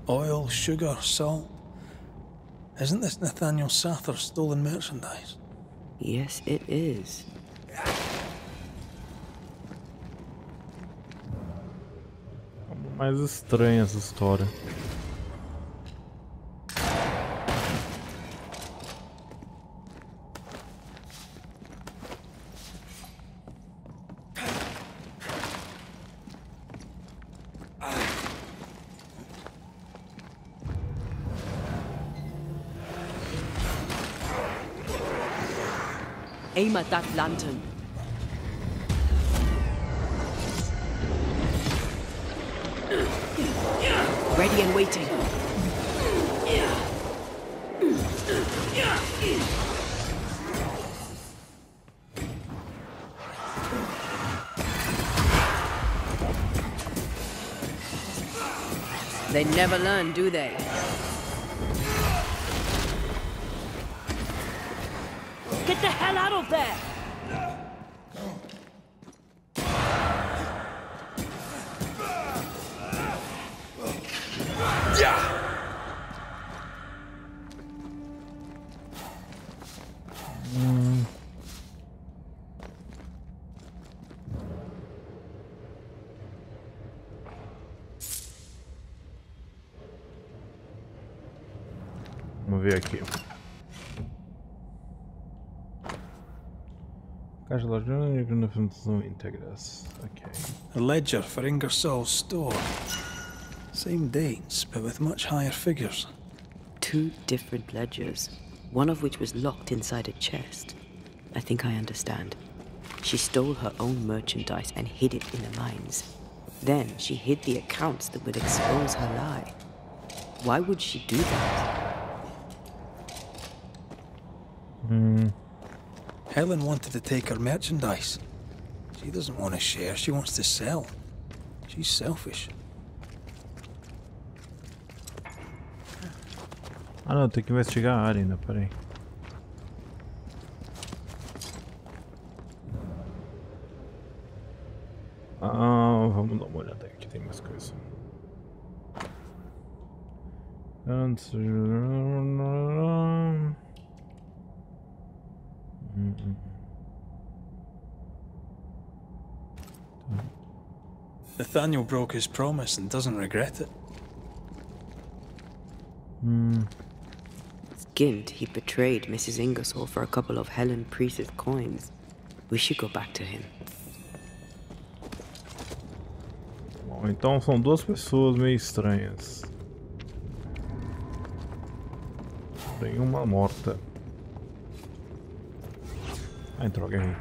Oil, sugar, salt. Isn't this Nathaniel Sather's stolen merchandise? Yes, it is. mais estranha essa história. Aim at that lantern. Ready and waiting. They never learn, do they? Get the hell out of there! Vamos ver aqui. Caixa de loja na função íntegras. Ok. A ledger for Ingersoll's store. Same dates, but with much higher figures. 2 different ledgers, one of which was locked inside a chest. I think I understand. She stole her own merchandise and hid it in the mines. Then she hid the accounts that would expose her lie. Why would she do that? Helen wanted to take her merchandise. She doesn't want to share, she wants to sell. She's selfish. Ah não, tem que investigar a área ainda, peraí. Vamos dar uma olhada aqui, tem mais coisa. Antes... Nathaniel broke his promise and doesn't regret it. Skinned, he betrayed Mrs. Ingersoll for a couple of Helen Priest's coins. We should go back to him. Bom, então são 2 pessoas meio estranhas. Tem uma morta. Ah, entrou alguém aí.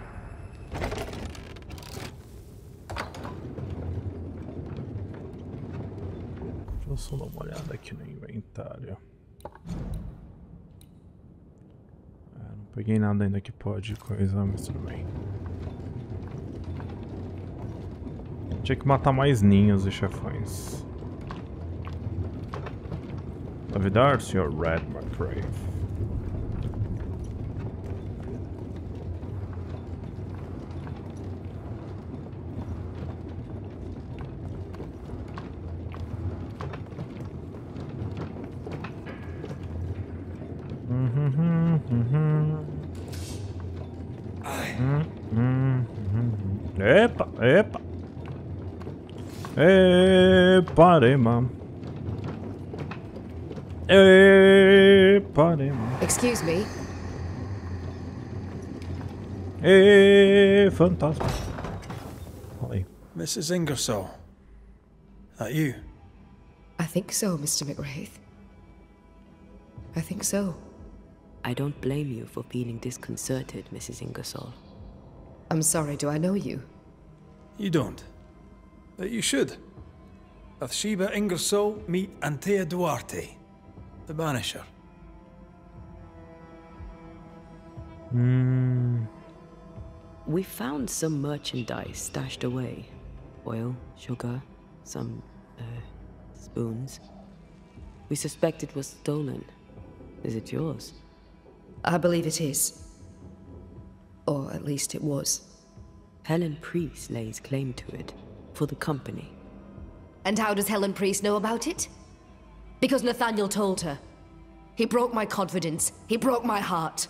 Deixa eu só dar uma olhada aqui no inventário. Não peguei nada ainda que pode coisar, mas tudo bem. Tinha que matar mais ninhos e chefões. Duvidar, Sr. Red McRae. Epa, epa. Eparema. Eparema. Excuse me. Fantasma. Olha aí. Mrs. Ingersoll. That you? I think so, Mr. McWraith. I think so. I don't blame you for feeling disconcerted, Mrs. Ingersoll. I'm sorry, do I know you? You don't. But you should. Bathsheba Ingersoll, meet Antea Duarte, the Banisher. We found some merchandise stashed away. Oil, sugar, some, spoons. We suspect it was stolen. Is it yours? I believe it is. Or at least it was. Helen Priest lays claim to it, for the company. And how does Helen Priest know about it? Because Nathaniel told her. He broke my confidence. He broke my heart.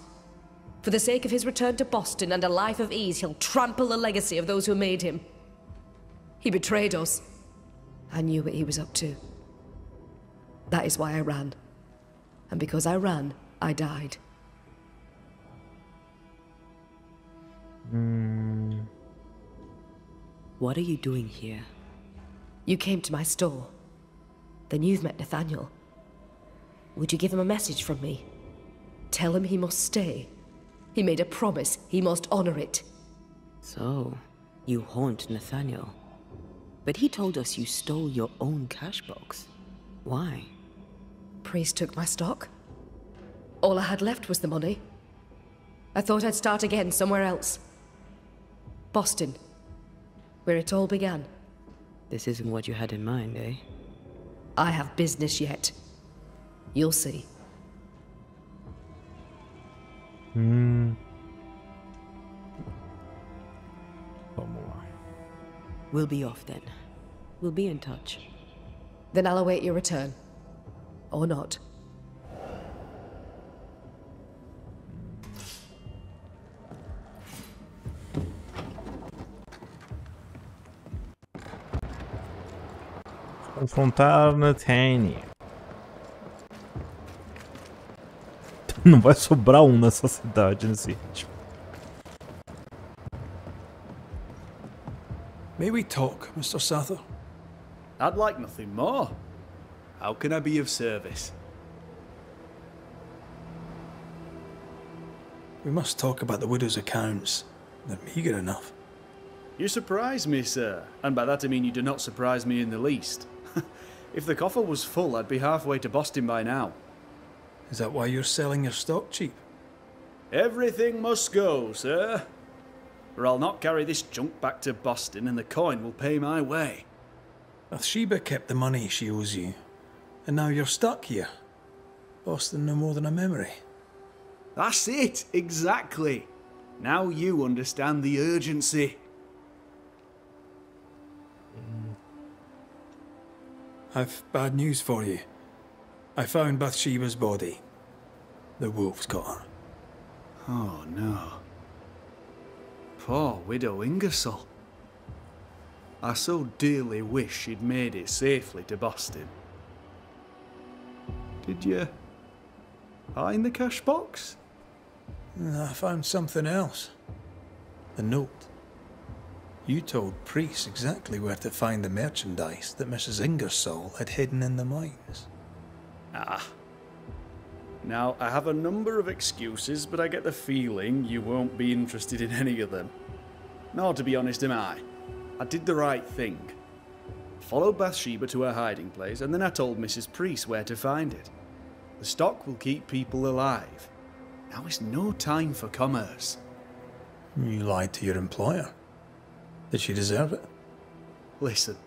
For the sake of his return to Boston and a life of ease, he'll trample the legacy of those who made him. He betrayed us. I knew what he was up to. That is why I ran. And because I ran, I died. What are you doing here? You came to my store. Then you've met Nathaniel. Would you give him a message from me? Tell him he must stay. He made a promise. He must honor it. So, you haunt Nathaniel. But he told us you stole your own cash box. Why? Priest took my stock. All I had left was the money. I thought I'd start again somewhere else. Boston, where it all began. This isn't what you had in mind, eh? I have business yet. You'll see. Vamos lá. We'll be off then. We'll be in touch. Then I'll await your return. Or not. Confrontar Nathaniel. Não vai sobrar um nessa cidade, nesse ritmo. May we talk, Mr. Sather? I'd like nothing more. How can I be of service? We must talk about the widow's accounts. They're meagre enough. You surprise me, sir, and by that I mean you do not surprise me in the least. If the coffer was full, I'd be halfway to Boston by now. Is that why you're selling your stock cheap? Everything must go, sir. Or I'll not carry this junk back to Boston and the coin will pay my way. Bathsheba kept the money she owes you, and now you're stuck here. Boston no more than a memory. That's it, exactly. Now you understand the urgency. I've bad news for you. I found Bathsheba's body. The wolves got her. Oh no. Poor widow Ingersoll. I so dearly wish she'd made it safely to Boston. Did you find the cash box? I found something else. A note. You told Priest exactly where to find the merchandise that Mrs. Ingersoll had hidden in the mines. Ah. Now, I have a number of excuses, but I get the feeling you won't be interested in any of them. Nor, to be honest, am I. I did the right thing. Followed Bathsheba to her hiding place, and then I told Mrs. Priest where to find it. The stock will keep people alive. Now is no time for commerce. You lied to your employer. Did she deserve it? Listen.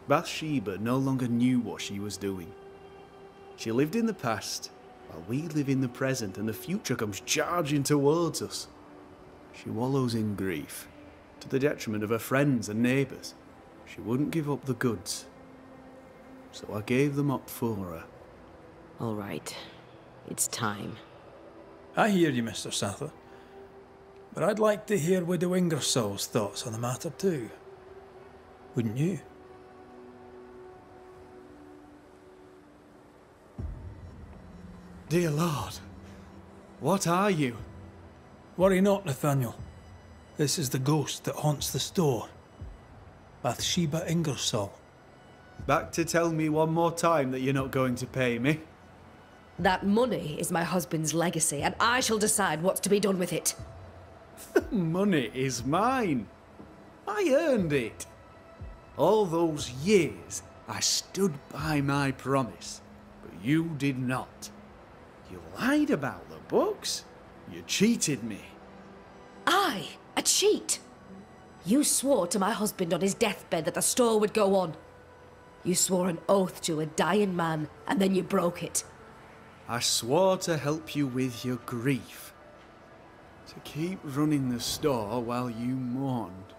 Bathsheba no longer knew what she was doing. She lived in the past, while we live in the present, and the future comes charging towards us. She wallows in grief, to the detriment of her friends and neighbours. She wouldn't give up the goods, so I gave them up for her. All right. It's time. I hear you, Mr. Sather. But I'd like to hear Widow Ingersoll's thoughts on the matter too. Wouldn't you? Dear Lord, what are you? Worry not, Nathaniel. This is the ghost that haunts the store. Bathsheba Ingersoll. Back to tell me one more time that you're not going to pay me? That money is my husband's legacy, and I shall decide what's to be done with it. The money is mine. I earned it. All those years, I stood by my promise, but you did not. You lied about the books. You cheated me. I? A cheat? You swore to my husband on his deathbed that the store would go on. You swore an oath to a dying man, and then you broke it. I swore to help you with your grief. To keep running the store while you mourned.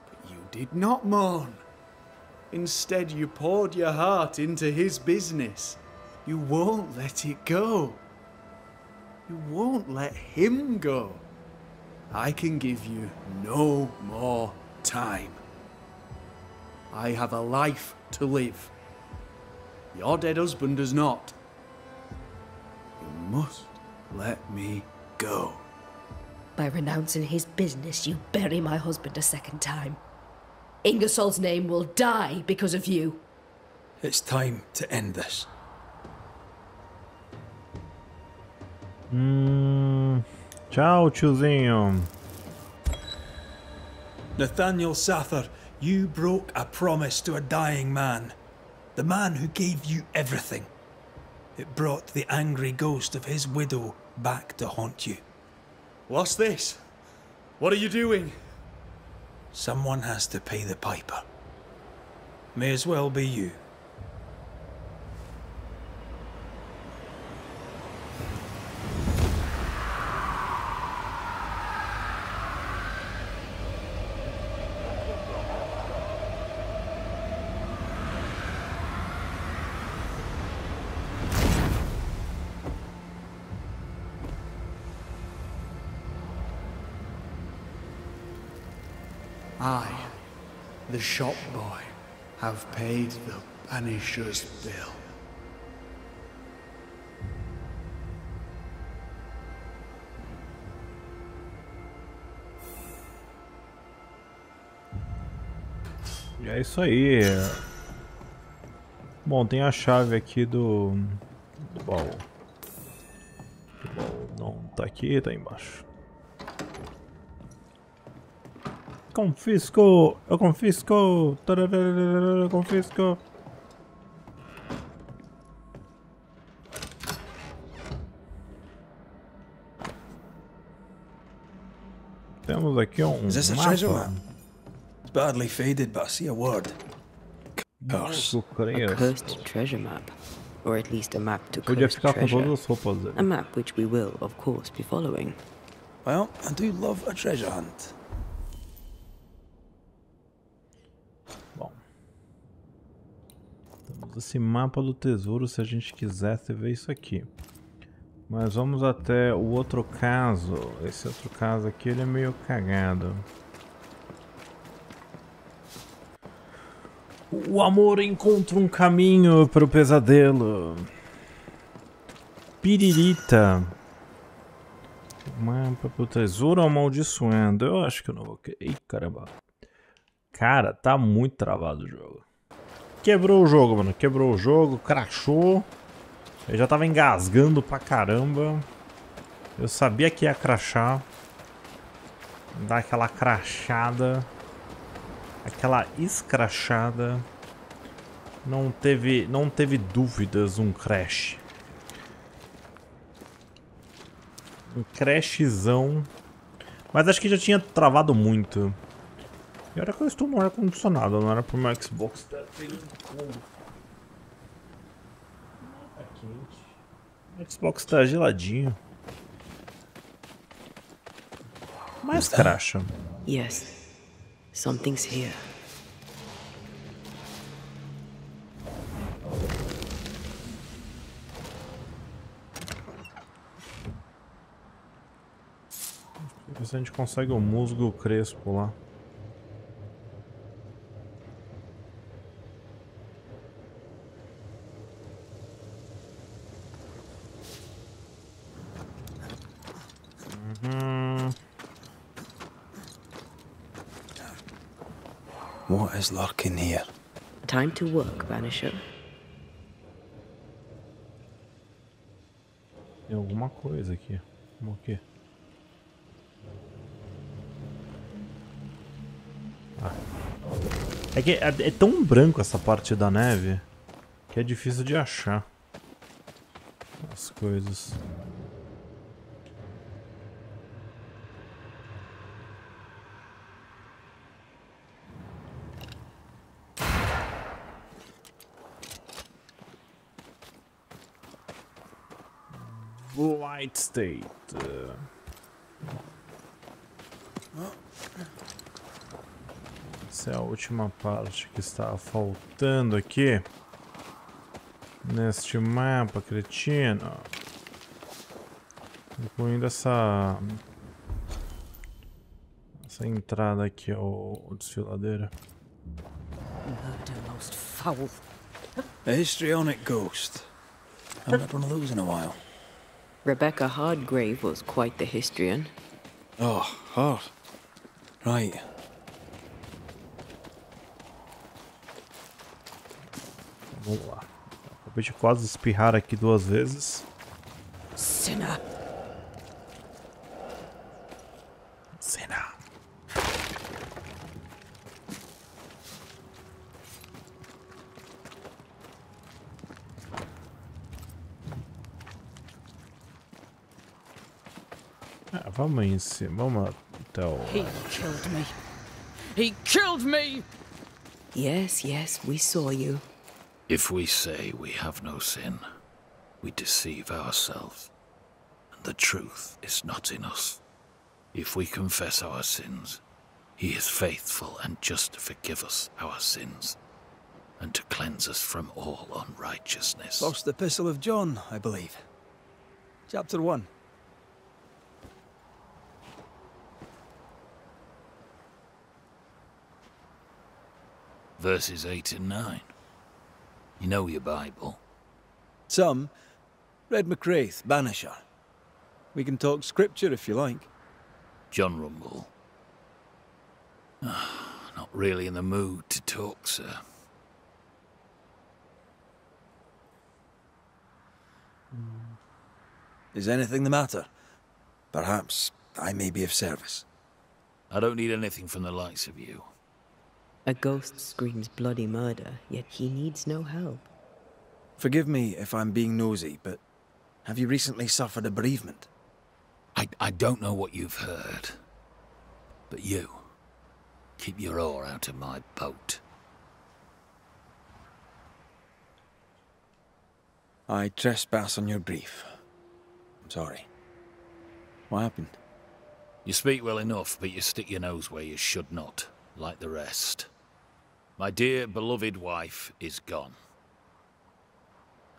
But you did not mourn. Instead, you poured your heart into his business. You won't let it go. You won't let him go. I can give you no more time. I have a life to live. Your dead husband does not. You must let me go. By renouncing his business, you bury my husband a second time. Ingersoll's name will die because of you. It's time to end this. Tchau, tiozinho. Nathaniel Sather, you broke a promise to a dying man. The man who gave you everything. It brought the angry ghost of his widow back to haunt you. What's this? What are you doing? Someone has to pay the piper. May as well be you. I, the shop boy, have paid the Banisher's bill. E é isso aí. Bom, tem a chave aqui do baú. O baú não tá aqui, tá embaixo. Confisco! Eu confisco! Eu confisco! Temos aqui Is this a mapa. treasure map? It's badly faded, but I see a word. Curse. A cursed treasure map. Or at least a map to Podia cursed ficar com treasure. todas as roupas dele. A map which we will, of course, be following. Well, I do love a treasure hunt. Bom. Temos esse mapa do tesouro se a gente quisesse ver isso aqui. Mas vamos até o outro caso. Esse outro caso aqui ele é meio cagado. O amor encontra um caminho para o pesadelo. Piririta. Mapa pro tesouro amaldiçoando. Eu acho que eu não vou querer. Ih, caramba. Cara, tá muito travado o jogo. Quebrou o jogo, mano. Quebrou o jogo, crashou. Eu já tava engasgando pra caramba. Eu sabia que ia crashar. Dar aquela crashada. Aquela escrachada. Não teve dúvidas, um crash. Um crashzão. Mas acho que já tinha travado muito. E olha que eu estou no ar-condicionado, não era pro meu Xbox tá quente. O Xbox tá geladinho. Mas cracha. Yes. Something's here. Ver se a gente consegue o musgo crespo lá. What is lurking here? Time to work, Banisher. Tem alguma coisa aqui. O quê? Ah. É que é tão branco essa parte da neve que é difícil de achar as coisas. White State. Essa é a última parte que está faltando aqui neste mapa cretino, incluindo essa entrada aqui ao desfiladeiro. foul. A histrionic ghost. I haven't had one of those in a while. Rebecca Hardgrave was quite the histrion. Oh, hard. Right. Vamos lá. Acabei de quase espirrar aqui 2 vezes. Sinner. Sinner. Vamos em cima, vamos até o... He killed me. He killed me! Yes, yes, we saw you. If we say we have no sin, we deceive ourselves, and the truth is not in us. If we confess our sins, he is faithful and just to forgive us our sins, and to cleanse us from all unrighteousness. First Epistle of John, I believe. Chapter 1. Verses 8 and 9. You know your Bible. Some. Read McCraith, Banisher. We can talk scripture if you like. John Rumble. Not really in the mood to talk, sir. Is anything the matter? Perhaps I may be of service. I don't need anything from the likes of you. A ghost screams bloody murder, yet he needs no help. Forgive me if I'm being nosy, but have you recently suffered a bereavement? I don't know what you've heard, but you, keep your oar out of my boat. I trespass on your grief. I'm sorry. What happened? You speak well enough, but you stick your nose where you should not, like the rest. My dear, beloved wife is gone.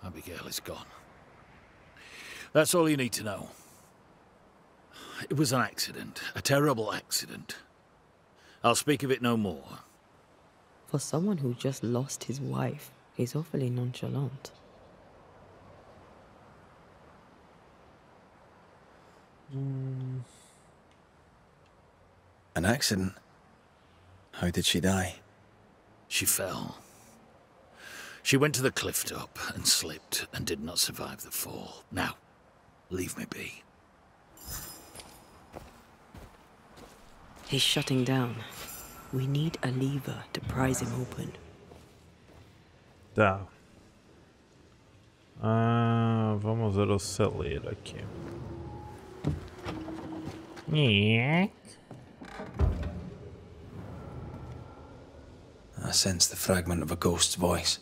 Abigail is gone. That's all you need to know. It was an accident, a terrible accident. I'll speak of it no more. For someone who just lost his wife, he's awfully nonchalant. An accident? How did she die? She fell. She went to the cliff top and slipped and did not survive the fall. Now, leave me be. He's shutting down. We need a lever to prise him open. Tá. Vamos ver o celeiro aqui. I sense the fragment of a ghost's voice.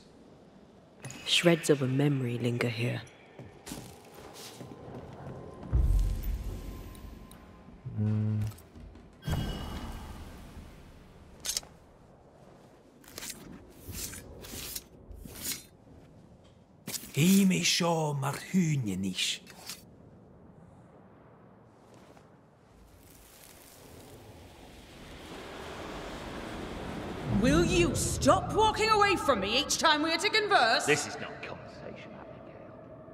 Shreds of a memory linger here. Imi seo mar húne níos. Will you stop walking away from me each time we are to converse? This is not conversation, Abigail.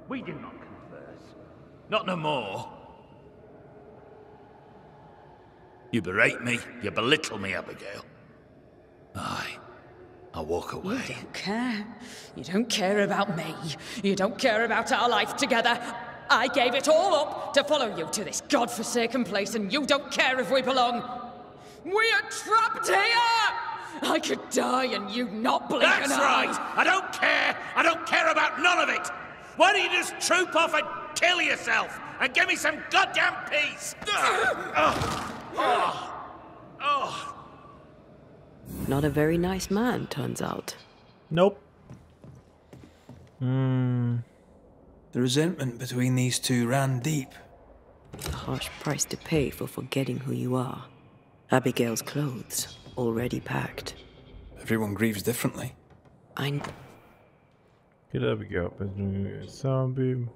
We do not converse. Not no more. You berate me, you belittle me, Abigail. I'll walk away. You don't care. You don't care about me. You don't care about our life together. I gave it all up to follow you to this godforsaken place, and you don't care if we belong. We are trapped here! I could die and you not blink That's an eye. right! I don't care! I don't care about none of it! Why don't you just troop off and kill yourself and give me some goddamn peace? Not a very nice man, turns out. Nope. The resentment between these two ran deep. A harsh price to pay for forgetting who you are. Abigail's clothes, already packed. Everyone grieves differently. Get Abigail. Zombie.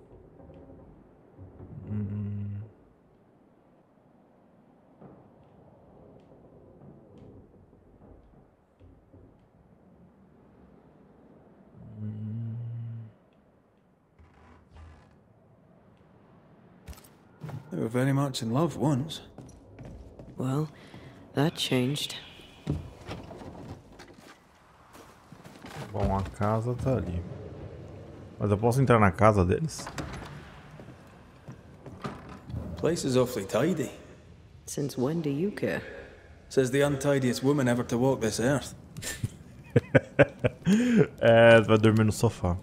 They were very much in love once. Well, that changed. Bom, a casa tá ali. Mas eu posso entrar na casa deles? Place is awfully tidy. Since when do you care? Says the untidiest woman ever to walk this earth. É, vai dormir no sofá.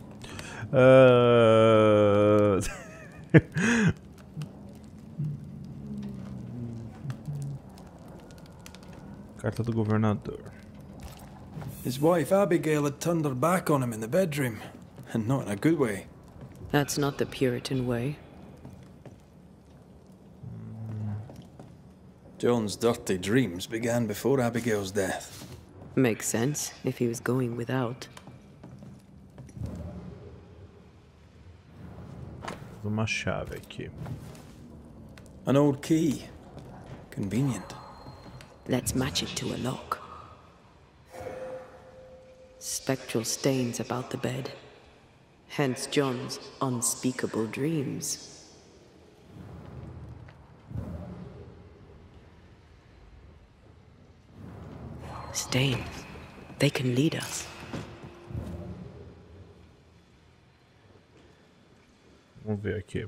Carta do governador. His wife Abigail had turned her back on him in the bedroom, and not in a good way. That's not the Puritan way. John's dirty dreams began before Abigail's death. Makes sense, if he was going without. Uma chave aqui. An old key. Convenient. Let's match it to a lock. Spectral stains about the bed. Hence John's unspeakable dreams. Stains. They can lead us. Vamos ver aqui.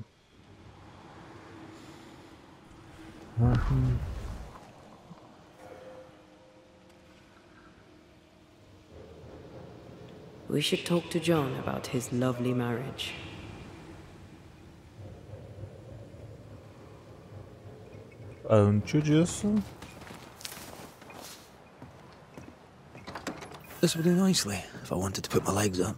We should talk to John about his lovely marriage. Antes disso... This would do nicely if I wanted to put my legs up.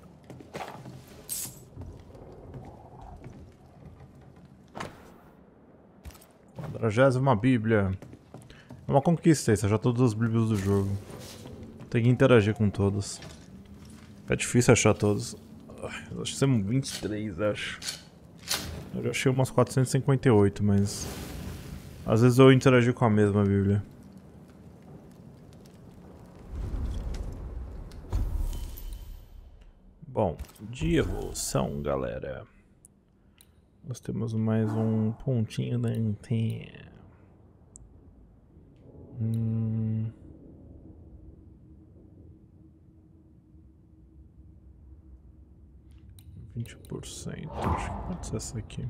40ª Bíblia. É uma conquista isso, achar todas as Bíblias do jogo. Tem que interagir com todas. É difícil achar todas. Acho que são 23, acho. Eu já achei umas 458, mas... Às vezes eu interagi com a mesma Bíblia. Bom, de evolução, galera. Nós temos mais um pontinho da antena. 20%. Acho que pode ser essa aqui.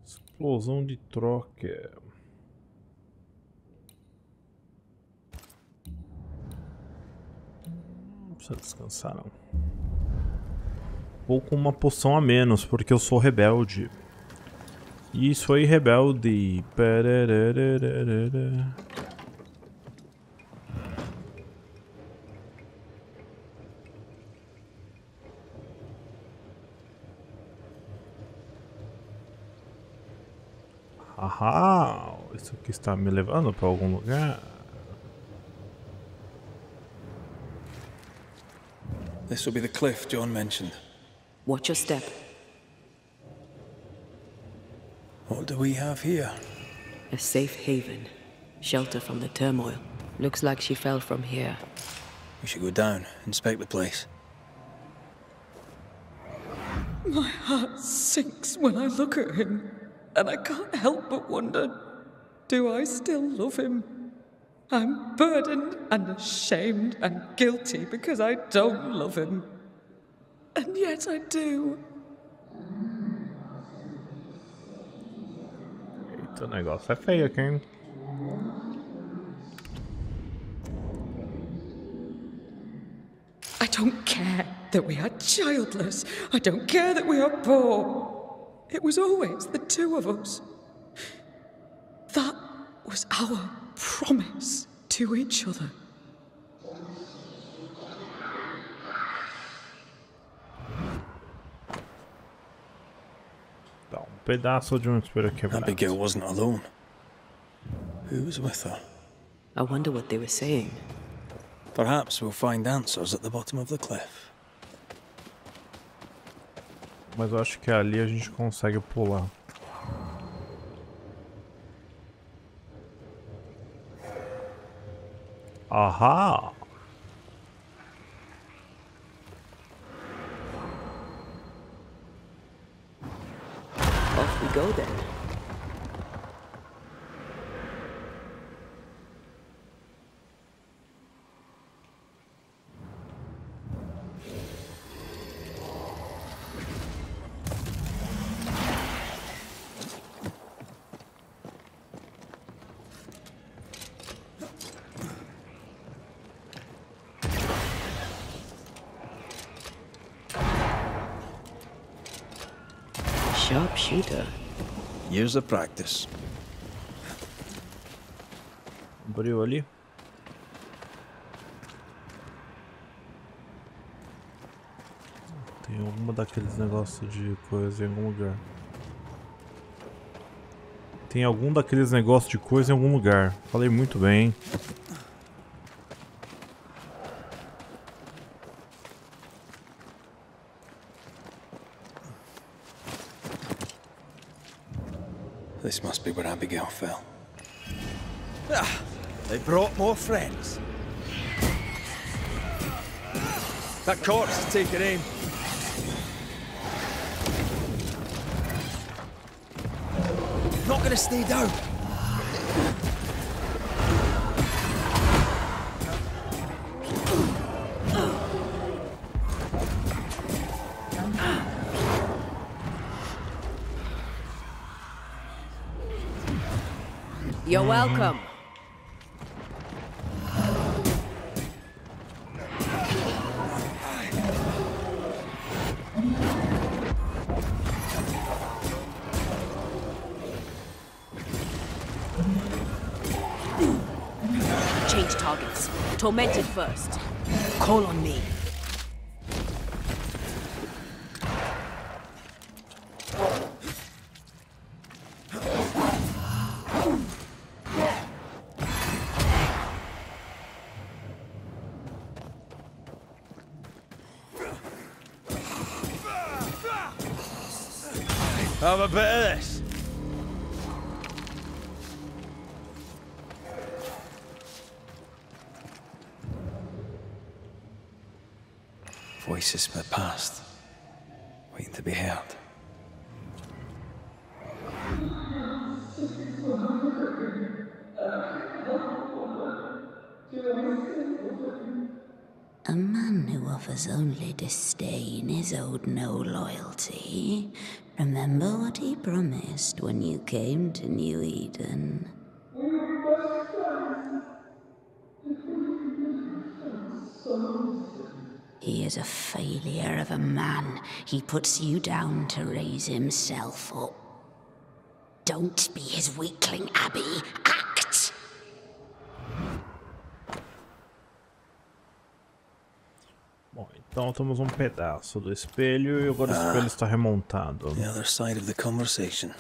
Explosão de troca. Não precisa descansar, não. Vou com uma poção a menos, porque eu sou rebelde. Isso aí, rebelde. Ahá, isso aqui está me levando para algum lugar. This will be the cliff John mentioned. Watch your step. What do we have here? A safe haven. Shelter from the turmoil. Looks like she fell from here. We should go down, inspect the place. My heart sinks when I look at him, and I can't help but wonder, do I still love him? I'm burdened and ashamed and guilty because I don't love him. And yet I do. Eita, o negócio é feio aqui, hein? I don't care that we are childless. I don't care that we are poor. It was always the two of us. That was our promise to each other. Dá pedaço de espelho quebrado. Abigail wasn't alone. Who was with her? I wonder what they were saying. Perhaps we'll find answers at the bottom of the cliff. Mas eu acho que ali a gente consegue pular. Ahá! go then. Sharpshooter. Years of practice. Abriu ali. Tem alguma daqueles negócios de coisa em algum lugar. Tem algum daqueles negócios de coisa em algum lugar. Falei muito bem. This must be where Abigail fell. Ah, they brought more friends. That corpse is taking aim. Not gonna stay down. You're welcome. Change targets. Tormented first. Call on me. Have a bit of this. Voices from the past, waiting to be heard. A man who offers only disdain is owed no loyalty. Remember what he promised when you came to New Eden. He is a failure of a man. He puts you down to raise himself up. Don't be his weakling, Abby. Act! Bom, então temos um pedaço do espelho e agora o espelho está remontado. The other side of the conversation.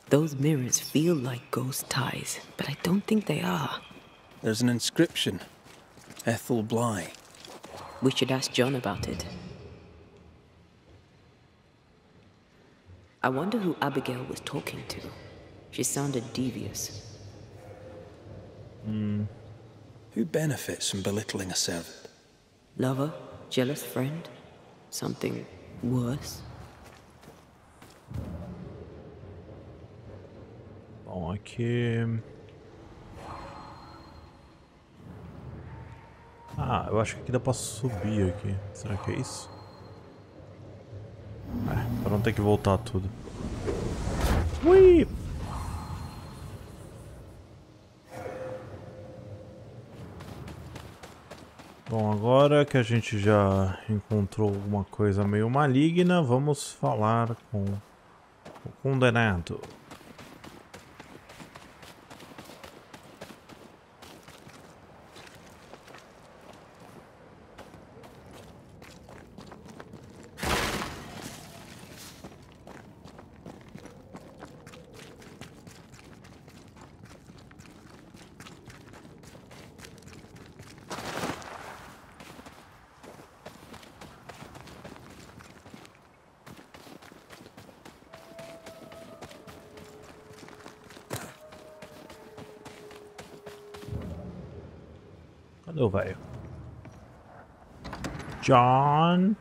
Those mirrors feel like ghost ties, but I don't think they are. There's an inscription. Ethel Bly. We should ask John about it. I wonder who Abigail was talking to. She sounded devious. Who benefits from belittling a servant? Lover? Jealous friend? Something worse? Bom, aqui... Ah, eu acho que aqui dá pra subir aqui. Será que é isso? É, pra não ter que voltar tudo. Ui! Bom, agora que a gente já encontrou alguma coisa meio maligna, vamos falar com o condenado. Cadê o velho? John?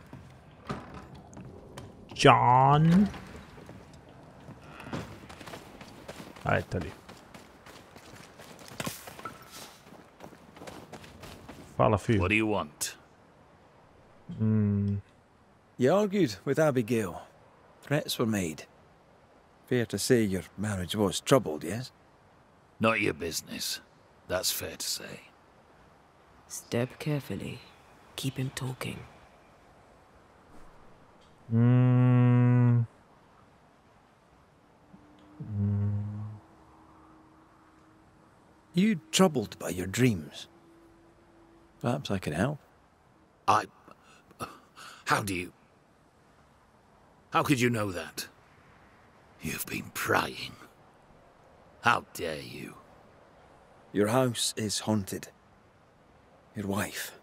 Ah, tá ali. Fala, filho. What do you want? You argued with Abigail. Threats were made. Fair to say your marriage was troubled, yes? Not your business. That's fair to say. Step carefully. Keep him talking. You troubled by your dreams? Perhaps I can help. How could you know that? You've been prying. How dare you? Your house is haunted. Your wife.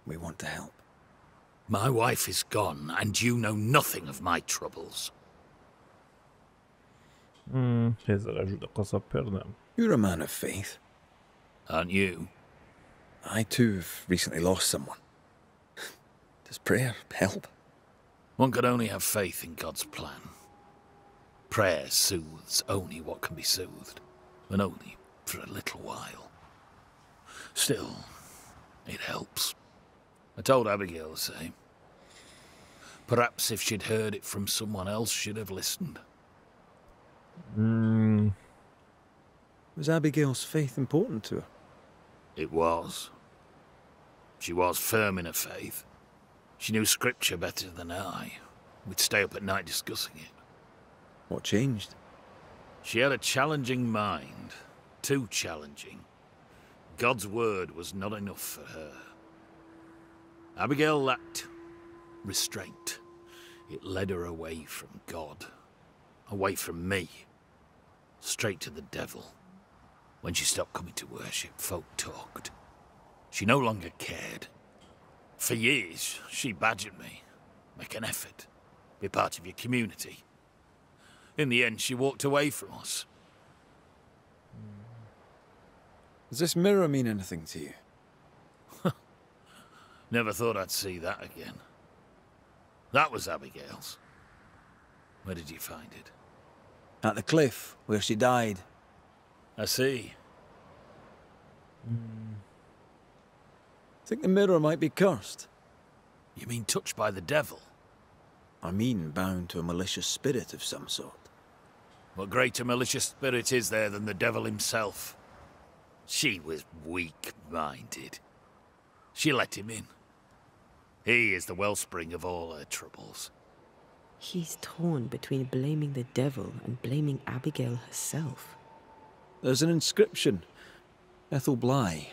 We want to help. My wife is gone, and you know nothing of my troubles. You're a man of faith. Aren't you? I too have recently lost someone. Does prayer help? One can only have faith in God's plan. Prayer soothes only what can be soothed, and only for a little while. Still, it helps. I told Abigail the same. Perhaps if she'd heard it from someone else, she'd have listened. Was Abigail's faith important to her? It was. She was firm in her faith. She knew scripture better than I. We'd stay up at night discussing it. What changed? She had a challenging mind. Too challenging. God's word was not enough for her. Abigail lacked restraint. It led her away from God. Away from me. Straight to the devil. When she stopped coming to worship, folk talked. She no longer cared. For years, she badgered me. Make an effort. Be part of your community. In the end, she walked away from us. Does this mirror mean anything to you? Never thought I'd see that again. That was Abigail's. Where did you find it? At the cliff, where she died. I see. Think the mirror might be cursed? You mean touched by the devil? I mean bound to a malicious spirit of some sort. What greater malicious spirit is there than the devil himself? She was weak-minded. She let him in. He is the wellspring of all her troubles. He's torn between blaming the devil and blaming Abigail herself. There's an inscription. Ethel Bly.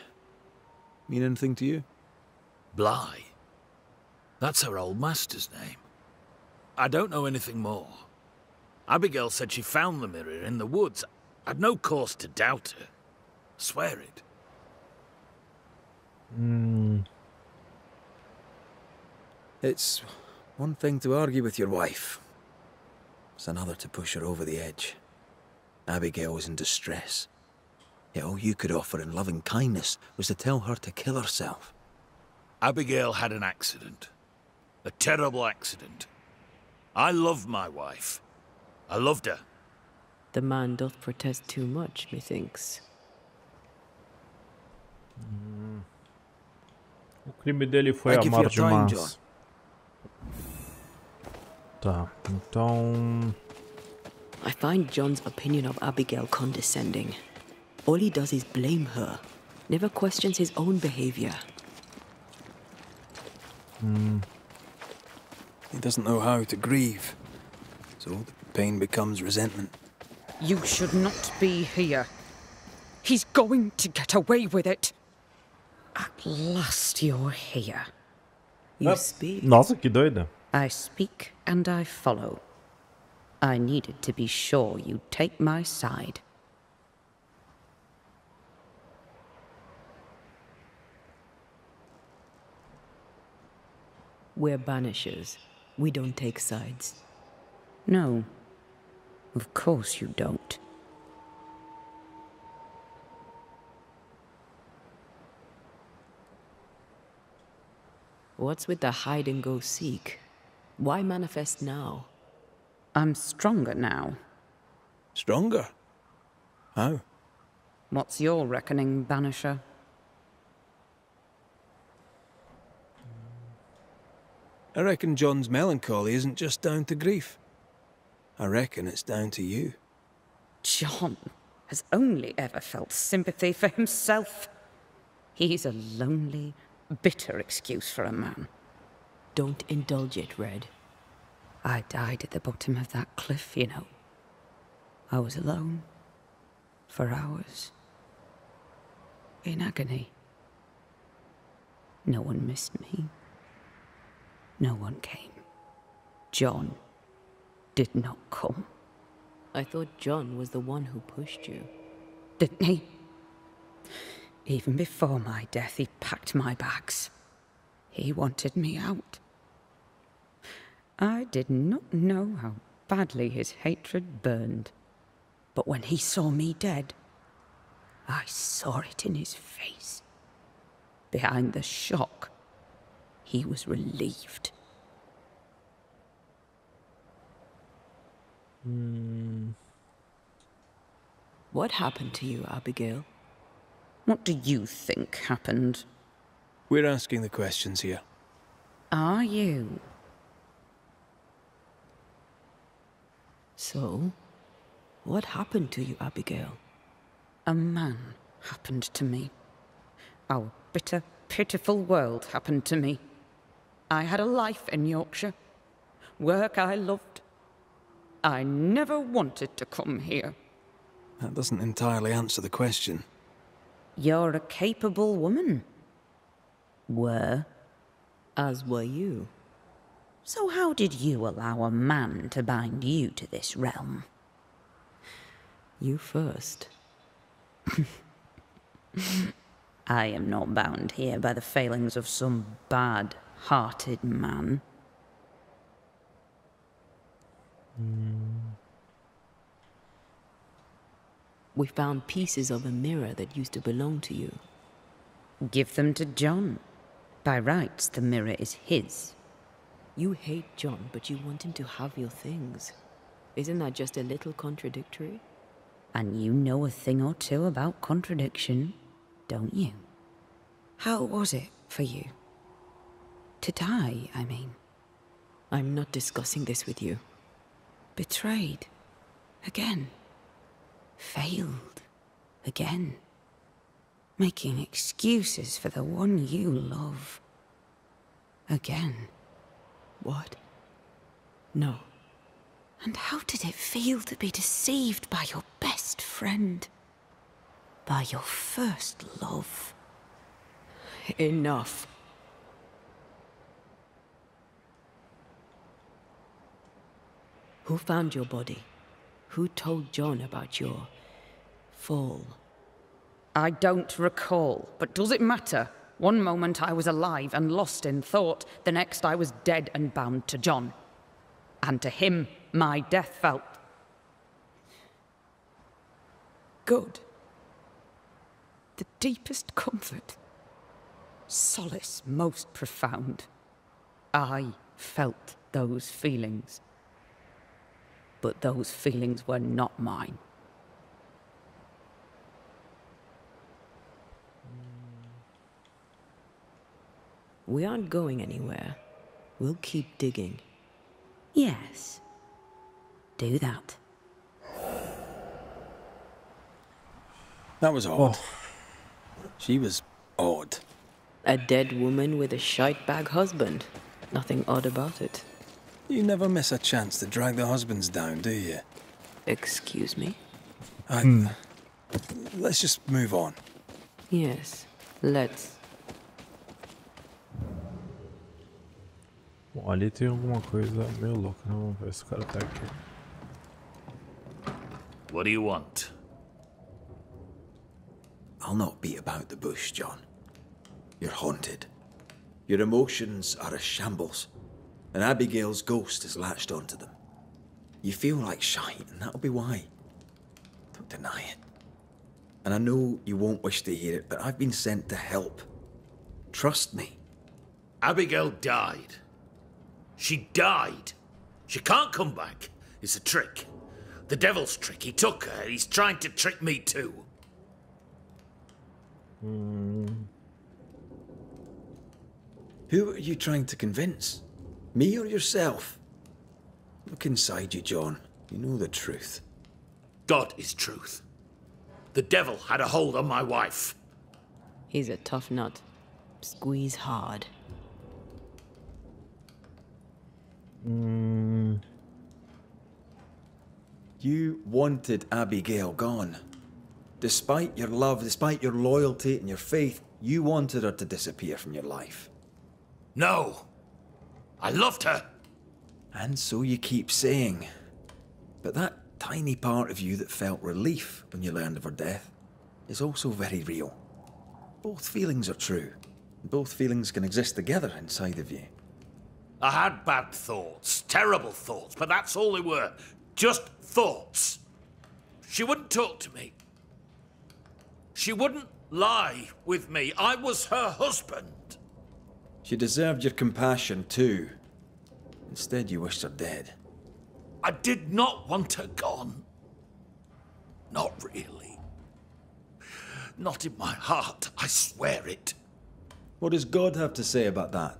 Mean anything to you? Bly? That's her old master's name. I don't know anything more. Abigail said she found the mirror in the woods. I'd no cause to doubt her. I swear it. It's one thing to argue with your wife. It's another to push her over the edge. Abigail was in distress. Yet all you could offer in loving kindness was to tell her to kill herself. Abigail had an accident. A terrible accident. I love my wife. I loved her. The man doth protest too much, methinks. O crime dele foi amar demais. Tá, então... I find John's opinion of Abigail condescending. All he does is blame her. Never questions his own behavior. He doesn't know how to grieve. So the pain becomes resentment. You should not be here. He's going to get away with it. At last you're here. You speak. Nossa, que doida. I speak and I follow. I needed to be sure you'd take my side. We're banishers. We don't take sides. No, of course you don't. What's with the hide and go seek? Why manifest now? I'm stronger now. Stronger? How? What's your reckoning, Banisher? I reckon John's melancholy isn't just down to grief. I reckon it's down to you. John has only ever felt sympathy for himself. He's a lonely, bitter excuse for a man. Don't indulge it, Red. I died at the bottom of that cliff, you know. I was alone. For hours. In agony. No one missed me. No one came. John did not come. I thought John was the one who pushed you. Didn't he? Even before my death, he packed my bags. He wanted me out. I did not know how badly his hatred burned. But when he saw me dead, I saw it in his face. Behind the shock, he was relieved. What happened to you, Abigail? What do you think happened? We're asking the questions here. Are you? So, what happened to you, Abigail? A man happened to me. Our bitter, pitiful world happened to me. I had a life in Yorkshire. Work I loved. I never wanted to come here. That doesn't entirely answer the question. You're a capable woman. Were. As were you. So how did you allow a man to bind you to this realm? You first. I am not bound here by the failings of some bad-hearted man. We found pieces of a mirror that used to belong to you. Give them to John. By rights, the mirror is his. You hate John, but you want him to have your things. Isn't that just a little contradictory? And you know a thing or two about contradiction, don't you? How was it for you? To die, I mean. I'm not discussing this with you. Betrayed. Again. Failed. Again. Making excuses for the one you love. Again. What? No. And how did it feel to be deceived by your best friend? By your first love? Enough. Who found your body? Who told John about your fall? I don't recall, but does it matter? One moment I was alive and lost in thought, the next I was dead and bound to John. And to him, my death felt good. The deepest comfort. Solace most profound. I felt those feelings. But those feelings were not mine. We aren't going anywhere. We'll keep digging. Yes. Do that. That was odd. She was odd. A dead woman with a shite-bag husband. Nothing odd about it. You never miss a chance to drag the husbands down, do you? Excuse me? Let's just move on. Yes, let's. Bom, ali tem alguma coisa meio louca, né? Vamos ver se o cara tá aqui. What do you want? I'll not beat about the bush, John. You're haunted. Your emotions are a shambles, and Abigail's ghost has latched onto them. You feel like shite, and that'll be why. Don't deny it. And I know you won't wish to hear it, but I've been sent to help. Trust me. Abigail died. She died. She can't come back. It's a trick. The devil's trick. He took her. He's trying to trick me too. Who are you trying to convince? Me or yourself? Look inside you, John. You know the truth. God is truth. The devil had a hold on my wife. He's a tough nut. Squeeze hard. You wanted Abigail gone. Despite your love, despite your loyalty and your faith, you wanted her to disappear from your life. No. I loved her. And so you keep saying. But that tiny part of you that felt relief when you learned of her death is also very real. Both feelings are true. Both feelings can exist together inside of you. I had bad thoughts, terrible thoughts, but that's all they were. Just thoughts. She wouldn't talk to me. She wouldn't lie with me. I was her husband. She deserved your compassion too. Instead, you wished her dead. I did not want her gone. Not really. Not in my heart, I swear it. What does God have to say about that?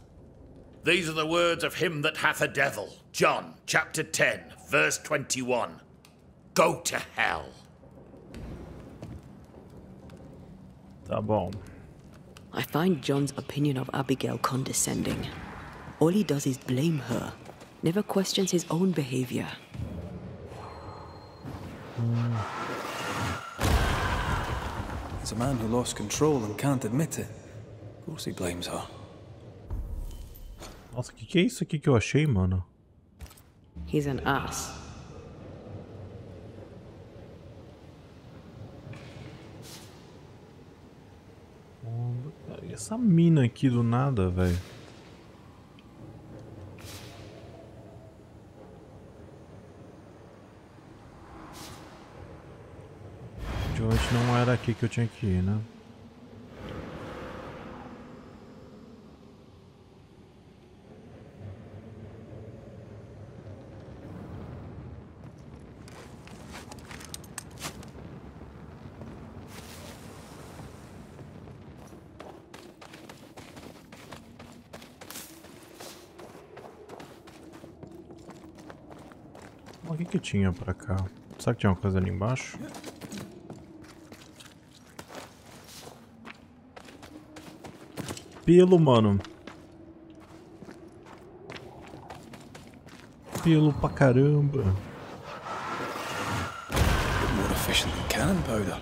These are the words of him that hath a devil. John, chapter 10, verse 21. Go to hell. Tá bom. I find John's opinion of Abigail condescending. All he does is blame her, never questions his own behavior. He's a man who lost control and can't admit it. Of course he blames her. Nossa, que é isso aqui que eu achei, mano? He's an ass. E essa mina aqui do nada, velho? Provavelmente não era aqui que eu tinha que ir, né? O que tinha pra cá? Será que tinha uma coisa ali embaixo? Pelo, mano. Pelo pra caramba. More efficient than cannon powder.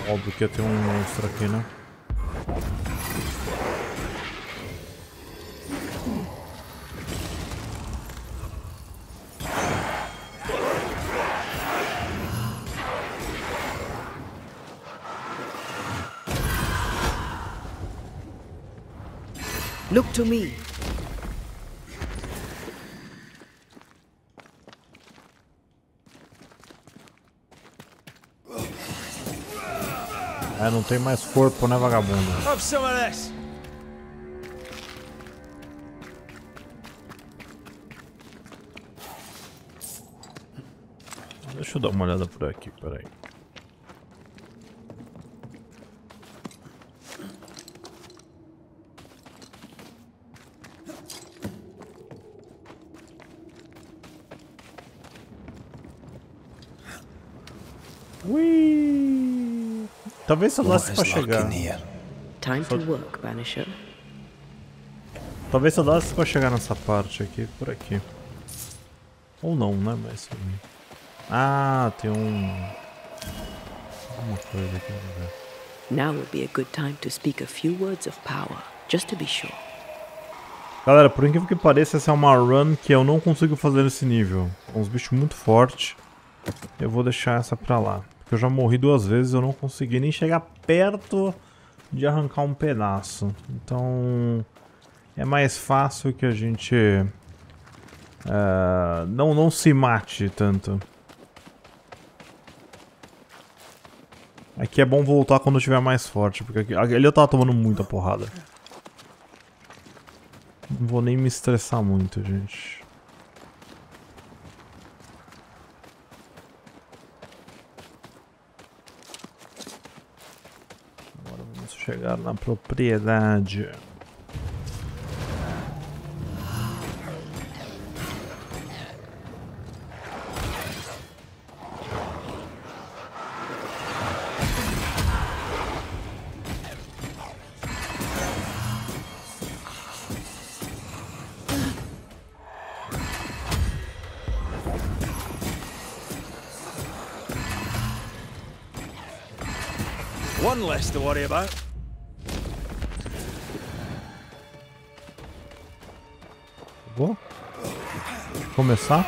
Óbvio que ia ter um monstro aqui, né? Look to me. É, não tem mais corpo, né, vagabundo? Have some of this. Deixa eu dar uma olhada por aqui, peraí. Ui! Talvez só desse pra chegar. Time to work, Banisher. Talvez só desse pra chegar nessa parte aqui, por aqui. Ou não, né? Mas. Ah, tem uma coisa aqui. Now would be a good time to speak a few words of power, just to be sure. Galera, por incrível que pareça, essa é uma run que eu não consigo fazer nesse nível. Uns bichos muito fortes. Eu vou deixar essa pra lá. Porque eu já morri 2 vezes, eu não consegui nem chegar perto de arrancar um pedaço. Então é mais fácil que a gente não se mate tanto. Aqui é bom voltar quando estiver mais forte, porque ali eu tava tomando muita porrada. Não vou nem me estressar muito, gente. Agora vamos chegar na propriedade. One less to worry about. Vou começar.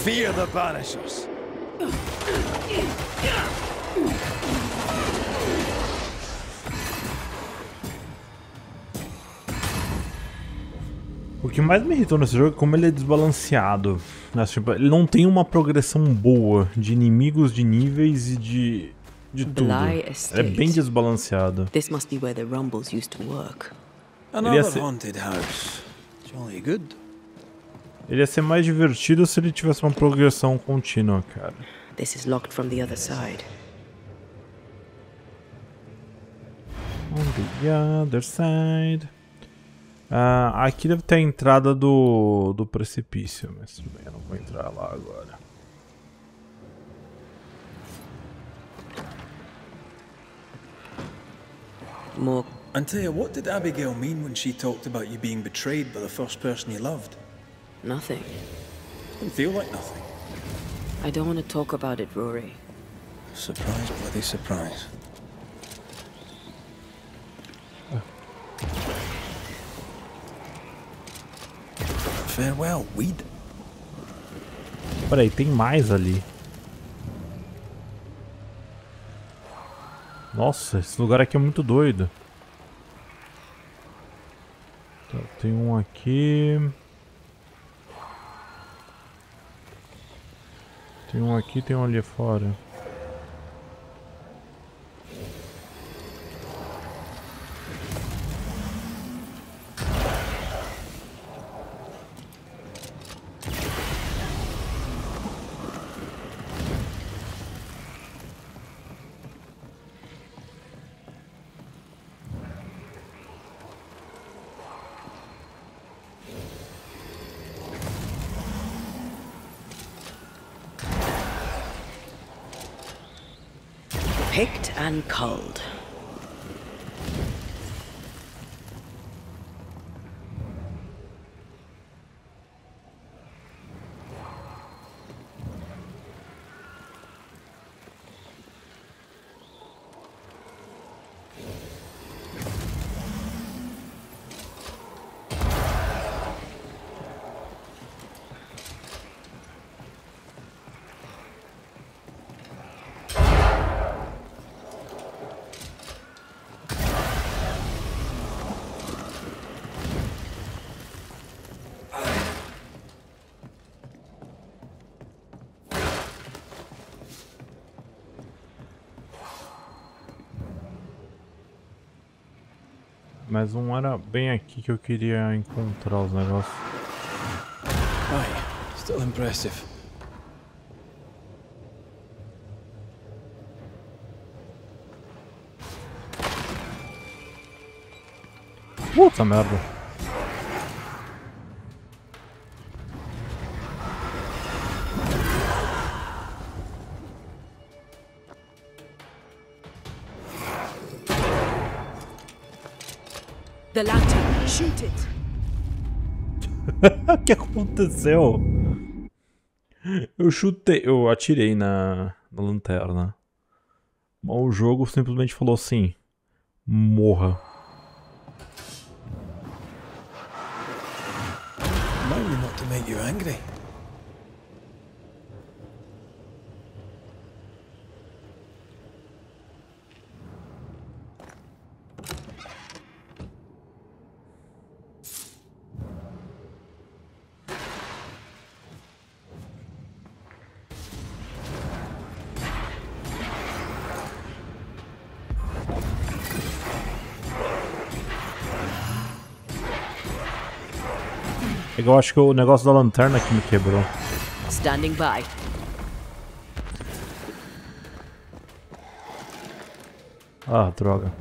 Fear the Banishers. O que mais me irritou nesse jogo é como ele é desbalanceado. Né? Tipo, ele não tem uma progressão boa de inimigos, de níveis e de tudo. É bem desbalanceado. This must be where the rumbles used to work. Another haunted house. Jolly good. Ele ia ser mais divertido se ele tivesse uma progressão contínua, cara. This is locked from the other side. On the other side. Aqui deve ter a entrada do precipício, mas tudo bem, eu não vou entrar lá agora. More. Antea, what did Abigail mean when she talked about you being betrayed by the first person you loved? Nothing. Didn't feel like nothing. I don't want to talk about it, Rory. Surprise, bloody surprise. Farewell, weed. Peraí, tem mais ali. Nossa, esse lugar aqui é muito doido. Tá, tem um aqui. Tem um aqui, tem um ali fora. Picked and culled. Mas um era bem aqui que eu queria encontrar os negócios. Aye, still impressive. Puta merda. The lantern, shoot it. O que aconteceu? Eu atirei na lanterna. Mas o jogo simplesmente falou assim: morra. Remind me not to make you angry. Eu acho que o negócio da lanterna que me quebrou. Standing by. Ah, droga.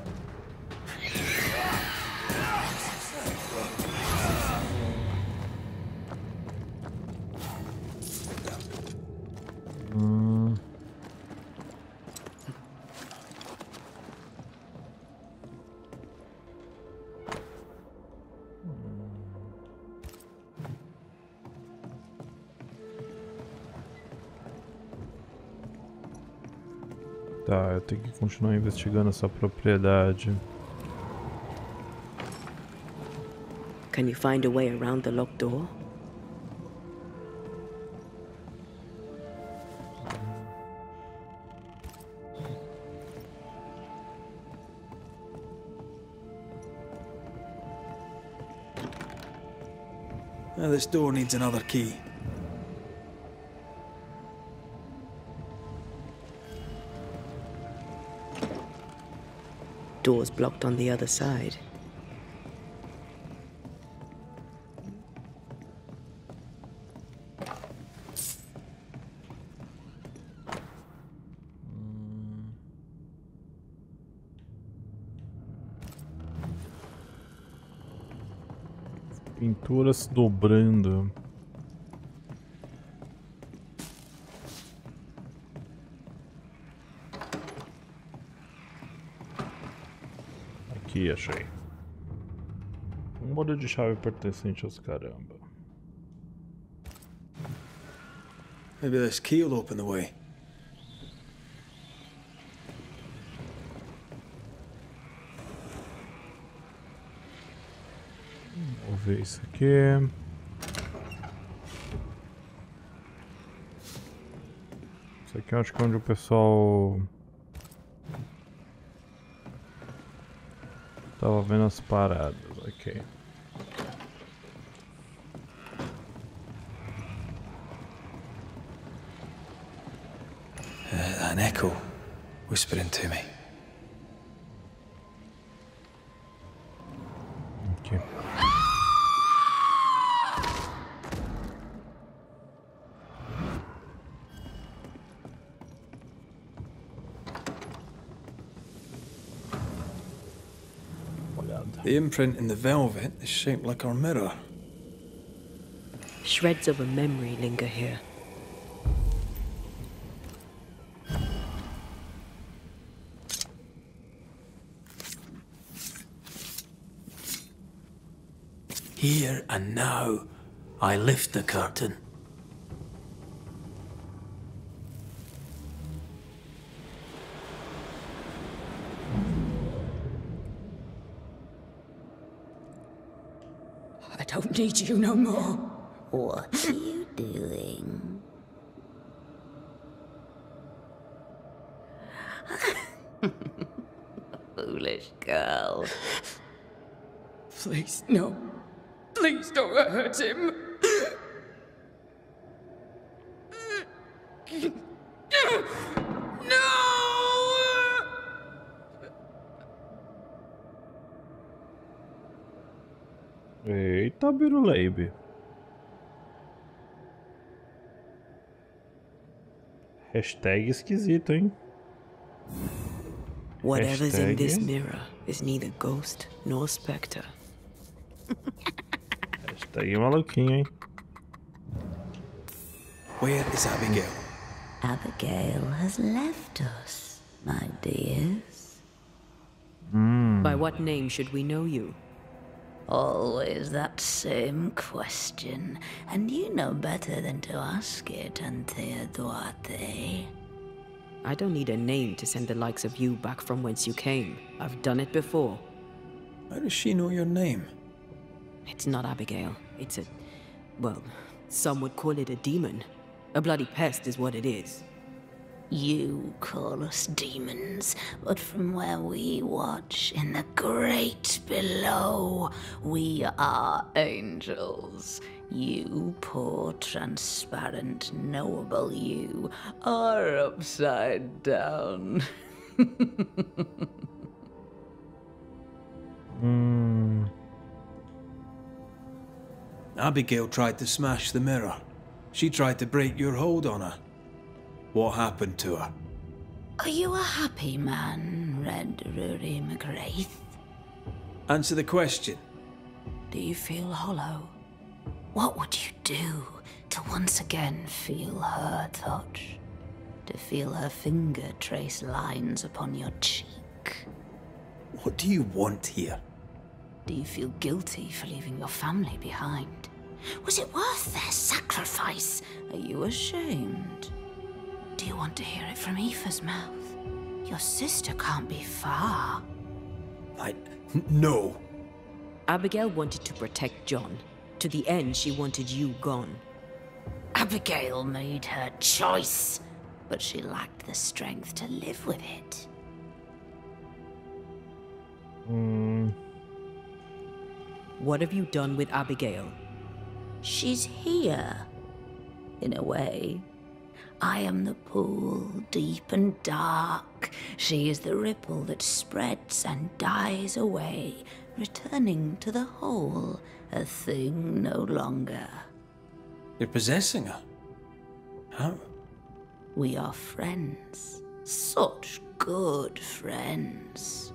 Tá, eu tenho que continuar investigando essa propriedade. Can you find a way around the locked door? This door needs another key. Door's blocked on the other side. Pintura se dobrando. Aqui, achei. Um molho de chave pertencente aos caramba. Maybe this key will open the way. Vou ver isso aqui. Isso aqui eu acho que é onde o pessoal tava vendo as paradas, ok. An echo whispering to me. Aqui. The imprint in the velvet is shaped like our mirror. Shreds of a memory linger here. Here and now, I lift the curtain. I don't need you no more. What are you doing? Foolish girl. Please, no. Please don't hurt him. Eita, Biruleibe. Hashtag esquisito, hein? Whatever's in this Hashtag- mirror is neither ghost nor specter. Hashtag maluquinho, hein? Where is Abigail? Abigail has left us, my dears. By what name should we know you? Always that same question, and you know better than to ask it, Anthea Duarte. I don't need a name to send the likes of you back from whence you came. I've done it before. How does she know your name? It's not Abigail. It's a... well, some would call it a demon. A bloody pest is what it is. You call us demons, but from where we watch in the great below, we are angels. You poor, transparent, knowable you are upside down. Abigail tried to smash the mirror. She tried to break your hold on her. What happened to her? Are you a happy man, Red Rory McGrath? Answer the question. Do you feel hollow? What would you do to once again feel her touch? To feel her finger trace lines upon your cheek? What do you want here? Do you feel guilty for leaving your family behind? Was it worth their sacrifice? Are you ashamed? Do you want to hear it from Aoife's mouth? Your sister can't be far. No. Abigail wanted to protect John. To the end, she wanted you gone. Abigail made her choice, but she lacked the strength to live with it. What have you done with Abigail? She's here, in a way. I am the pool, deep and dark. She is the ripple that spreads and dies away, returning to the whole, a thing no longer. You're possessing her? How? We are friends. Such good friends.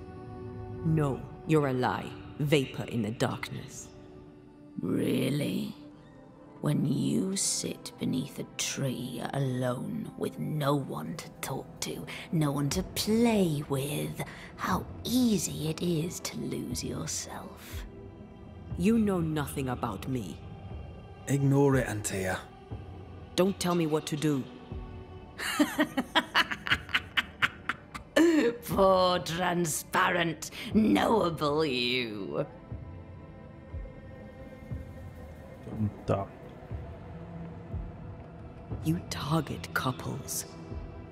No, you're a lie. Vapor in the darkness. Really? When you sit beneath a tree alone with no one to talk to, no one to play with, how easy it is to lose yourself. You know nothing about me. Ignore it, Antea. Don't tell me what to do. Poor, transparent, knowable you. Tá. You target couples.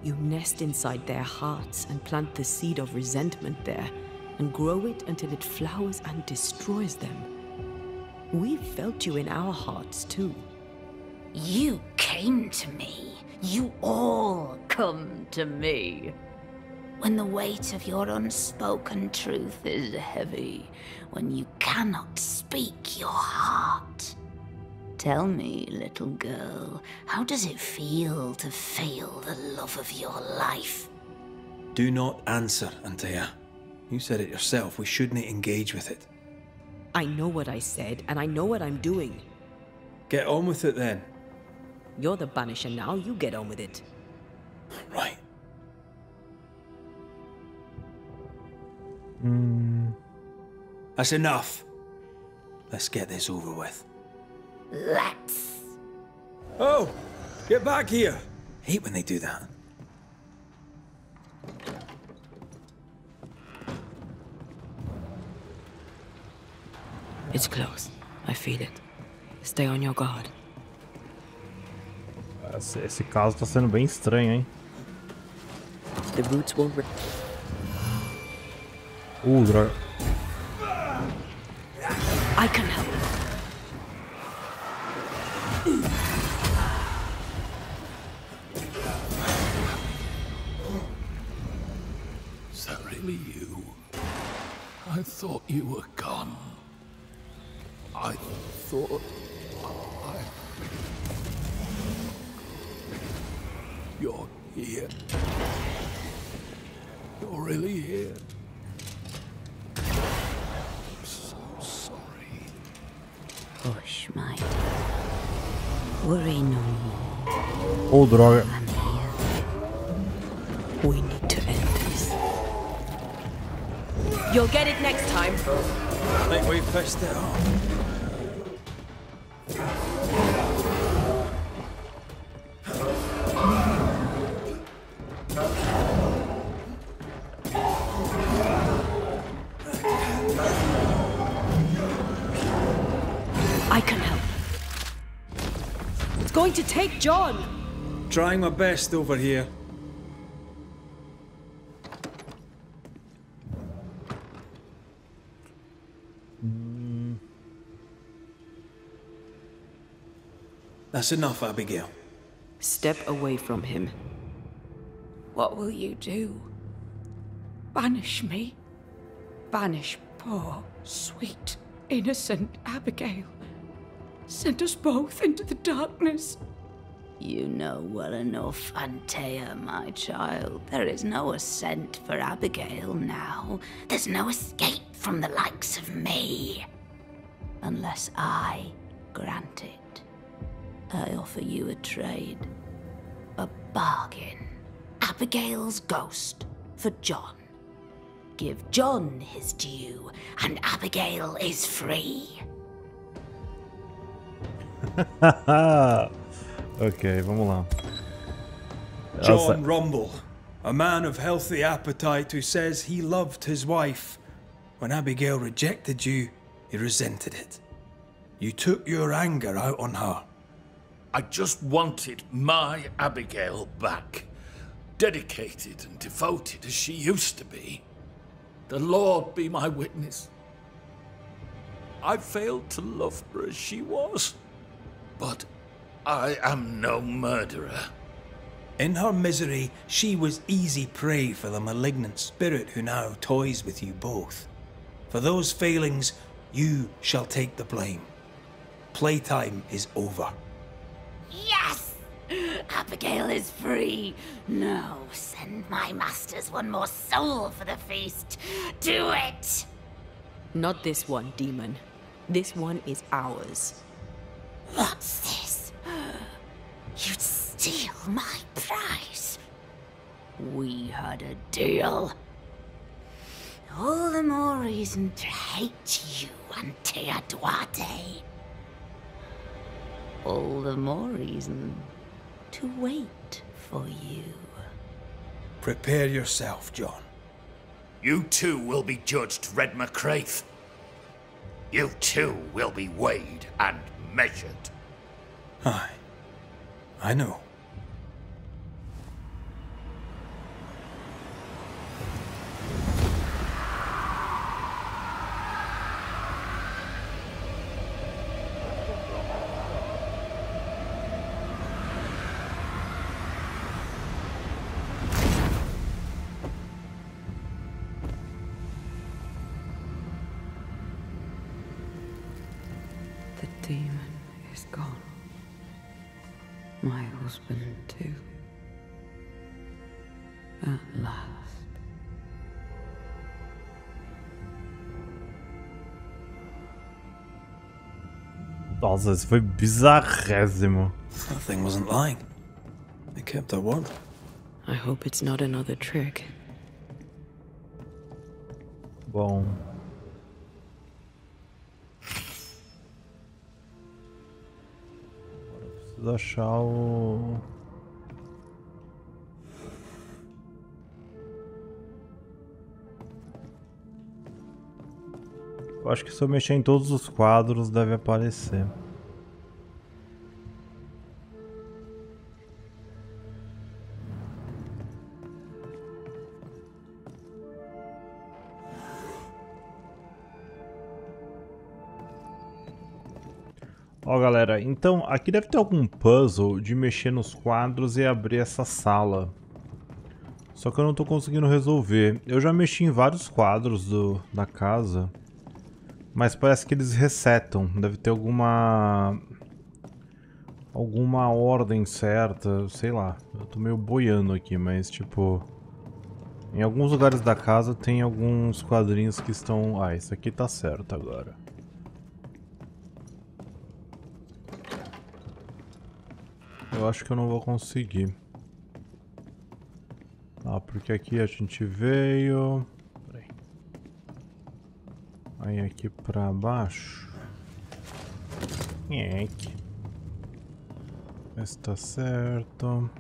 You nest inside their hearts and plant the seed of resentment there, and grow it until it flowers and destroys them. We felt you in our hearts too. You came to me. You all come to me. When the weight of your unspoken truth is heavy, when you cannot speak your heart. Tell me, little girl, how does it feel to fail the love of your life? Do not answer, Antea. You said it yourself. We shouldn't engage with it. I know what I said, and I know what I'm doing. Get on with it then. You're the Banisher now. You get on with it. Right. That's enough. Let's get this over with. Let's. Oh! Get back here! Hate when they do that. It's close. I feel it. Stay on your guard. Esse caso tá sendo bem estranho, hein? The roots will rip. Droga. I can help. Is that really you? I thought you were gone. I thought You're here. You're really here. I'm so sorry. Hush, my dear. Worry no more. Droga. I'm here. We need to end this. You'll get it next time. I think we pissed it off. I can help. It's going to take John. Trying my best over here. That's enough, Abigail. Step away from him. What will you do? Banish me? Banish poor, sweet, innocent Abigail? sent us both into the darkness. You know well enough, Antea, my child. There is no ascent for Abigail now. There's no escape from the likes of me. Unless I grant it. I offer you a trade. A bargain. Abigail's ghost for John. Give John his due, and Abigail is free. Ok, vamos lá. John Rumble, a man of healthy appetite who says he loved his wife. When Abigail rejected you, he resented it. You took your anger out on her. I just wanted my Abigail back. Dedicated and devoted as she used to be. The Lord be my witness. I failed to love her as she was. But I am no murderer. In her misery, she was easy prey for the malignant spirit who now toys with you both. For those failings, you shall take the blame. Playtime is over. Yes! Abigail is free. Now send my masters one more soul for the feast. Do it! Not this one, demon. This one is ours. What's this? You'd steal my prize. We had a deal. All the more reason to hate you, Antea Duarte. All the more reason to wait for you. Prepare yourself, John. You too will be judged, Red McCraith. You too will be weighed and measured. Aye, I know. The demon is gone. My husband too. At last. Nossa, isso foi bizarrésimo. That thing wasn't lying. They kept their word. I hope it's not another trick. Bom. Preciso achar o... Eu acho que se eu mexer em todos os quadros deve aparecer. Ó, galera, então aqui deve ter algum puzzle de mexer nos quadros e abrir essa sala. Só que eu não tô conseguindo resolver. Eu já mexi em vários quadros da casa, mas parece que eles resetam. Deve ter alguma ordem certa, sei lá. Eu tô meio boiando aqui, mas tipo... Em alguns lugares da casa tem alguns quadrinhos que estão... Ah, esse aqui tá certo agora. Eu acho que eu não vou conseguir. Ah, porque aqui a gente veio... Peraí. Aí aqui pra baixo. Aqui. Esse tá certo.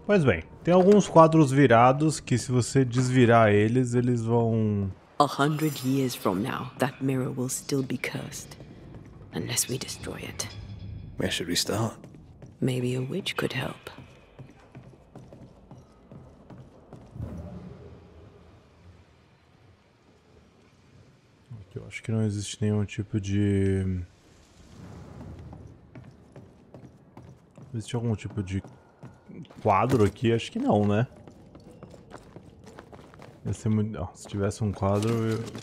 Pois bem, tem alguns quadros virados que se você desvirar eles, eles vão... 100 years from now, that mirror will still be cursed. Unless we destroy it. Where should we start? Maybe a witch could help. Aqui eu acho que não existe nenhum tipo de... Existe algum tipo de quadro aqui? Acho que não, né? Ia ser muito... Oh, se tivesse um quadro,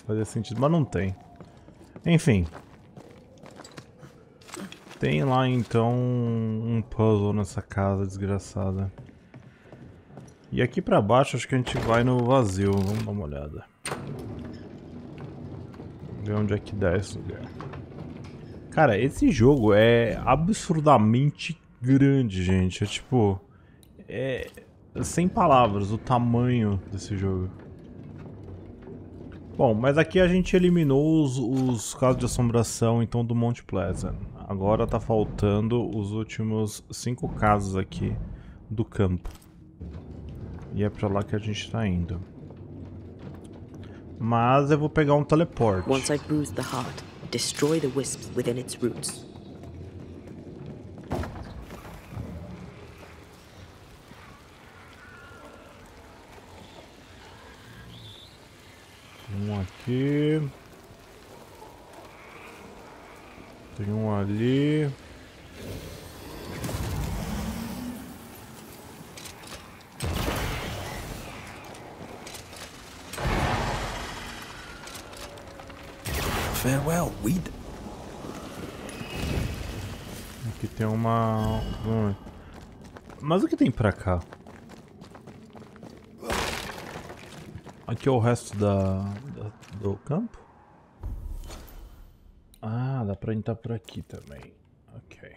faria sentido, mas não tem. Enfim. Tem lá então um puzzle nessa casa desgraçada. E aqui pra baixo acho que a gente vai no vazio, vamos dar uma olhada. Ver onde é que dá esse lugar. Cara, esse jogo é absurdamente grande, gente. É tipo... É... sem palavras o tamanho desse jogo. Bom, mas aqui a gente eliminou os casos de assombração então do Monte Pleasant. Agora tá faltando os últimos 5 casos aqui do campo. E é pra lá que a gente tá indo. Mas eu vou pegar um teleporte. Once I bruise the heart, destroy the wisps within its roots. Um aqui. Tem um ali. Farewell, weed. Aqui tem uma... Mas o que tem pra cá? Aqui é o resto do campo? Ah, dá pra entrar por aqui também. Ok.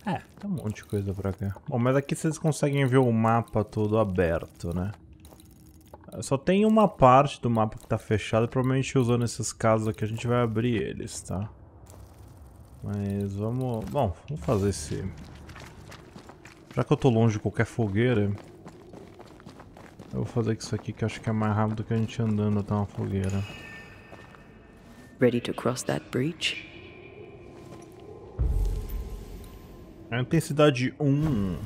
É, tem um monte de coisa pra cá. Bom, mas aqui vocês conseguem ver o mapa todo aberto, né? Só tem uma parte do mapa que tá fechada. Provavelmente usando esses casos aqui a gente vai abrir eles, tá? Mas vamos... Bom, vamos fazer esse... Já que eu tô longe de qualquer fogueira... Eu vou fazer isso aqui que eu acho que é mais rápido que a gente andando até uma fogueira. Ready to cross that breach? A intensidade 1.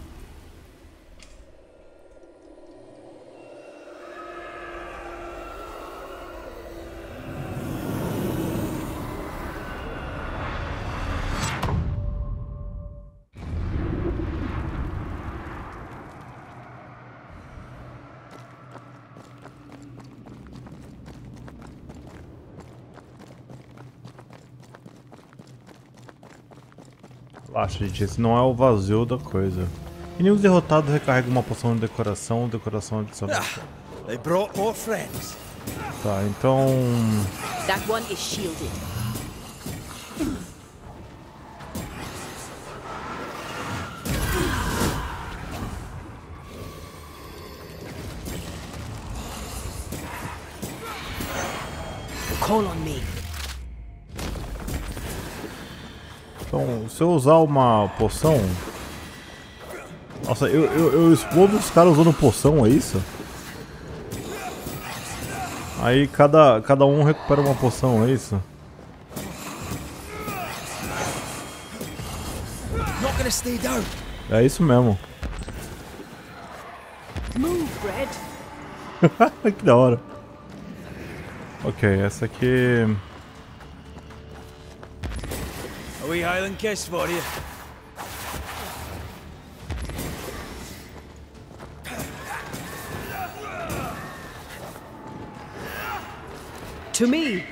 Relaxa, gente, esse não é o vazio da coisa. Inimigos derrotados recarregam uma poção de decoração adicional. They brought more friends. Tá, então... That one is shielded. Call on me. Então, se eu usar uma poção... Nossa, eu explodo os caras usando poção, é isso? Aí cada um recupera uma poção, é isso? É isso mesmo. Move, Red. Que da hora. Ok, essa aqui... A wee Highland kiss for you. To me.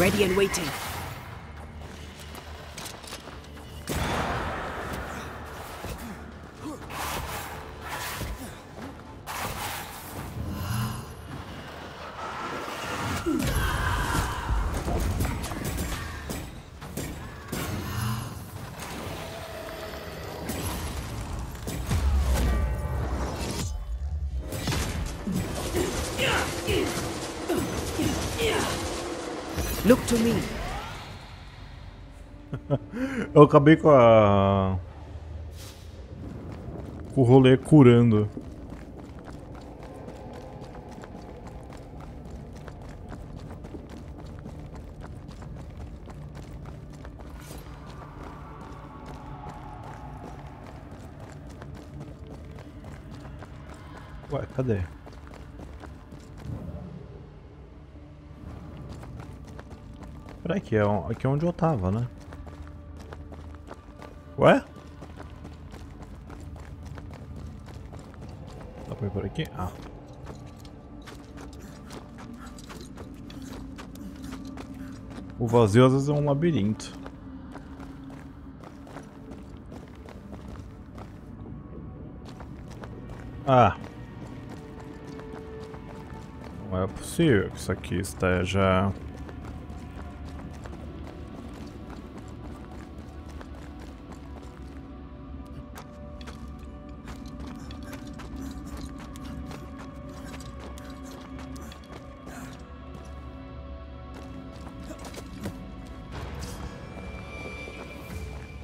Ready and waiting. Look to me. Eu acabei com o rolê curando. Ué, cadê? Peraí, aqui é onde eu tava, né? Ué? Dá pra ir por aqui? Ah. O vazio às vezes é um labirinto. Ah. Não é possível que isso aqui esteja...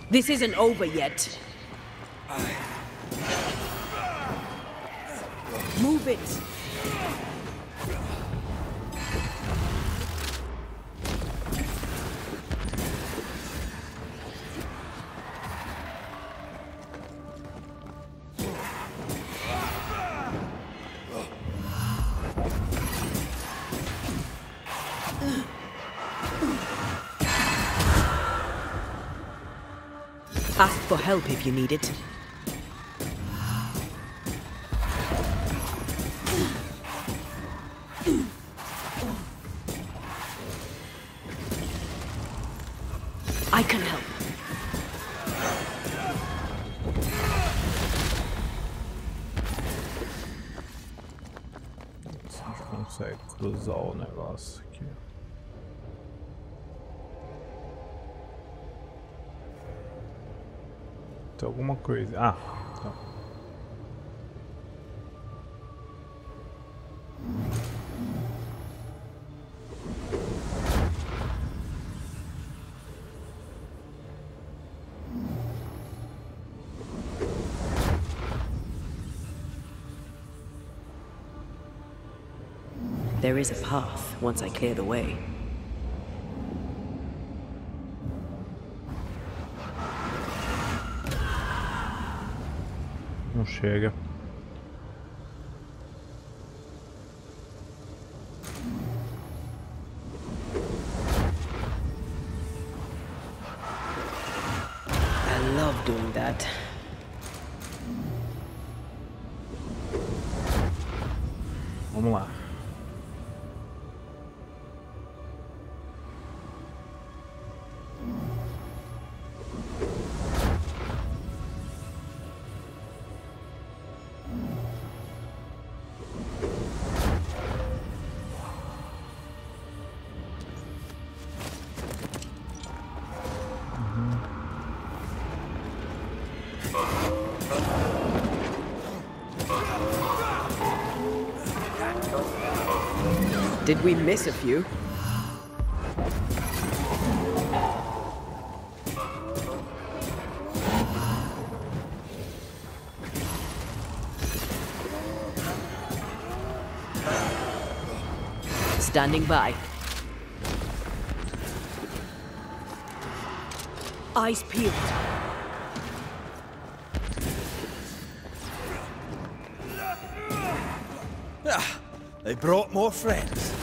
This isn't over yet. Move it. Ask for help if you need it. I can help. Se a gente consegue cruzar o negócio aqui. Tem alguma coisa. Ah, tá. There is a path once I clear the way. Não chega. I love doing that. Vamos lá. Did we miss a few? Standing by. Eyes peeled. Ah, they brought more friends.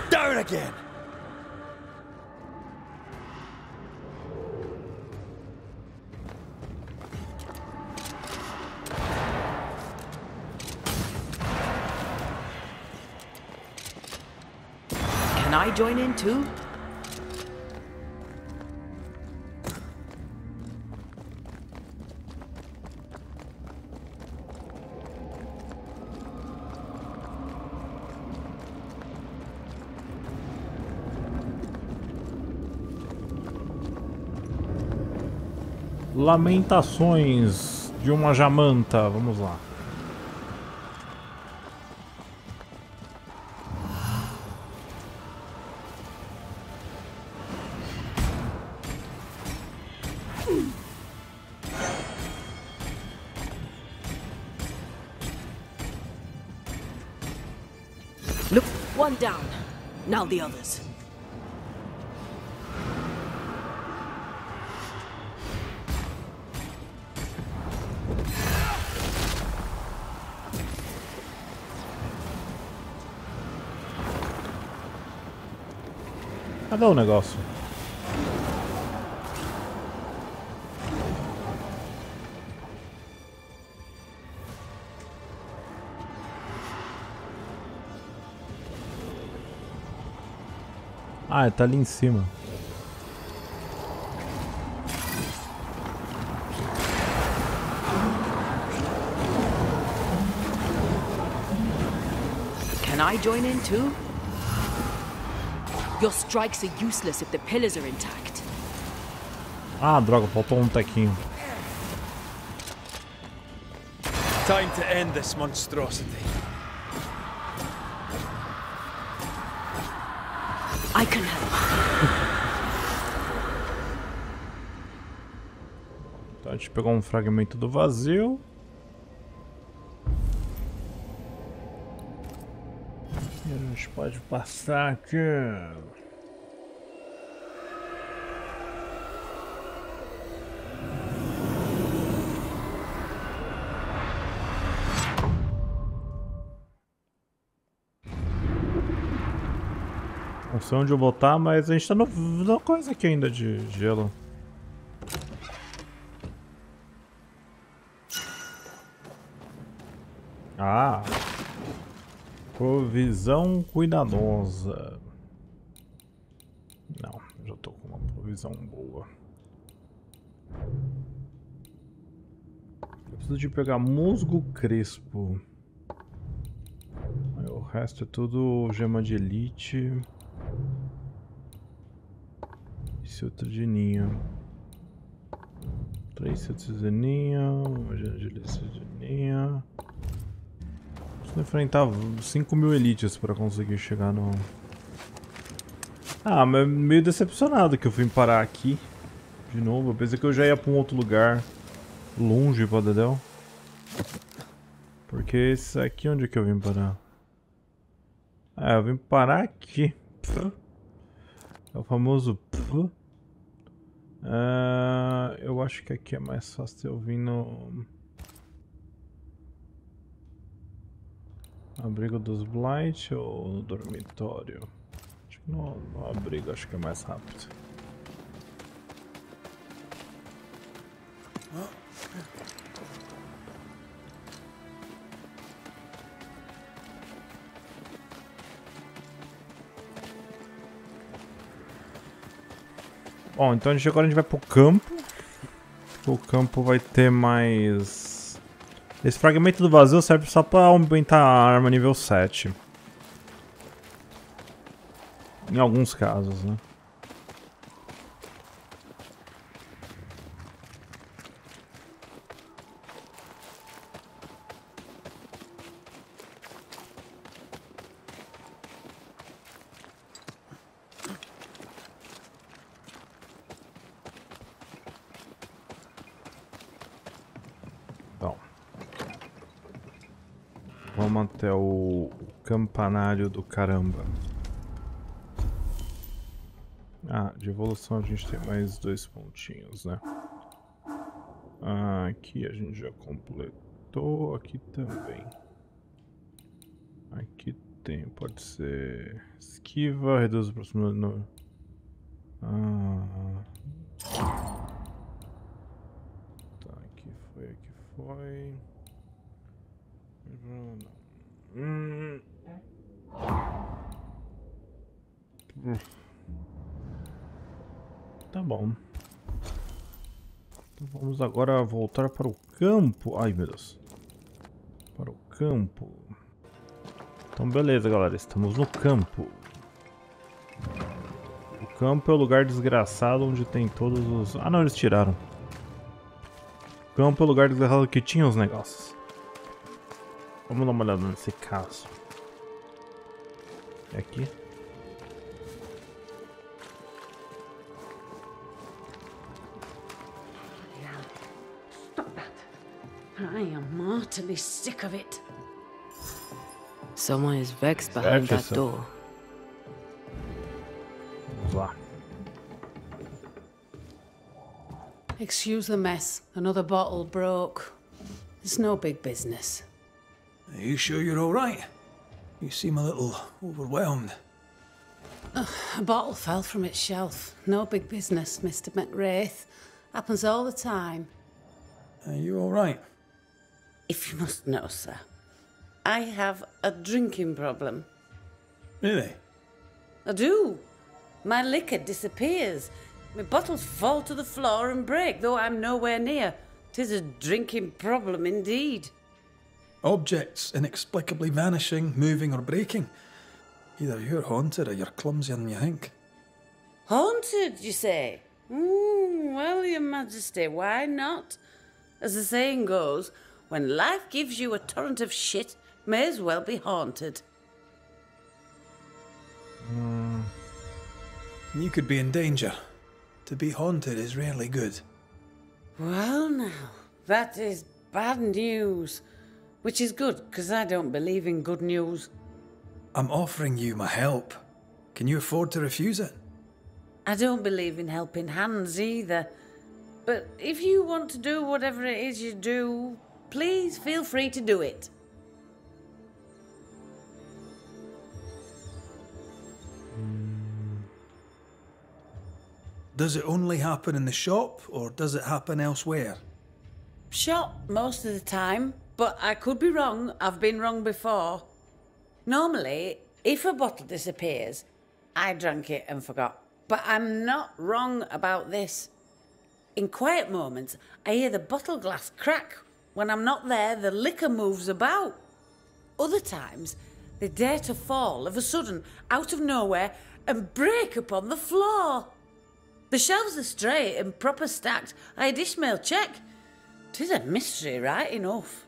Down again. Can I join in too? Lamentações de uma jamanta. Vamos lá. Look, one down. Now the others. Cadê o negócio? Ah, ele tá ali em cima. Can I join in too? Your strikes are useless if the pillars are intact. Ah, droga, faltou um tequinho. Time to end this monstrosity. I can help. Então a gente pegou um fragmento do vazio. E a gente pode passar aqui. Não sei onde eu botar, mas a gente tá na coisa aqui ainda de gelo. Ah! Provisão cuidadosa. Não, já tô com uma provisão boa. Eu preciso de pegar musgo crespo. Aí o resto é tudo gema de elite. Citrodininha. 3 citrodininha, uma citrodininha. Preciso enfrentar 5.000 elites para conseguir chegar no... Ah, mas meio decepcionado que eu fui parar aqui. De novo, eu pensei que eu já ia para um outro lugar. Longe pra dedéu. Porque esse aqui, onde é que eu vim parar? Ah, eu vim parar aqui. É o famoso... eu acho que aqui é mais fácil eu vir no... Abrigo dos Blight ou no dormitório? Acho que no abrigo acho que é mais rápido. Bom, então agora a gente vai pro campo. O campo vai ter mais... Esse fragmento do vazio serve só pra aumentar a arma nível 7. Em alguns casos, né? Vamos até o campanário do caramba. Ah, de evolução a gente tem mais 2 pontinhos, né? Ah, aqui a gente já completou, aqui também. Aqui tem, pode ser esquiva, reduz o próximo no... Tá, aqui foi. Tá bom. Então vamos agora voltar para o campo. Ai, meu Deus. Para o campo. Então beleza, galera. Estamos no campo. O campo é o lugar desgraçado onde tem todos os... Ah, não, eles tiraram. O campo é o lugar desgraçado que tinha os negócios. Vamos dar uma olhada nesse caso. É aqui? Stop that. I am mortally sick of it. Someone is vexed behind that door. Vamos lá. Excuse the mess. Another bottle broke. It's no big business. Are you sure you're all right? You seem a little overwhelmed. A bottle fell from its shelf. No big business, Mr. McWraith. Happens all the time. Are you all right? If you must know, sir, I have a drinking problem. Really? I do. My liquor disappears. My bottles fall to the floor and break, though I'm nowhere near. 'Tis a drinking problem indeed. Objects inexplicably vanishing, moving or breaking. Either you're haunted or you're clumsier than you think. Haunted, you say? Well, Your Majesty, why not? As the saying goes, when life gives you a torrent of shit, may as well be haunted. You could be in danger. To be haunted is rarely good. Well now, that is bad news. Which is good, because I don't believe in good news. I'm offering you my help. Can you afford to refuse it? I don't believe in helping hands either. But if you want to do whatever it is you do, please feel free to do it. Does it only happen in the shop, or does it happen elsewhere? Shop most of the time, but I could be wrong. I've been wrong before. Normally, if a bottle disappears, I drank it and forgot. But I'm not wrong about this. In quiet moments, I hear the bottle glass crack. When I'm not there, the liquor moves about. Other times, they dare to fall of a sudden, out of nowhere, and break upon the floor. The shelves are straight and proper stacked. I had Ishmael check. 'Tis a mystery, right enough.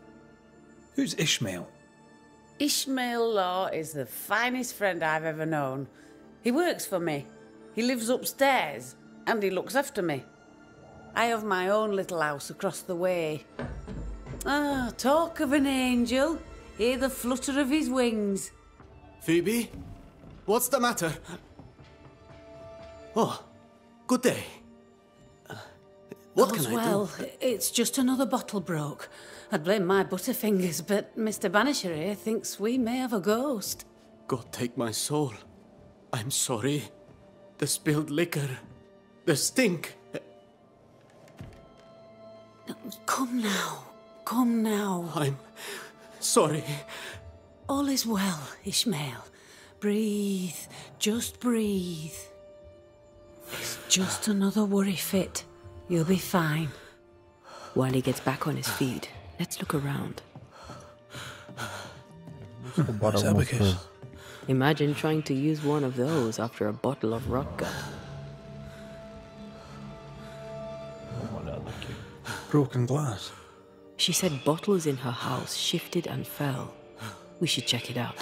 Who's Ishmael? Ishmael Law is the finest friend I've ever known. He works for me. He lives upstairs, and he looks after me. I have my own little house across the way. Ah, talk of an angel. Hear the flutter of his wings. Phoebe? What's the matter? Oh, good day. What can I do? Well, it's just another bottle broke. I'd blame my butterfingers, but Mr. Banisher here thinks we may have a ghost. God take my soul. I'm sorry. The spilled liquor. The stink. Come now. Come now. I'm sorry. All is well, Ishmael. Breathe. Just breathe. It's just another worry fit. You'll be fine. While he gets back on his feet, let's look around. That's abacus. Imagine trying to use one of those after a bottle of vodka. Broken glass. She said bottles in her house shifted and fell. We should check it out.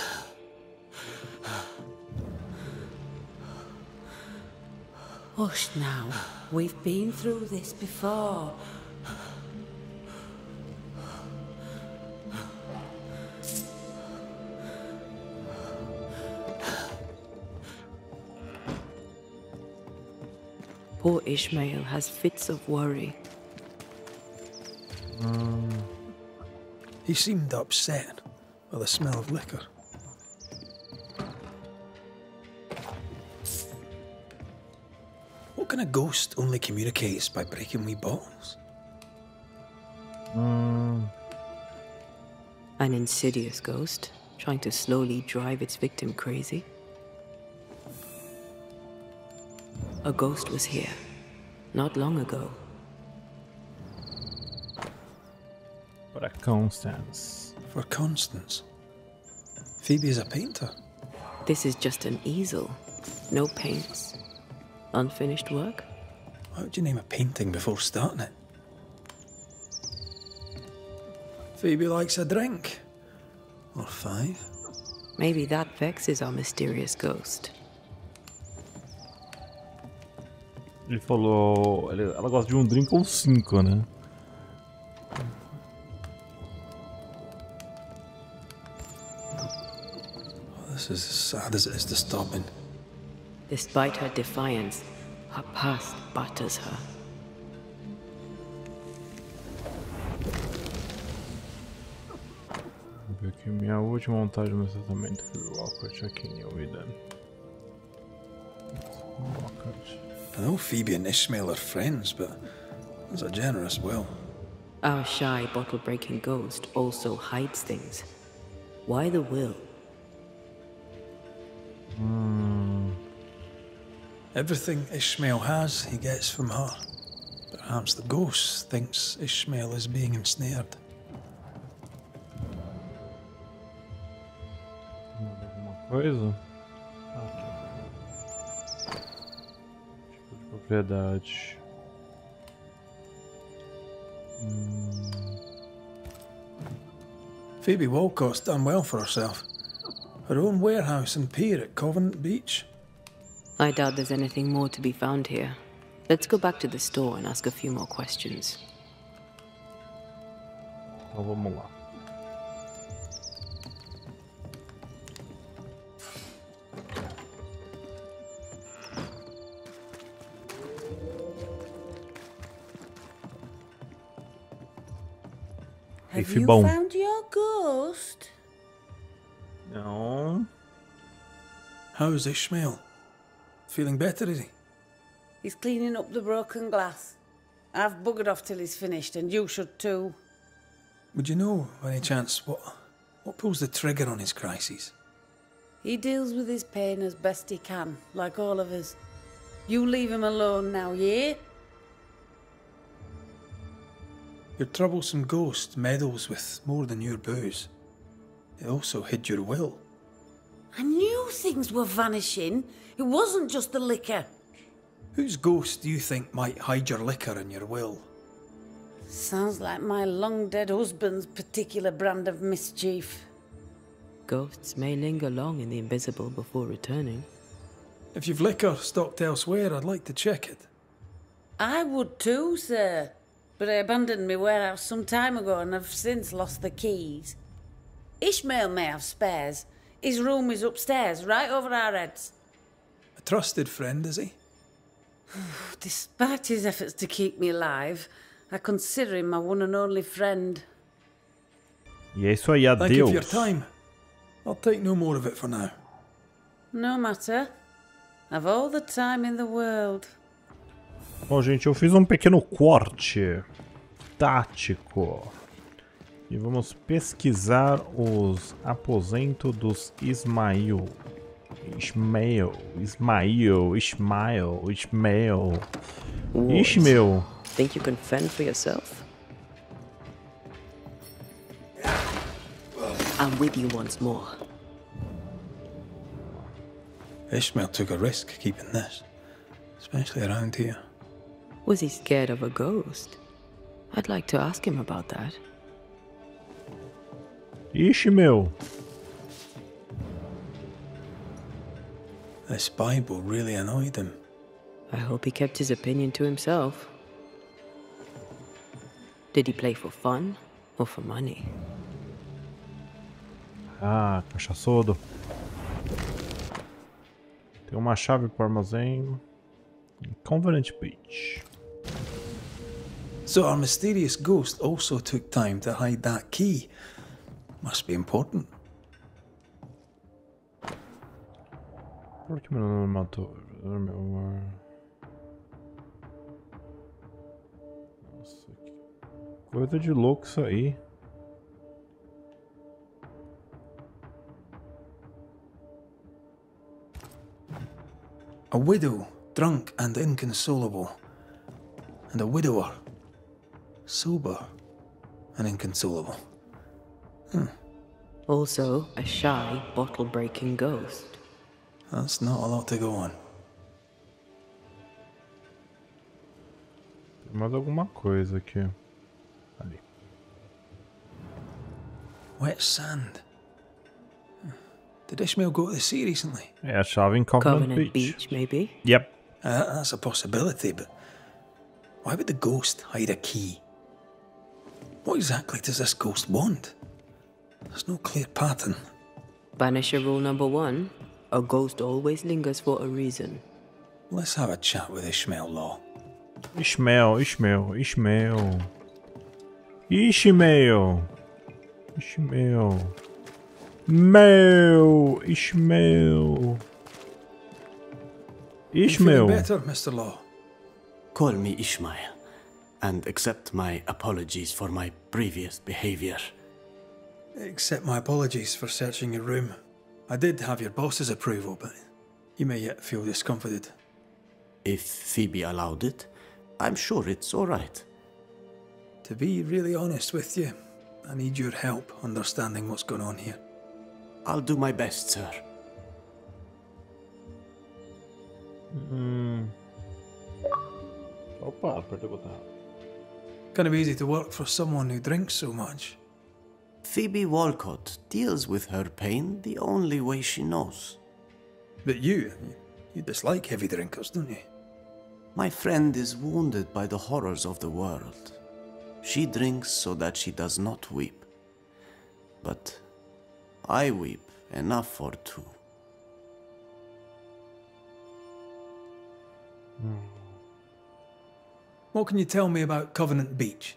Hush now. We've been through this before. Poor Ishmael has fits of worry. He seemed upset by the smell of liquor. What kind of ghost only communicates by breaking wee bottles? An insidious ghost, trying to slowly drive its victim crazy. A ghost was here, not long ago. For a Constance. For Constance? Phoebe is a painter. This is just an easel. No paints. Unfinished work? Why would you name a painting before starting it? Phoebe likes a drink. Or 5. Maybe that vexes our mysterious ghost. Ele falou... Ela gosta de drink ou 5, né? This is as sad as it is disturbing. Despite her defiance, her past batters her. Vou ver aqui. Minha última montagem no tratamento fiz o álcool check-in, eu me dando. I know Phoebe and Ishmael are friends, but there's a generous will. Our shy, bottle-breaking ghost also hides things. Why the will? Everything Ishmael has, he gets from her. Perhaps the ghost thinks Ishmael is being ensnared. Alguma coisa? Tipo de propriedade. Phoebe Walcott's done well for herself. Her own warehouse and pier at Covenant Beach. I doubt there's anything more to be found here. Let's go back to the store and ask a few more questions. Então vamos lá. Have you found your ghost? No. How's Ishmael? Feeling better, is he? He's cleaning up the broken glass. I've buggered off till he's finished, and you should too. Would you know, by any chance, what pulls the trigger on his crises? He deals with his pain as best he can, like all of us. You leave him alone now, yeah? Your troublesome ghost meddles with more than your booze. It also hid your will. I knew things were vanishing. It wasn't just the liquor. Whose ghost do you think might hide your liquor and your will? Sounds like my long-dead husband's particular brand of mischief. Ghosts may linger long in the invisible before returning. If you've liquor stocked elsewhere, I'd like to check it. I would too, sir. But I abandoned my warehouse some time ago and have since lost the keys. Ishmael may have spares. His room is upstairs, right over our heads. A trusted friend, is he? Despite his efforts to keep me alive, I consider him my one and only friend. E é isso aí, adeus. Thank you for your time. I'll take no more of it for now. No matter. I've all the time in the world. Bom, gente, eu fiz um pequeno corte tático. E vamos pesquisar os aposentos dos Ismael. Ishmael. Think you can fend for yourself? I'm with you once more. Ishmael took a risk keeping this, especially around here. Was he scared of a ghost? I'd like to ask him about that. Ishmael. This Bible really annoyed him. I hope he kept his opinion to himself. Did he play for fun or for money? Ah, cachaçudo. Tem uma chave para armazém. Covenant Beach. So our mysterious ghost also took time to hide that key. Must be important. Por que meu nome matou? Nossa, que coisa de louco isso aí. A widow, drunk and inconsolable. And a widower, sober and inconsolable. Also, a shy, bottle-breaking ghost. That's not a lot to go on. Tem mais alguma coisa aqui. Ali. Wet sand. Did Ishmael go to the sea recently? É a chave em Covenant Beach. Maybe? Yep. That's a possibility, but why would the ghost hide a key? What exactly does this ghost want? There's no clear pattern. Banisher rule number 1. A ghost always lingers for a reason. Let's have a chat with Ishmael Law. Ishmael. Ishmael. Better, Mr. Law. Call me Ishmael, and accept my apologies for my previous behavior. Accept my apologies for searching your room. I did have your boss's approval, but you may yet feel discomfited. If Phoebe allowed it, I'm sure it's all right. To be really honest with you, I need your help understanding what's going on here. I'll do my best, sir. Opa, apertei o botão. Kind of easy to work for someone who drinks so much. Phoebe Walcott deals with her pain the only way she knows. But you dislike heavy drinkers, don't you? My friend is wounded by the horrors of the world. She drinks so that she does not weep. But I weep enough for two. What can you tell me about Covenant Beach?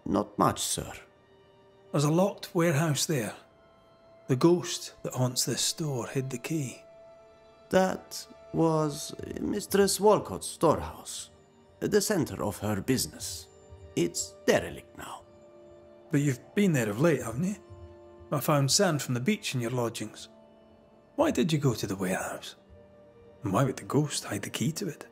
Not much, sir. There's a locked warehouse there. The ghost that haunts this store hid the key. That was Mistress Walcott's storehouse, the center of her business. It's derelict now. But you've been there of late, haven't you? I found sand from the beach in your lodgings. Why did you go to the warehouse? And why would the ghost hide the key to it?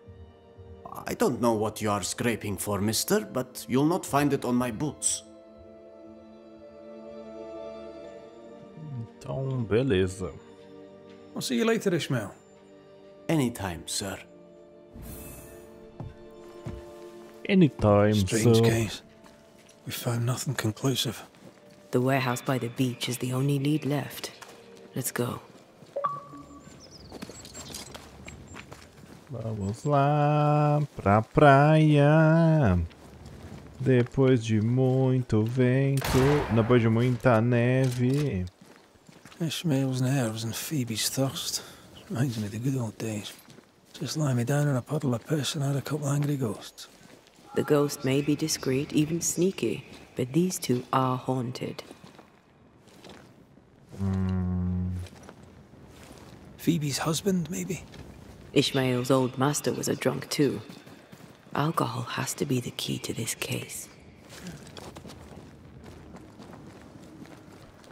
I don't know what you are scraping for, mister, but you'll not find it on my boots. Então, beleza. I'll see you later, Ishmael. Anytime, sir. Anytime, Strange sir. case. We found nothing conclusive. The warehouse by the beach is the only lead left. Let's go. Vamos lá pra praia. Depois de muito vento, depois de muita neve. Ishmael's nerves and Phoebe's thirst. Reminds me of the good old days. Just lie me down in a puddle of piss and had a couple angry ghosts. The ghost may be discreet, even sneaky, but these two are haunted. Phoebe's husband, maybe? Ishmael's old master was a drunk too. Alcohol has to be the key to this case.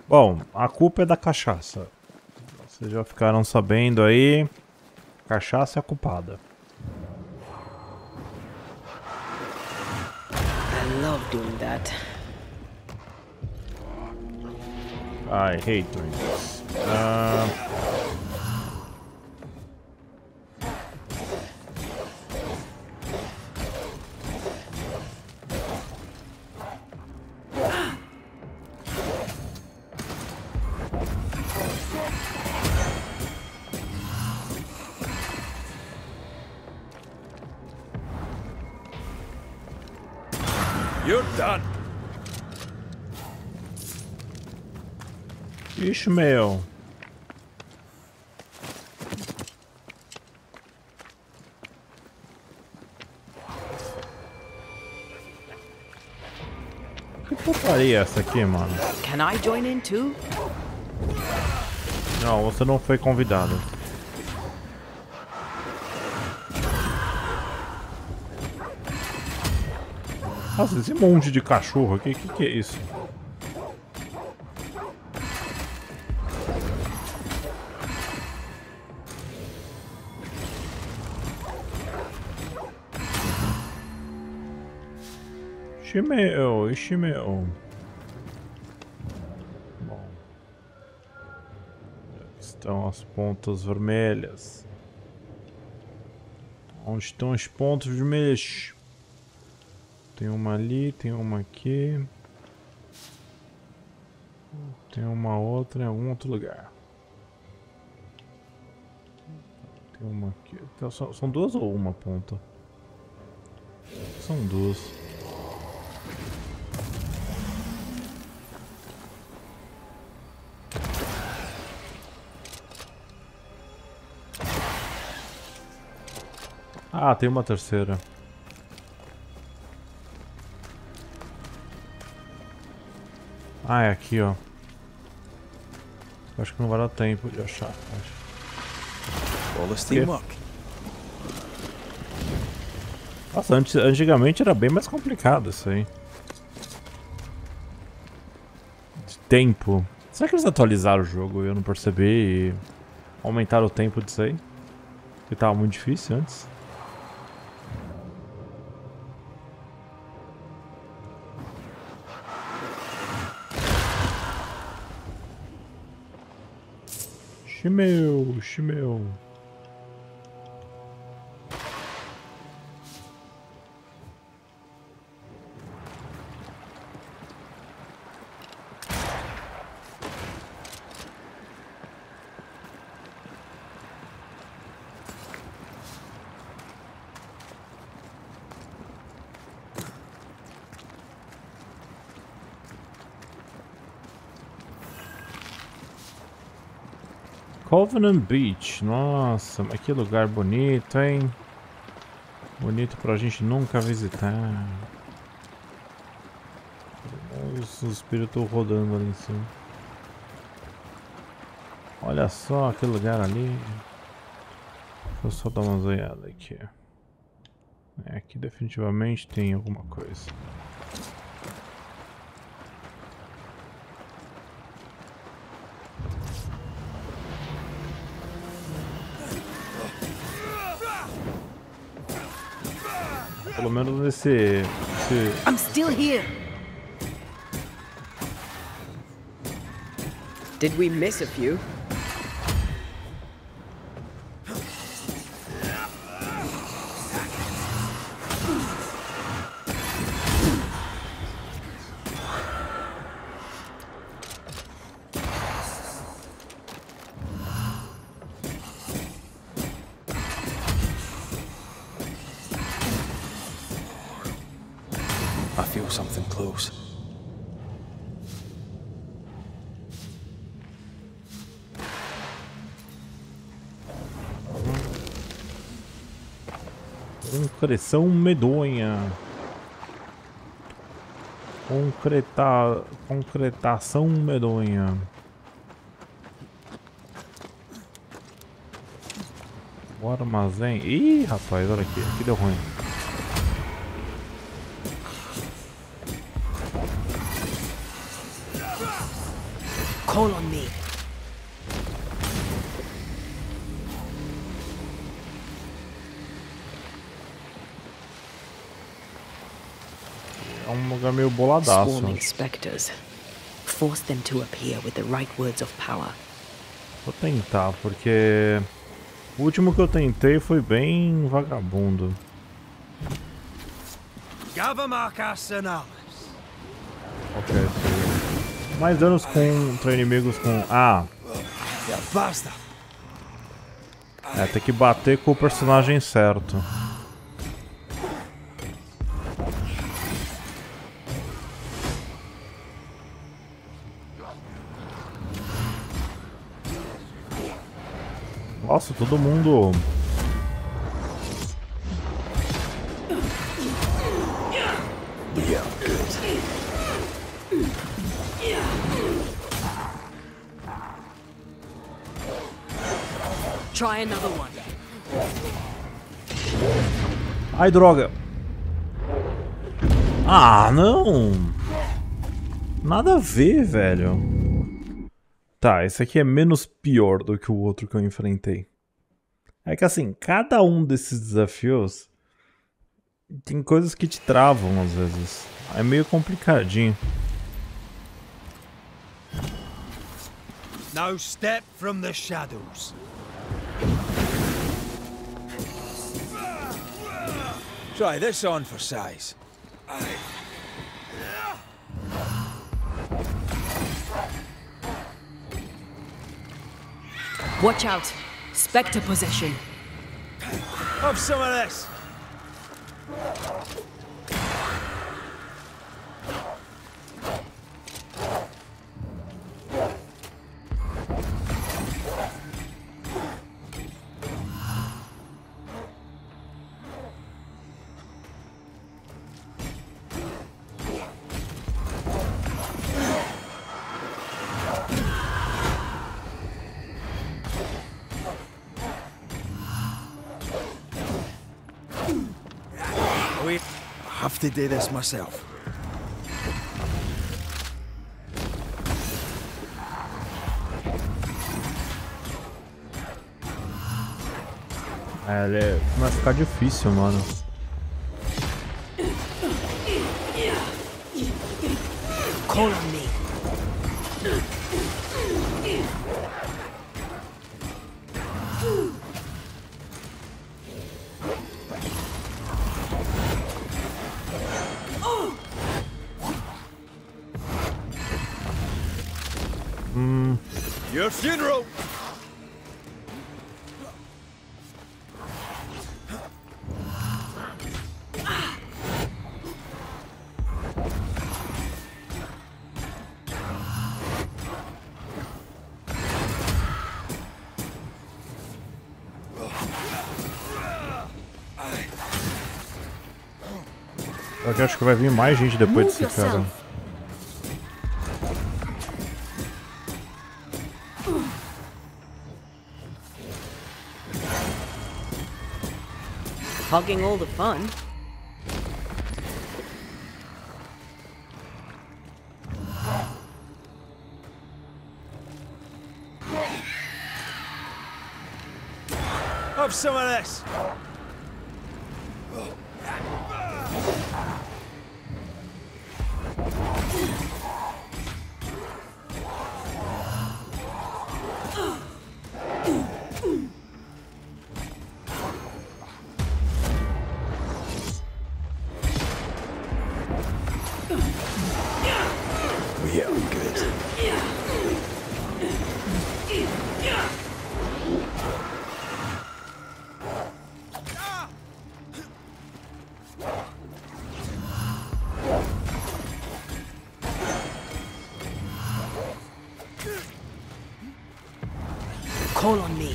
Bom, a culpa é da cachaça. Vocês já ficaram sabendo aí. Cachaça é a culpada. I love doing that. I hate doing this. You're done. Ishmael. Que putaria é essa aqui, mano? Can I join in too? Não, você não foi convidado. Nossa, esse monte de cachorro aqui, que é isso? Ishmael. Bom. Aqui estão as pontas vermelhas. Onde estão as pontas vermelhas? Tem uma ali, tem uma aqui. Tem uma outra em algum outro lugar. Tem uma aqui. Então, são duas ou uma ponta? São duas. Ah, tem uma terceira. Ah, é aqui, ó. Acho que não vai dar tempo de achar. All this teamwork. Nossa, antigamente era bem mais complicado isso aí. De tempo. Será que eles atualizaram o jogo e eu não percebi e aumentaram o tempo disso aí? Porque tava muito difícil antes. Shimeu, Shimeu. Covenant Beach, nossa, mas que lugar bonito, hein? Bonito pra gente nunca visitar. Os espíritos rodando ali em cima. Olha só aquele lugar ali. Deixa eu só dar uma olhada aqui. Aqui definitivamente tem alguma coisa. Pelo menos nesse... I'm still here. Did we miss a few? I feel something close. Concreção medonha. Concretação medonha. O armazém. Ih, rapaz, olha aqui. Aqui deu ruim. Call on me. É um lugar meio boladaço. Swarming specters. Force them to appear with the right words of power. Vou tentar, porque o último que eu tentei foi bem vagabundo. Ok, mais danos contra inimigos com... Ah! É, tem que bater com o personagem certo. Nossa, todo mundo... Try another one. Ai, droga! Ah, não! Nada a ver, velho. Tá, esse aqui é menos pior do que o outro que eu enfrentei. É que assim, cada um desses desafios tem coisas que te travam às vezes. É meio complicadinho. Now step from the shadows. Try this on for size. Watch out. Spectre possession. Have some of this. have to do this myself. É, vai ficar difícil, mano. Call on me. Your funeral! Eu acho que vai vir mais gente depois desse cara. Hogging all the fun. Have some of this! Yeah, I'm good. Call on me.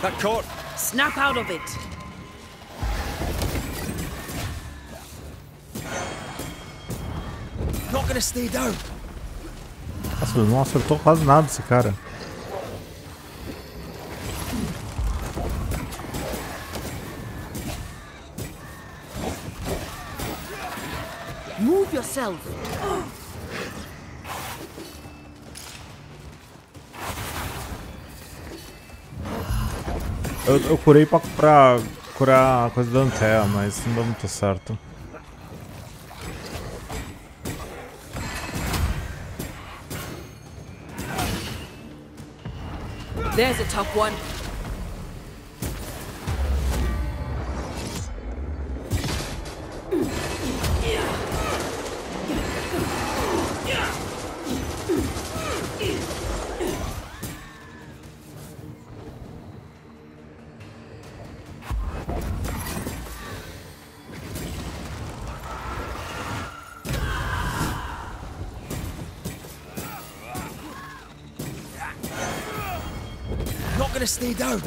That caught! Snap out of it. Not gonna stay down. Nossa, não acertou quase nada esse cara. Move yourself. Eu curei pra curar a coisa da Antea, mas não deu muito certo. There's a top one. Not gonna stay down.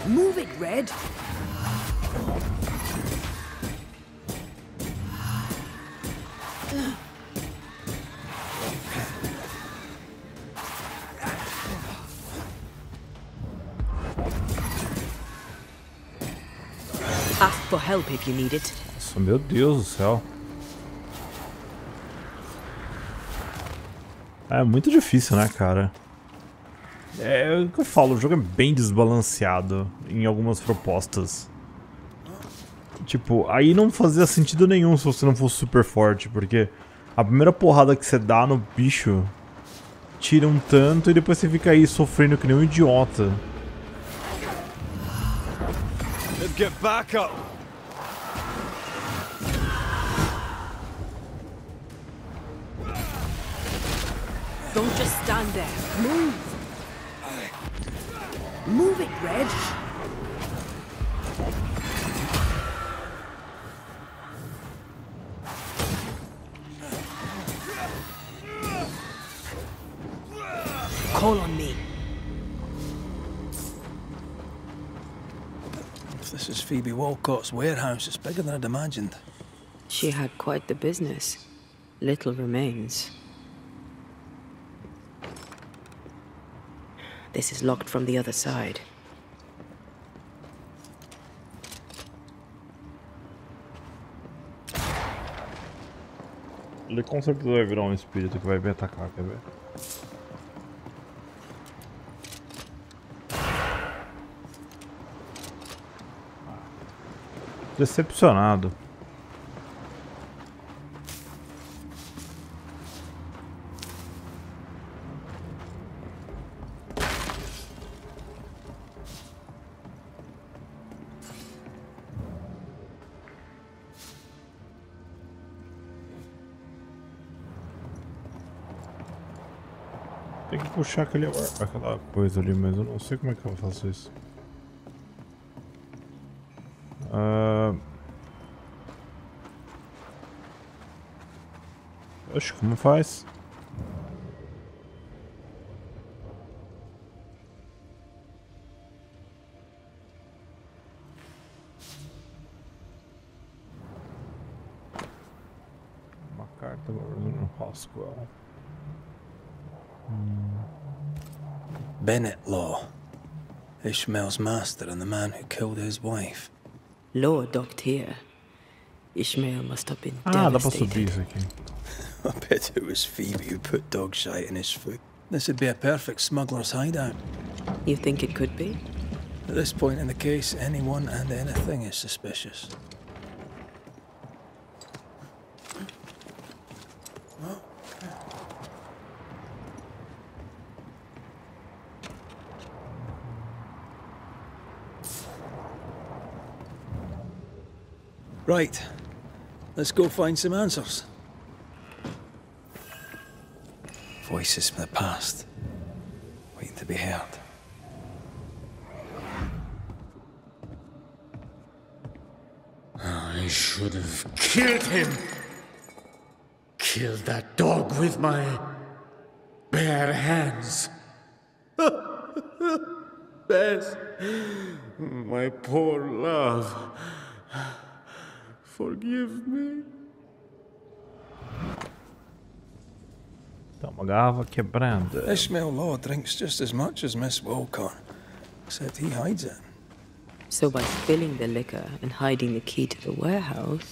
Move it, Red. Ask for help if you need it. Nossa, meu Deus do céu. É muito difícil, né, cara? É o que eu falo, o jogo é bem desbalanceado em algumas propostas. Tipo, aí não fazia sentido nenhum se você não fosse super forte, porque a primeira porrada que você dá no bicho tira um tanto e depois você fica aí sofrendo que nem um idiota. Let's get back up! Don't just stand there. Move. Move it, Red. Call on me. If this is Phoebe Walcott's warehouse, it's bigger than I'd imagined. She had quite the business. Little remains. This is locked from the other side. Ele com certeza vai virar um espírito que vai me atacar, quer ver? Decepcionado. Tem que puxar aquela coisa ali, mas eu não sei como é que eu faço isso. Oxe, como faz? Uma carta no Roswell. Bennett Law. Ishmael's master and the man who killed his wife. Law docked here. Ishmael must have been dá pra devastated. subir isso aqui. I bet it was Phoebe who put dog shite in his food. This would be a perfect smuggler's hideout. You think it could be? At this point in the case, anyone and anything is suspicious. Right, let's go find some answers. Voices from the past, waiting to be heard. I should have killed him. Killed that dog with my bare hands. Bess, my poor love. Forgive me. Tá uma garrafa quebrada. Ishmael Law drinks just as much as Miss Walcott, except he hides it. So by spilling the liquor and hiding the key to the warehouse...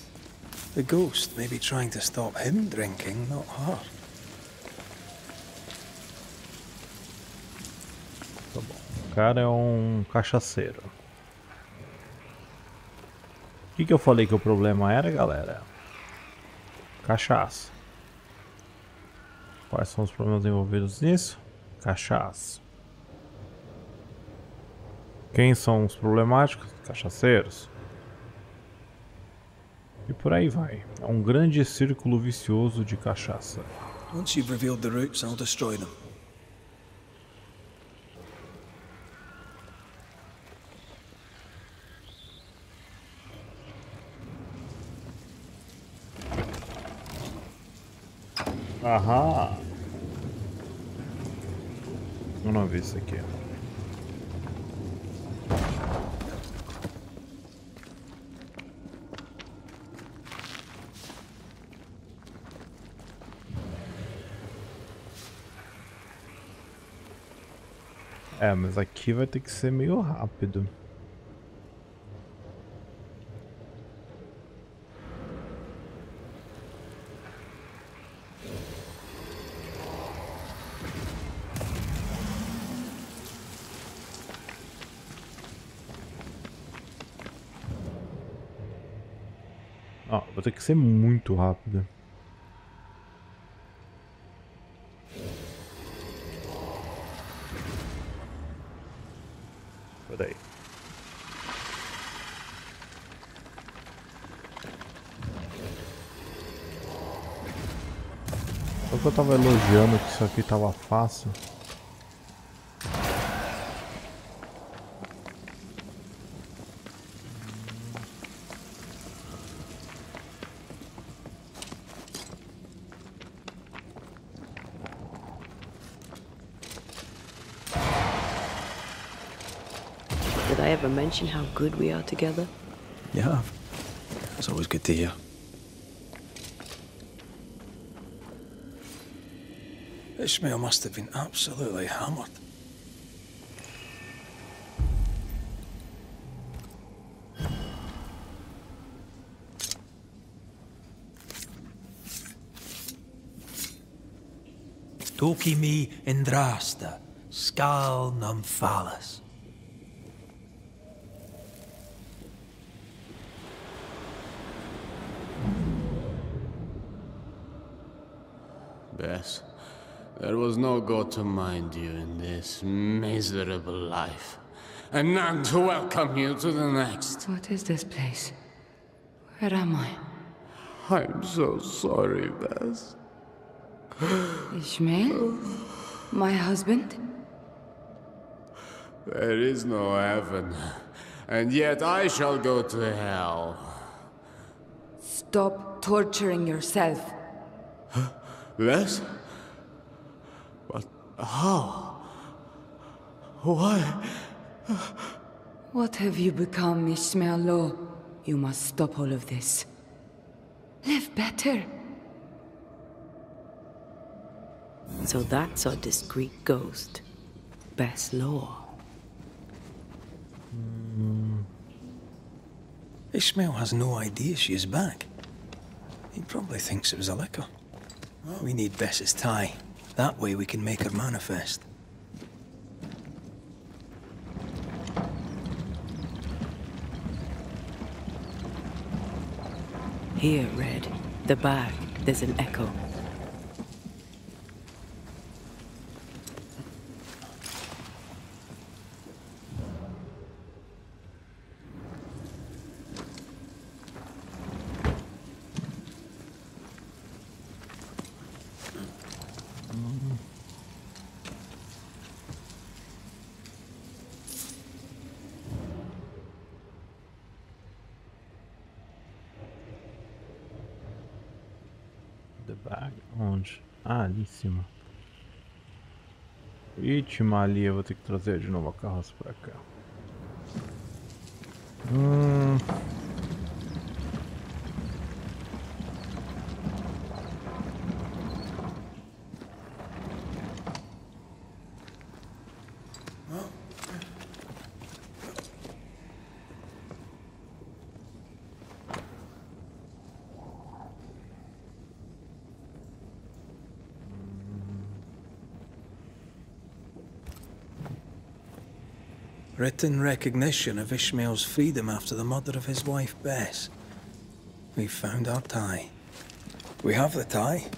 The ghost may be trying to stop him drinking, not her. Tá bom. O cara é um cachaceiro. O que eu falei que o problema era, galera? Cachaça. Quais são os problemas envolvidos nisso? Cachaça. Quem são os problemáticos? Cachaceiros. E por aí vai. É um grande círculo vicioso de cachaça. Once you've revealed the roots, I'll destroy them. Aham. Eu não vi isso aqui. É, mas aqui vai ter que ser meio rápido. Ó, vai ter que ser muito rápido. Peraí. Só que eu tava elogiando que isso aqui tava fácil. Did I ever mention how good we are together? You have. It's always good to hear. Ishmael must have been absolutely hammered. Toki mi indrasta, skal nam falas. Bess, there was no God to mind you in this miserable life, and none to welcome you to the next. What is this place? Where am I? I'm so sorry, Bess. Ishmael? My husband? There is no heaven, and yet I shall go to hell. Stop torturing yourself. Bess? But how? Why? What have you become, Ishmael Law? You must stop all of this. Live better. So that's our discreet ghost. Best Law. Ishmael has no idea she is back. He probably thinks it was a liquor. We need Bess's tie. That way we can make her manifest. Here, Red. The bag. There's an echo. The bag? Onde? Ah, ali em cima. Ixi, Mali, eu vou ter que trazer de novo a carroça pra cá. Written recognition of Ishmael's freedom after the murder of his wife, Bess. We've found our tie. We have the tie.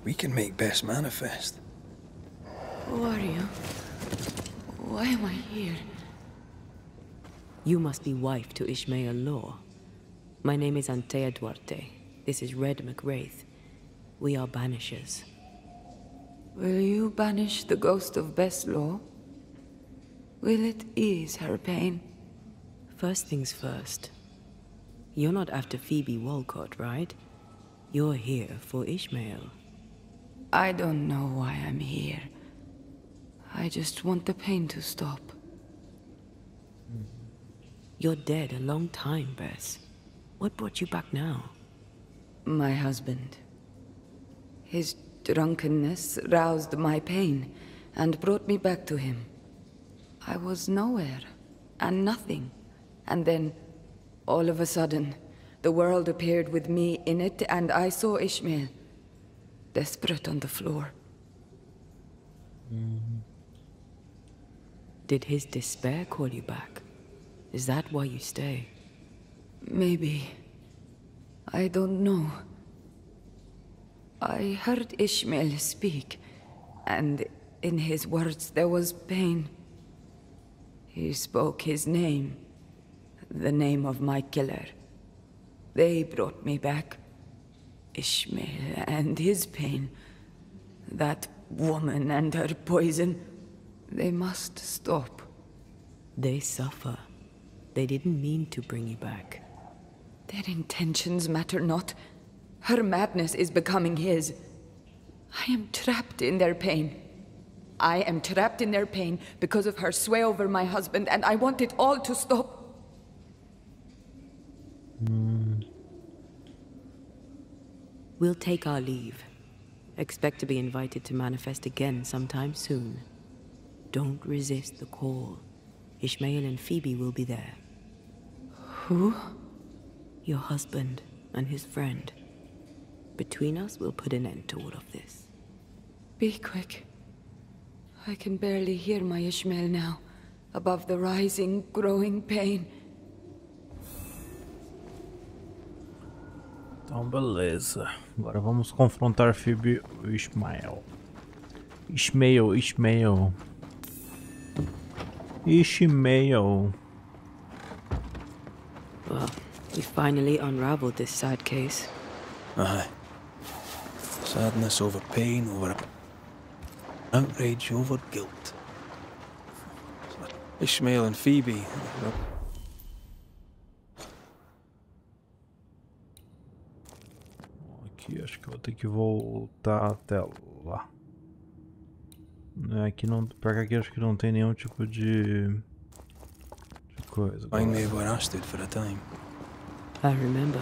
We can make Bess manifest. Who are you? Why am I here? You must be wife to Ishmael Law. My name is Antea Duarte. This is Red McWraith. We are banishers. Will you banish the ghost of Bess Law? Will it ease her pain? First things first. You're not after Phoebe Walcott, right? You're here for Ishmael. I don't know why I'm here. I just want the pain to stop. You're dead a long time, Bess. What brought you back now? My husband. His drunkenness roused my pain and brought me back to him. I was nowhere, and nothing. And then, all of a sudden, the world appeared with me in it, and I saw Ishmael, desperate on the floor. Did his despair call you back? Is that why you stay? Maybe. I don't know. I heard Ishmael speak, and in his words there was pain. He spoke his name, the name of my killer. They brought me back. Ishmael and his pain. That woman and her poison. They must stop. They suffer. They didn't mean to bring you back. Their intentions matter not. Her madness is becoming his. I am trapped in their pain. I am trapped in their pain because of her sway over my husband, and I want it all to stop. We'll take our leave. Expect to be invited to manifest again sometime soon. Don't resist the call. Ishmael and Phoebe will be there. Who? Your husband and his friend. Between us, we'll put an end to all of this. Be quick. I can barely hear my Ishmael now, above the rising, growing pain. Então, beleza. Agora vamos confrontar Phoebe e Ishmael. Ishmael. Well, we finally unraveled this sad case. Aye. Sadness over pain, over outrage over guilt. Ishmael and Phoebe. Aqui, acho que eu vou ter que voltar até lá. Aqui não, porque aqui acho que não tem nenhum tipo de coisa. Find me where I stood for a time. I remember.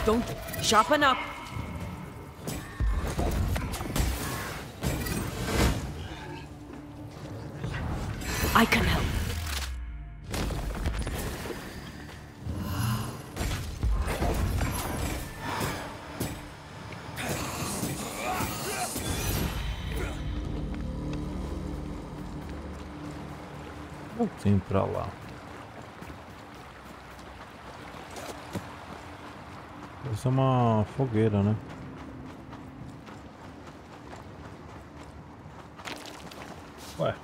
Don't sharpen up. I can help. Voltei pra lá. Essa é uma fogueira, né? Ué.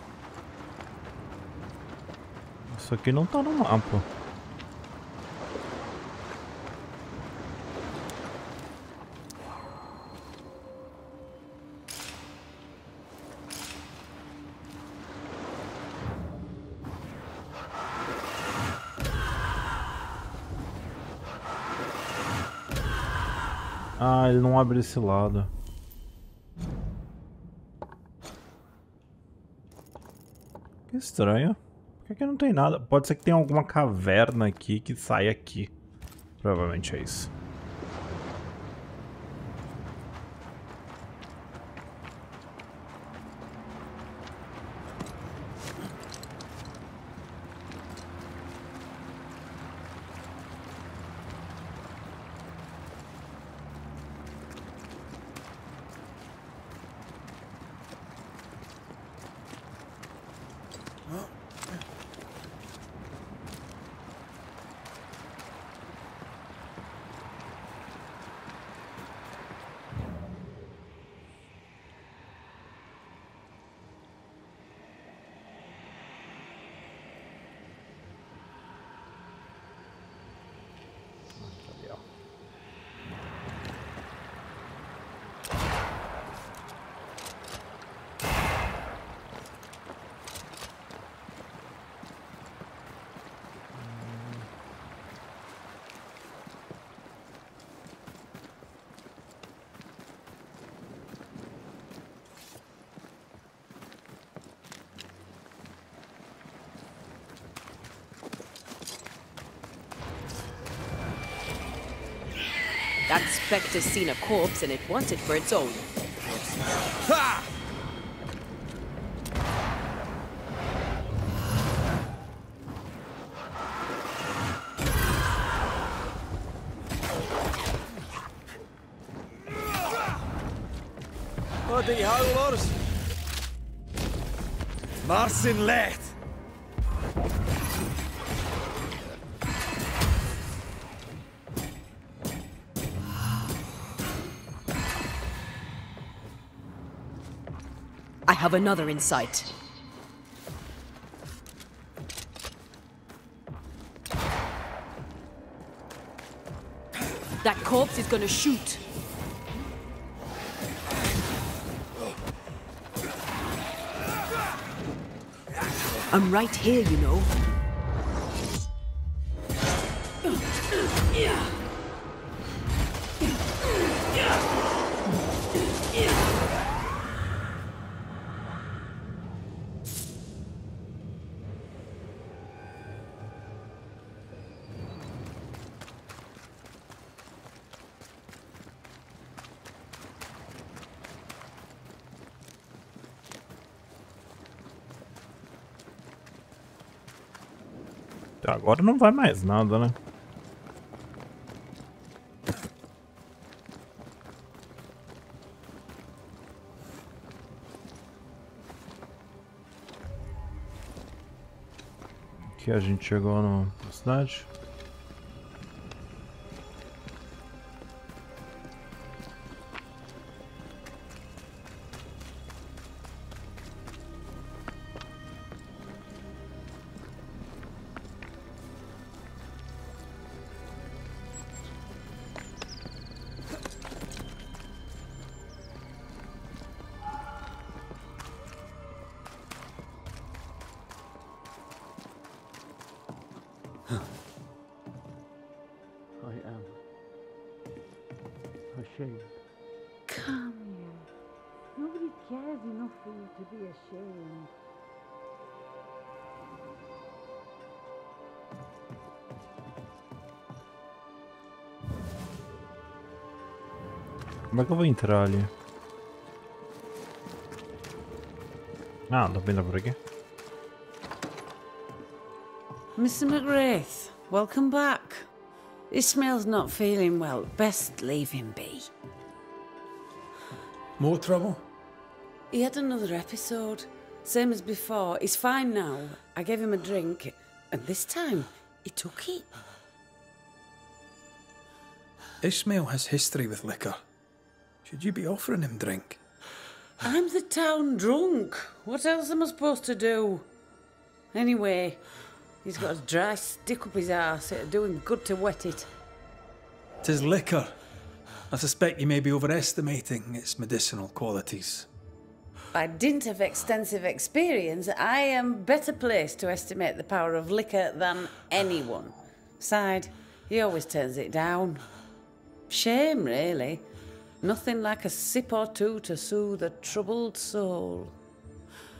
Isso aqui não tá no mapa. Ah, ele não abre esse lado. Que estranho. Por que aqui não tem nada? Pode ser que tenha alguma caverna aqui que sai aqui. Provavelmente é isso. That spectre's seen a corpse and it wants it for its own. Ha! Bloody howlers! Marsin left! I have another in sight. That corpse is gonna shoot. I'm right here, you know. Agora não vai mais nada, né? Aqui a gente chegou na cidade. Come here. Nobody cares enough for you to be ashamed. Como é que eu vou entrar ali? Ah, dá pra entrar por aqui? Mr. McGrath, welcome back. Ishmael's not feeling well. Best leave him be. More trouble? He had another episode. Same as before. He's fine now. I gave him a drink, and this time, he took it. Ishmael has history with liquor. Should you be offering him drink? I'm the town drunk. What else am I supposed to do? Anyway, he's got a dry stick up his arse. It'd do him good to wet it. 'Tis liquor. I suspect you may be overestimating its medicinal qualities. By dint of extensive experience, I am better placed to estimate the power of liquor than anyone. Besides, he always turns it down. Shame, really. Nothing like a sip or two to soothe a troubled soul.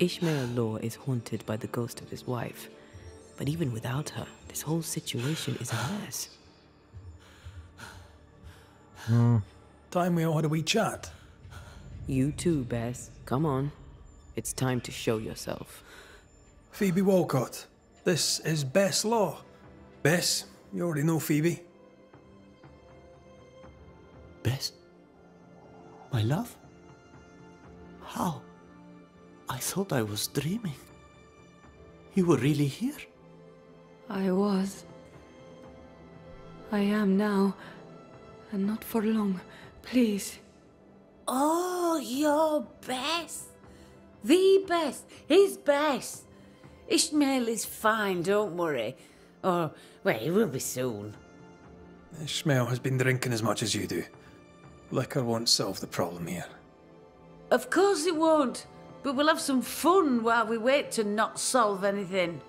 Ishmael Law is haunted by the ghost of his wife. But even without her, this whole situation is a mess. Time we all had a wee chat. You too, Bess. Come on. It's time to show yourself. Phoebe Walcott, this is Bess Law. Bess, you already know Phoebe. Bess? My love? How? I thought I was dreaming. You were really here? I was. I am now. And not for long. Please. Oh, you're Bess. The Bess. His Bess. Ishmael is fine, don't worry. Or, well, he will be soon. Ishmael has been drinking as much as you do. Liquor won't solve the problem here. Of course it won't. But we'll have some fun while we wait to not solve anything.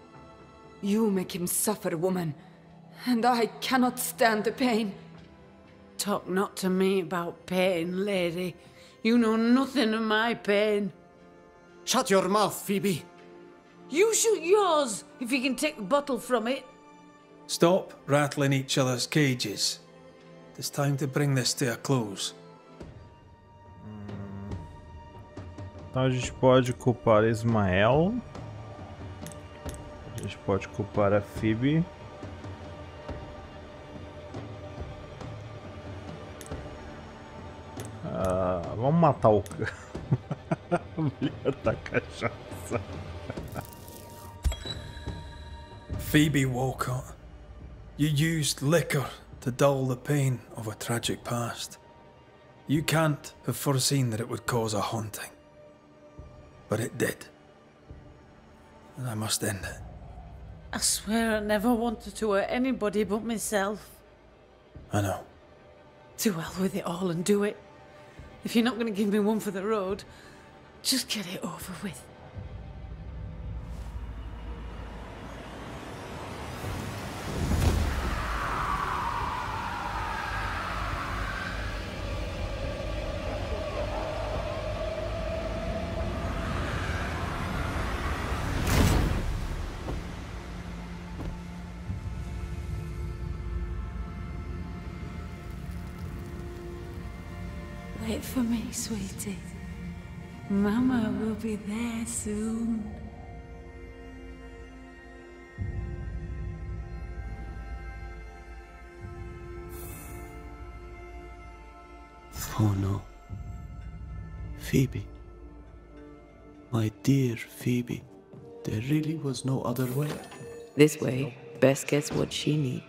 You make him suffer, woman. And I cannot stand the pain. Talk not to me about pain, lady. You know nothing of my pain. Shut your mouth, Phoebe. You shoot yours, if you can take the bottle from it. Stop rattling each other's cages. It's time to bring this to a close. Então a gente pode culpar Ismael. A gente pode culpar a Phoebe. Vamos matar o a mulher da cachaça. Phoebe Walcott, you used liquor to dull the pain of a tragic past. You can't have foreseen that it would cause a haunting. But it did. And I must end it. I swear I never wanted to hurt anybody but myself. I know. To hell with it all and do it. If you're not going to give me one for the road, just get it over with. Wait for me, sweetie. Mama will be there soon. Oh no. Phoebe. My dear Phoebe. There really was no other way. This way, Bess gets what she needs.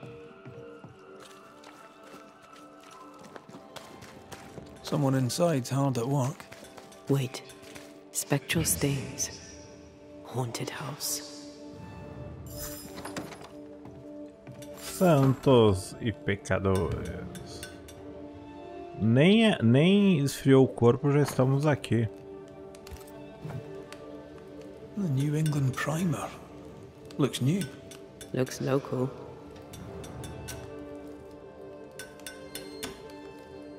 Someone inside's hard at work. Wait. Spectral stains. Haunted house. Santos e pecadores. Nem esfriou o corpo, já estamos aqui. The New England primer. Looks new. Looks local.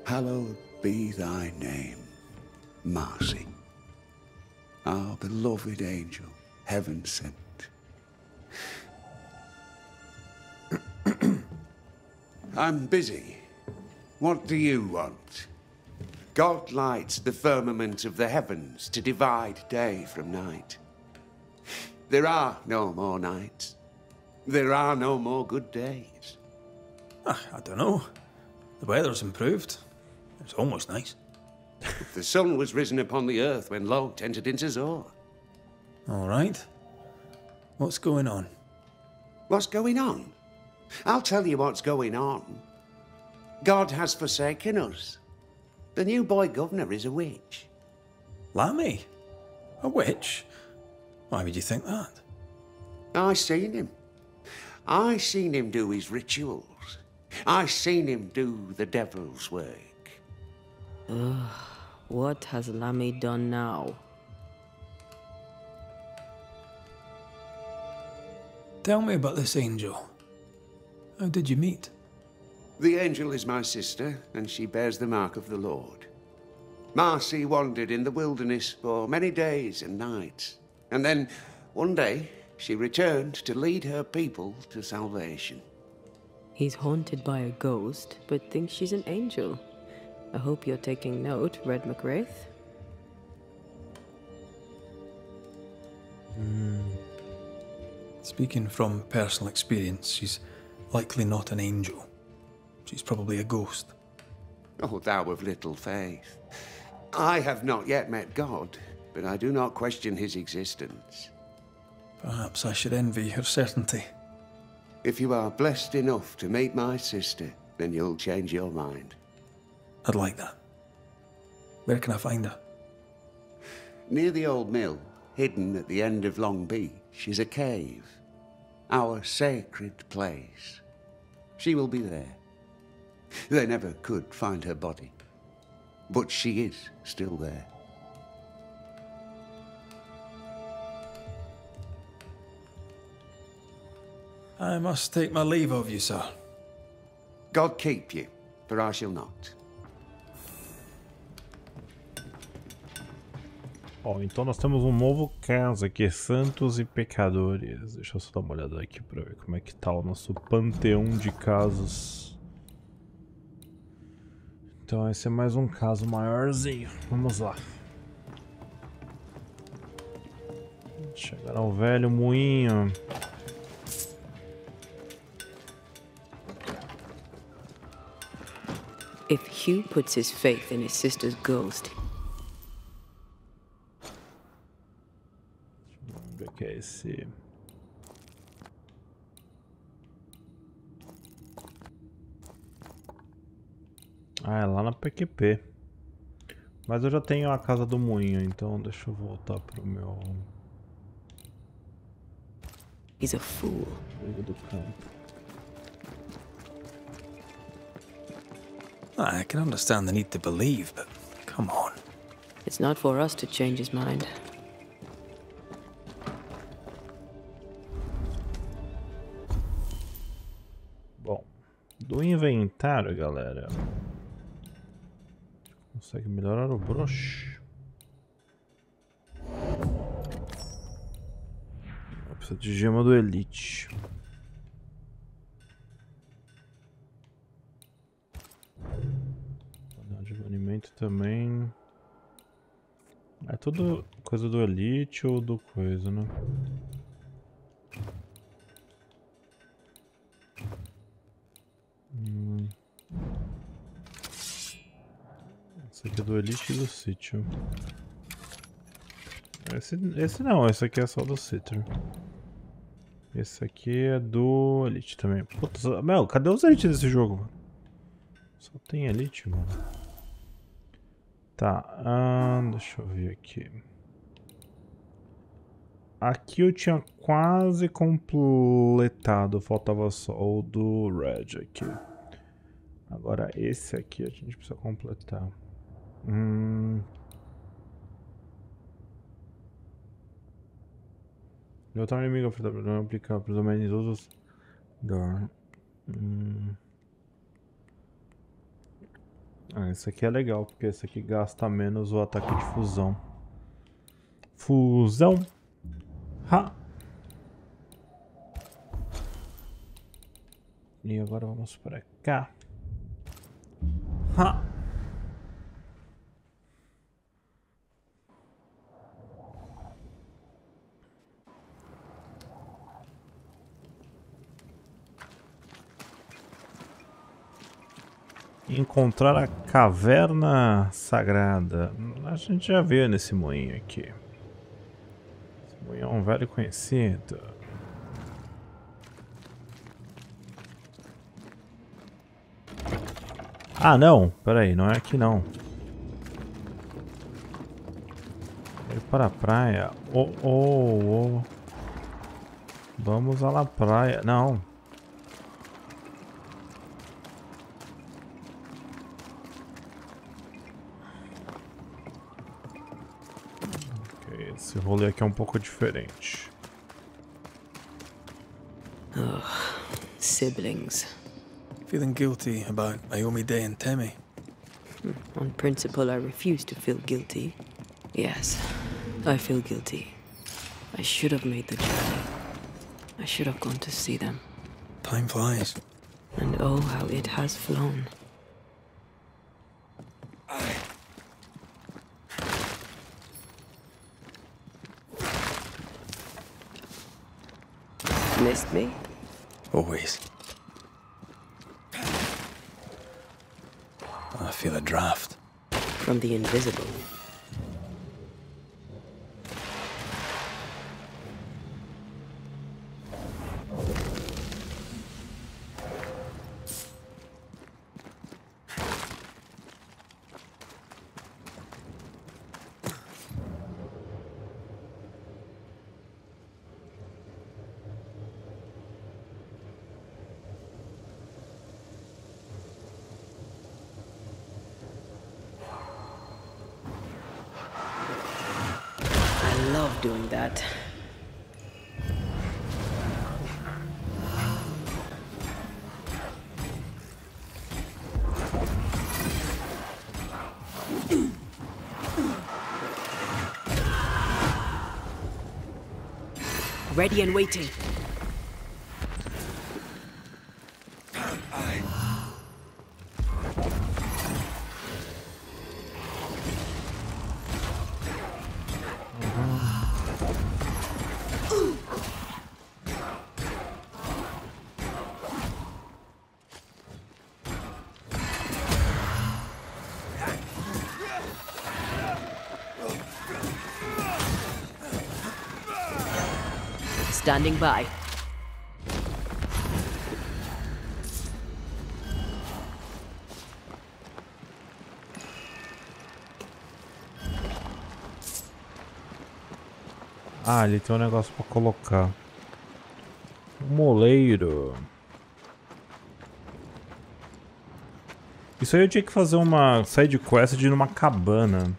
Hallowed be thy name, Marcy, our beloved angel, heaven sent. I'm busy. What do you want? God lights the firmament of the heavens to divide day from night. There are no more nights. There are no more good days. I don't know. The weather's improved. It's almost nice. The sun was risen upon the earth when Lot entered into Zor. All right. What's going on? What's going on? I'll tell you what's going on. God has forsaken us. The new boy governor is a witch. Lammy? A witch? Why would you think that? I seen him. I seen him do his rituals. I seen him do the devil's work. Ugh, what has Lammy done now? Tell me about this angel. How did you meet? The angel is my sister, and she bears the mark of the Lord. Marcy wandered in the wilderness for many days and nights, and then, one day, she returned to lead her people to salvation. He's haunted by a ghost, but thinks she's an angel. I hope you're taking note, Red McWraith. Speaking from personal experience, she's likely not an angel. She's probably a ghost. Oh, thou of little faith. I have not yet met God, but I do not question his existence. Perhaps I should envy her certainty. If you are blessed enough to meet my sister, then you'll change your mind. I'd like that. Where can I find her? Near the old mill, hidden at the end of Long Beach, is a cave. Our sacred place. She will be there. They never could find her body, but she is still there. I must take my leave of you, sir. God keep you, for I shall not. Bom, então nós temos um novo caso aqui, Santos e Pecadores. Deixa eu só dar uma olhada aqui pra ver como é que tá o nosso panteão de casos. Então esse é mais um caso maiorzinho. Vamos lá. Chegar ao velho moinho. If Hugh puts his faith in his sister's ghost... Vamos ver o que é esse... Ah, é lá na PQP. Mas eu já tenho a casa do moinho, então deixa eu voltar pro meu... He's a fool. Liga do campo. I can understand the need to believe, but come on. It's not for us to change his mind. Bom, do inventário, galera. Consegue melhorar o broche. Precisa de gema do Elite. De banimento também. É tudo coisa do Elite ou do coisa, né? Esse aqui é do Elite do Sítio. Esse não, esse aqui é só do Sítio. Esse aqui é do Elite também. Putz, meu, cadê os Elite desse jogo, mano? Só tem Elite, mano. Tá, deixa eu ver aqui. Aqui eu tinha quase completado, faltava só o do Red aqui. Agora esse aqui a gente precisa completar. Derrotar um inimigo afetado não aplicar para os domínios todos. Esse aqui é legal, porque esse aqui gasta menos o ataque de fusão. Fusão! Ha! E agora vamos para cá. Ha! Encontrar a caverna sagrada. A gente já viu nesse moinho aqui. Esse moinho é um velho conhecido. Ah, não. Pera aí, não é aqui não. Ir para a praia. Oh. Vamos à la praia. Não. Ok, esse rolê aqui é um pouco diferente. Siblings. Feeling guilty about Ayomide and Temi? On principle, I refuse to feel guilty. Yes, I feel guilty. I should have made the journey. I should have gone to see them. Time flies. And oh, how it has flown. Missed me? Always. I feel a draft. From the invisible. Doing that. Ready and waiting. Standing by. Ah, ele tem um negócio pra colocar. Um moleiro. Isso aí eu tinha que fazer uma side quest de ir numa cabana.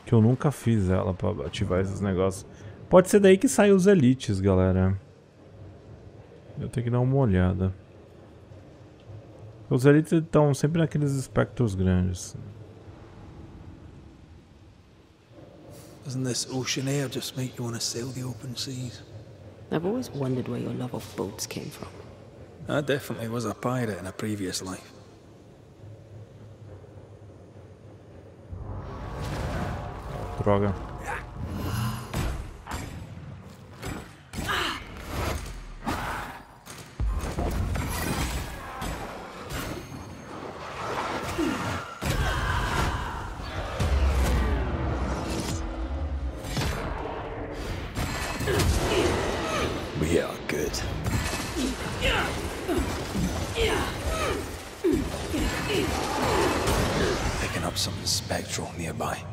Que eu nunca fiz ela pra ativar esses negócios. Pode ser daí que saem os elites, galera. Eu tenho que dar uma olhada. Os elites estão sempre naqueles espectros grandes. Doesn't this ocean air just make you want to sail the open seas? I've always wondered where your love of boats came from. I definitely was a pirate in a previous life. Droga. Picking up something spectral nearby.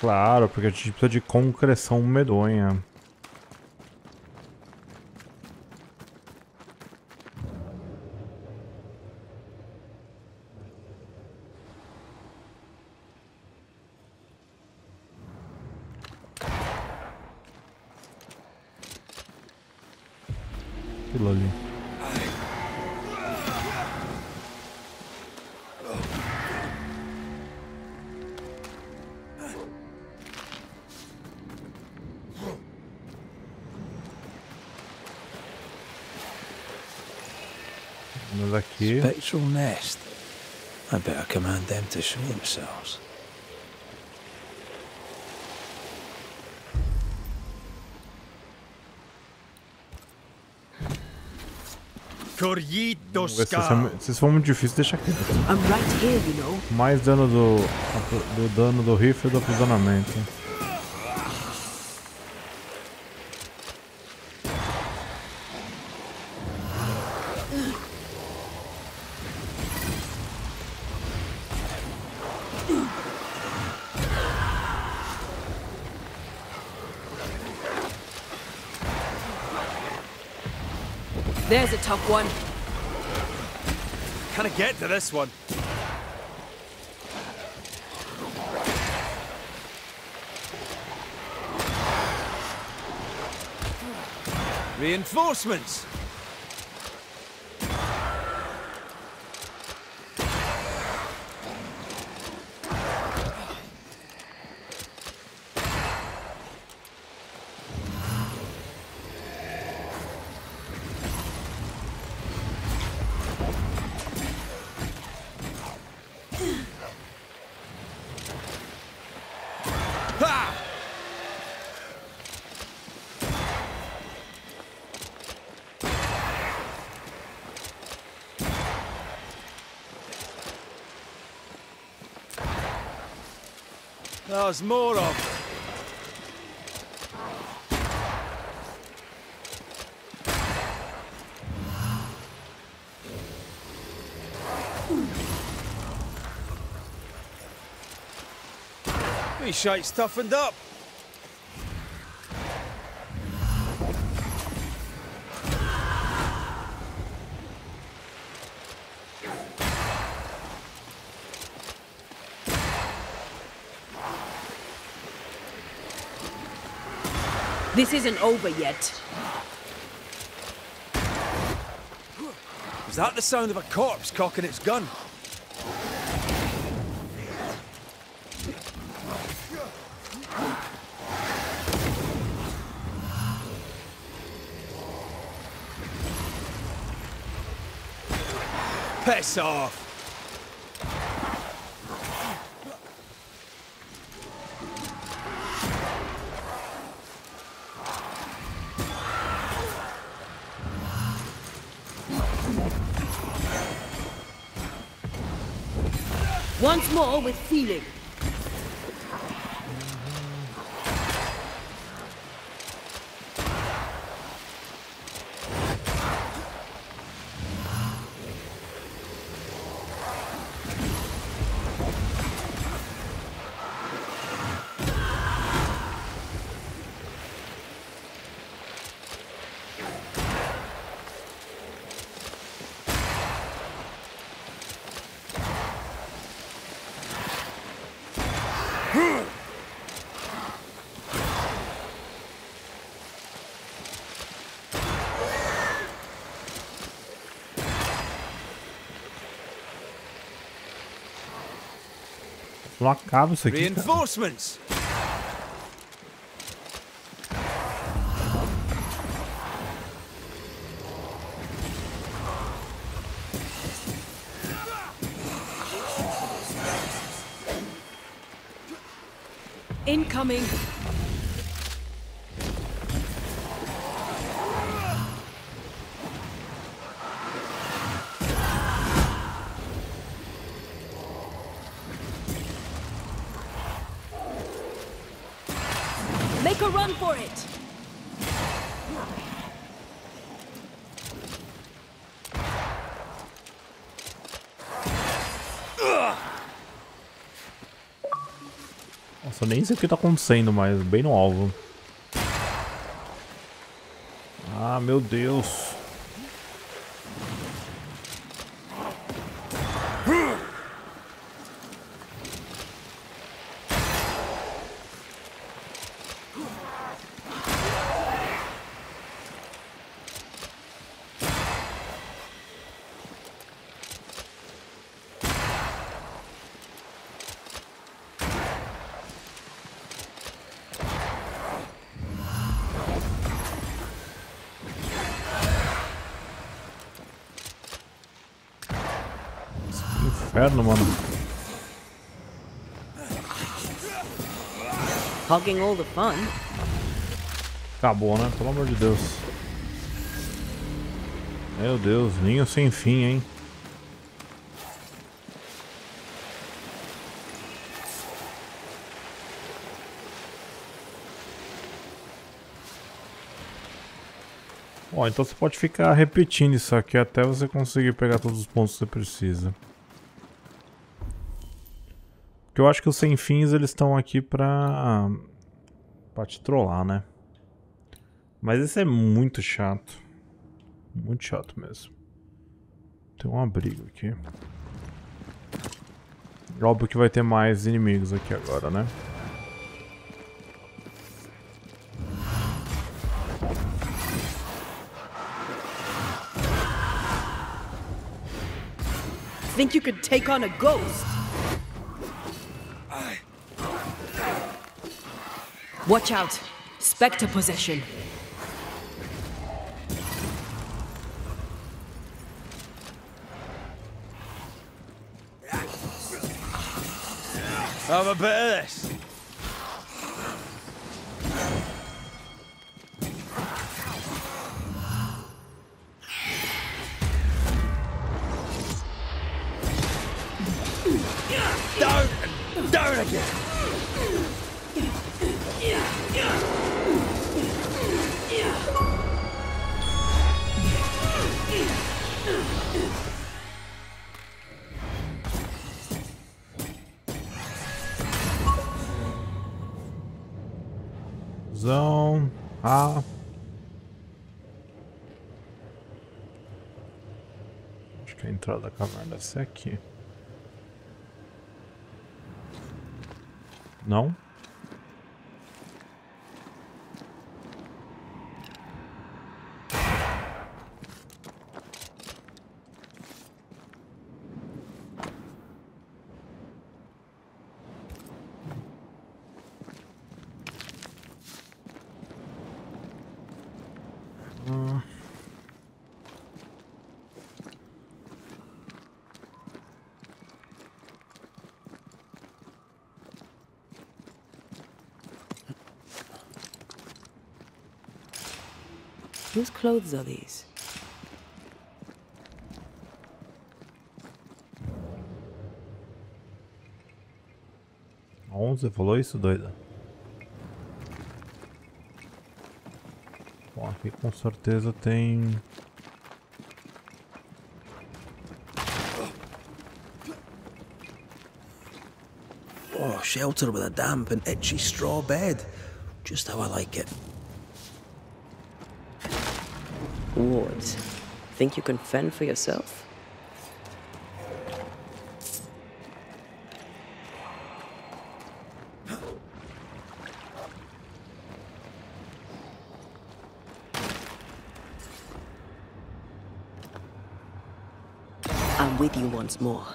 Claro, porque a gente precisa de concreção medonha. Aquilo ali. Aqui. Spectral nest. I better command them to show themselves. Se for muito difícil, deixa aqui. I'm right here, you know. Mais dano do dano do rifle e do aprisionamento. There's a tough one. Can I get to this one? Reinforcements! There's more of. Me shite's toughened up. This isn't over yet. Is that the sound of a corpse cocking its gun? Piss off! Once more with feeling. Não acaba isso aqui. Reinforcements. Incoming. Run for it! Nossa, nem sei o que tá acontecendo, mas bem no alvo. Ah, meu Deus. Inferno, mano. Hogging all the fun. Acabou, né? Pelo amor de Deus. Meu Deus, ninho sem fim, hein? Ó, então você pode ficar repetindo isso aqui até você conseguir pegar todos os pontos que você precisa. Porque eu acho que os sem fins eles estão aqui pra te trollar, né? Mas esse é muito chato. Muito chato mesmo. Tem um abrigo aqui. Óbvio que vai ter mais inimigos aqui agora, né? Think you could take on a ghost? Watch out! Spectre possession. Have a bit of this. Down and down again. Zão. Ah. Acho que a entrada da caverna deve ser aqui. Não? Whose clothes are these? Onde você falou isso, doida? Bom, aqui com certeza tem... Oh, shelter with a damp and itchy straw bed. Just how I like it. Wards. Think you can fend for yourself? I'm with you once more.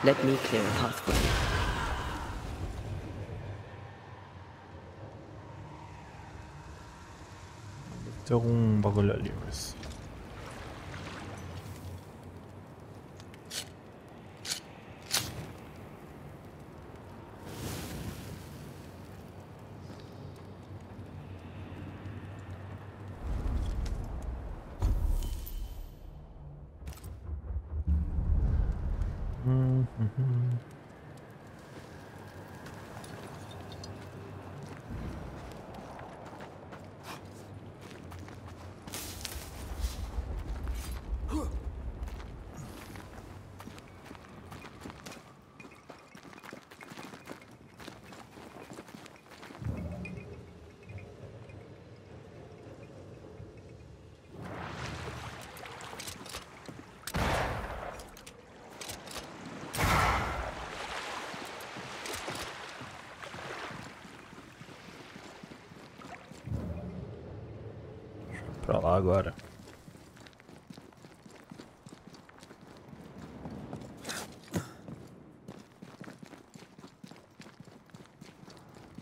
Let me clear a path for you. Tem algum bagulho ali, mas... Pra lá agora.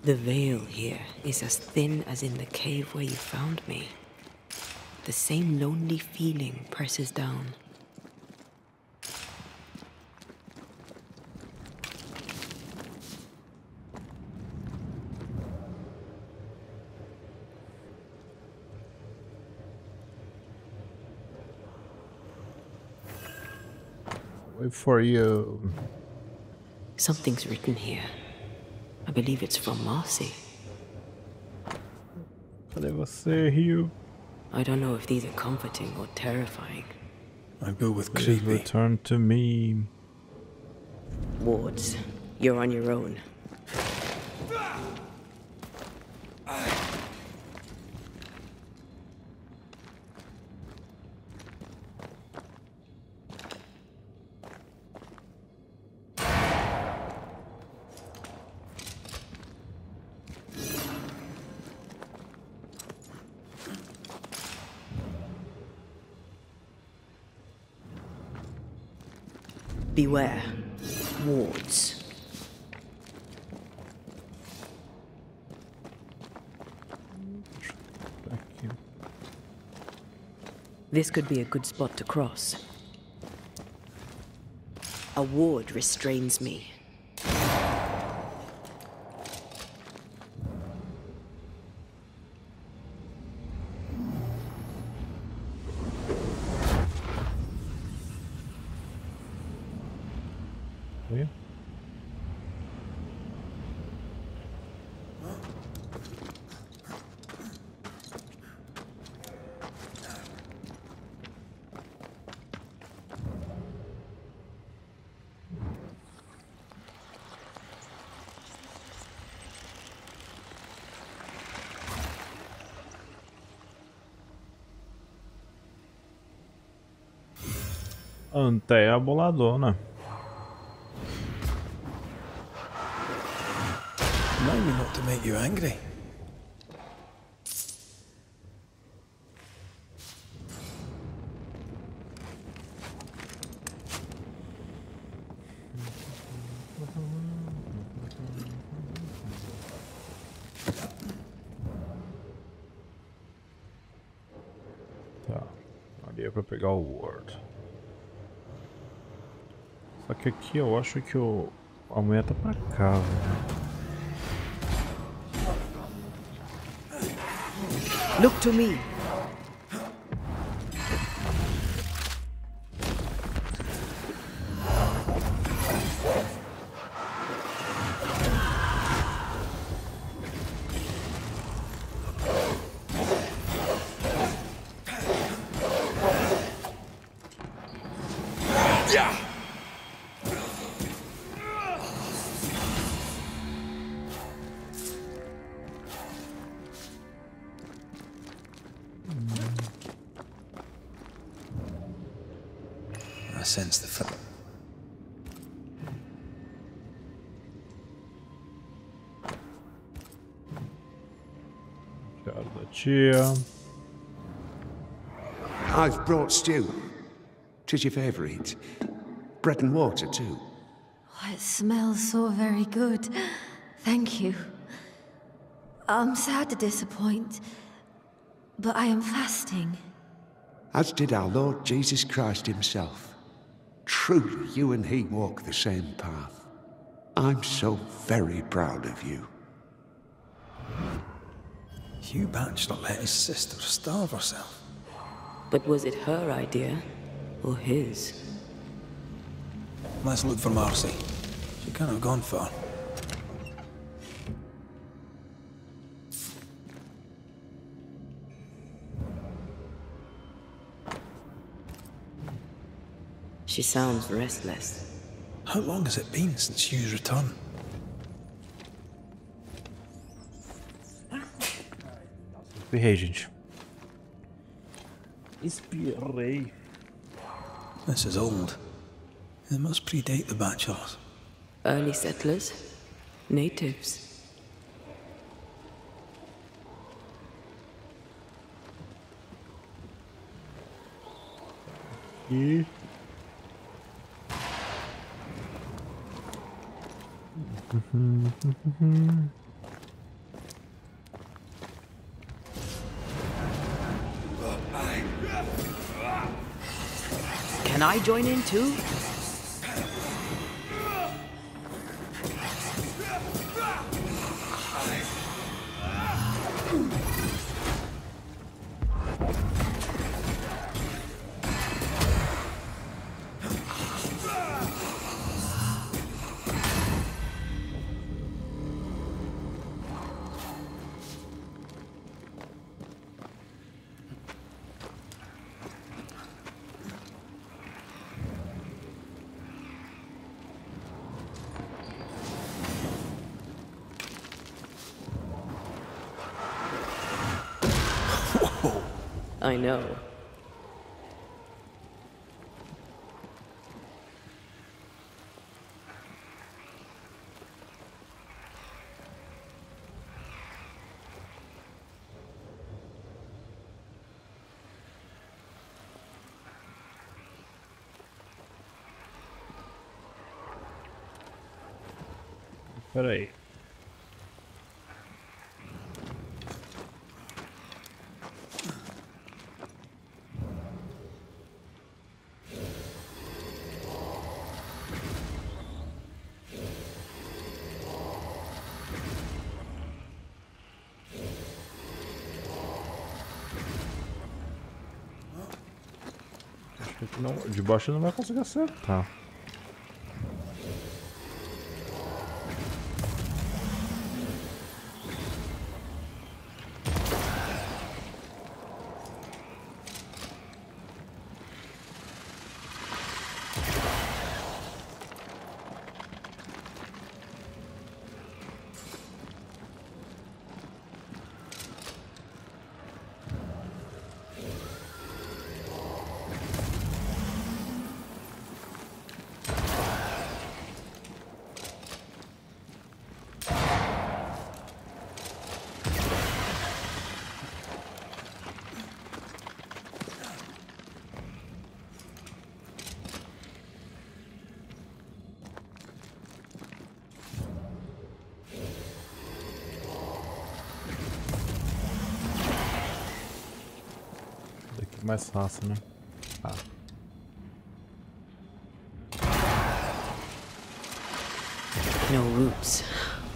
The veil here is as thin as in the cave where you found me. The same lonely feeling presses down. Wait for you. Something's written here. I believe it's from Marcy. Cadê você, Rio? I don't know if these are comforting or terrifying. I go with Please creepy. return to me. Wards, you're on your own. Beware, wards. This could be a good spot to cross. A ward restrains me. Yeah. Anteia boladona. Remind me not to make you angry. Tá, ali é pra pegar o ward. Só que aqui eu acho que a mulher tá pra cá, velho. Look to me. I sense the foot. Cara da tia. I've brought stew. 'Tis your favourite. Bread and water too. Oh, it smells so very good. Thank you. I'm sad to disappoint, but I am fasting. As did our Lord Jesus Christ himself. Truly, you and he walk the same path. I'm so very proud of you. Hugh Bachelor let his sister starve herself. But was it her idea or his? Let's look for Marcy. She can't have gone far. She sounds restless. How long has it been since Hugh's return? Espirrei, gente. Espirrei. This is old. It must predate the Bachelors. Early settlers? Natives? aqui. Can I join in too? I know. Peraí. Não, de baixo não vai conseguir acertar. Mais fácil, né? Ah. No roots.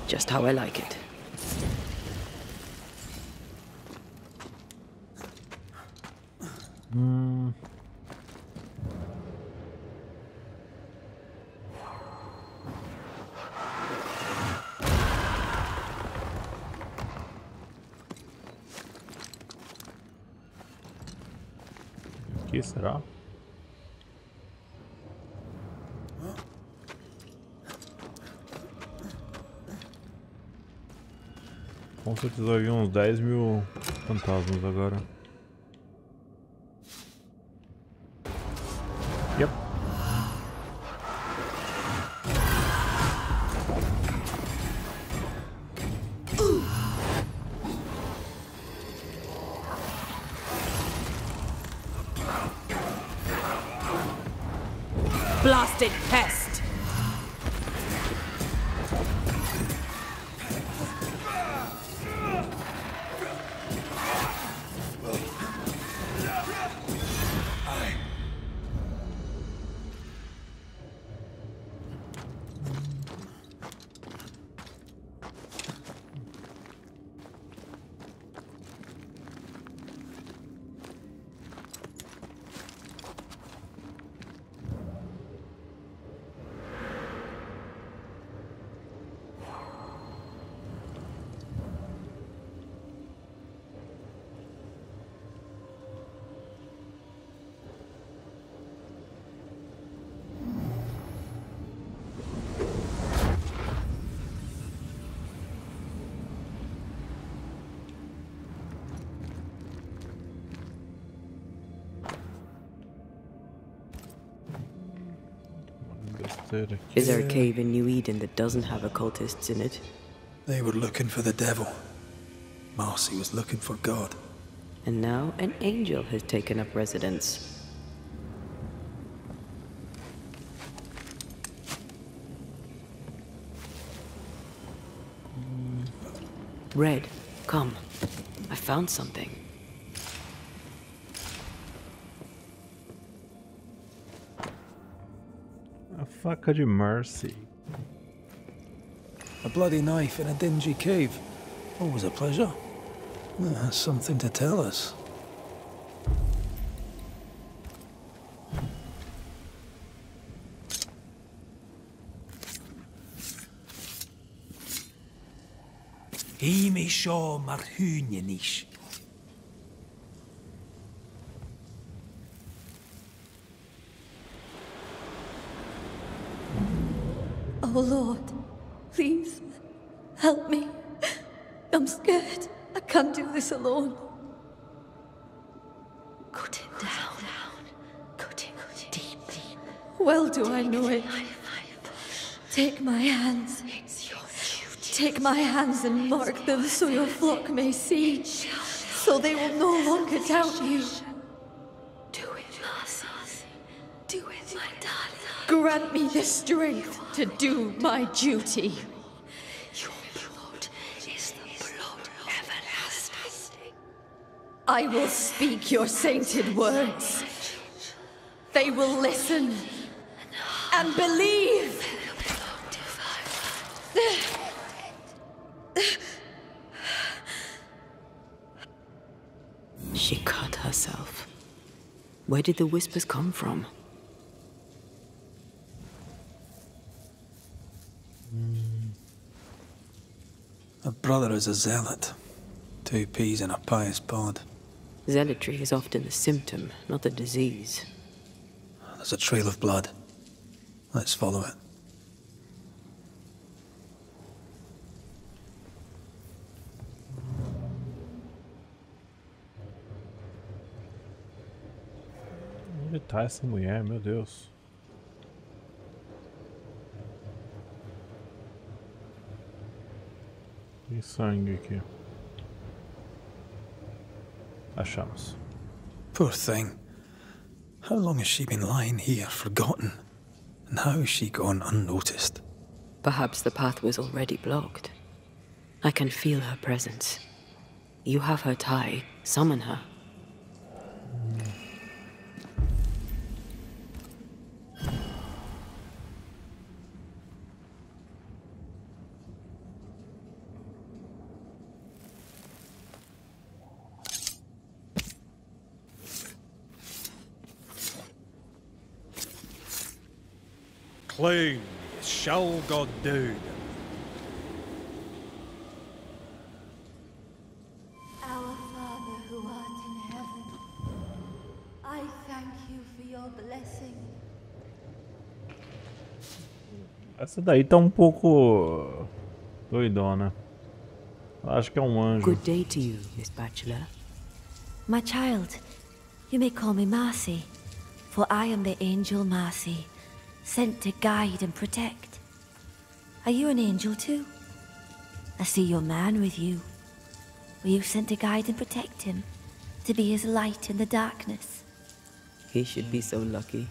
Just how I like it. Aqui, será? Com certeza vai vir uns 10 mil fantasmas agora. Yep. Blasted pest! Is there a cave in New Eden that doesn't have occultists in it? They were looking for the devil. Marcy was looking for God. And now an angel has taken up residence. Red, come. I found something. A faca de Mercy. A bloody knife in a dingy cave. Always a pleasure. That's something to tell us. Himi sho mar húnjanish. Oh Lord, please, help me. I'm scared. I can't do this alone. Cut it down. Cut it deep. Well do I know it. Take my hands. Take my hands and mark them so your flock may see, so they will no longer doubt you. Do it, Marcy. Do it, my darling. Grant me the strength to do my duty. Your blood is the blood everlasting. I will speak your sainted words. They will listen and believe. She cut herself. Where did the whispers come from? A brother is a zealot. 2 peas in a pious pod. Zealotry is often the symptom, not the disease. There's a trail of blood. Let's follow it. Onde tá essa mulher, meu Deus? Tem sangue aqui. Achamos. Poor thing. How long has she been lying here, forgotten? And how has she gone unnoticed? Perhaps the path was already blocked. I can feel her presence. You have her tie. Summon her. Clown, shall God do? Our Father who art in heaven, I thank you for your blessing. Essa daí tá um pouco doidona. Acho que é um anjo. Good day to you, Miss Bachelor. My child, you may call me Marcy, for I am the angel Marcy, sent to guide and protect. Are you an angel too? I see your man with you. Were you sent to guide and protect him? To be his light in the darkness? He should be so lucky.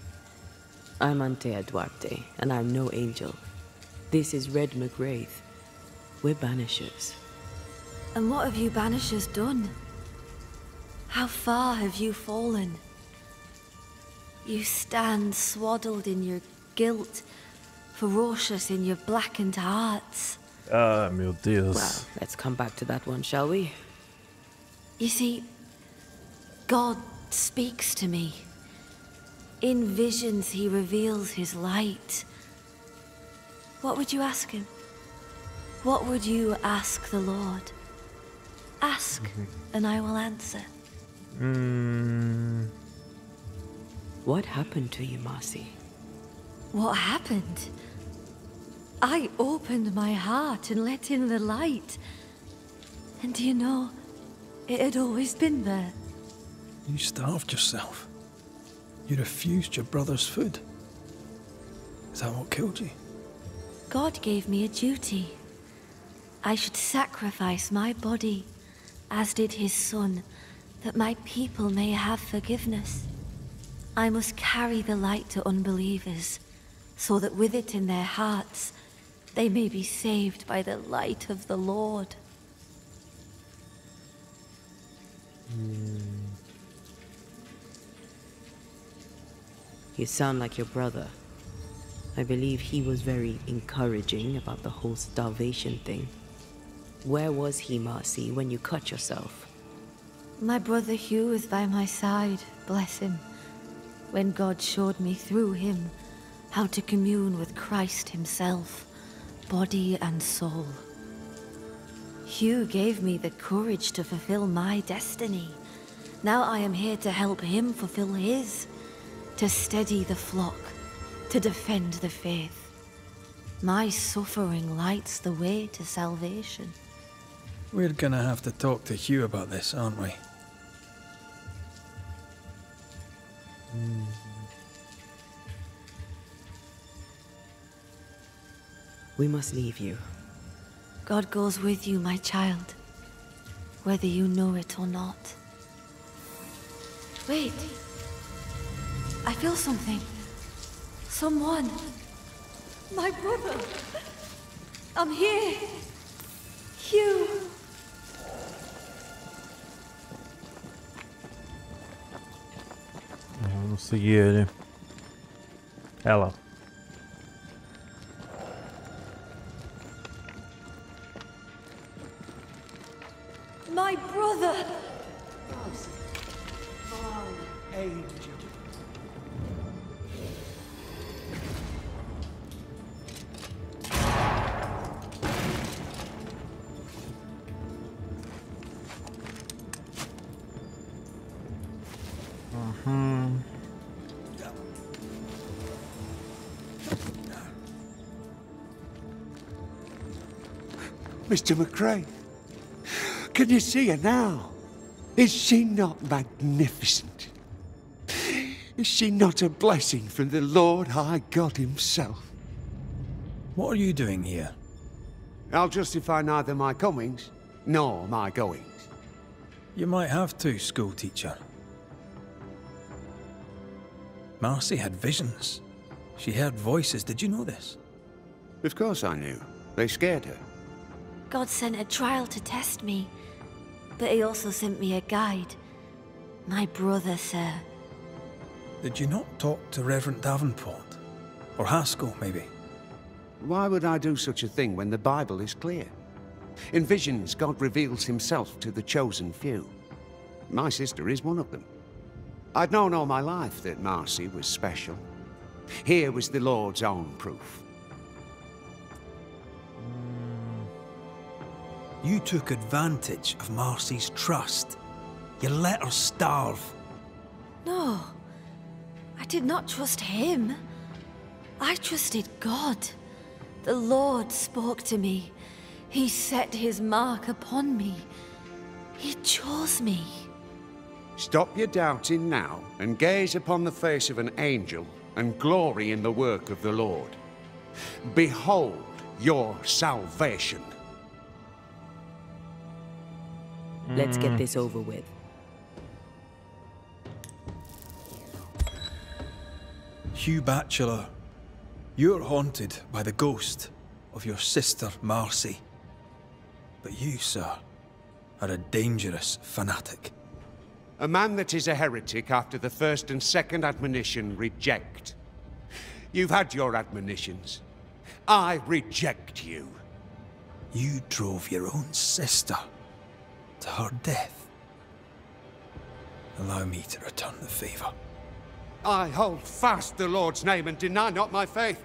I'm Antea Duarte, and I'm no angel. This is Red McGrath. We're banishers. And what have you banishers done? How far have you fallen? You stand swaddled in your guilt, ferocious in your blackened hearts. Ah, meu Deus. Well, let's come back to that one, shall we? You see, God speaks to me. In visions, he reveals his light. What would you ask him? What would you ask the Lord? Ask, and I will answer. What happened to you, Marcy? What happened? I opened my heart and let in the light. And do you know, it had always been there. You starved yourself. You refused your brother's food. Is that what killed you? God gave me a duty. I should sacrifice my body, as did his son, that my people may have forgiveness. I must carry the light to unbelievers, so that with it in their hearts, they may be saved by the light of the Lord. You sound like your brother. I believe he was very encouraging about the whole starvation thing. Where was he, Marcy, when you cut yourself? My brother Hugh is by my side, bless him, when God showed me through him how to commune with Christ himself, body and soul. Hugh gave me the courage to fulfill my destiny. Now I am here to help him fulfill his, to steady the flock, to defend the faith. My suffering lights the way to salvation. We're gonna have to talk to Hugh about this, aren't we? We must leave you. God goes with you, my child, whether you know it or not. Wait. I feel something. Someone. My brother. I'm here. Hugh. Vamos seguir ele. Ela. My brother. Angel. Mr. McCrae, can you see her now? Is she not magnificent? Is she not a blessing from the Lord High God himself? What are you doing here? I'll justify neither my comings nor my goings. You might have to, schoolteacher. Marcy had visions. She heard voices. Did you know this? Of course I knew. They scared her. God sent a trial to test me, but he also sent me a guide. My brother, sir. Did you not talk to Reverend Davenport? Or Haskell, maybe? Why would I do such a thing when the Bible is clear? In visions, God reveals himself to the chosen few. My sister is one of them. I'd known all my life that Marcy was special. Here was the Lord's own proof. You took advantage of Marcy's trust. You let her starve. No, I did not trust him. I trusted God. The Lord spoke to me. He set his mark upon me. He chose me. Stop your doubting now and gaze upon the face of an angel and glory in the work of the Lord. Behold your salvation. Let's get this over with. Hugh Batchelor, you're haunted by the ghost of your sister Marcy. But you, sir, are a dangerous fanatic. A man that is a heretic after the first and second admonition reject. You've had your admonitions. I reject you. You drove your own sister to her death. Allow me to return the favor. I hold fast the Lord's name and deny not my faith,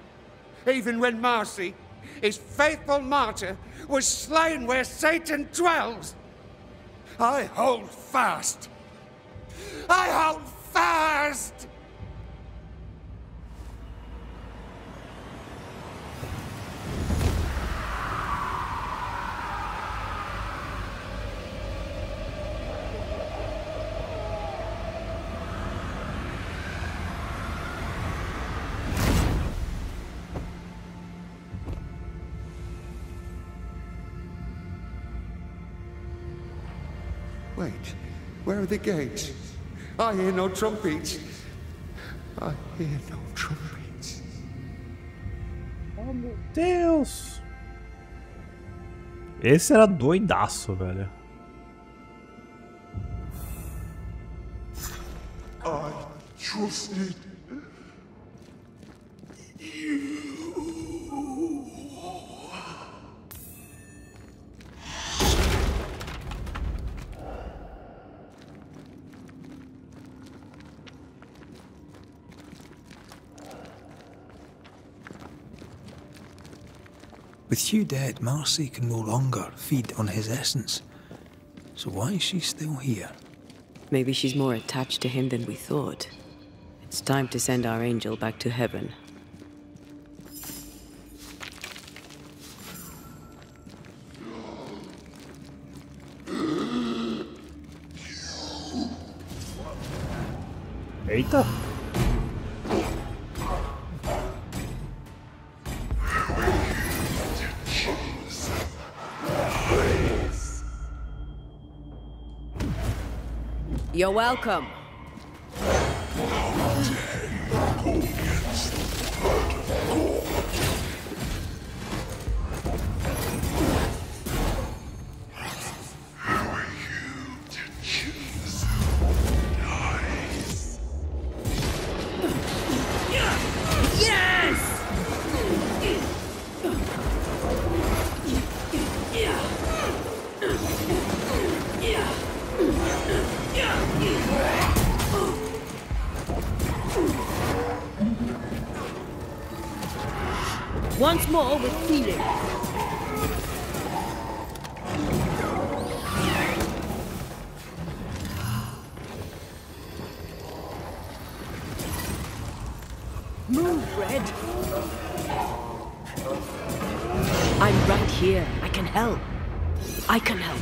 even when Marcy, his faithful martyr, was slain where Satan dwells. I hold fast. I hold fast! Wait, where are the gates? I hear no trumpets. I hear no trumpets. Oh, meu Deus! Esse era doidaço, velho. I trusted With Hugh dead, Marcy can no longer feed on his essence. So why is she still here? Maybe she's more attached to him than we thought. It's time to send our angel back to heaven. Eita! You're welcome. Once more with feeling. Move, Red. I'm right here. I can help. I can help.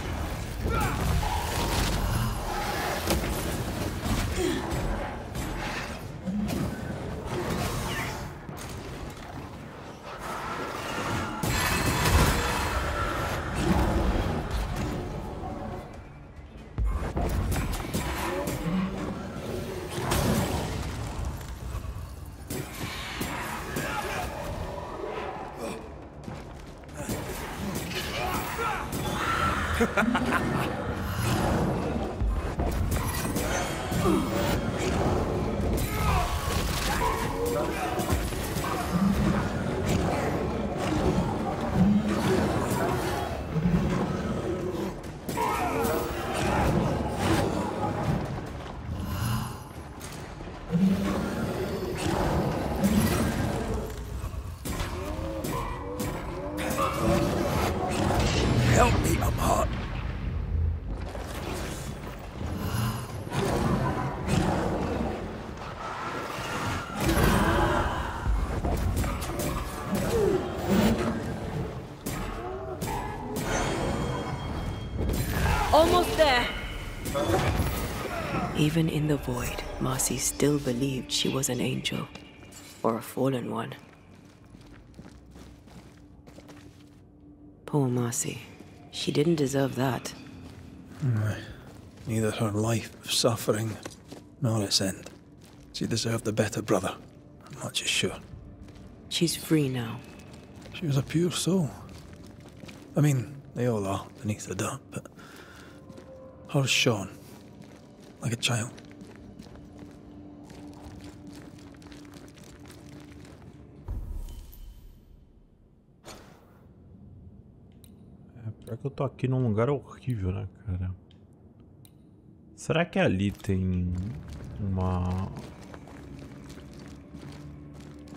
Help me, amada. Almost there. Even in the void, Marcy still believed she was an angel. Or a fallen one. Poor Marcy. She didn't deserve that. Neither her life of suffering nor its end. She deserved a better brother. I'm not just sure. She's free now. She was a pure soul. I mean, they all are beneath the dirt, but hers shone like a child. Pior que eu tô aqui num lugar horrível, né, cara? Será que ali tem uma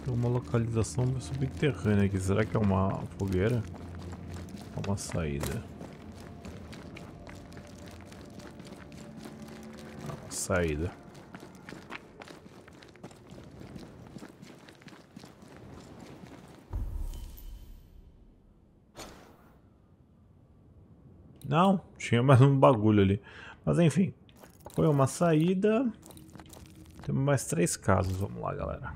localização subterrânea aqui? Será que é uma fogueira? Ou uma saída? Uma saída. Não, tinha mais um bagulho ali. Mas enfim, foi uma saída. Temos mais 3 casos, vamos lá, galera.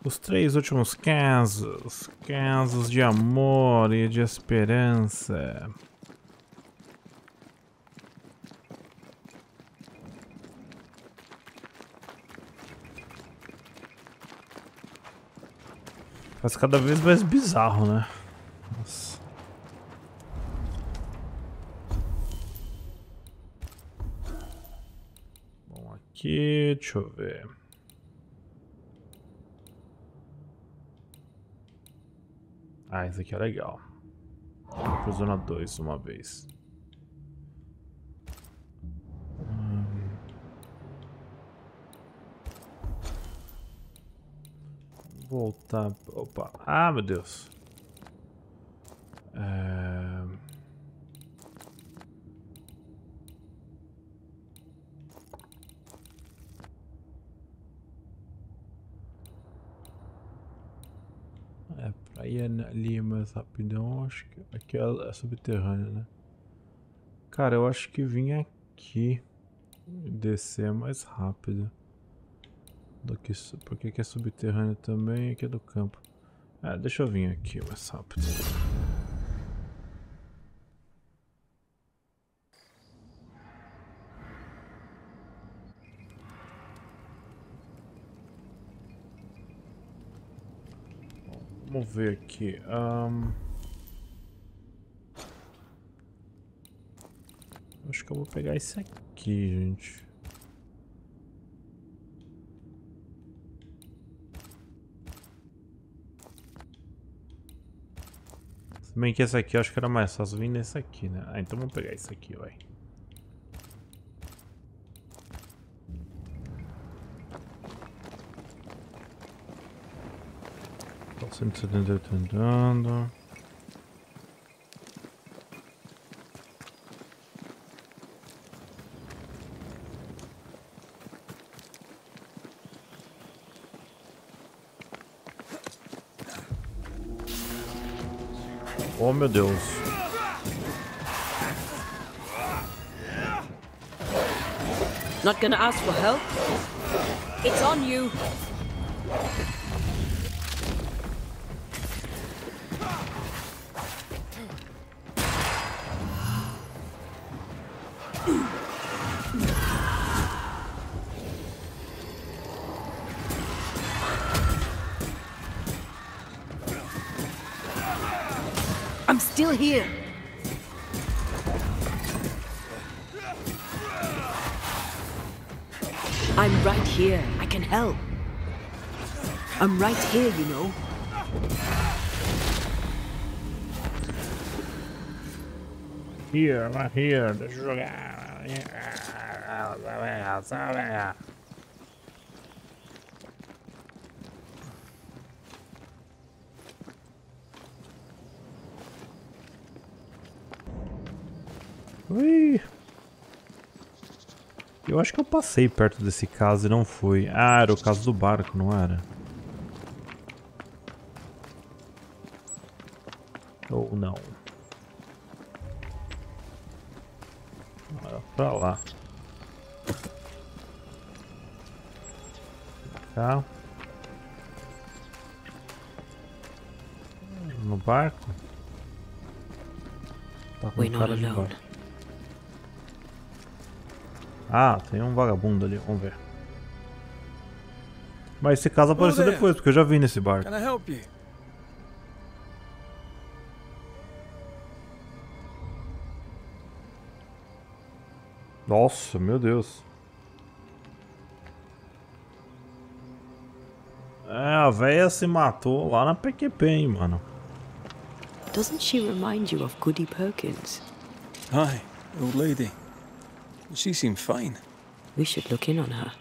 Os 3 últimos casos. Casos de amor e de esperança. Faz cada vez mais bizarro, né? Nossa. Bom, aqui, deixa eu ver. Ah, esse aqui é legal. Vou pra zona 2 uma vez. Voltar. Opa. Ah, meu Deus. Pra ir ali mais rapidão, acho que aqui é subterrâneo, né? Cara, eu acho que vim aqui e descer é mais rápido do que porque aqui é subterrâneo também, aqui é do campo. Deixa eu vir aqui mais rápido. Vamos ver aqui. Acho que eu vou pegar esse aqui, gente. Se bem que esse aqui eu acho que era mais fácil vir nesse aqui, né? Então vamos pegar esse aqui, vai. Tô 178 andando. Oh, meu Deus. Not gonna ask for help? It's on you. I'm still here. I'm right here. I can help. I'm right here, you know. Here, right here. Deixa eu jogar. Ui. Eu acho que eu passei perto desse caso e não fui. Ah, era o caso do barco, não era? Ou não? Era pra lá. Cá. No barco? Tá com cara de barco. Ah, tem um vagabundo ali, vamos ver. Mas esse caso apareceu depois, porque eu já vi nesse barco. Can I help you? Nossa, meu Deus. A véia se matou lá na PQP, hein, mano. Doesn't she remind you of Goody Perkins? Hi, old lady. She seemed fine. We should look in on her.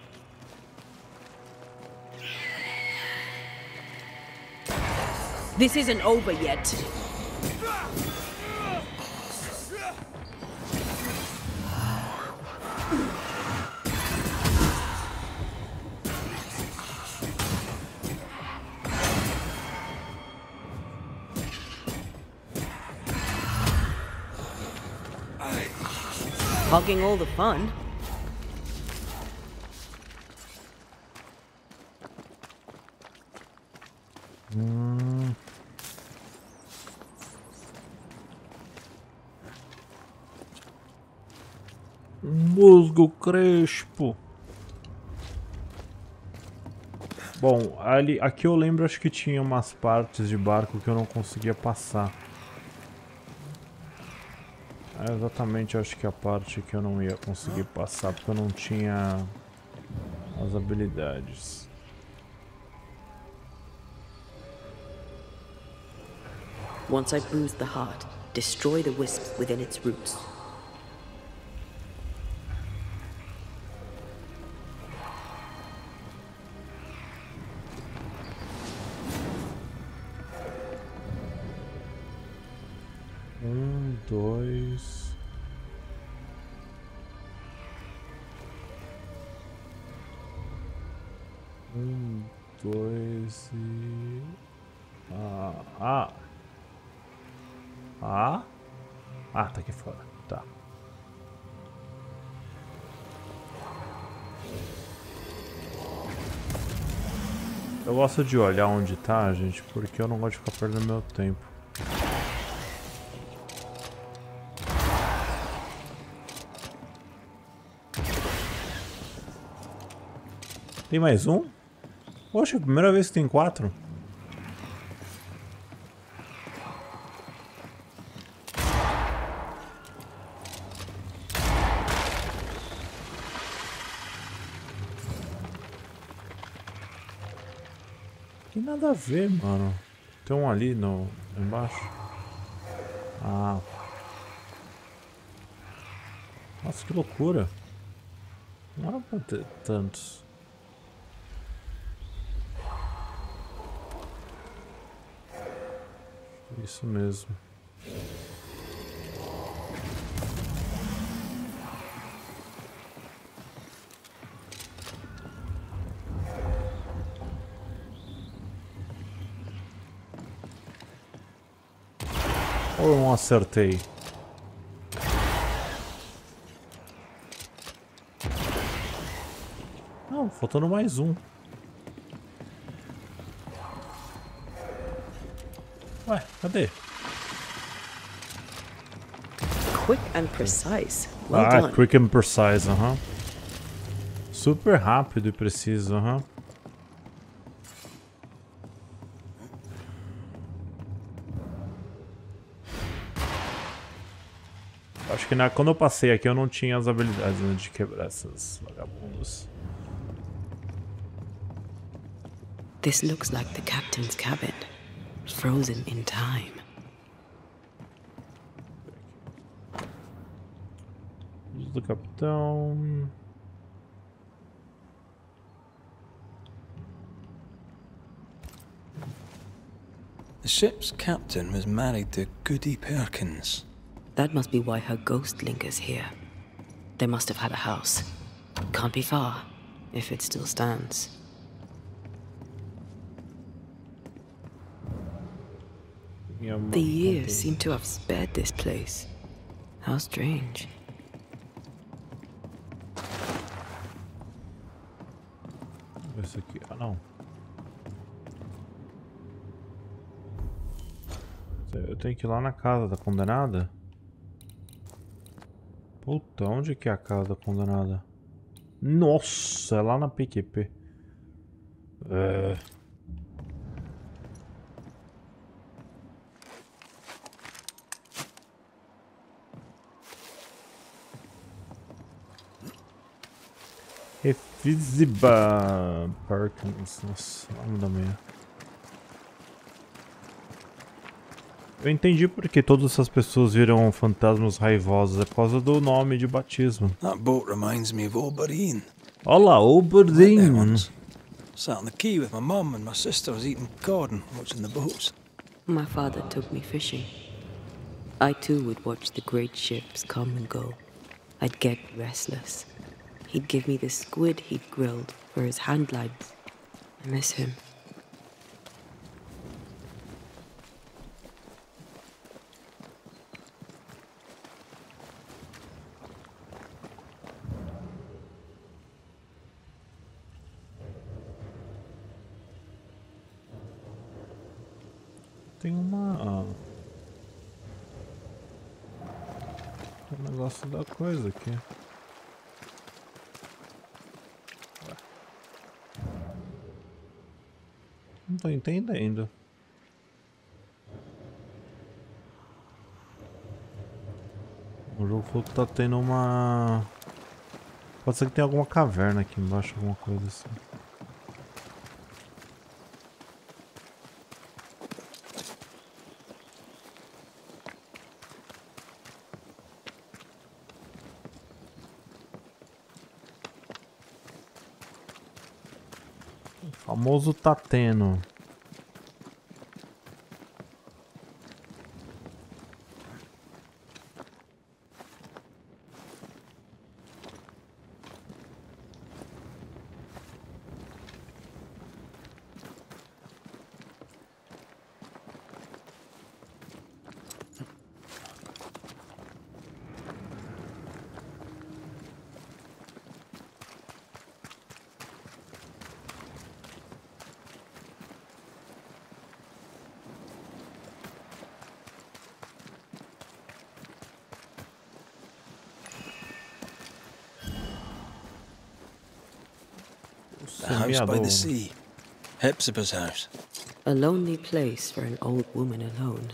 This isn't over yet. Hogging all the fun. Musgo crespo. Bom, ali, aqui eu lembro, acho que tinha umas partes de barco que eu não conseguia passar. É exatamente, acho que a parte que eu não ia conseguir passar porque eu não tinha as habilidades. Once I bruise the heart, destroy the wisps within its roots. 2. Um, 2 e... Ah, tá aqui fora. Tá. Eu gosto de olhar onde tá, gente, porque eu não gosto de ficar perdendo meu tempo. Tem mais um? Poxa, primeira vez que tem 4. Que nada a ver, mano. Tem um ali no embaixo. Ah. Nossa, que loucura. Não era pra ter tantos. Isso mesmo. Ou eu não acertei? Não, faltando mais um. Ué, cadê? Quick and precise. Well done. Quick and precise, Super rápido e preciso, Acho que quando eu passei aqui eu não tinha as habilidades, né, de quebrar essas vagabundos. This looks like the captain's cabin, frozen in time. Do capitão. The ship's captain was married to Goody Perkins. That must be why her ghost lingers here. They must have had a house. Can't be far, if it still stands. The years seem to have spared this place. How strange. Esse aqui, não. Eu tenho que ir lá na casa da condenada? Puta, onde que é a casa da condenada? Nossa, é lá na PQP. Refisiba Perkins. Nossa, nome da minha. Eu entendi porque todas essas pessoas viram fantasmas raivosos. É por causa do nome de batismo. That boat reminds me of Oberyn. Olá, Oberyn. Sat on the quay with my mum and my sisters eating cod and watching the boats. My father took me fishing. I too would watch the great ships come and go. I'd get restless. He'd give me the squid he'd grilled for his hand lights. I miss him. Tem uma... Tem um negócio da coisa aqui. Não tô entendendo. O jogo falou que tá tendo uma... Pode ser que tenha alguma caverna aqui embaixo, alguma coisa assim. O famoso tá tendo. The house by the sea. Hepzibah's house. A lonely place for an old woman alone.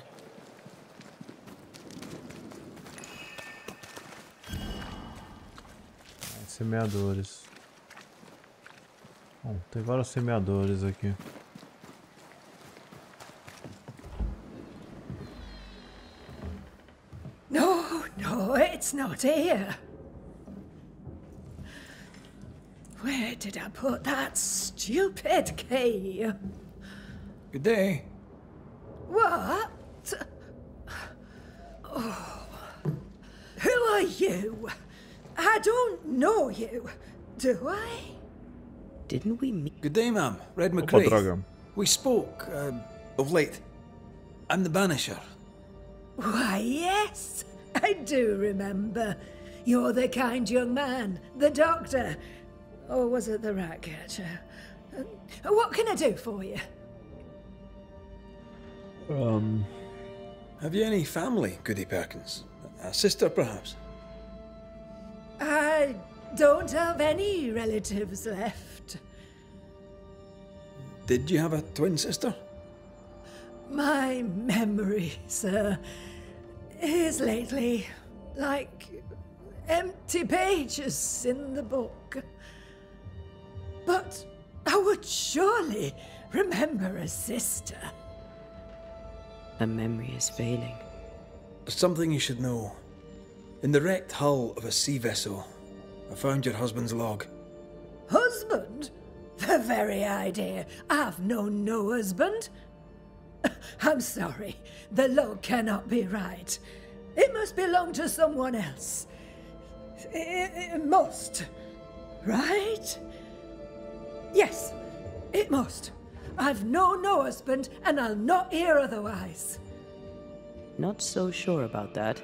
Semeadores. Bom, tem vários semeadores aqui. No, it's not here. Where did I put that stupid key? Good day. What? Oh. Who are you? I don't know you, do I? Didn't we meet? Good day, ma'am. Red Opa, McCrae. droga. We spoke, of late. I'm the Banisher. Why, yes, I do remember. You're the kind young man, the doctor. Or was it the rat catcher? What can I do for you? Have you any family, Goody Perkins? A sister, perhaps? I don't have any relatives left. Did you have a twin sister? My memory, sir, is lately like empty pages in the book. But I would surely remember a sister. Her memory is failing. There's something you should know. In the wrecked hull of a sea vessel, I found your husband's log. Husband? The very idea. I've known no husband. I'm sorry. The log cannot be right. It must belong to someone else. It must. Right? Yes, it must. I've known no husband, and I'll not hear otherwise. Not so sure about that.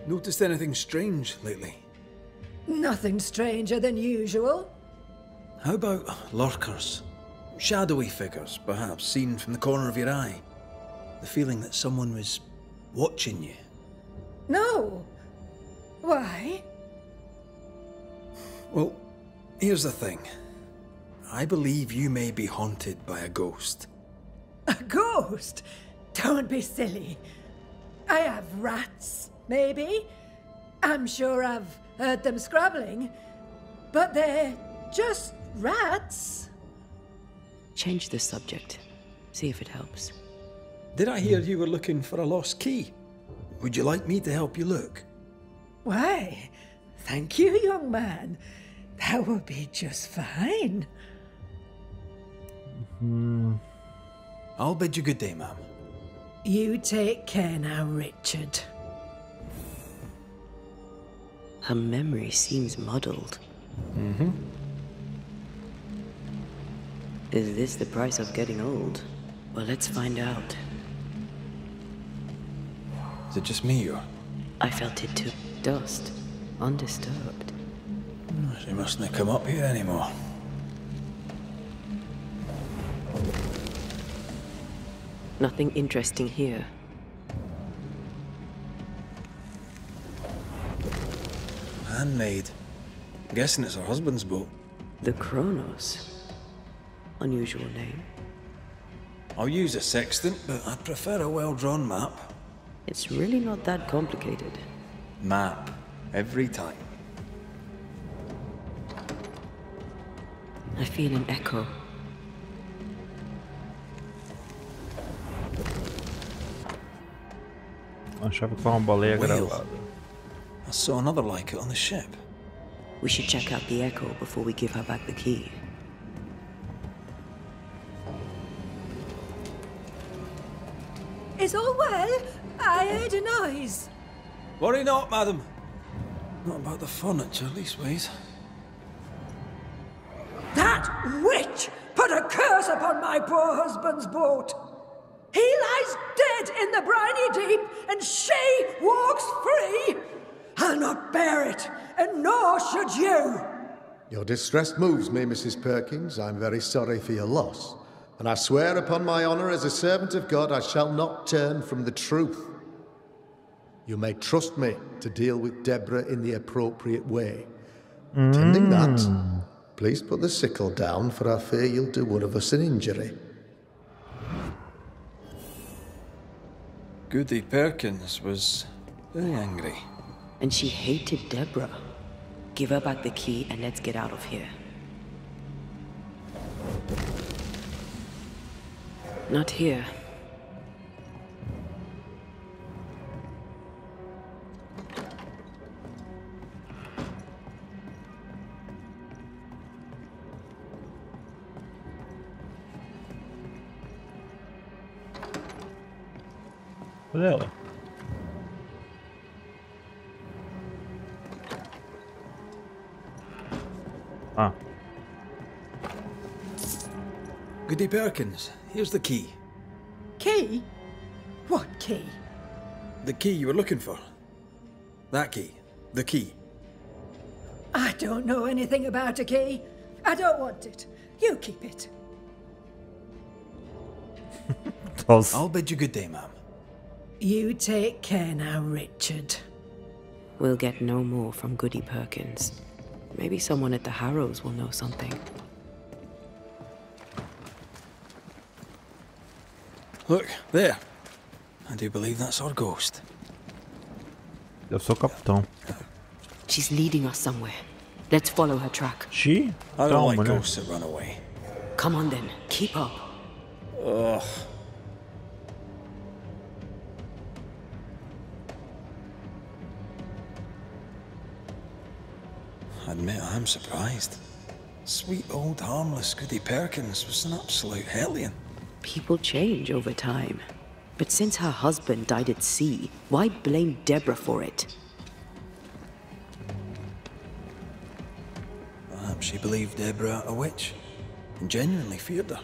Noticed anything strange lately? Nothing stranger than usual. How about lurkers? Shadowy figures, perhaps, seen from the corner of your eye. The feeling that someone was watching you. No. Why? Well, here's the thing. I believe you may be haunted by a ghost. A ghost? Don't be silly. I have rats, maybe. I'm sure I've heard them scrabbling. But they're just rats. Change the subject. See if it helps. Did I hear you were looking for a lost key? Would you like me to help you look? Why, thank you, young man. That would be just fine. I'll bid you good day, ma'am. You take care now, Richard. Her memory seems muddled. Is this the price of getting old? Well, let's find out. Is it just me, or? I felt it too. Dust. Undisturbed. She mustn't come up here anymore. Nothing interesting here. Handmade. I'm guessing it's her husband's boat. The Kronos. Unusual name. I'll use a sextant, but I'd prefer a well-drawn map. It's really not that complicated. Map. Every time. I feel an echo. Achava que foi uma baleia gravada. I saw another like it on the ship. We should check out the echo before we give her back the key. Is all well? I heard a noise. Worry not, madam. Not about the furniture, leastways. That witch put a curse upon my poor husband's boat. He lies dead in the briny deep, and she walks free. I'll not bear it, and nor should you. Your distress moves me, Mrs. Perkins. I'm very sorry for your loss. And I swear upon my honour as a servant of God, I shall not turn from the truth. You may trust me to deal with Deborah in the appropriate way. Intending that, please put the sickle down, for I fear you'll do one of us an injury. Goody Perkins was very angry. And she hated Deborah. Give her back the key and let's get out of here. Not here. Cadê ela? Ah. Goody Perkins, here's the key. Key? What key? The key you were looking for. That key. The key. I don't know anything about a key. I don't want it. You keep it. I'll bid you good day, ma'am. You take care now, Richard. We'll get no more from Goody Perkins. Maybe someone at the Harrows will know something. Look, there. I do believe that's our ghost. Eu sou o capitão. She's leading us somewhere. Let's follow her track. She? I don't like ghosts that run away. Come on then, keep up. Ugh. I admit I'm surprised. Sweet old harmless Goody Perkins was an absolute hellion. People change over time. But since her husband died at sea, why blame Deborah for it? Perhaps she believed Deborah a witch and genuinely feared her.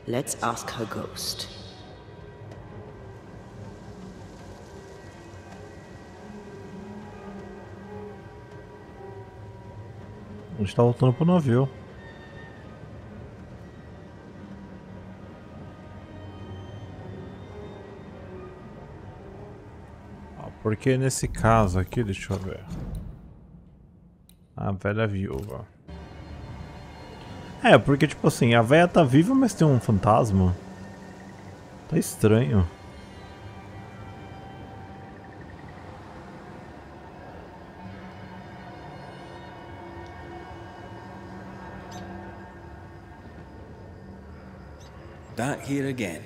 Let's ask her ghost. A gente tá voltando pro navio. Porque nesse caso aqui, deixa eu ver. A velha viúva. É, porque tipo assim, a velha tá viva, mas tem um fantasma. Tá estranho. Back here again.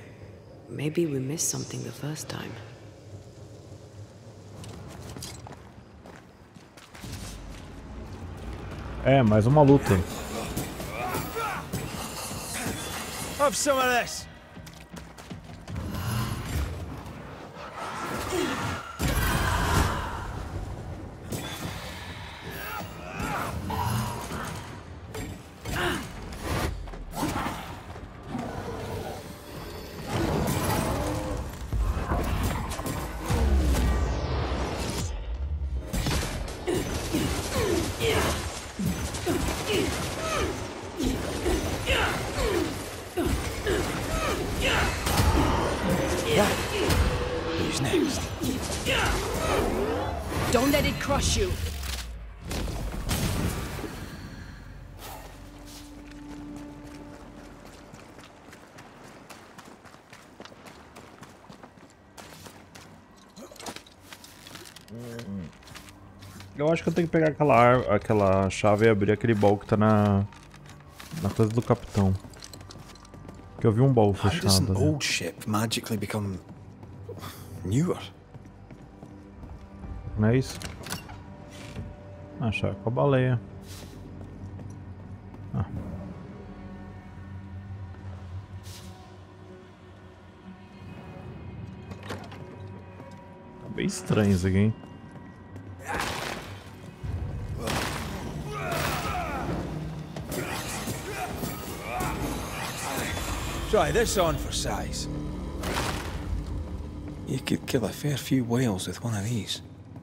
Maybe we missed something the first time. É, mais uma luta. Have some of this. Who's next? Don't let it crush you. Eu acho que eu tenho que pegar aquela chave e abrir aquele baú que tá na coisa do capitão. Que eu vi um baú How does an fechado. old ship magically become newer? Não é isso? Ah, chave com a baleia. Ah. Tá bem estranho isso aqui, hein? Try this on for size. You could kill a fair few whales with one of these.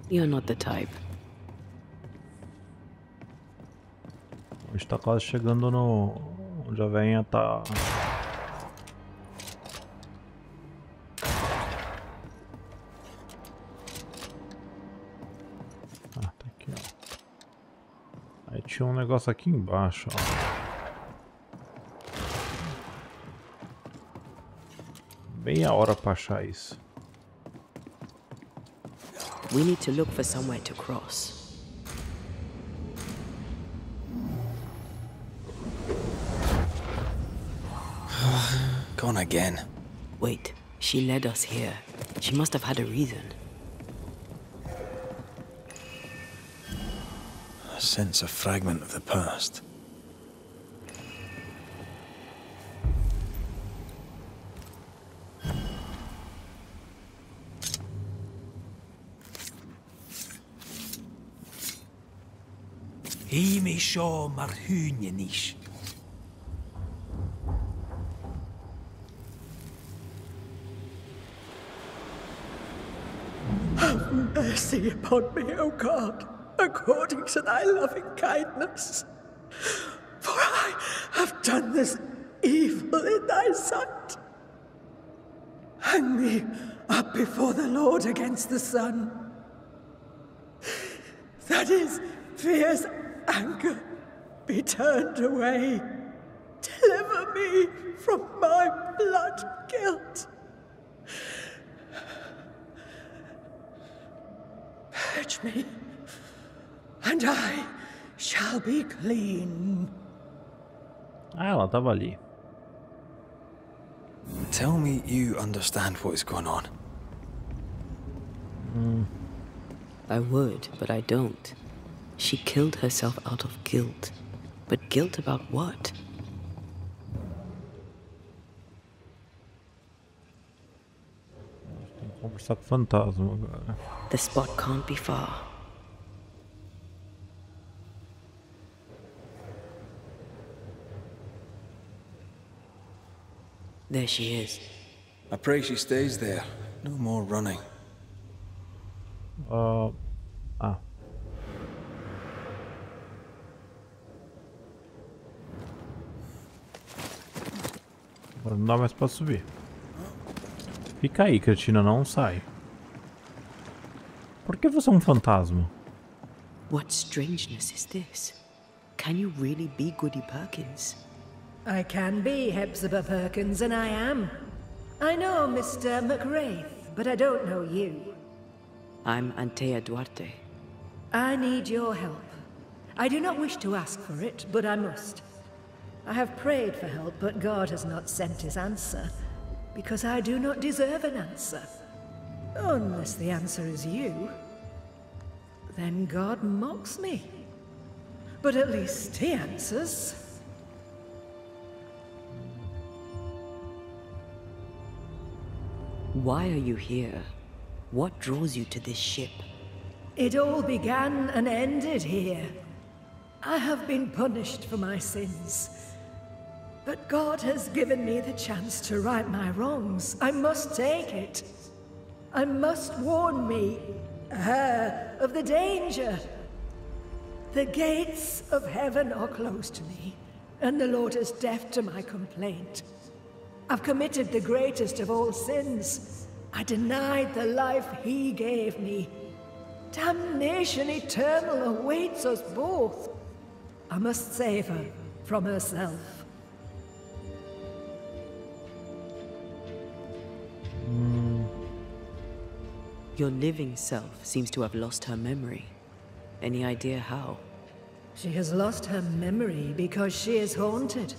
You're not the type. A gente tá quase chegando no... onde a velhinha tá... tinha um negócio aqui embaixo, ó. Bem a hora pra achar isso. We need to look for somewhere to cross. Gone again. Wait, she led us here. She must have had a reason. I sense a fragment of the past. Himi sho marhunyanish. Have mercy upon me, O God, according to thy loving kindness. For I have done this evil in thy sight. Hang me up before the Lord against the sun. That his fierce anger be turned away. Deliver me from my blood guilt. Purge me, and I shall be clean. Ah, ela tava ali. Tell me you understand what is going on. I would, but I don't. She killed herself out of guilt. But guilt about what? Tem que conversar com o fantasma agora. The spot can't be far. There she is. I pray she stays there. No more running. Ah. Agora não dá mais pra subir. Fica aí, cretina, não sai. Por que você é um fantasma? What strangeness is this? Can you really be Goody Perkins? I can be Hepzibah Perkins, and I am. I know Mr. McWraith, but I don't know you. I'm Antea Duarte. I need your help. I do not wish to ask for it, but I must. I have prayed for help, but God has not sent his answer, because I do not deserve an answer. Unless the answer is you, then God mocks me. But at least he answers. Why are you here? What draws you to this ship? It all began and ended here. I have been punished for my sins. But God has given me the chance to right my wrongs. I must take it. I must warn me, her, of the danger. The gates of heaven are closed to me, and the Lord is deaf to my complaint. I've committed the greatest of all sins. I denied the life he gave me. Damnation eternal awaits us both. I must save her from herself. Your living self seems to have lost her memory. Any idea how? She has lost her memory because she is haunted.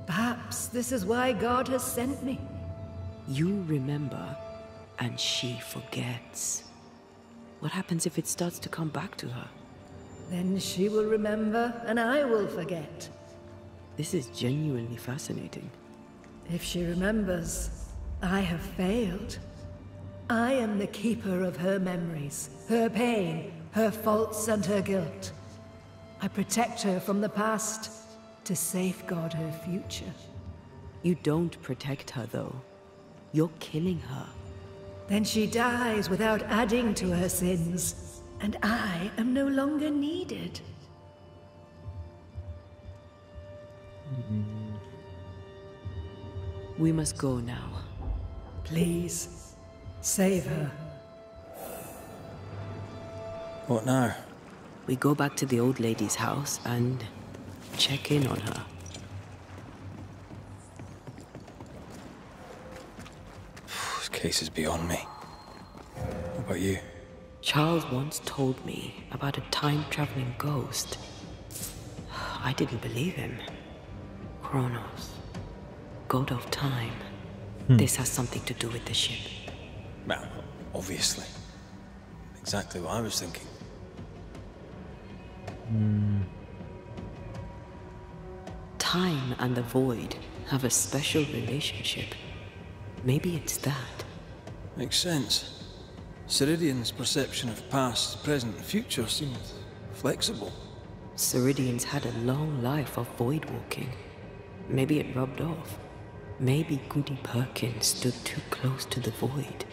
Perhaps this is why God has sent me. You remember, and she forgets. What happens if it starts to come back to her? Then she will remember, and I will forget. This is genuinely fascinating. If she remembers, I have failed. I am the keeper of her memories, her pain, her faults and her guilt. I protect her from the past to safeguard her future. You don't protect her, though. You're killing her. Then she dies without adding to her sins, and I am no longer needed. We must go now. Please, save her. What now? We go back to the old lady's house and check in on her. This case is beyond me. What about you? Charles once told me about a time-traveling ghost. I didn't believe him. Kronos, god of time. This has something to do with the ship. Well, obviously. Exactly what I was thinking. Time and the void have a special relationship. Maybe it's that. Makes sense. Ceridian's perception of past, present, and future seemed flexible. Ceridians had a long life of void walking. Maybe it rubbed off. Maybe Goody Perkins stood too close to the void.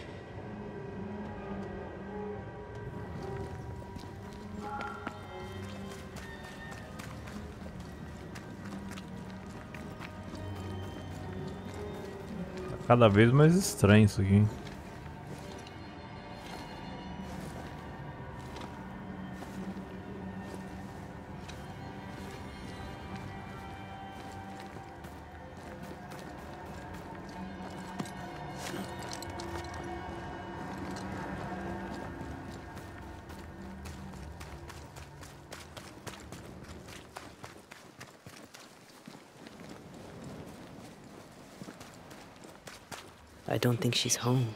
Cada vez mais estranho isso aqui. I don't think she's home.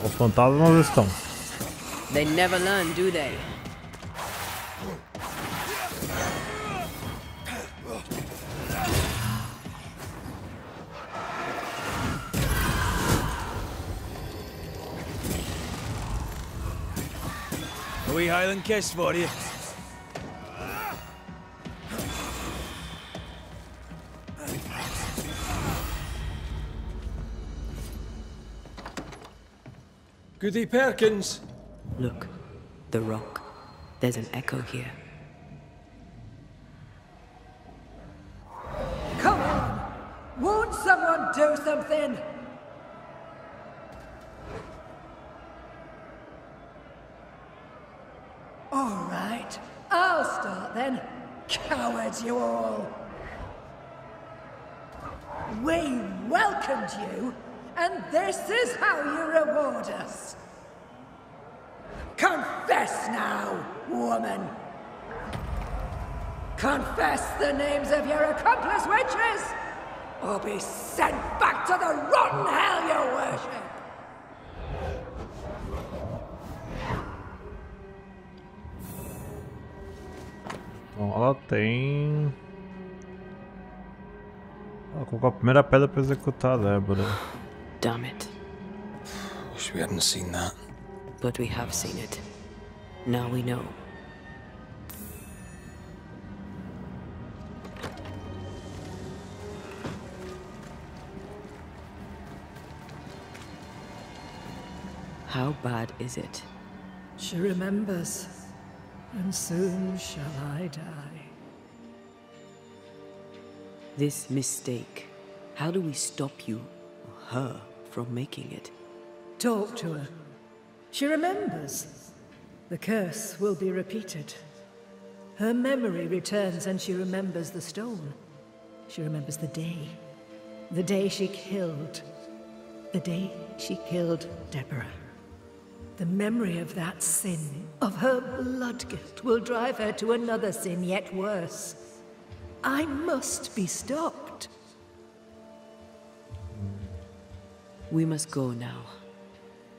Os fantasmas estão. They never learn, do they? A wee Highland kiss for you. Goody Perkins! Look, the rock. There's an echo here. Come on! Won't someone do something? All right, I'll start then. Cowards you all! We welcomed you, and this is how you reward us. Confess now, woman. Confess the names of your accomplice witches, or be sent back to the rotten hell you worship. Bom, ela tem... Ela colocou a primeira pedra para executar a Débora. Damn it. Wish we hadn't seen that. But we have seen it. Now we know. How bad is it? She remembers, and soon shall I die. This mistake, how do we stop you, or her, from making it? Talk to her. She remembers. The curse will be repeated. Her memory returns and she remembers the stone. She remembers the day. The day she killed. The day she killed Deborah. The memory of that sin, of her blood guilt, will drive her to another sin yet worse. I must be stopped. We must go now.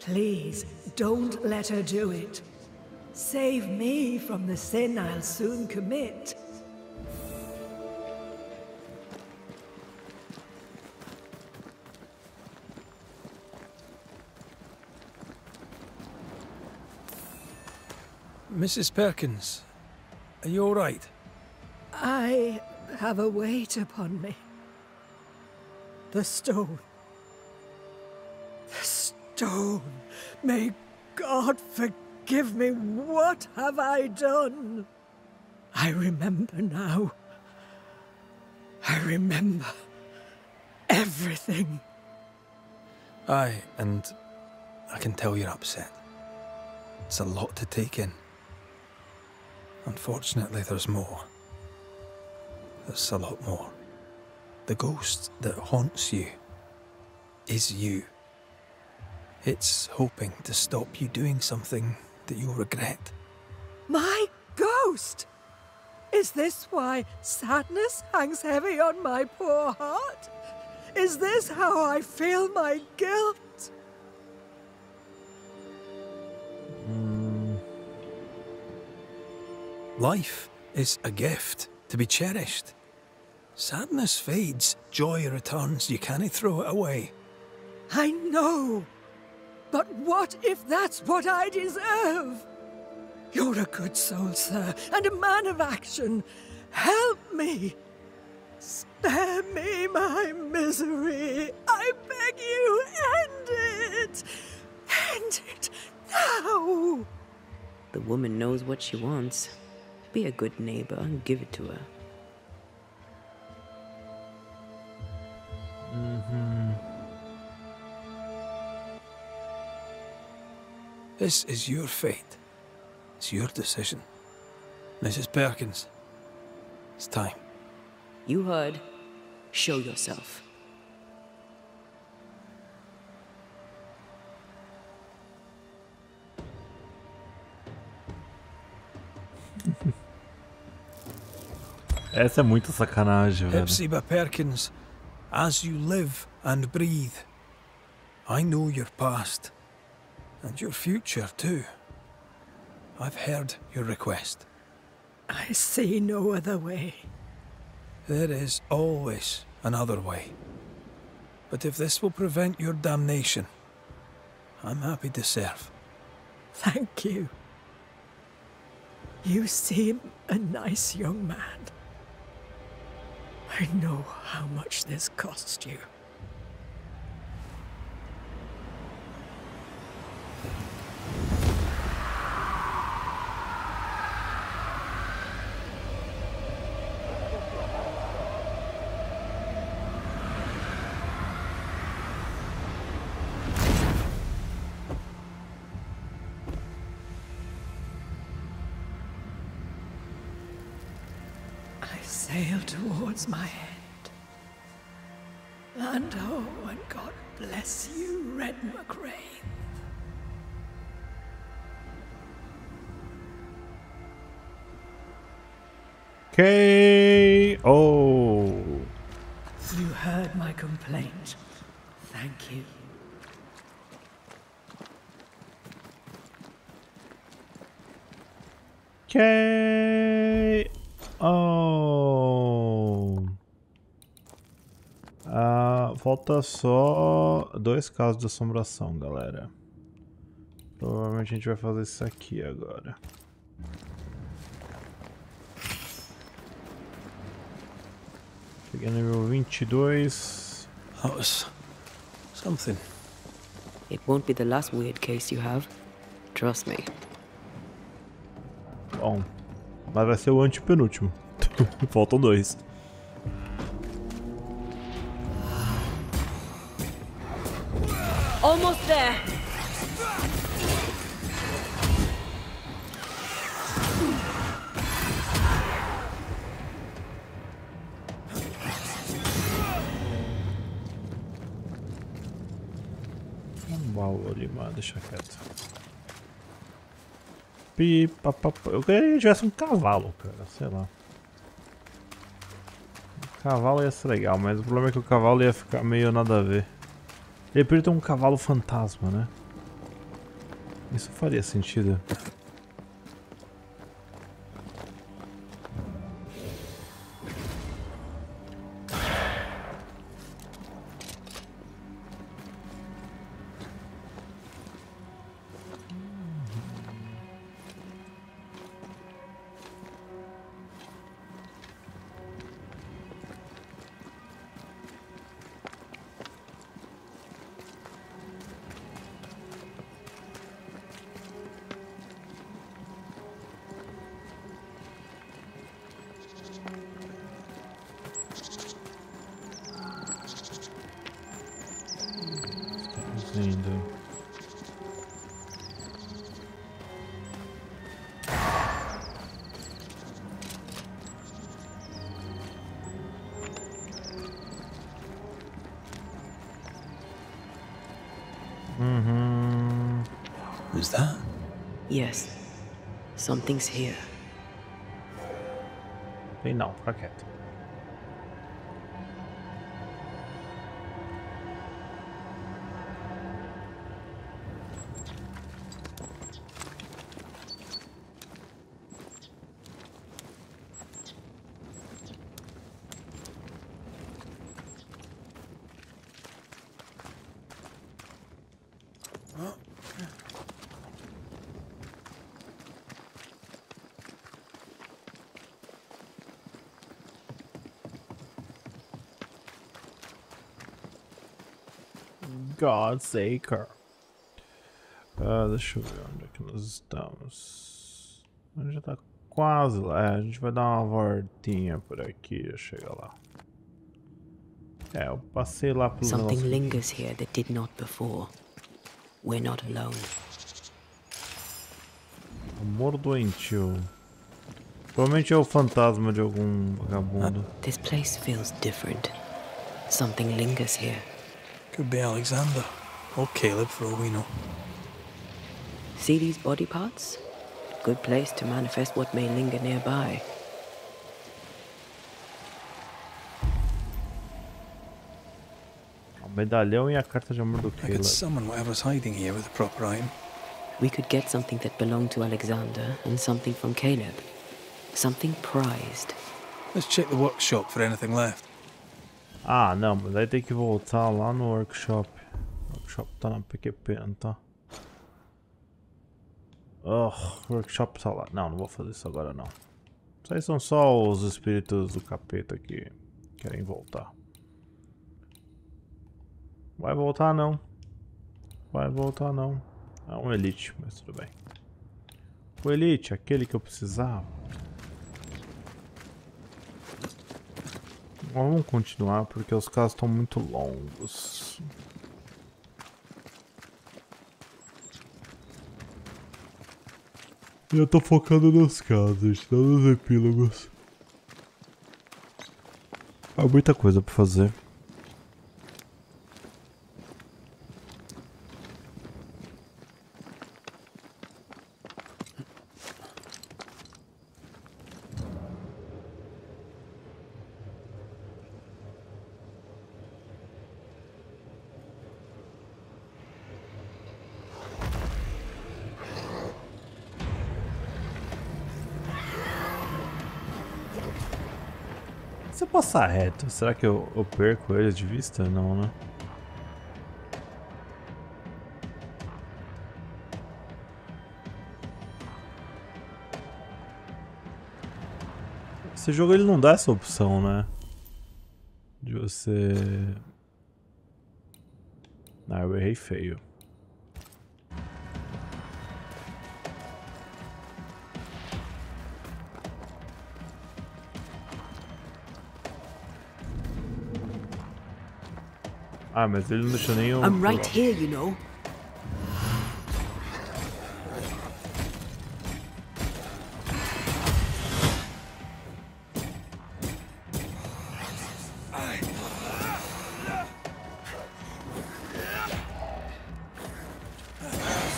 Please, don't let her do it. Save me from the sin I'll soon commit. Mrs. Perkins, are you all right? I have a weight upon me. The stone. The stone. May God forgive me. What have I done? I remember now. I remember. everything. Aye, and I can tell you're upset. It's a lot to take in. Unfortunately, there's more. There's a lot more. The ghost that haunts you is you. It's hoping to stop you doing something that you'll regret. My ghost! Is this why sadness hangs heavy on my poor heart? Is this how I feel my guilt? Life is a gift to be cherished. Sadness fades, joy returns. You can't throw it away. I know. But what if that's what I deserve? You're a good soul, sir, and a man of action. Help me. Spare me my misery. I beg you, end it. End it now. The woman knows what she wants. Be a good neighbor and give it to her. This is your fate. It's your decision. Mrs. Perkins, it's time. You heard. Show yourself. Essa é muita sacanagem, velho. Hepzibah Perkins, as you live and breathe, I know your past. And your future, too. I've heard your request. I see no other way. There is always another way. But if this will prevent your damnation, I'm happy to serve. Thank you. You seem a nice young man. I know how much this cost you. Sail towards my end. Land ho, and God bless you, Red McRae. K.O. You heard my complaint. Thank you. Falta só 2 casos de assombração, galera. Provavelmente a gente vai fazer isso aqui agora. Cheguei no nível 22. That was something. It won't be the last weird case you have. Trust me. Bom, mas vai ser o antepenúltimo. Faltam 2. Almost there. Um baú ali, mas deixa quieto. Eu queria que tivesse um cavalo, cara, sei lá. O cavalo ia ser legal, mas o problema é que o cavalo ia ficar meio nada a ver. Ele poderia ter um cavalo fantasma, né? Isso faria sentido. ainda. Is that? Yes. Something's here. Tem não, fica quieto. Godsaker. Deixa eu ver onde é que nós estamos. A gente já tá quase lá. A gente vai dar uma voltinha por aqui e chega lá. Eu passei lá pelo Something negócio. lingers here that did not before. We're not alone. Amor doentio. Provavelmente é o fantasma de algum vagabundo. This place feels different. Something lingers here. Could be Alexander or Caleb for all we know. See these body parts? Good place to manifest what may linger nearby. O medalhão e a carta de amor do I Caleb. could summon whatever's hiding here with the proper item. We could get something that belonged to Alexander and something from Caleb. Something prized. Let's check the workshop for anything left. Ah, não, mas aí tem que voltar lá no workshop. O workshop tá na PQP, não tá? O workshop tá lá. Não, não vou fazer isso agora não. Isso aí são só os espíritos do capeta que querem voltar. Vai voltar não. Vai voltar não. É um elite, mas tudo bem. O elite, aquele que eu precisava. Vamos continuar porque os casos estão muito longos. Eu tô focando nos casos, não nos epílogos. Há muita coisa pra fazer. Se eu passar reto, será que eu perco eles de vista? Não, né? Esse jogo ele não dá essa opção, né? De você... Ah, eu errei feio. Ah, mas ele não deixou nem eu... I'm right here, you know.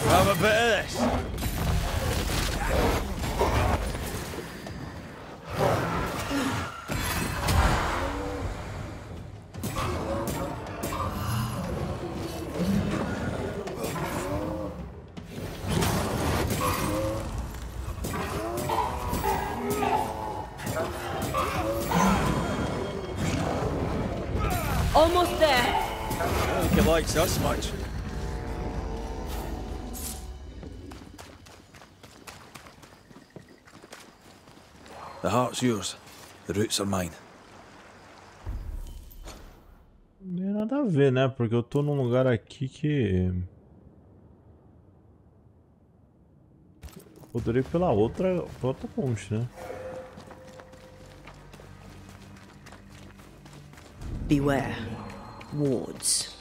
Have a bit of this. Almost there. I don't think he likes us much. The heart's yours. The roots are mine. Não tem nada a ver, né? Porque eu tô num lugar aqui que... Poderia ir pela outra ponte, né? Beware. Wards.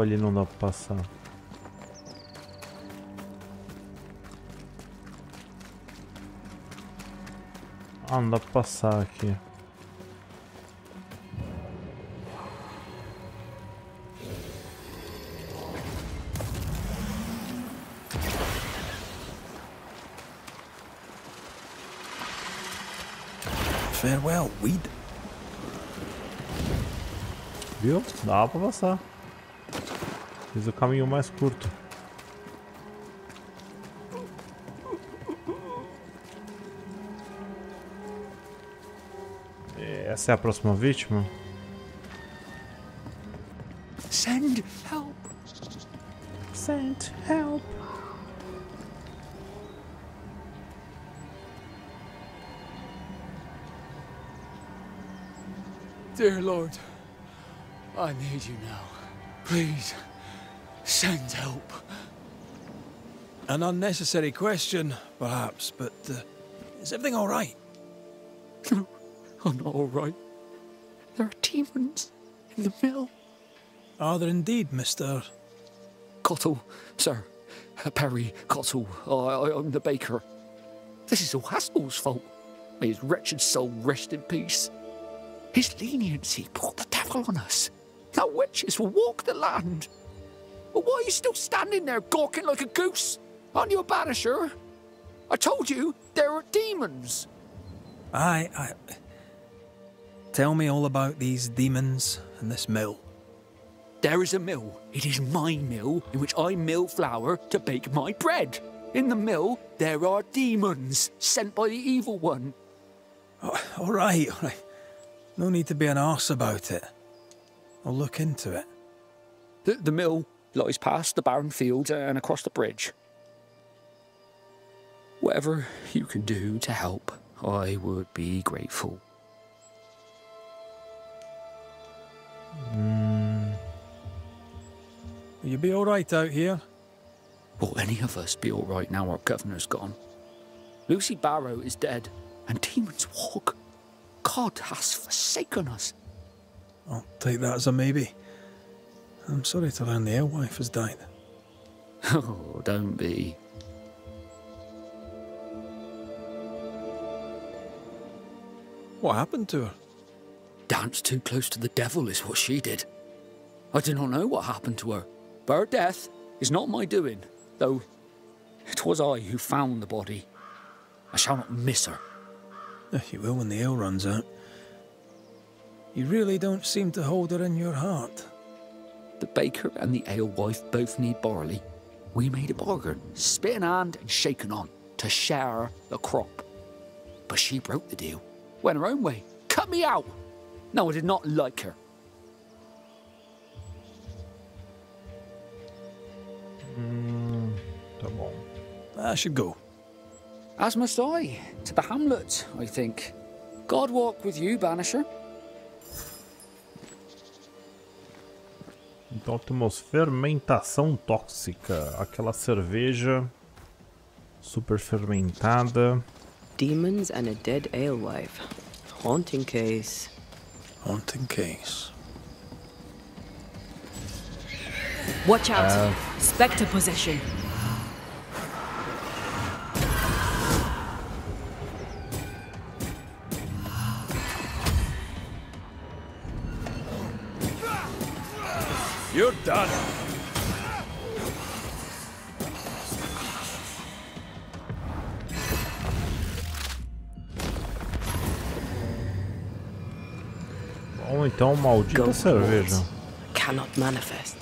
Ou ali não dá pra passar? Ah, não dá pra passar aqui. Farewell, weed. Viu? Dá pra passar. Fiz o caminho mais curto. Essa é a próxima vítima? Send help. Send help. Dear Lord, I need you now. Please, send help. An unnecessary question, perhaps, but is everything all right? No, I'm not all right. There are demons in the mill. Are there indeed, Mr. Cottle, sir. Perry Cottle. I'm the baker. This is all Haskell's fault. May his wretched soul rest in peace. His leniency brought the devil on us. Now witches will walk the land. But why are you still standing there gawking like a goose? Aren't you a banisher? I told you there are demons. I... Tell me all about these demons and this mill. There is a mill. It is my mill, in which I mill flour to bake my bread. In the mill, there are demons sent by the evil one. Oh, all right. No need to be an arse about it. I'll look into it. The mill lies past the barren fields and across the bridge. Whatever you can do to help, I would be grateful. Will you be all right out here? Will any of us be all right now our governor's gone? Lucy Barrow is dead, and demons walk. God has forsaken us. I'll take that as a maybe. I'm sorry to learn the alewife has died. Oh, don't be. What happened to her? Danced too close to the devil is what she did. I do not know what happened to her, but her death is not my doing, though it was I who found the body. I shall not miss her. You will when the ale runs out. You really don't seem to hold her in your heart. The baker and the alewife both need barley. We made a bargain, spit in hand and shaken on, to share the crop. But she broke the deal, went her own way, cut me out. No, I did not like her. Tá bom. I should go. As must I, to the hamlet, I think. God walk with you, Banisher. Então temos fermentação tóxica, aquela cerveja super fermentada. Demons and a dead alewife. Haunting case. Haunting case. Watch out! Spectre possession. You're done. Bom, então maldita cerveja. Cannot manifest.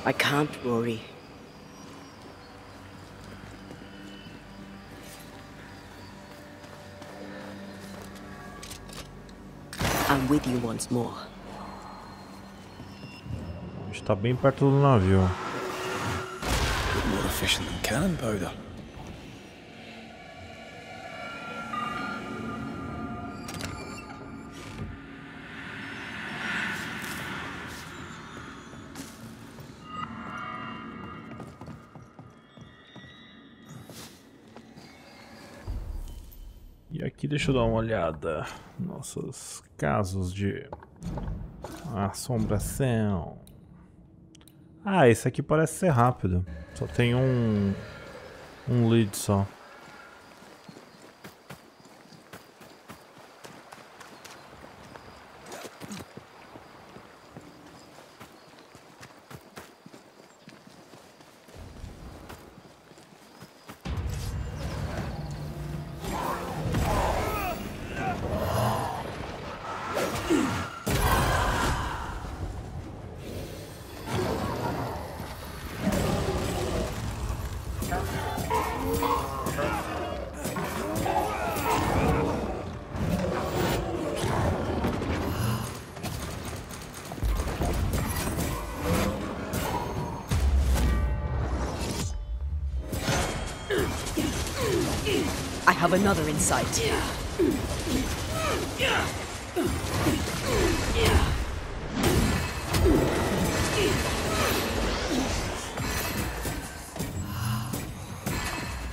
I can't, Rory. I'm with you once more. Está bem perto do navio. More efficient than cannon powder. aqui, deixa eu dar uma olhada. Nossos casos de assombração. Ah, esse aqui parece ser rápido. Só tem um lead só. I have another in sight.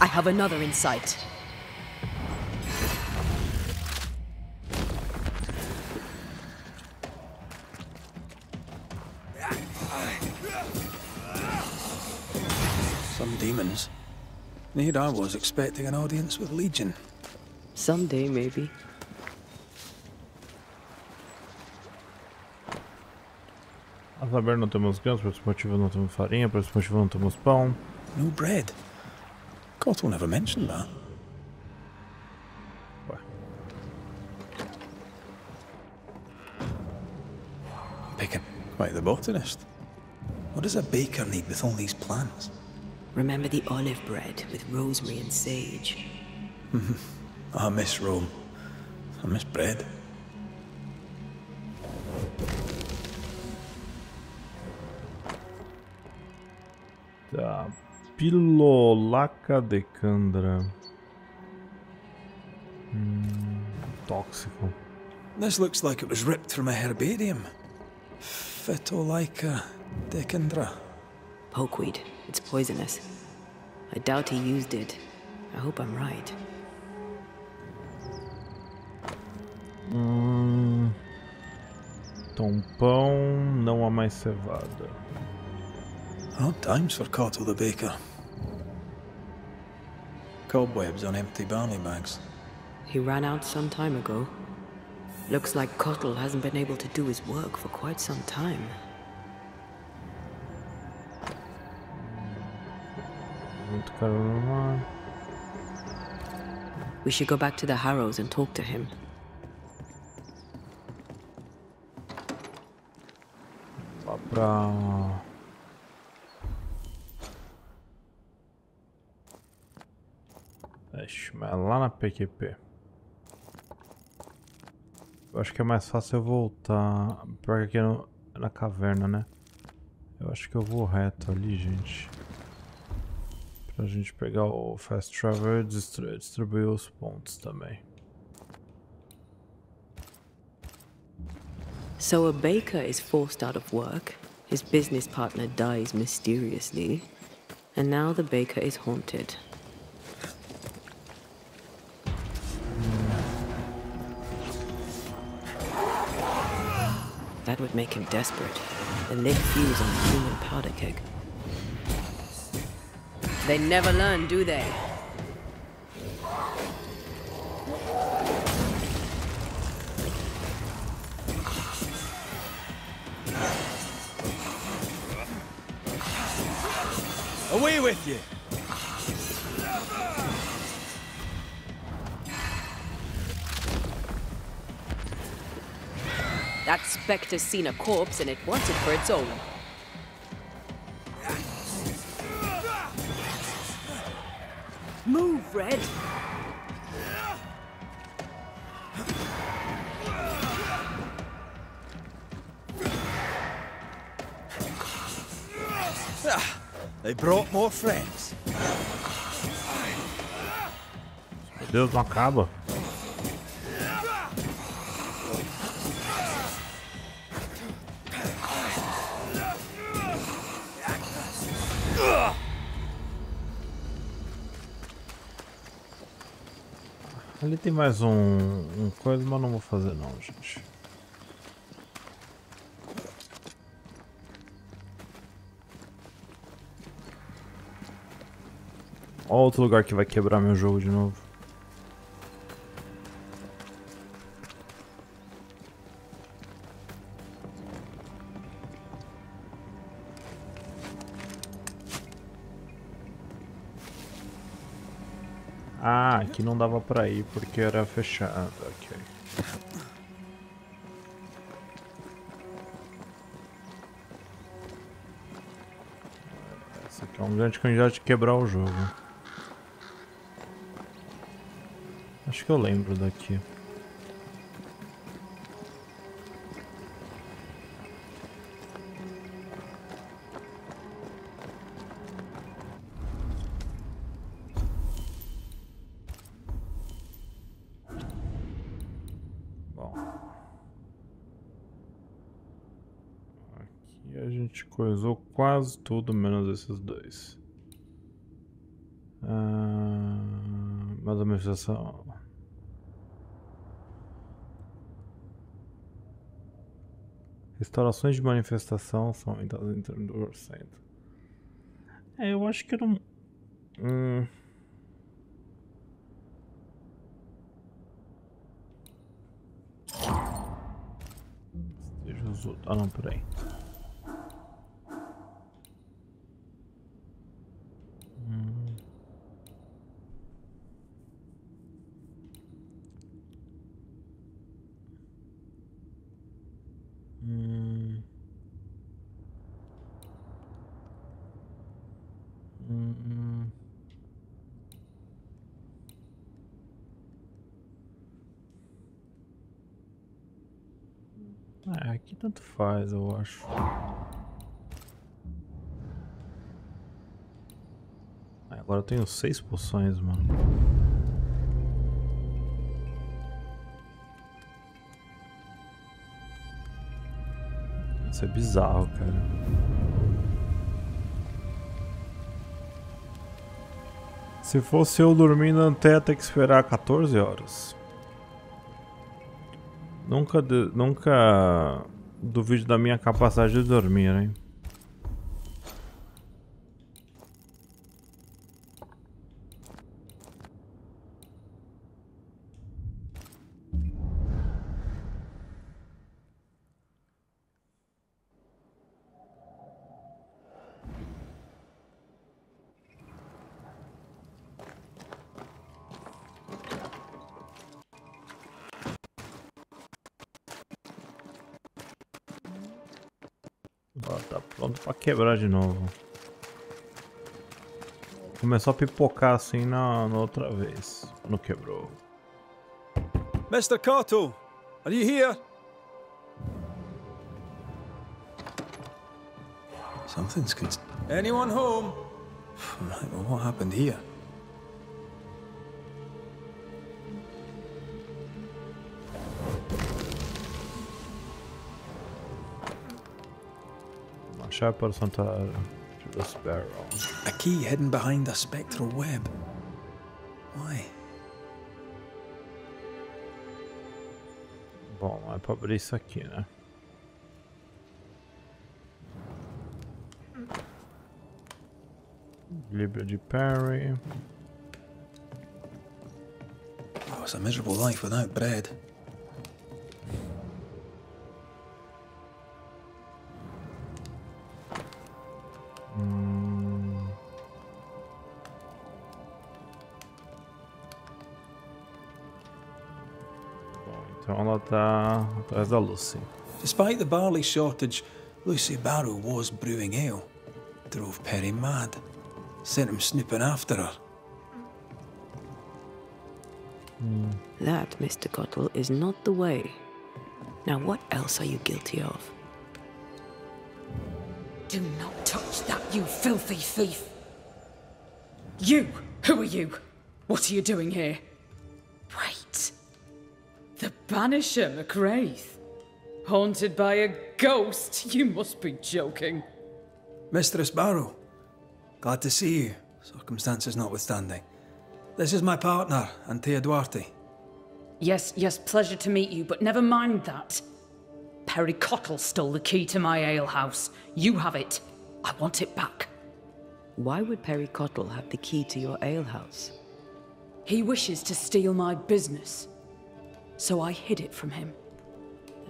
I have another in sight. Some demons. Need I was expecting an audience with Legion. Someday, maybe. A saber, não temos grãos, por esse motivo não temos farinha, por esse motivo não temos pão. No bread. Cottle never mentioned that. Ué. Bacon, quite the botanist. What does a baker need with all these plants? Remember the olive bread with rosemary and sage? I miss Rome. I miss bread. Tá. Pilolaca de Candra. Tóxico. This looks like it was ripped from a herbarium. Phytolaica decandra. Pokeweed. It's poisonous. I doubt he used it. I hope I'm right. Tompão, não há mais cevada. Odd times for Cottle the baker. Cobwebs on empty barley bags. He ran out some time ago. Looks like Cottle hasn't been able to do his work for quite some time. We should go back to the Harrows and talk to him. Lá pra... mas lá na PQP. Eu acho que é mais fácil eu voltar. Pior que aqui é na caverna, né? Eu acho que eu vou reto ali, gente. Pra gente pegar o Fast Travel e distribuir os pontos também. So a baker is forced out of work, his business partner dies mysteriously, and now the baker is haunted. That would make him desperate. A lit fuse on the human powder keg. They never learn, do they? Away with you! That specter's seen a corpse and it wants it for its own. Move, Red! They brought more friends. Meu Deus, não acaba. Ali tem mais um coisa, mas não vou fazer não, gente. Ó, outro lugar que vai quebrar meu jogo de novo. Ah, aqui não dava pra ir porque era fechado, ok. Esse aqui é um grande candidato de quebrar o jogo. Acho que eu lembro daqui. A gente coisou quase tudo menos esses dois. Mas a manifestação. Restaurações de manifestação são aumentadas em 30%. Eu acho que eu não. Deixa os outros. Ah, não, peraí. Aqui tanto faz, eu acho. Agora eu tenho 6 poções, mano. Isso é bizarro, cara. Se fosse eu dormindo até ter que esperar 14 horas. Nunca duvido da minha capacidade de dormir, hein? Tá pronto pra quebrar de novo. Começou a pipocar assim na outra vez. Não quebrou. Mr. Cato, are you here? Something's Anyone home? Right, well, what happened here? Chave para o santuário da Sparrow. A key hidden behind a spectral web. Why? Bom, é para abrir isso aqui, né? Libra de Parry. Oh, it's a miserable life without bread. Então ela tá atrás da Lucy. Despite the barley shortage, Lucy Barrow was brewing ale. Drove Perry mad. Sent him snooping after her. That, Mr. Cottle, is not the way. Now what else are you guilty of? Do not touch that, you filthy thief! You! Who are you? What are you doing here? Wait. The Banisher, McWraith? Haunted by a ghost? You must be joking. Mistress Barrow, glad to see you, circumstances notwithstanding. This is my partner, Antea Duarte. Yes, pleasure to meet you, but never mind that. Perry Cottle stole the key to my alehouse. You have it. I want it back. Why would Perry Cottle have the key to your alehouse? He wishes to steal my business, so I hid it from him.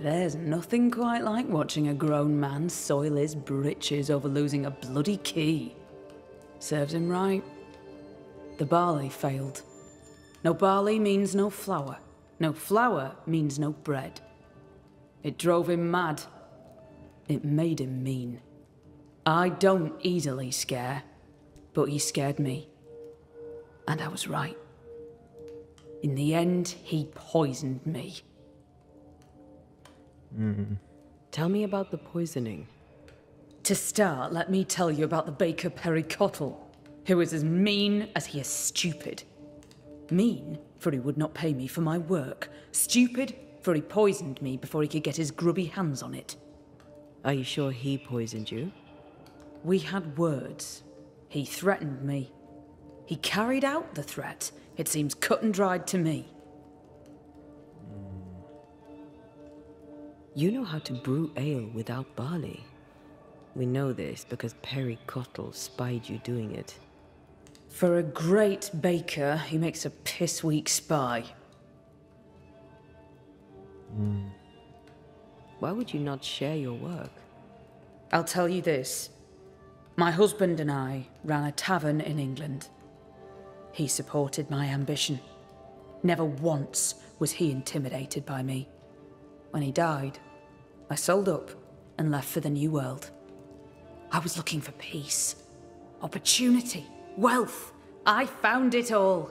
There's nothing quite like watching a grown man soil his britches over losing a bloody key. Serves him right. The barley failed. No barley means no flour. No flour means no bread. It drove him mad. It made him mean. I don't easily scare, but he scared me. And I was right. In the end, he poisoned me. Tell me about the poisoning. To start, let me tell you about the baker Perry Cottle, who is as mean as he is stupid. Mean, for he would not pay me for my work. Stupid, for he poisoned me before he could get his grubby hands on it. Are you sure he poisoned you? We had words. He threatened me. He carried out the threat. It seems cut and dried to me. You know how to brew ale without barley. We know this because Perry Cottle spied you doing it. For a great baker, he makes a piss-weak spy. Why would you not share your work? I'll tell you this. My husband and I ran a tavern in England. He supported my ambition. Never once was he intimidated by me. When he died, I sold up and left for the New World. I was looking for peace, opportunity, wealth. I found it all.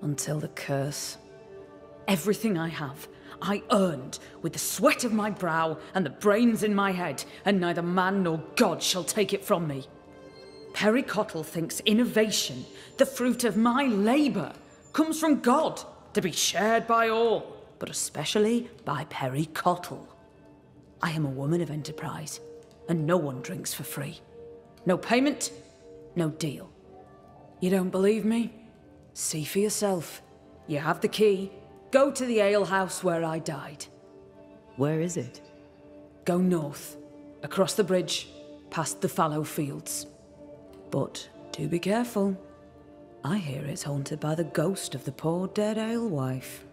Until the curse. Everything I have, I earned with the sweat of my brow and the brains in my head, and neither man nor God shall take it from me. Perry Cottle thinks innovation, the fruit of my labour, comes from God, to be shared by all, but especially by Perry Cottle. I am a woman of enterprise, and no one drinks for free. No payment, no deal. You don't believe me? See for yourself. You have the key. Go to the alehouse where I died. Where is it? Go north, across the bridge, past the fallow fields. But do be careful. I hear it's haunted by the ghost of the poor dead alewife.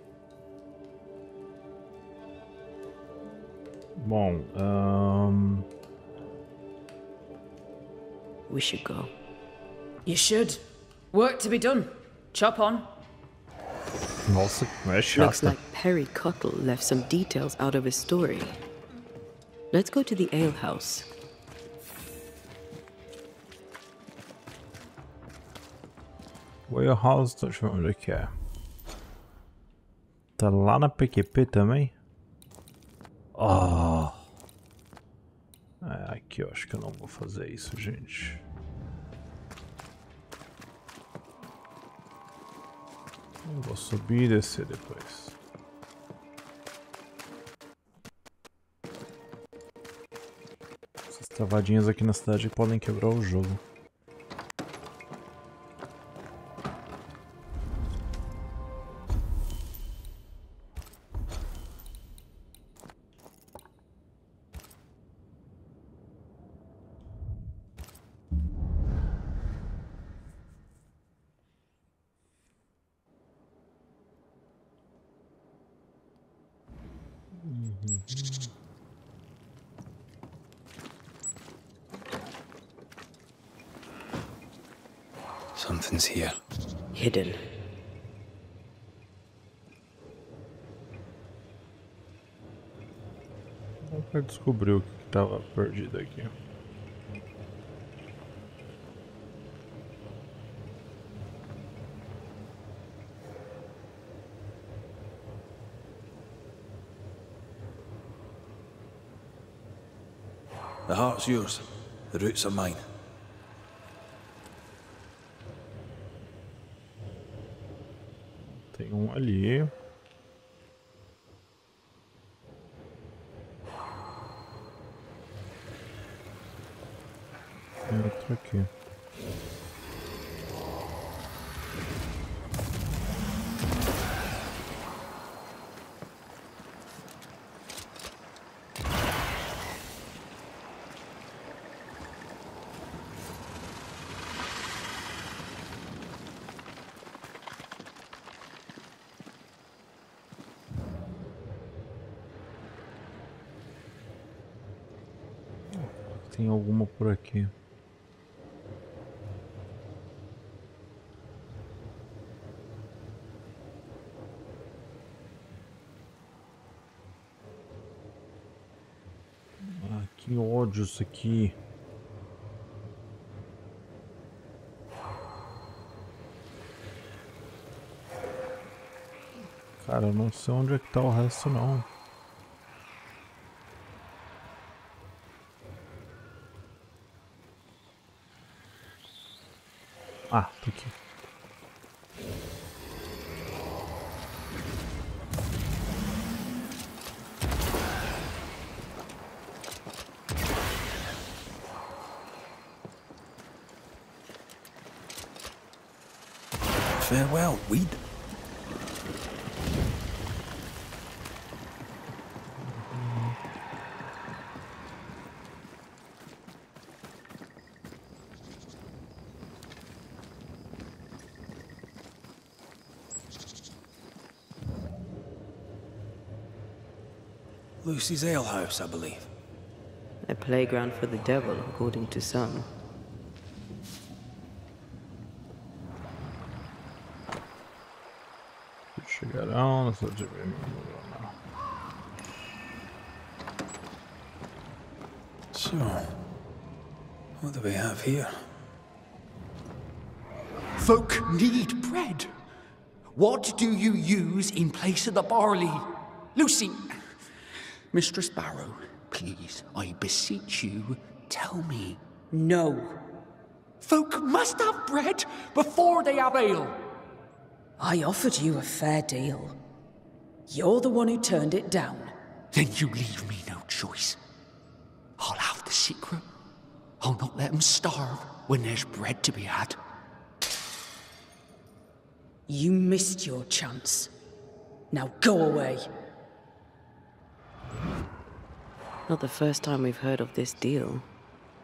Bom, We should go. You should. Work to be done. Chop on. Nossa, é chata. Looks like Perry Cottle left some details out of his story. Let's go to the alehouse. Warehouse, deixa eu ver onde é que é. Tá lá na PQP também? Oh. É, aqui eu acho que eu não vou fazer isso, gente. Eu vou subir e descer depois. Essas travadinhas aqui na cidade podem quebrar o jogo. Something's here. Hidden. Pra descobrir o que estava perdido aqui. The heart's yours. The roots are mine. Tem um ali. Tem outro aqui. tem alguma por aqui. Ah, que ódio isso aqui. Cara, eu não sei onde é que tá o resto não. Ah, tá aqui. Farewell, weed. Lucy's alehouse, I believe. A playground for the devil, according to some. Chegarão, não sou de So, what do we have here? Folk need bread. What do you use in place of the barley? Lucy, Mistress Barrow, please, I beseech you, tell me. No. Folk must have bread before they have ale. I offered you a fair deal. You're the one who turned it down. Then you leave me no choice. I'll have the secret. I'll not let them starve when there's bread to be had. You missed your chance. Now go away. Not the first time we've heard of this deal.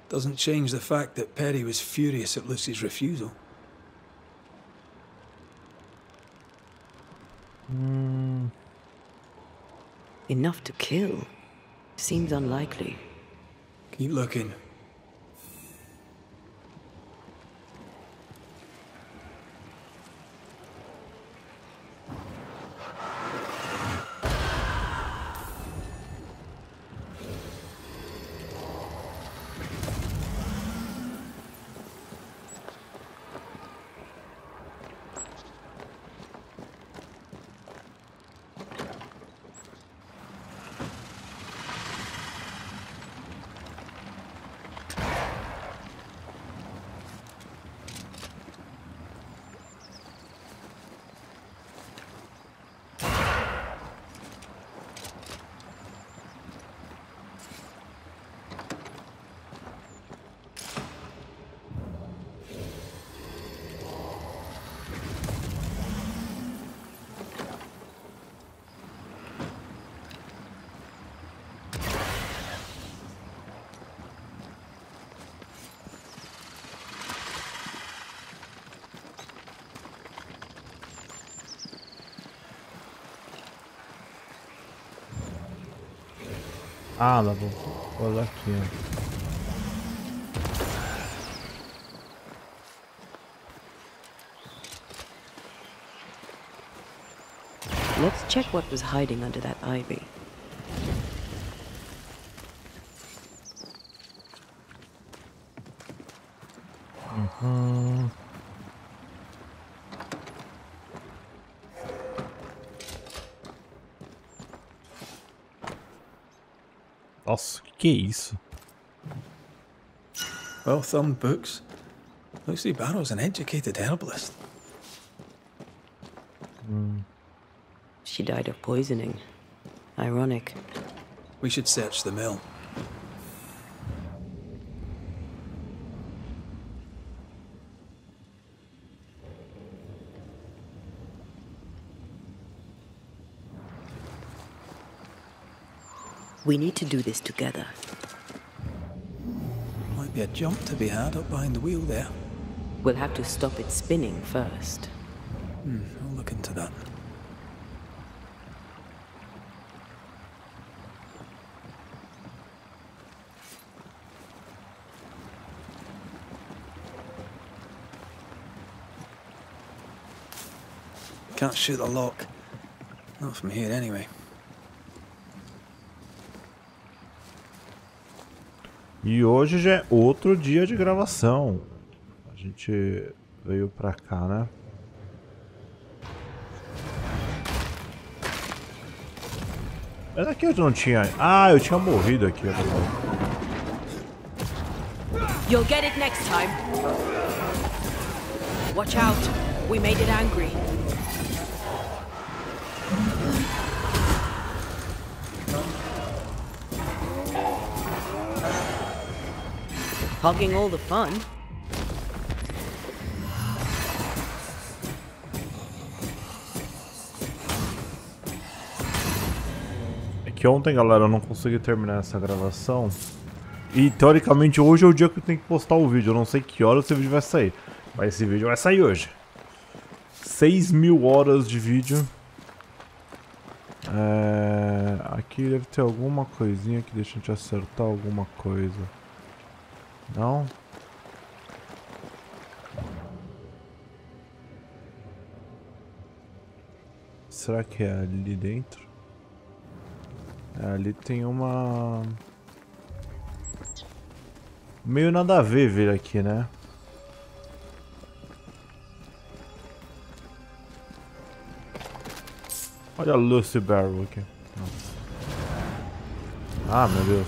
Doesn't change the fact that Perry was furious at Lucy's refusal. Enough to kill? Seems unlikely. Keep looking. Ah, dá pra olhar aqui. Let's check what was hiding under that ivy. Nossa, que é isso? Well-thumbed books. Lucy Barrow's an educated herbalist. She died of poisoning. Ironic. We should search the mill. We need to do this together. Might be a jump to be had up behind the wheel there. We'll have to stop it spinning first. I'll look into that. Can't shoot the lock. Not from here, anyway. E hoje já é outro dia de gravação. A gente veio pra cá, né? É daqui eu não tinha... Ah, eu tinha morrido aqui. You'll get it next time. Watch out. We made it angry. Hogging all the fun. É que ontem, galera, eu não consegui terminar essa gravação. E, teoricamente, hoje é o dia que eu tenho que postar o vídeo. Eu não sei que hora esse vídeo vai sair. Mas esse vídeo vai sair hoje. 6.000 horas de vídeo. Aqui deve ter alguma coisinha que deixa a gente acertar alguma coisa. Não? Será que é ali dentro? Ali tem uma... Meio nada a ver vir aqui, né? Olha a Lucy Barrel aqui. Nossa. Ah, meu Deus.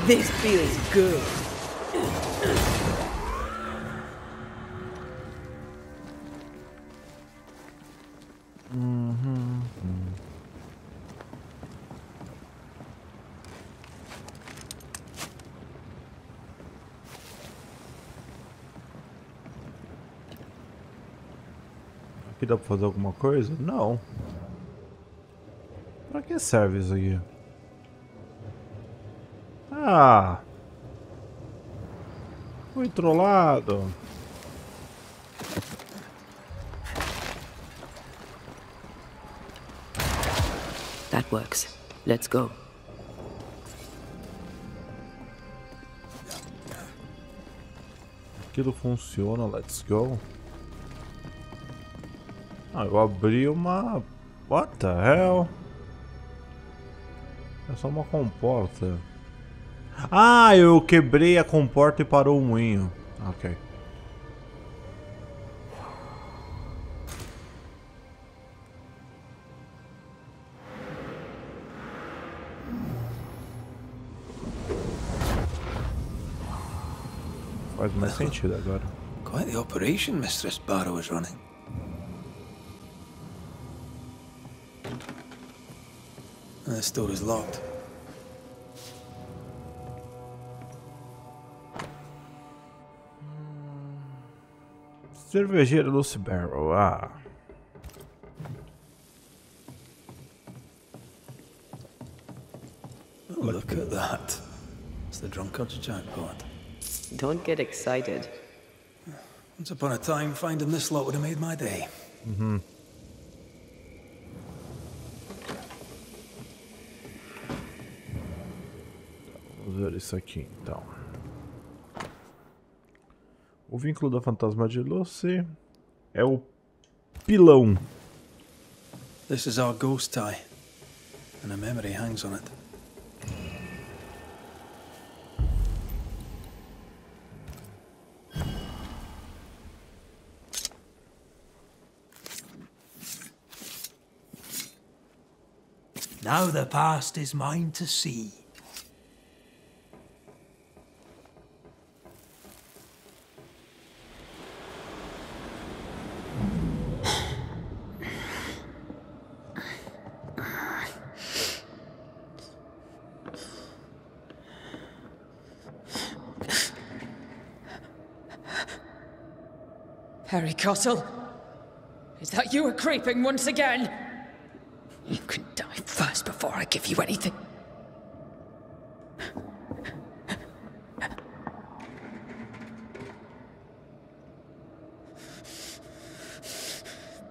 This feels good. Aqui dá pra fazer alguma coisa? Não. Pra que serve isso aqui? Ah! Fui trollado. That works. Let's go. Aquilo funciona, let's go. Ah, eu abri uma... What the hell? É só uma comporta. Ah, eu quebrei a comporta e parou o moinho. Ok. Faz mais sentido agora. Quite the operation Mistress Barrow is running. And this door is locked. Cervejeira Lucy Barrel, ah. Oh, look at that. It's the drunkard's jackpot. Don't get excited. Once upon a time, finding this lot would have made my day. Uhum. Vamos ver isso aqui, então. O vínculo da fantasma de Lucy é o pilão. This is our ghost tie, and a memory hangs on it. Now the past is mine to see. Harry Cottle, is that you creeping once again? You can die first before I give you anything.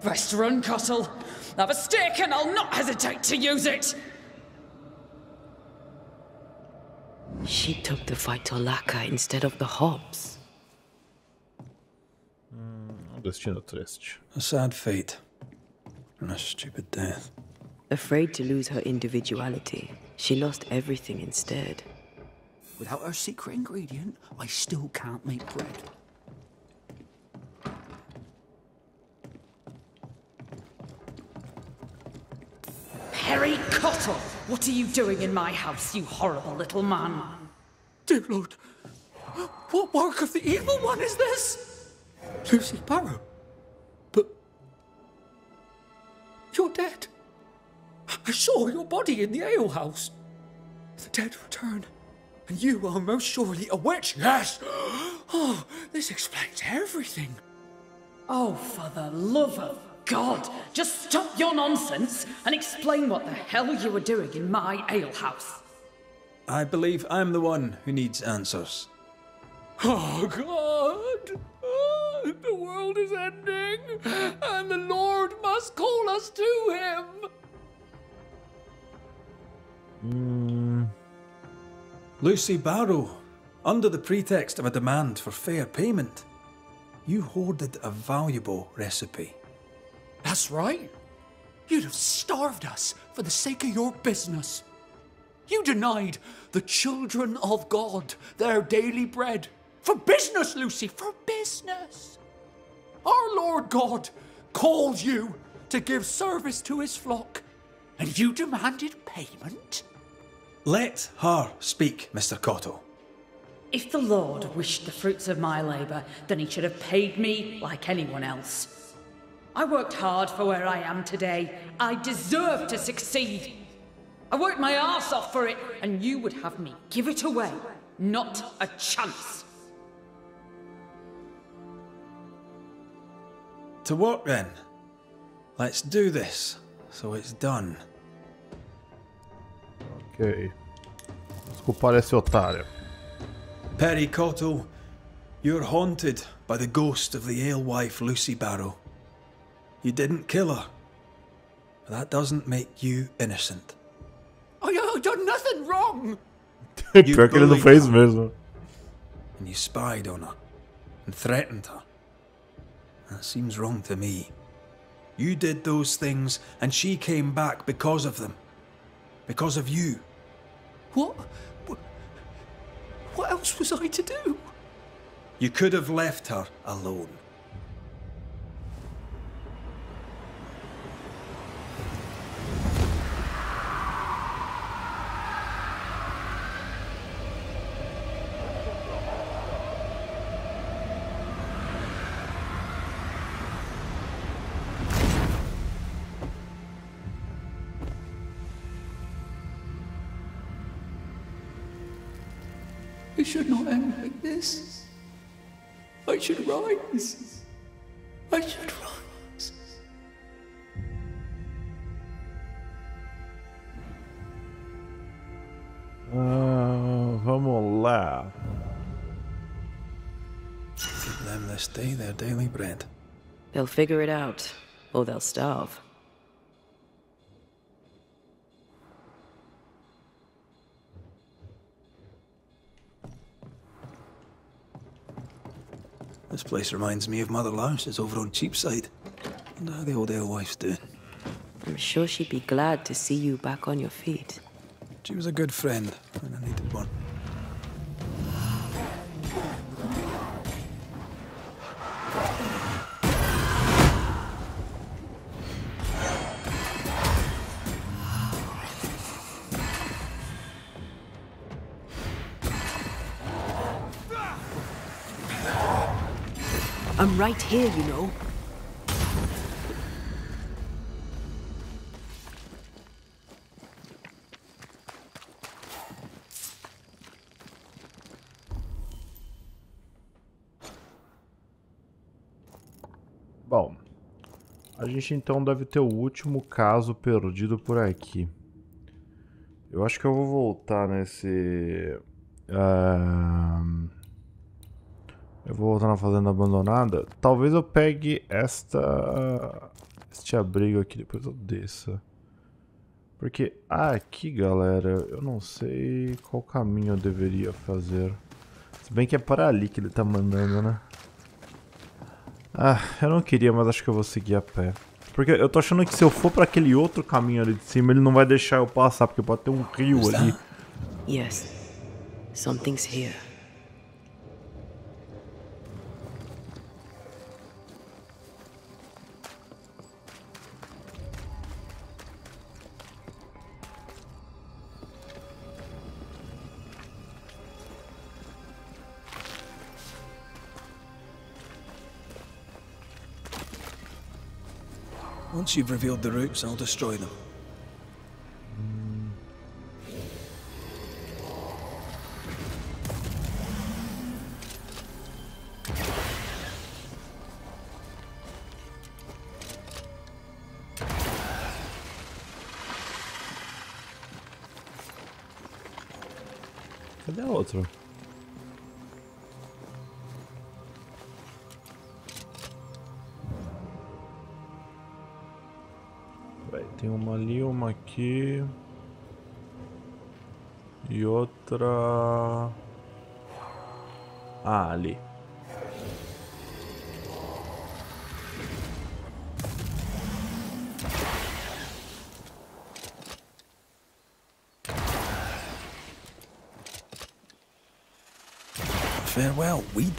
Best run, Cottle. Have a stick and I'll not hesitate to use it. She took the fight to Laka instead of the Hobbs. Destino triste. A sad fate. And a stupid death. Afraid to lose her individuality, she lost everything instead. Without her secret ingredient, I still can't make bread. Perry Cottle, what are you doing in my house, you horrible little man? Dear Lord, what work of the evil one is this? Lucy Barrow. But you're dead. I saw your body in the alehouse. The dead return, and you are most surely a witch. Yes! Oh, this explains everything. Oh, for the love of God, just stop your nonsense and explain what the hell you were doing in my alehouse. I believe I'm the one who needs answers. Oh, God! Oh, the world is ending, and the Lord must call us to him. Lucy Barrow, under the pretext of a demand for fair payment, you hoarded a valuable recipe. That's right. You'd have starved us for the sake of your business. You denied the children of God their daily bread. For business, Lucy, for business. Our Lord God called you to give service to his flock, and you demanded payment? Let her speak, Mr. Cottle. If the Lord wished the fruits of my labour, then he should have paid me like anyone else. I worked hard for where I am today. I deserve to succeed. I worked my arse off for it, and you would have me give it away. Not a chance. To work then. Let's do this, so it's done. Ok. Scopare esse otário. Perry Cottle, you're haunted by the ghost of the alewife Lucy Barrow. You didn't kill her. But that doesn't make you innocent. I done nothing wrong. Pior que ele não fez mesmo. And you spied on her and threatened her. That seems wrong to me. You did those things and she came back because of them. Because of you. What else was I to do? You could have left her alone. It should not end like this. I should rise. I should rise. Vamos lá. Give them this day their daily bread. They'll figure it out, or they'll starve. This place reminds me of Mother Louse's over on Cheapside. Wonder how the old alewife's doing. I'm sure she'd be glad to see you back on your feet. She was a good friend when I needed one. I'm right here, you know. Bom, a gente então deve ter o último caso perdido por aqui. Eu acho que eu vou voltar nesse... Eu vou voltar na fazenda abandonada. Talvez eu pegue esta Este abrigo aqui, depois eu desça. Porque aqui, galera, eu não sei qual caminho eu deveria fazer. Se bem que é para ali que ele tá mandando, né? Ah, eu não queria, mas acho que eu vou seguir a pé. Porque eu tô achando que se eu for pra aquele outro caminho ali de cima, ele não vai deixar eu passar, porque pode ter um rio ali. Yes, something's here. Once you've revealed the roots, I'll destroy them. Cadê a outra? Tem uma ali, uma aqui. E outra... Ah, ali. Farewell, weed.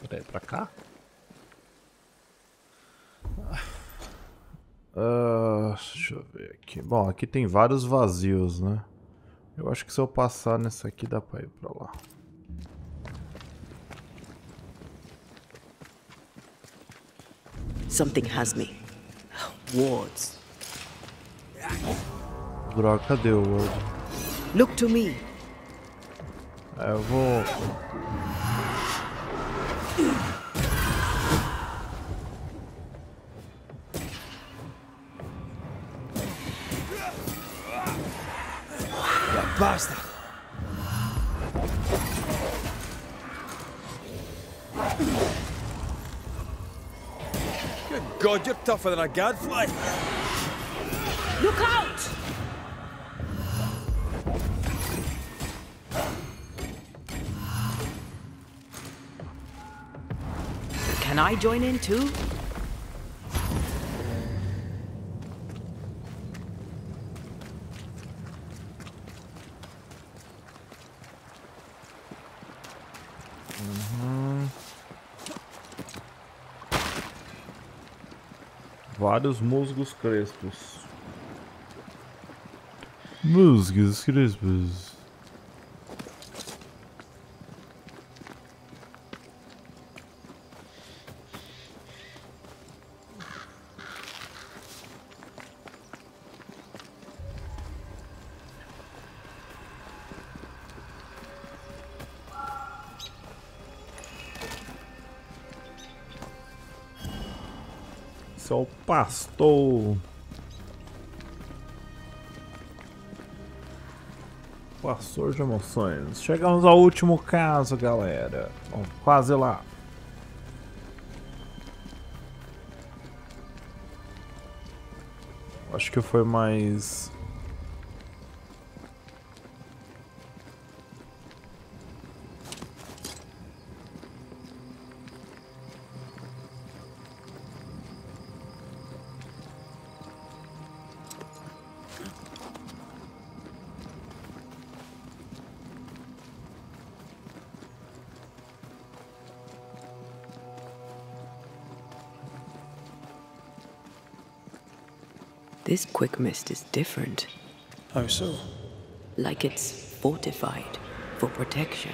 Peraí, pra cá? Deixa eu ver aqui. Bom, aqui tem vários vazios, né? Eu acho que se eu passar nessa aqui dá pra ir pra lá. Something has me. Wards. Droga, cadê o ward? Look to me. Eu vou... Bastard! Good God, you're tougher than a gadfly! Look out! Can I join in too? Vários musgos crespos. Musgos crespos. Sou pastor. Pastor de emoções. Chegamos ao último caso, galera. Bom, quase lá. Acho que foi mais... This quick mist is different. How so? Like it's fortified for protection.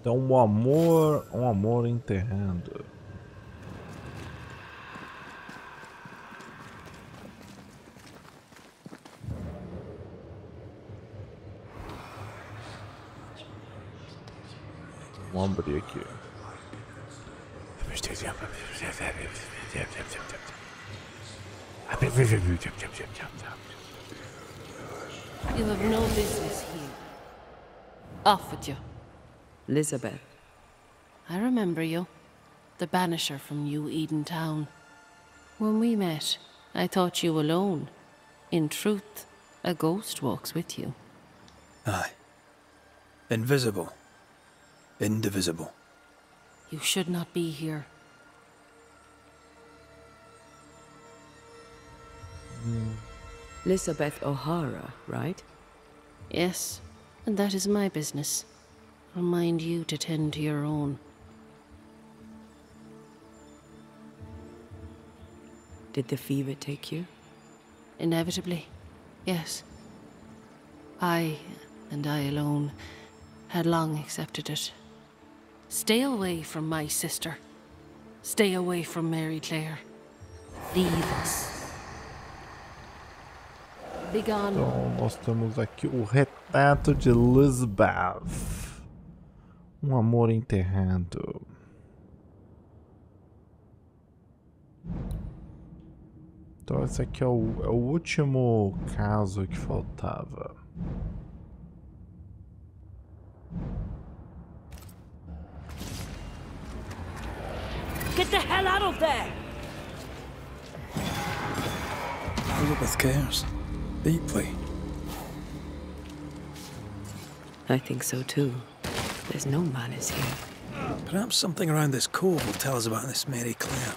Então um amor enterrando. Vamos abrir aqui. You have no business here. Off with you. Elizabeth. I remember you. The banisher from New Eden Town. When we met, I thought you alone. In truth, a ghost walks with you. Aye. Invisible. Indivisible. You should not be here. Elizabeth O'Hara, right? Yes, and that is my business. I'll mind you to tend to your own. Did the fever take you? Inevitably, yes. I, and I alone, had long accepted it. Stay away from my sister. Stay away from Mary Claire. Leave us. Be gone. Então, nós temos aqui o retrato de Elizabeth. Um amor enterrado. Então esse aqui é o último caso que faltava. Get the hell out of there! Elizabeth cares. Deeply. I think so too. There's no malice here. Perhaps something around this cove will tell us about this Mary Claire.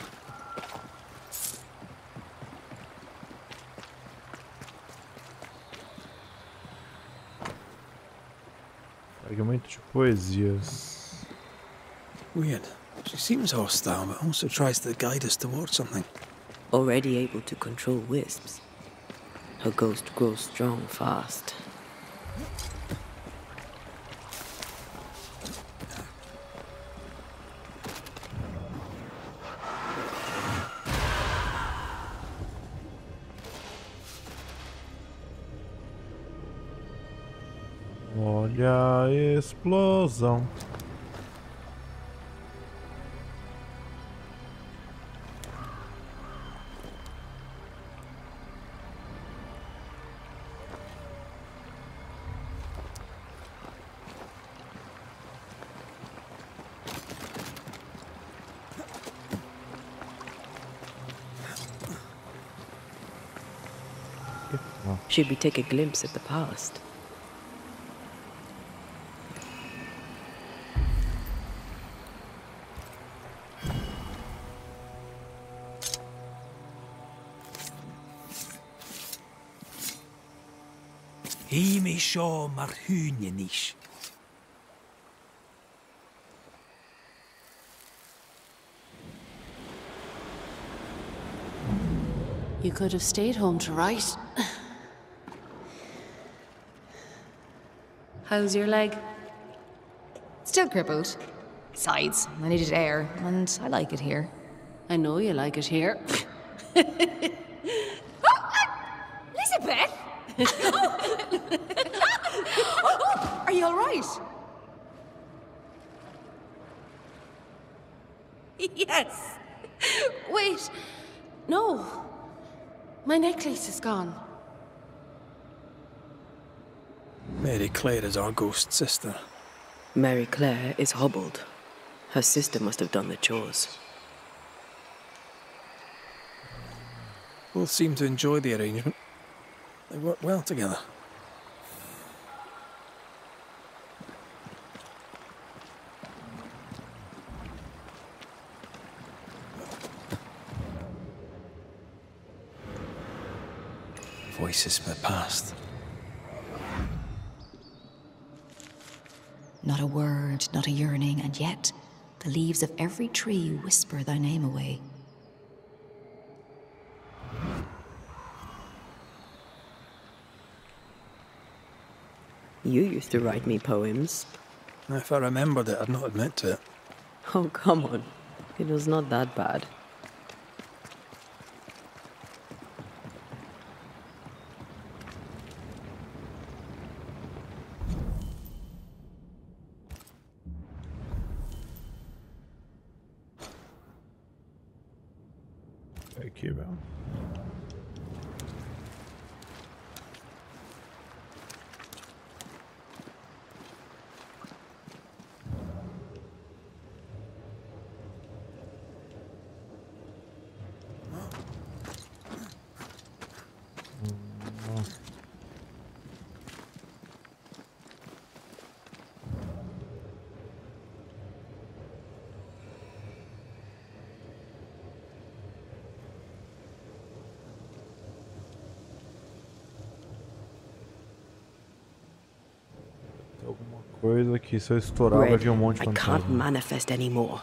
Fragmento de poesias. Weird. She seems hostile, but also tries to guide us towards something. Already able to control wisps. Her ghost grows strong fast. Olha a explosão. Should we take a glimpse at the past? Himi sho mar húnjenish. You could have stayed home to write. How's your leg? Still crippled. Besides, I needed air, and I like it here. I know you like it here. Elizabeth! Oh, are you all right? Yes. Wait. No. My necklace is gone. Mary Claire is our ghost sister. Mary Claire is hobbled. Her sister must have done the chores. Both seem to enjoy the arrangement. They work well together. Voices from the past. Not a word, not a yearning, and yet the leaves of every tree whisper thy name away. You used to write me poems. If I remembered it, I'd not admit to it. Oh, come on. It was not that bad. Aqui, velho. Alguma coisa que se eu estourar vai vir um monte de I can't fantasma. manifest anymore.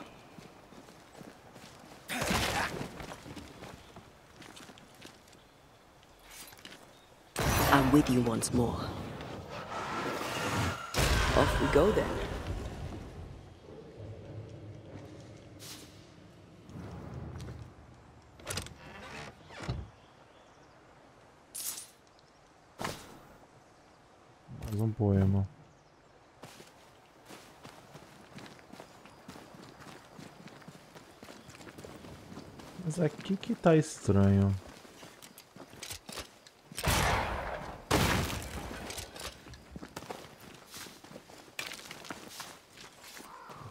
I'm with you once more. Off we go then. Mais um poema. Mas aqui que tá estranho.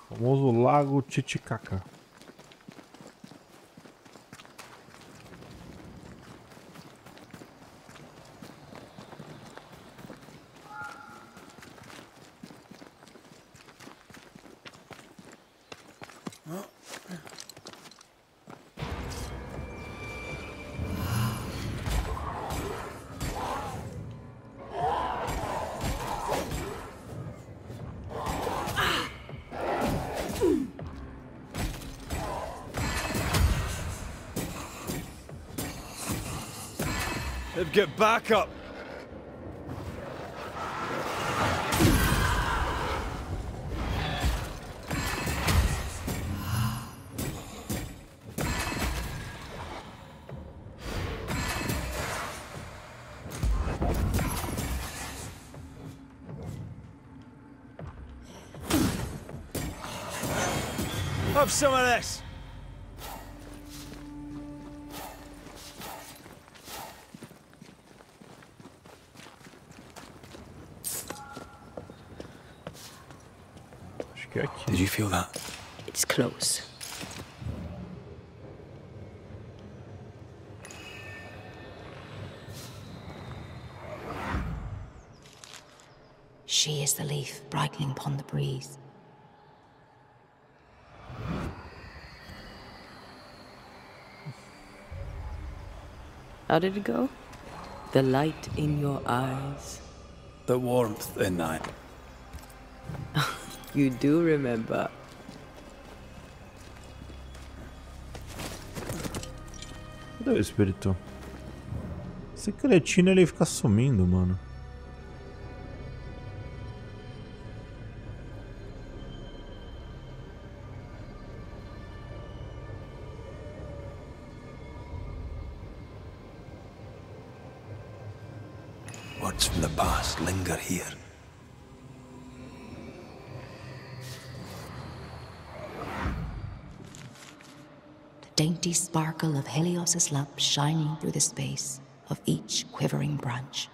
O famoso Lago Titicaca. They've got backup. Have some of this. Did you feel that? It's close. She is the leaf brightening upon the breeze. How did it go? The light in your eyes. The warmth in that. You do remember. Cadê o espírito? Esse cretino ele fica sumindo, mano. Words from the past linger here. Dainty sparkle of Helios's lamp shining through the space of each quivering branch.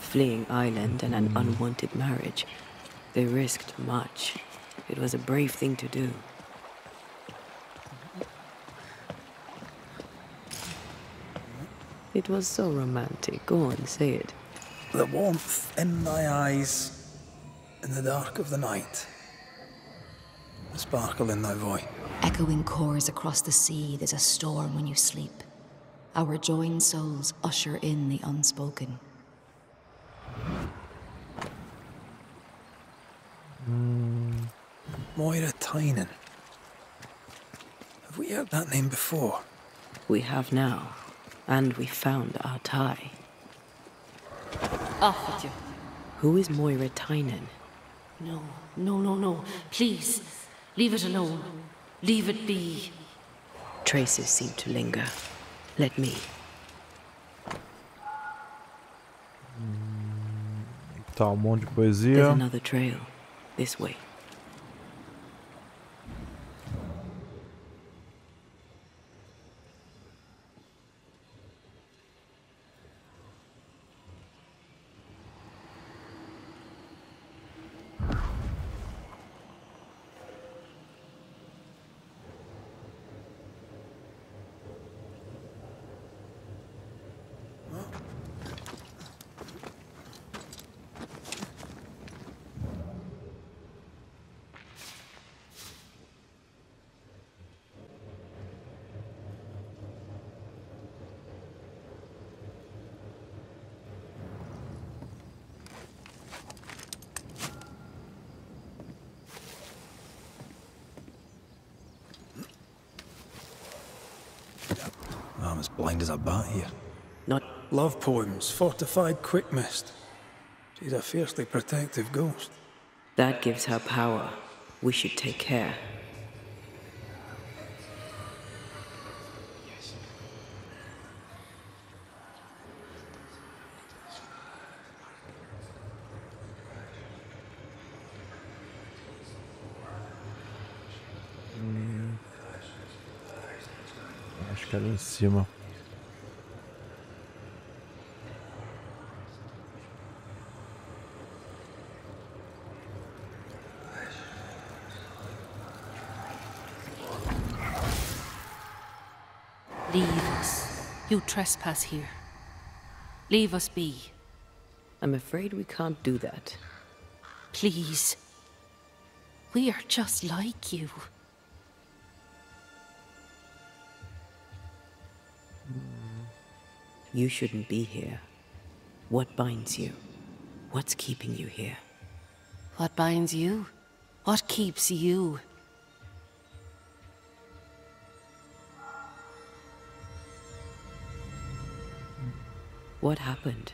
Fleeing island and an unwanted marriage. They risked much. It was a brave thing to do. It was so romantic. Go on, say it. The warmth in thy eyes, in the dark of the night. The sparkle in thy voice. Echoing chords across the sea, there's a storm when you sleep. Our joined souls usher in the unspoken. Moira Tynan. Have we heard that name before? We have now, and we found our tie. Off with you. Who is Moira Tynan? No, no, no, no. Please, leave it alone. Leave it be. Traces seem to linger. Let me. Tá, monte de There's poesia. another trail. This way. I'm as blind as a bat here. Not love poems, fortified quick mist. She's a fiercely protective ghost. That gives her power. We should take care. Acho que é ali em cima. Leave us. You trespass here. Leave us be. I'm afraid we can't do that. Please. We are just like you. You shouldn't be here. What binds you? What's keeping you here? What binds you? What keeps you? What happened?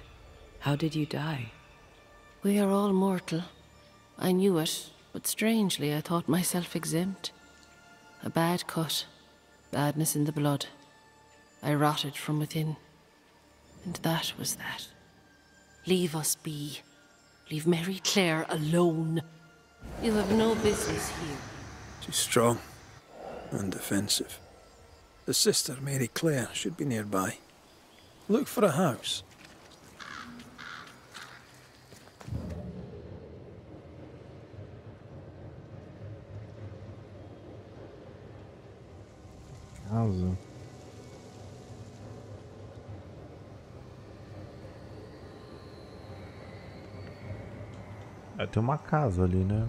How did you die? We are all mortal. I knew it, but strangely I thought myself exempt. A bad cut, badness in the blood. I rotted from within. And that was that. Leave us be. Leave Mary Claire alone. You have no business here. She's strong and defensive. The sister, Mary Claire, should be nearby. Look for a house. Casa. É, tem uma casa ali, né?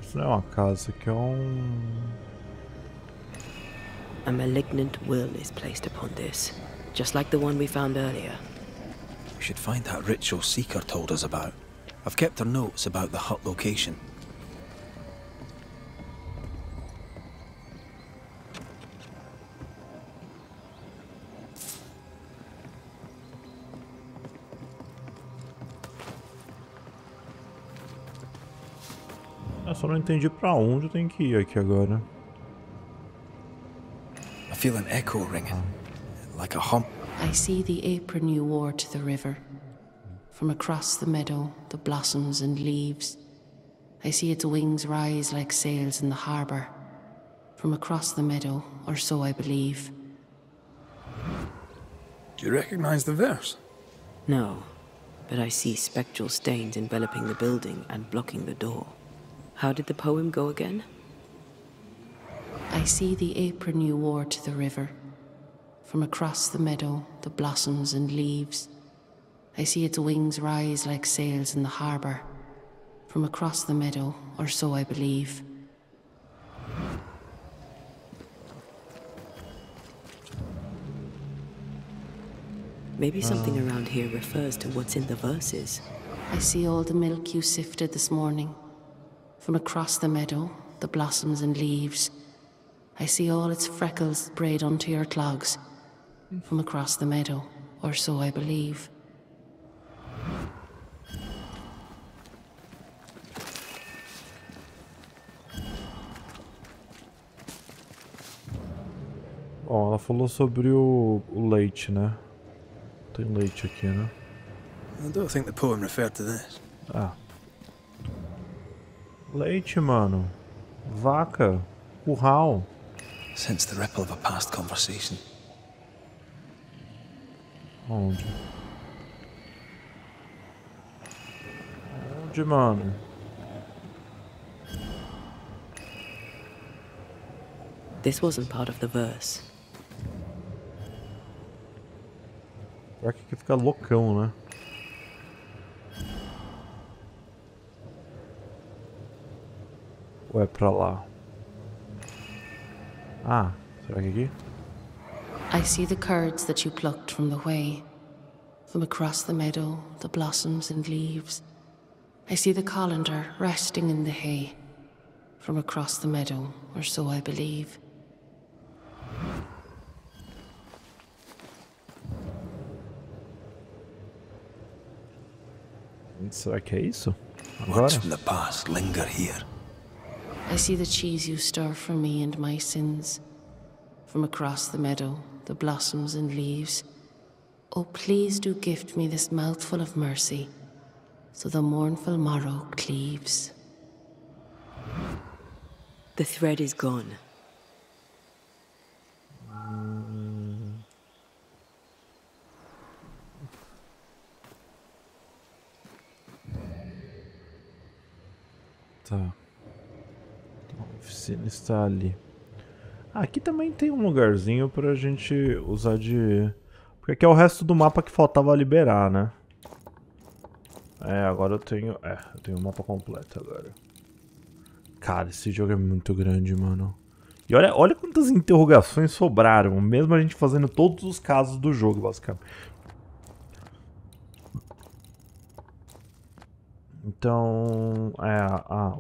Isso não é uma casa, isso aqui é A malignant will is placed upon this, just like the one we found earlier. We should find that ritual Seeker told us about. I've kept her notes about the hut location. Eu só não entendi pra onde eu tenho que ir aqui agora. I feel an echo ringing, like a hum. I see the apron you wore to the river. From across the meadow, the blossoms and leaves. I see its wings rise like sails in the harbour. From across the meadow, or so I believe. Do you recognize the verse? No, but I see spectral stains enveloping the building and blocking the door. How did the poem go again? I see the apron you wore to the river. From across the meadow, the blossoms and leaves. I see its wings rise like sails in the harbour. From across the meadow, or so I believe. Maybe something around here refers to what's in the verses. I see all the milk you sifted this morning. From across the meadow, the blossoms and leaves. I see all its freckles braid onto your clogs. From across the meadow, or so I believe. Bom, ela falou sobre o leite, né? Tem leite aqui, né? I don't think the poem referred to this. Ah. Leite, mano. Vaca. Curral. Sense the ripple of a past conversation. Onde? Onde, mano? This wasn't part of the verse. Pior que aqui fica loucão, né? Ou é pra lá? Ah, será que é aqui? I see the curds that you plucked from the way, from across the meadow, the blossoms and leaves. I see the colander resting in the hay, from across the meadow, or so I believe. Será que é isso? Words from the past linger here. I see the cheese you stir for me and my sins, from across the meadow, the blossoms and leaves. Oh, please do gift me this mouthful of mercy, so the mournful morrow cleaves. The thread is gone. Tá. Então, a oficina está ali. Ah, aqui também tem um lugarzinho pra gente usar de... Porque aqui é o resto do mapa que faltava liberar, né? É, agora eu tenho... eu tenho o mapa completo agora. Cara, esse jogo é muito grande, mano. E olha quantas interrogações sobraram, mesmo a gente fazendo todos os casos do jogo, basicamente. Então... a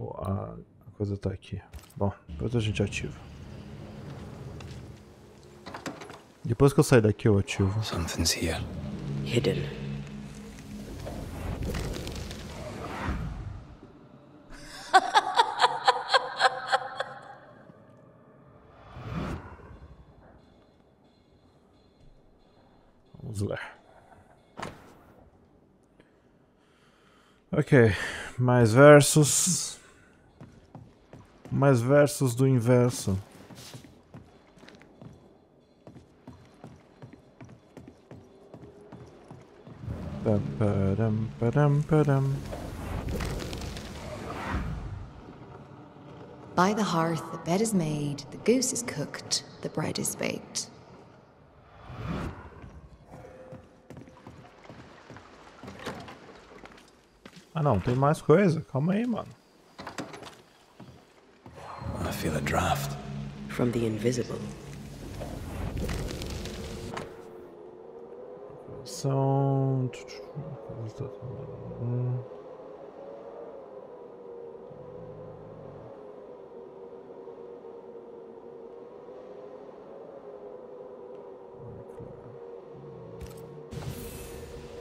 coisa tá aqui. Bom, depois a gente ativa. Depois que eu sair daqui eu ativo. Something's here. Hidden. Vamos ler. Ok, mais versos. Mais versos do inverso. By the hearth, the bed is made, the goose is cooked, the bread is baked. Ah não, tem mais coisa. Calma aí, mano. I feel a draft. From the invisible. São...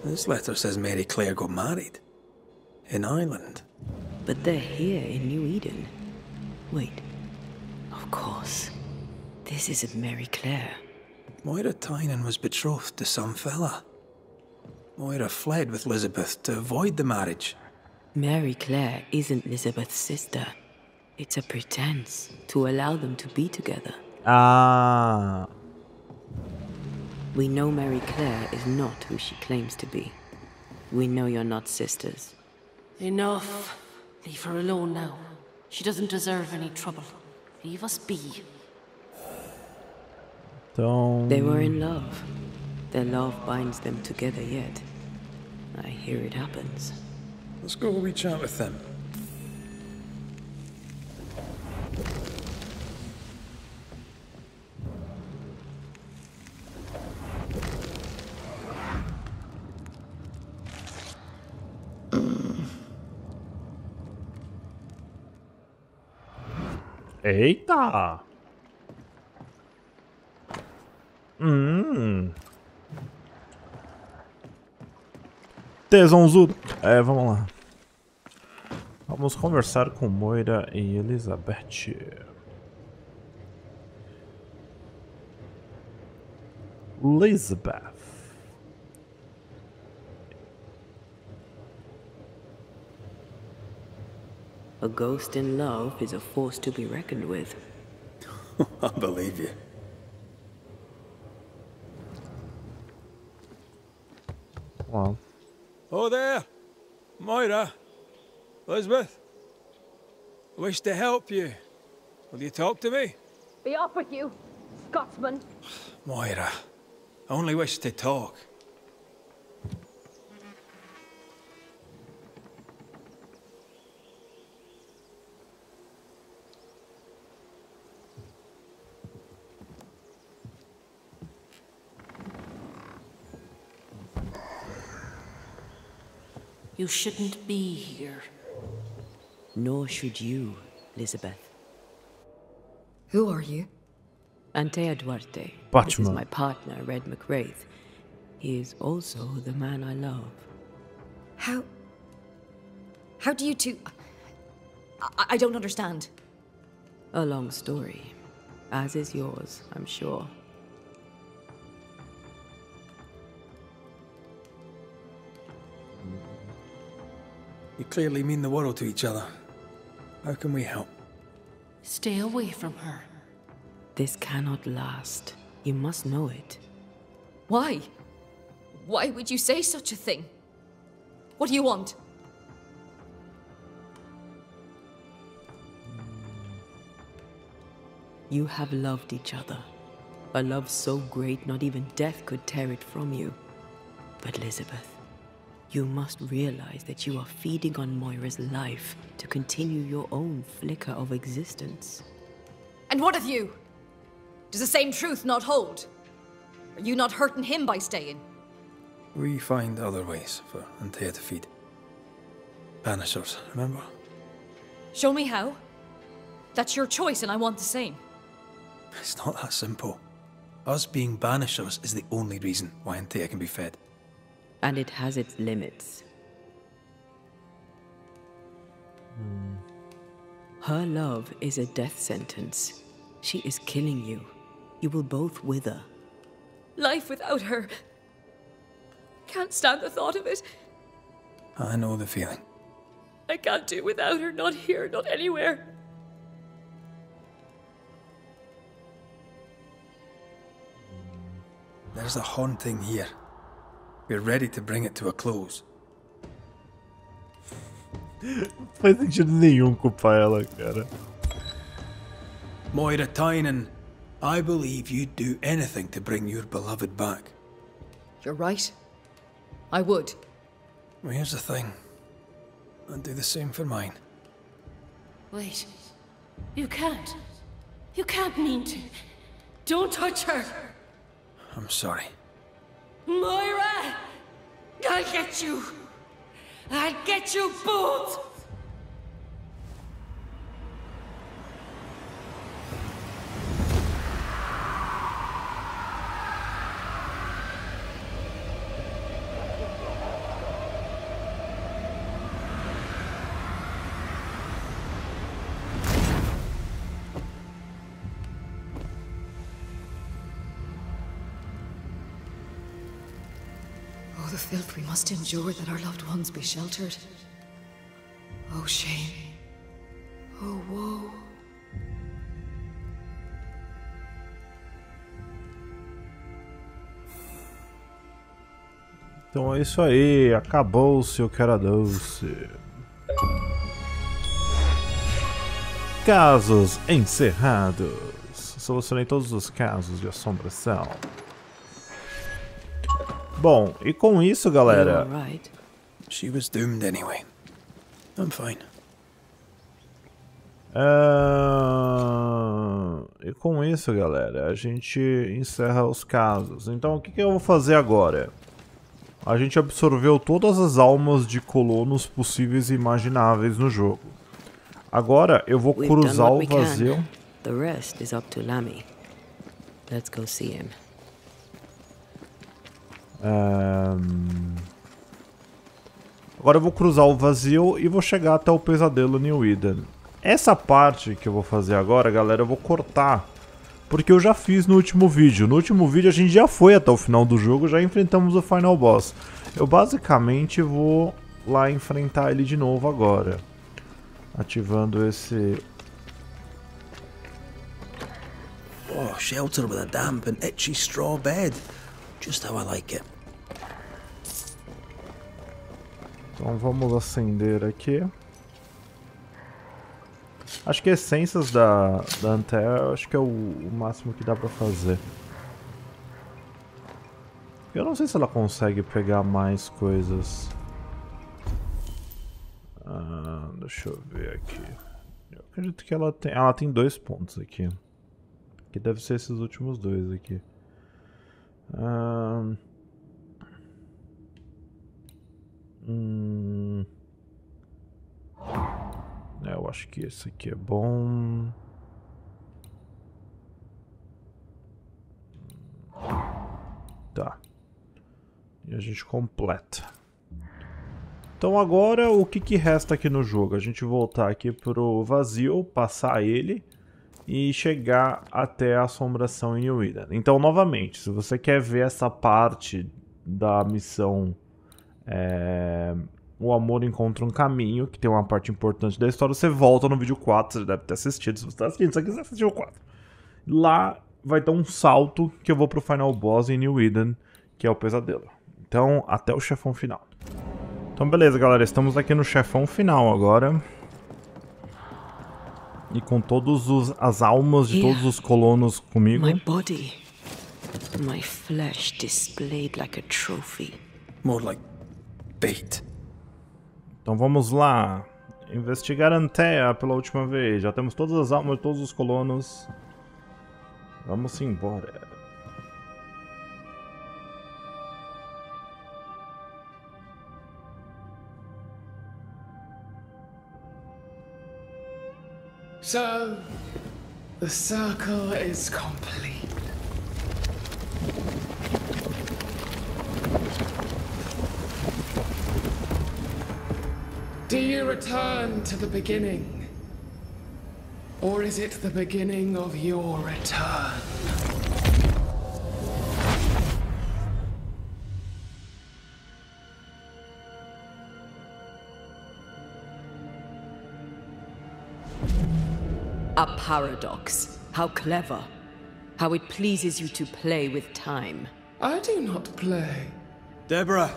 This letter says Mary Claire got married. In Ireland. But they're here in New Eden. Wait. Of course. This isn't Mary Claire. Moira Tynan was betrothed to some fella. Moira fled with Elizabeth to avoid the marriage. Mary Claire isn't Elizabeth's sister. It's a pretense to allow them to be together. Ah. We know Mary Claire is not who she claims to be. We know you're not sisters. Enough. Leave her alone now. She doesn't deserve any trouble. Leave us be. Então... They were in love. Their love binds them together yet. I hear it happens. Let's go we chat with them. Eita! Tesãozudo. Vamos lá. Vamos conversar com Moira e Elizabeth. Elizabeth. A ghost in love is a force to be reckoned with. I believe you. Well. Oh there! Moira! Elizabeth! I wish to help you. Will you talk to me? Be off with you, Scotsman. Moira, I only wish to talk. You shouldn't be here. Nor should you, Elizabeth. Who are you? Antea Duarte. This is my partner, Red McWraith. He is also the man I love. How do you two... I don't understand. A long story. As is yours, I'm sure. You clearly mean the world to each other. How can we help? Stay away from her. This cannot last. You must know it. Why? Why would you say such a thing? What do you want? You have loved each other. A love so great not even death could tear it from you. But Elizabeth, you must realize that you are feeding on Moira's life to continue your own flicker of existence. And what of you? Does the same truth not hold? Are you not hurting him by staying? We find other ways for Antea to feed. Banishers, remember? Show me how. That's your choice and I want the same. It's not that simple. Us being banishers is the only reason why Antea can be fed. And it has its limits. Her love is a death sentence. She is killing you. You will both wither. Life without her. Can't stand the thought of it. I know the feeling. I can't do without her, not here, not anywhere. There's a haunting here. We're ready to bring it to a close. Faz sentido nenhum culpar ela, cara. Moira Tynan, I believe you'd do anything to bring your beloved back. You're right. I would. Well, here's the thing. I'd do the same for mine. Wait. You can't. You can't mean to. Don't touch her. I'm sorry. Moira! I'll get you! I'll get you both! Oh, the filth we must endure that our loved ones be sheltered. Oh, shame. Oh, woe. Então é isso aí, acabou-se o que era doce. Casos encerrados. Solucionei todos os casos de assombração. Bom, e com isso, galera... She was doomed anyway. I'm fine. E com isso, galera, a gente encerra os casos. Então, o que eu vou fazer agora? A gente absorveu todas as almas de colonos possíveis e imagináveis no jogo. Agora, eu vou cruzar o vazio. The rest is up to Lammy. Let's go see him. Agora eu vou cruzar o vazio e vou chegar até o pesadelo New Eden. Essa parte que eu vou fazer agora, galera, eu vou cortar. porque eu já fiz no último vídeo. No último vídeo a gente já foi até o final do jogo, já enfrentamos o final boss. Eu basicamente vou lá enfrentar ele de novo agora. Ativando esse... Oh, shelter with a damp and itchy straw bed. Just how I like it. Então vamos acender aqui. Acho que essências da Antea, acho que é o máximo que dá pra fazer. Eu não sei se ela consegue pegar mais coisas. Deixa eu ver aqui. Eu acredito que ela tem 2 pontos aqui. Que deve ser esses últimos 2 aqui. Eu acho que esse aqui é bom. Tá. E a gente completa. Então agora o que resta aqui no jogo? A gente voltar aqui pro vazio, passar ele e chegar até a assombração em New Eden. Então novamente, se você quer ver essa parte da missão O Amor Encontra um Caminho, que tem uma parte importante da história, você volta no vídeo 4, você deve ter assistido, se você está assistindo, se você quiser assistir o 4. Lá vai ter um salto que eu vou pro final boss em New Eden, que é o pesadelo. Então, até o chefão final. Então beleza, galera, estamos aqui no chefão final agora. E com todas as almas de todos os colonos comigo. My body, my flesh displayed like a trophy. More like bait. Então vamos lá. Investigar Antea pela última vez. Já temos todas as almas de todos os colonos. Vamos embora. So, the circle is complete. Do you return to the beginning? Or is it the beginning of your return? A paradox. How clever. How it pleases you to play with time. I do not play. Deborah,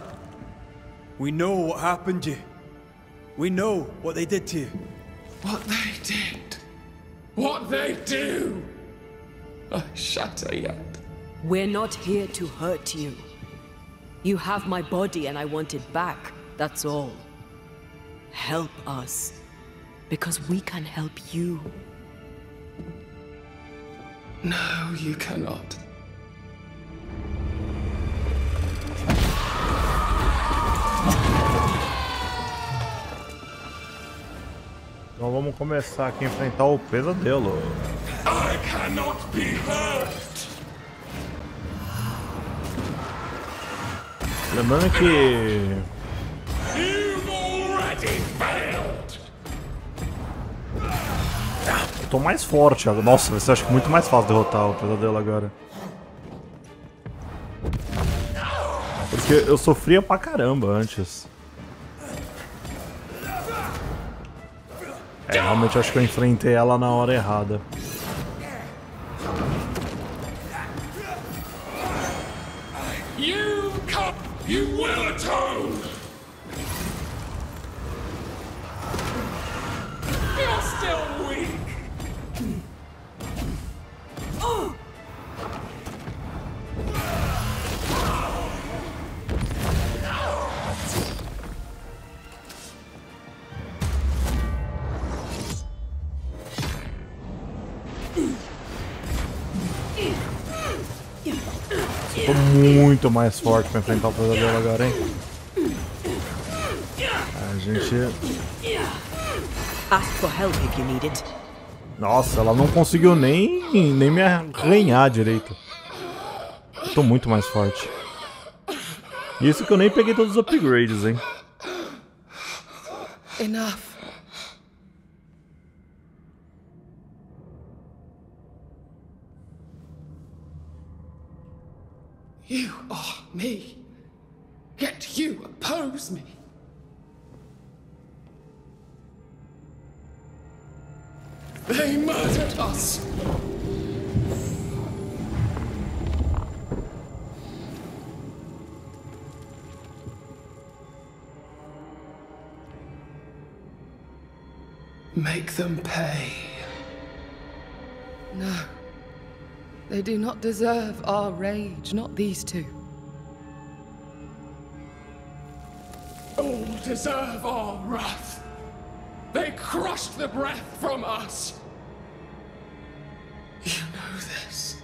we know what happened to you. We know what they did to you. What they did. What they do. I shatter yet. We're not here to hurt you. You have my body and I want it back. That's all. Help us. Because we can help you. No, you cannot. Então vamos começar aqui a enfrentar o pesadelo. I cannot be hurt. Lembrando que You've already failed. eu tô mais forte agora. Nossa, vai ser acho que muito mais fácil derrotar o pesadelo agora. Porque eu sofria pra caramba antes. Realmente acho que eu enfrentei ela na hora errada. You will atone. You're still weak. Tô muito mais forte pra enfrentar o pesadelo agora, hein? A gente... Ask for help if you need it. Nossa, ela não conseguiu nem me arranhar direito. Eu tô muito mais forte. Isso que eu nem peguei todos os upgrades, hein? Enough. You are me, yet you oppose me. They murdered us. Make them pay. No. They do not deserve our rage, not these two. All deserve our wrath. They crushed the breath from us. You know this.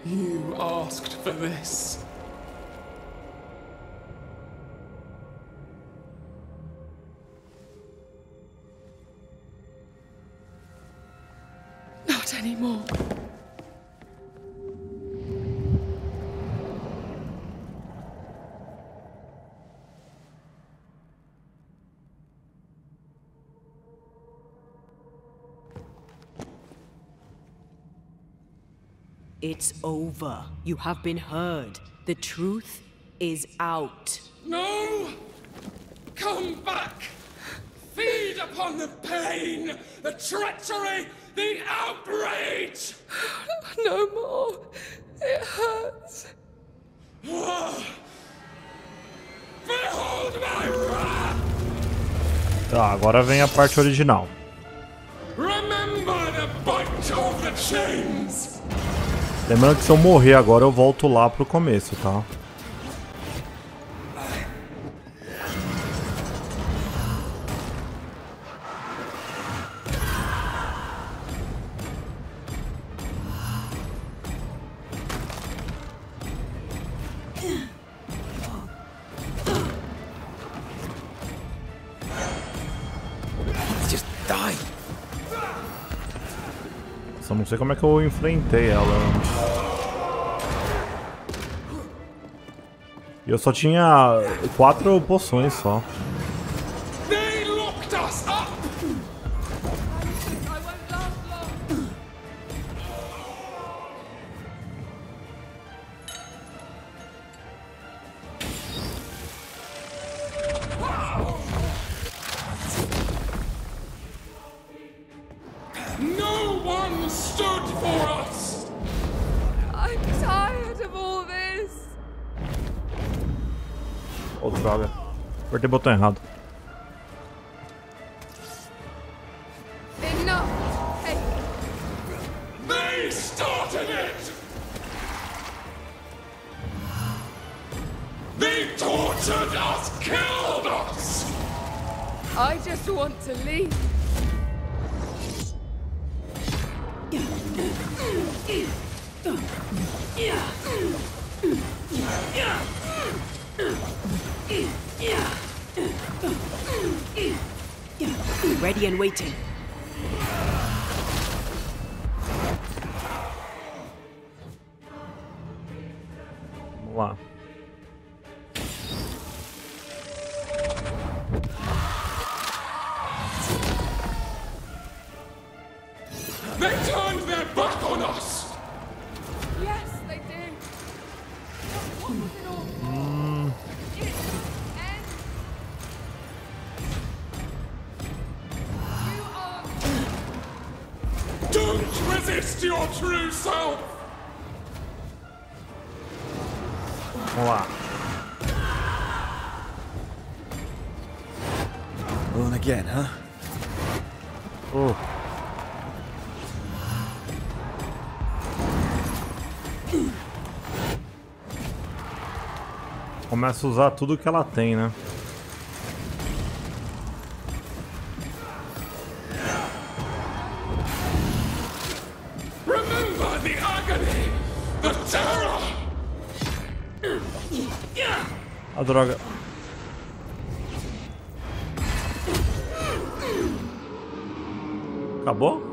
You asked for this. Not anymore. It's over. You have been heard. The truth is out. No! Come back! Feed upon the pain, the treachery, the outrage! No more. It hurts. Behold my wrath! Tá, agora vem a parte original. Remember the bite of the chains! Lembrando que se eu morrer agora eu volto lá pro começo, tá? Just die. Só não sei como é que eu enfrentei ela antes. E eu só tinha 4 poções só. They locked us up! No one stood for us! I'm tired of all this. Oh, droga. Apertei o botão errado. Enough! Hey, They started it! They tortured us, killed us! I just want to leave. Ready and waiting. Vamos lá. They turned their back on us! Yes, they did. What was it all for? It ends. You are. Don't resist your true self! Vamos lá. Rolling again, huh? Oh. Começa a usar tudo que ela tem, né? Remember the agony! The terror! A droga. Acabou?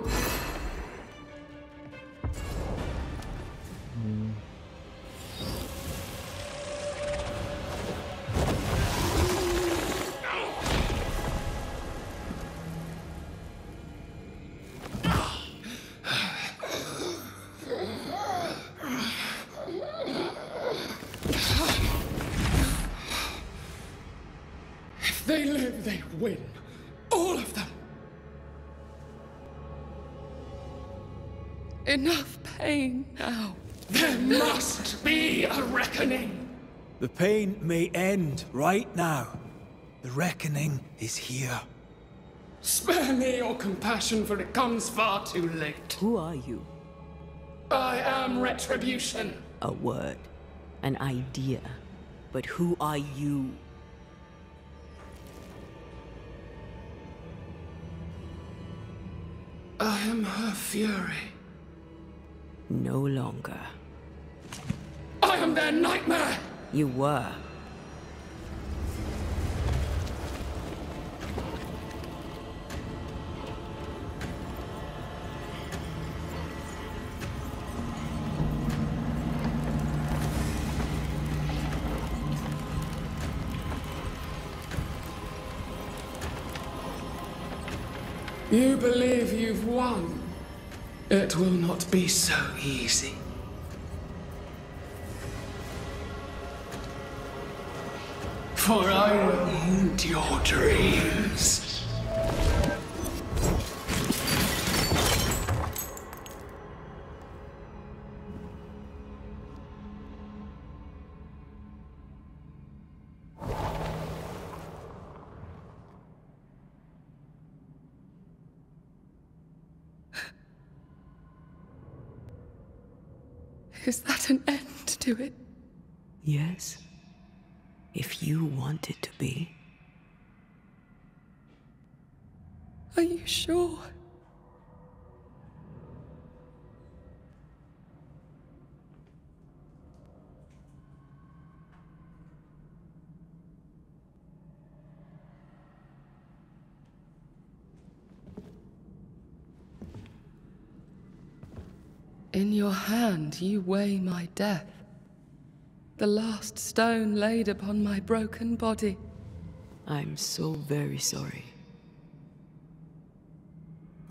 They live, they win. All of them. Enough pain now. There must be a reckoning. The pain may end right now. The reckoning is here. Spare me your compassion, for it comes far too late. Who are you? I am retribution. A word. An idea. But who are you? I am her fury. No longer. I am their nightmare! You were. You believe you've won. It will not be so easy. For I will end your dreams. Is that an end to it? Yes. If you want it to be. Are you sure? In your hand you weigh my death. The last stone laid upon my broken body. I'm so very sorry.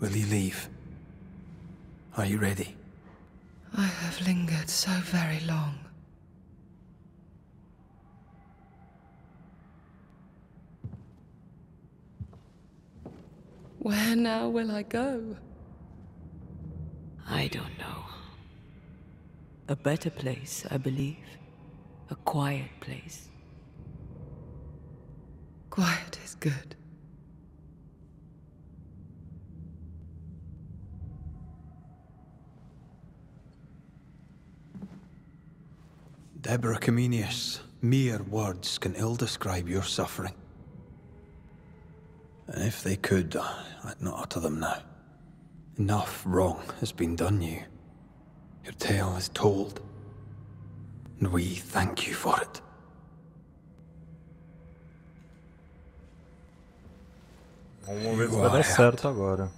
Will you leave? Are you ready? I have lingered so very long. Where now will I go? I don't know. A better place, I believe. A quiet place. Quiet is good. Deborah Comenius, mere words can ill describe your suffering. And if they could, I'd not utter them now. Enough wrong has been done you. Your tale is told, and we thank you for it. Vamos ver se vai dar certo agora.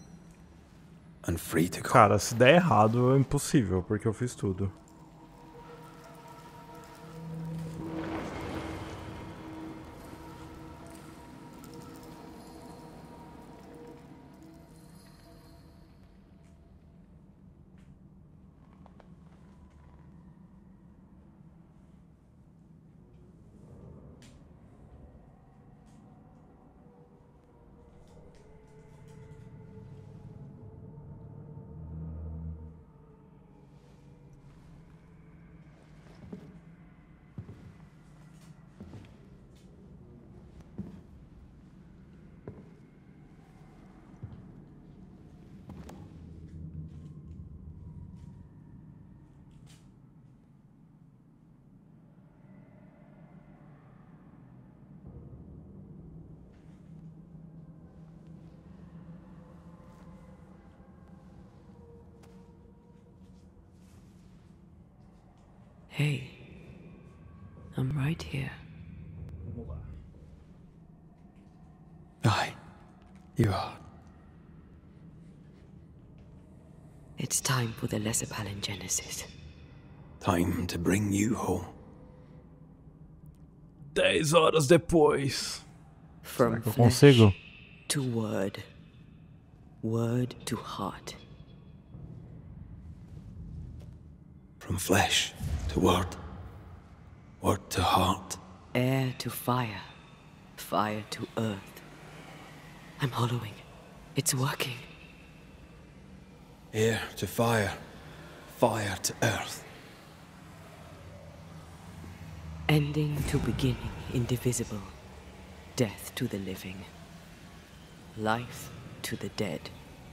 And free to go. Cara, se der errado é impossível, porque eu fiz tudo. Hey, I'm right here. Aye, you are. It's time for the lesser palingenesis. Time to bring you home. 10 horas depois. From Será que eu consigo? To word. Word to heart. From flesh to word. Word to heart. Air to fire. Fire to earth. I'm hollowing. It's working. Air to fire. Fire to earth. Ending to beginning, indivisible. Death to the living. Life to the dead.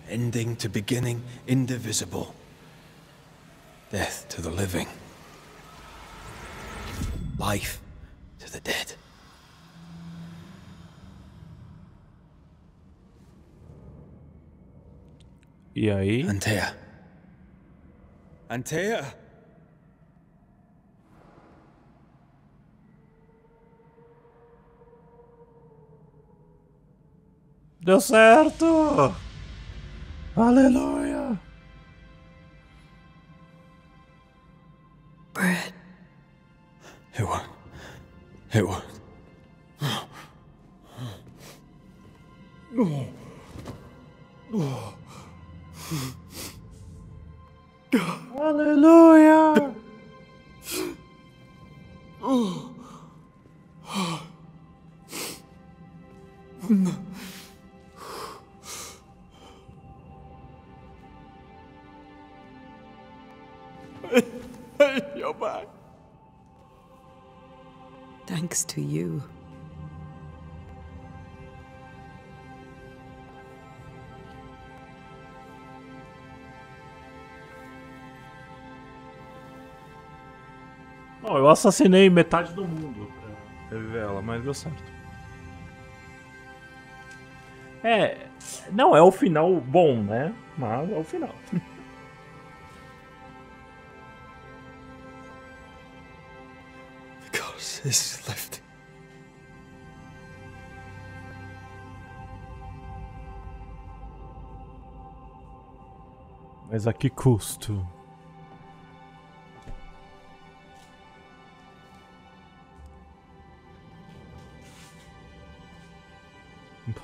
Ending to beginning, indivisible. Death to the living. Life to the dead. E aí? Antea. Antea. Deu certo! Aleluia! Bread. It worked. It worked. Aleluia! You're back. Thanks to you. Bom, eu assassinei metade do mundo pra reviver ela, mas deu certo. Não é o final bom, né? Mas é o final. Because it's left. Mas a que custo?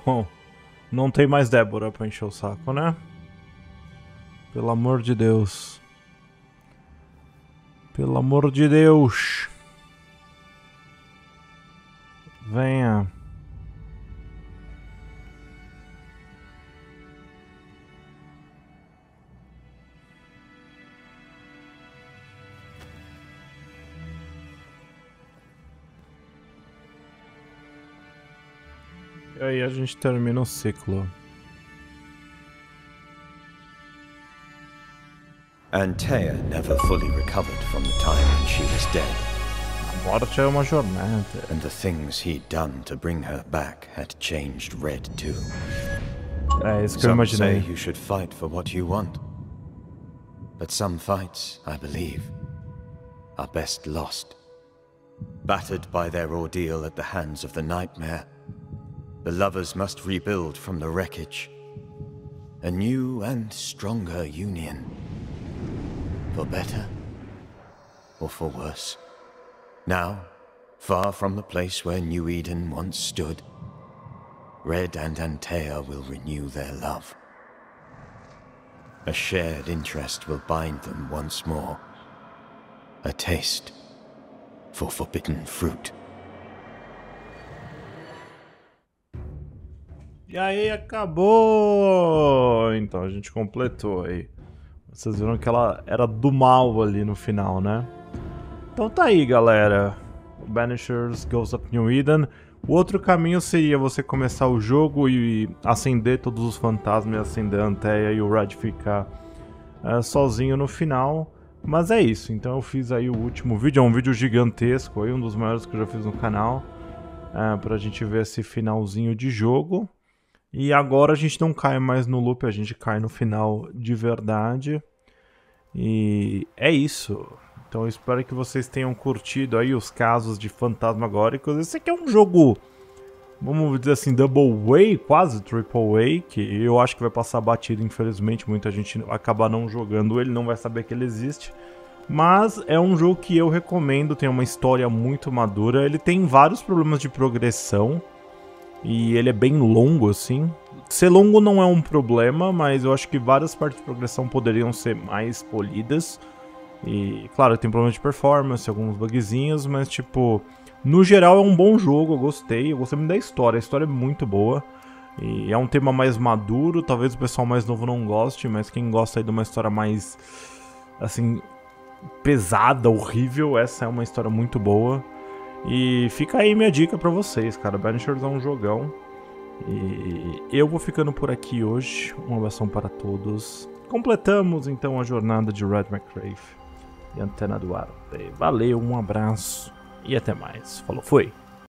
Bom, não tem mais Débora pra encher o saco, né? Pelo amor de Deus. Pelo amor de Deus. Venha. E aí a gente termina o ciclo. Antea never fully recovered from the time when she was dead. A morte é uma jornada. And the things he'd done to bring her back had changed Red too. É isso que eu Some imaginei. say you should fight for what you want. But some fights, I believe, are best lost. Battered by their ordeal at the hands of the nightmare, the lovers must rebuild from the wreckage. A new and stronger union. For better or for worse. Now, far from the place where New Eden once stood, Red and Antea will renew their love. A shared interest will bind them once more. A taste for forbidden fruit. E aí, acabou! Então, a gente completou aí. Vocês viram que ela era do mal ali no final, né? Então tá aí, galera. Banishers, Ghosts of New Eden. O outro caminho seria você começar o jogo e acender todos os fantasmas e acender a Antea e o Red ficar sozinho no final. Mas é isso, então eu fiz aí o último vídeo. É um vídeo gigantesco, aí, um dos maiores que eu já fiz no canal. Pra gente ver esse finalzinho de jogo. E agora a gente não cai mais no loop, a gente cai no final de verdade. E é isso. Então eu espero que vocês tenham curtido aí os casos de fantasmagóricos. Esse aqui é um jogo, vamos dizer assim, double A, quase triple A, que eu acho que vai passar batido, infelizmente. Muita gente vai acabar não jogando ele, não vai saber que ele existe. Mas é um jogo que eu recomendo, tem uma história muito madura. Ele tem vários problemas de progressão. E ele é bem longo, assim. Ser longo não é um problema, mas eu acho que várias partes de progressão poderiam ser mais polidas. E, claro, tem problemas de performance, alguns bugzinhos, mas, tipo, No geral é um bom jogo, eu gostei muito da história, a história é muito boa. E é um tema mais maduro, talvez o pessoal mais novo não goste, mas quem gosta aí de uma história mais, assim, pesada, horrível, essa é uma história muito boa. E fica aí minha dica pra vocês, cara, Banishers é um jogão. E eu vou ficando por aqui hoje, um abração para todos. Completamos então a jornada de Red McRae e Antena do Arte. Valeu, um abraço e até mais. Falou, foi!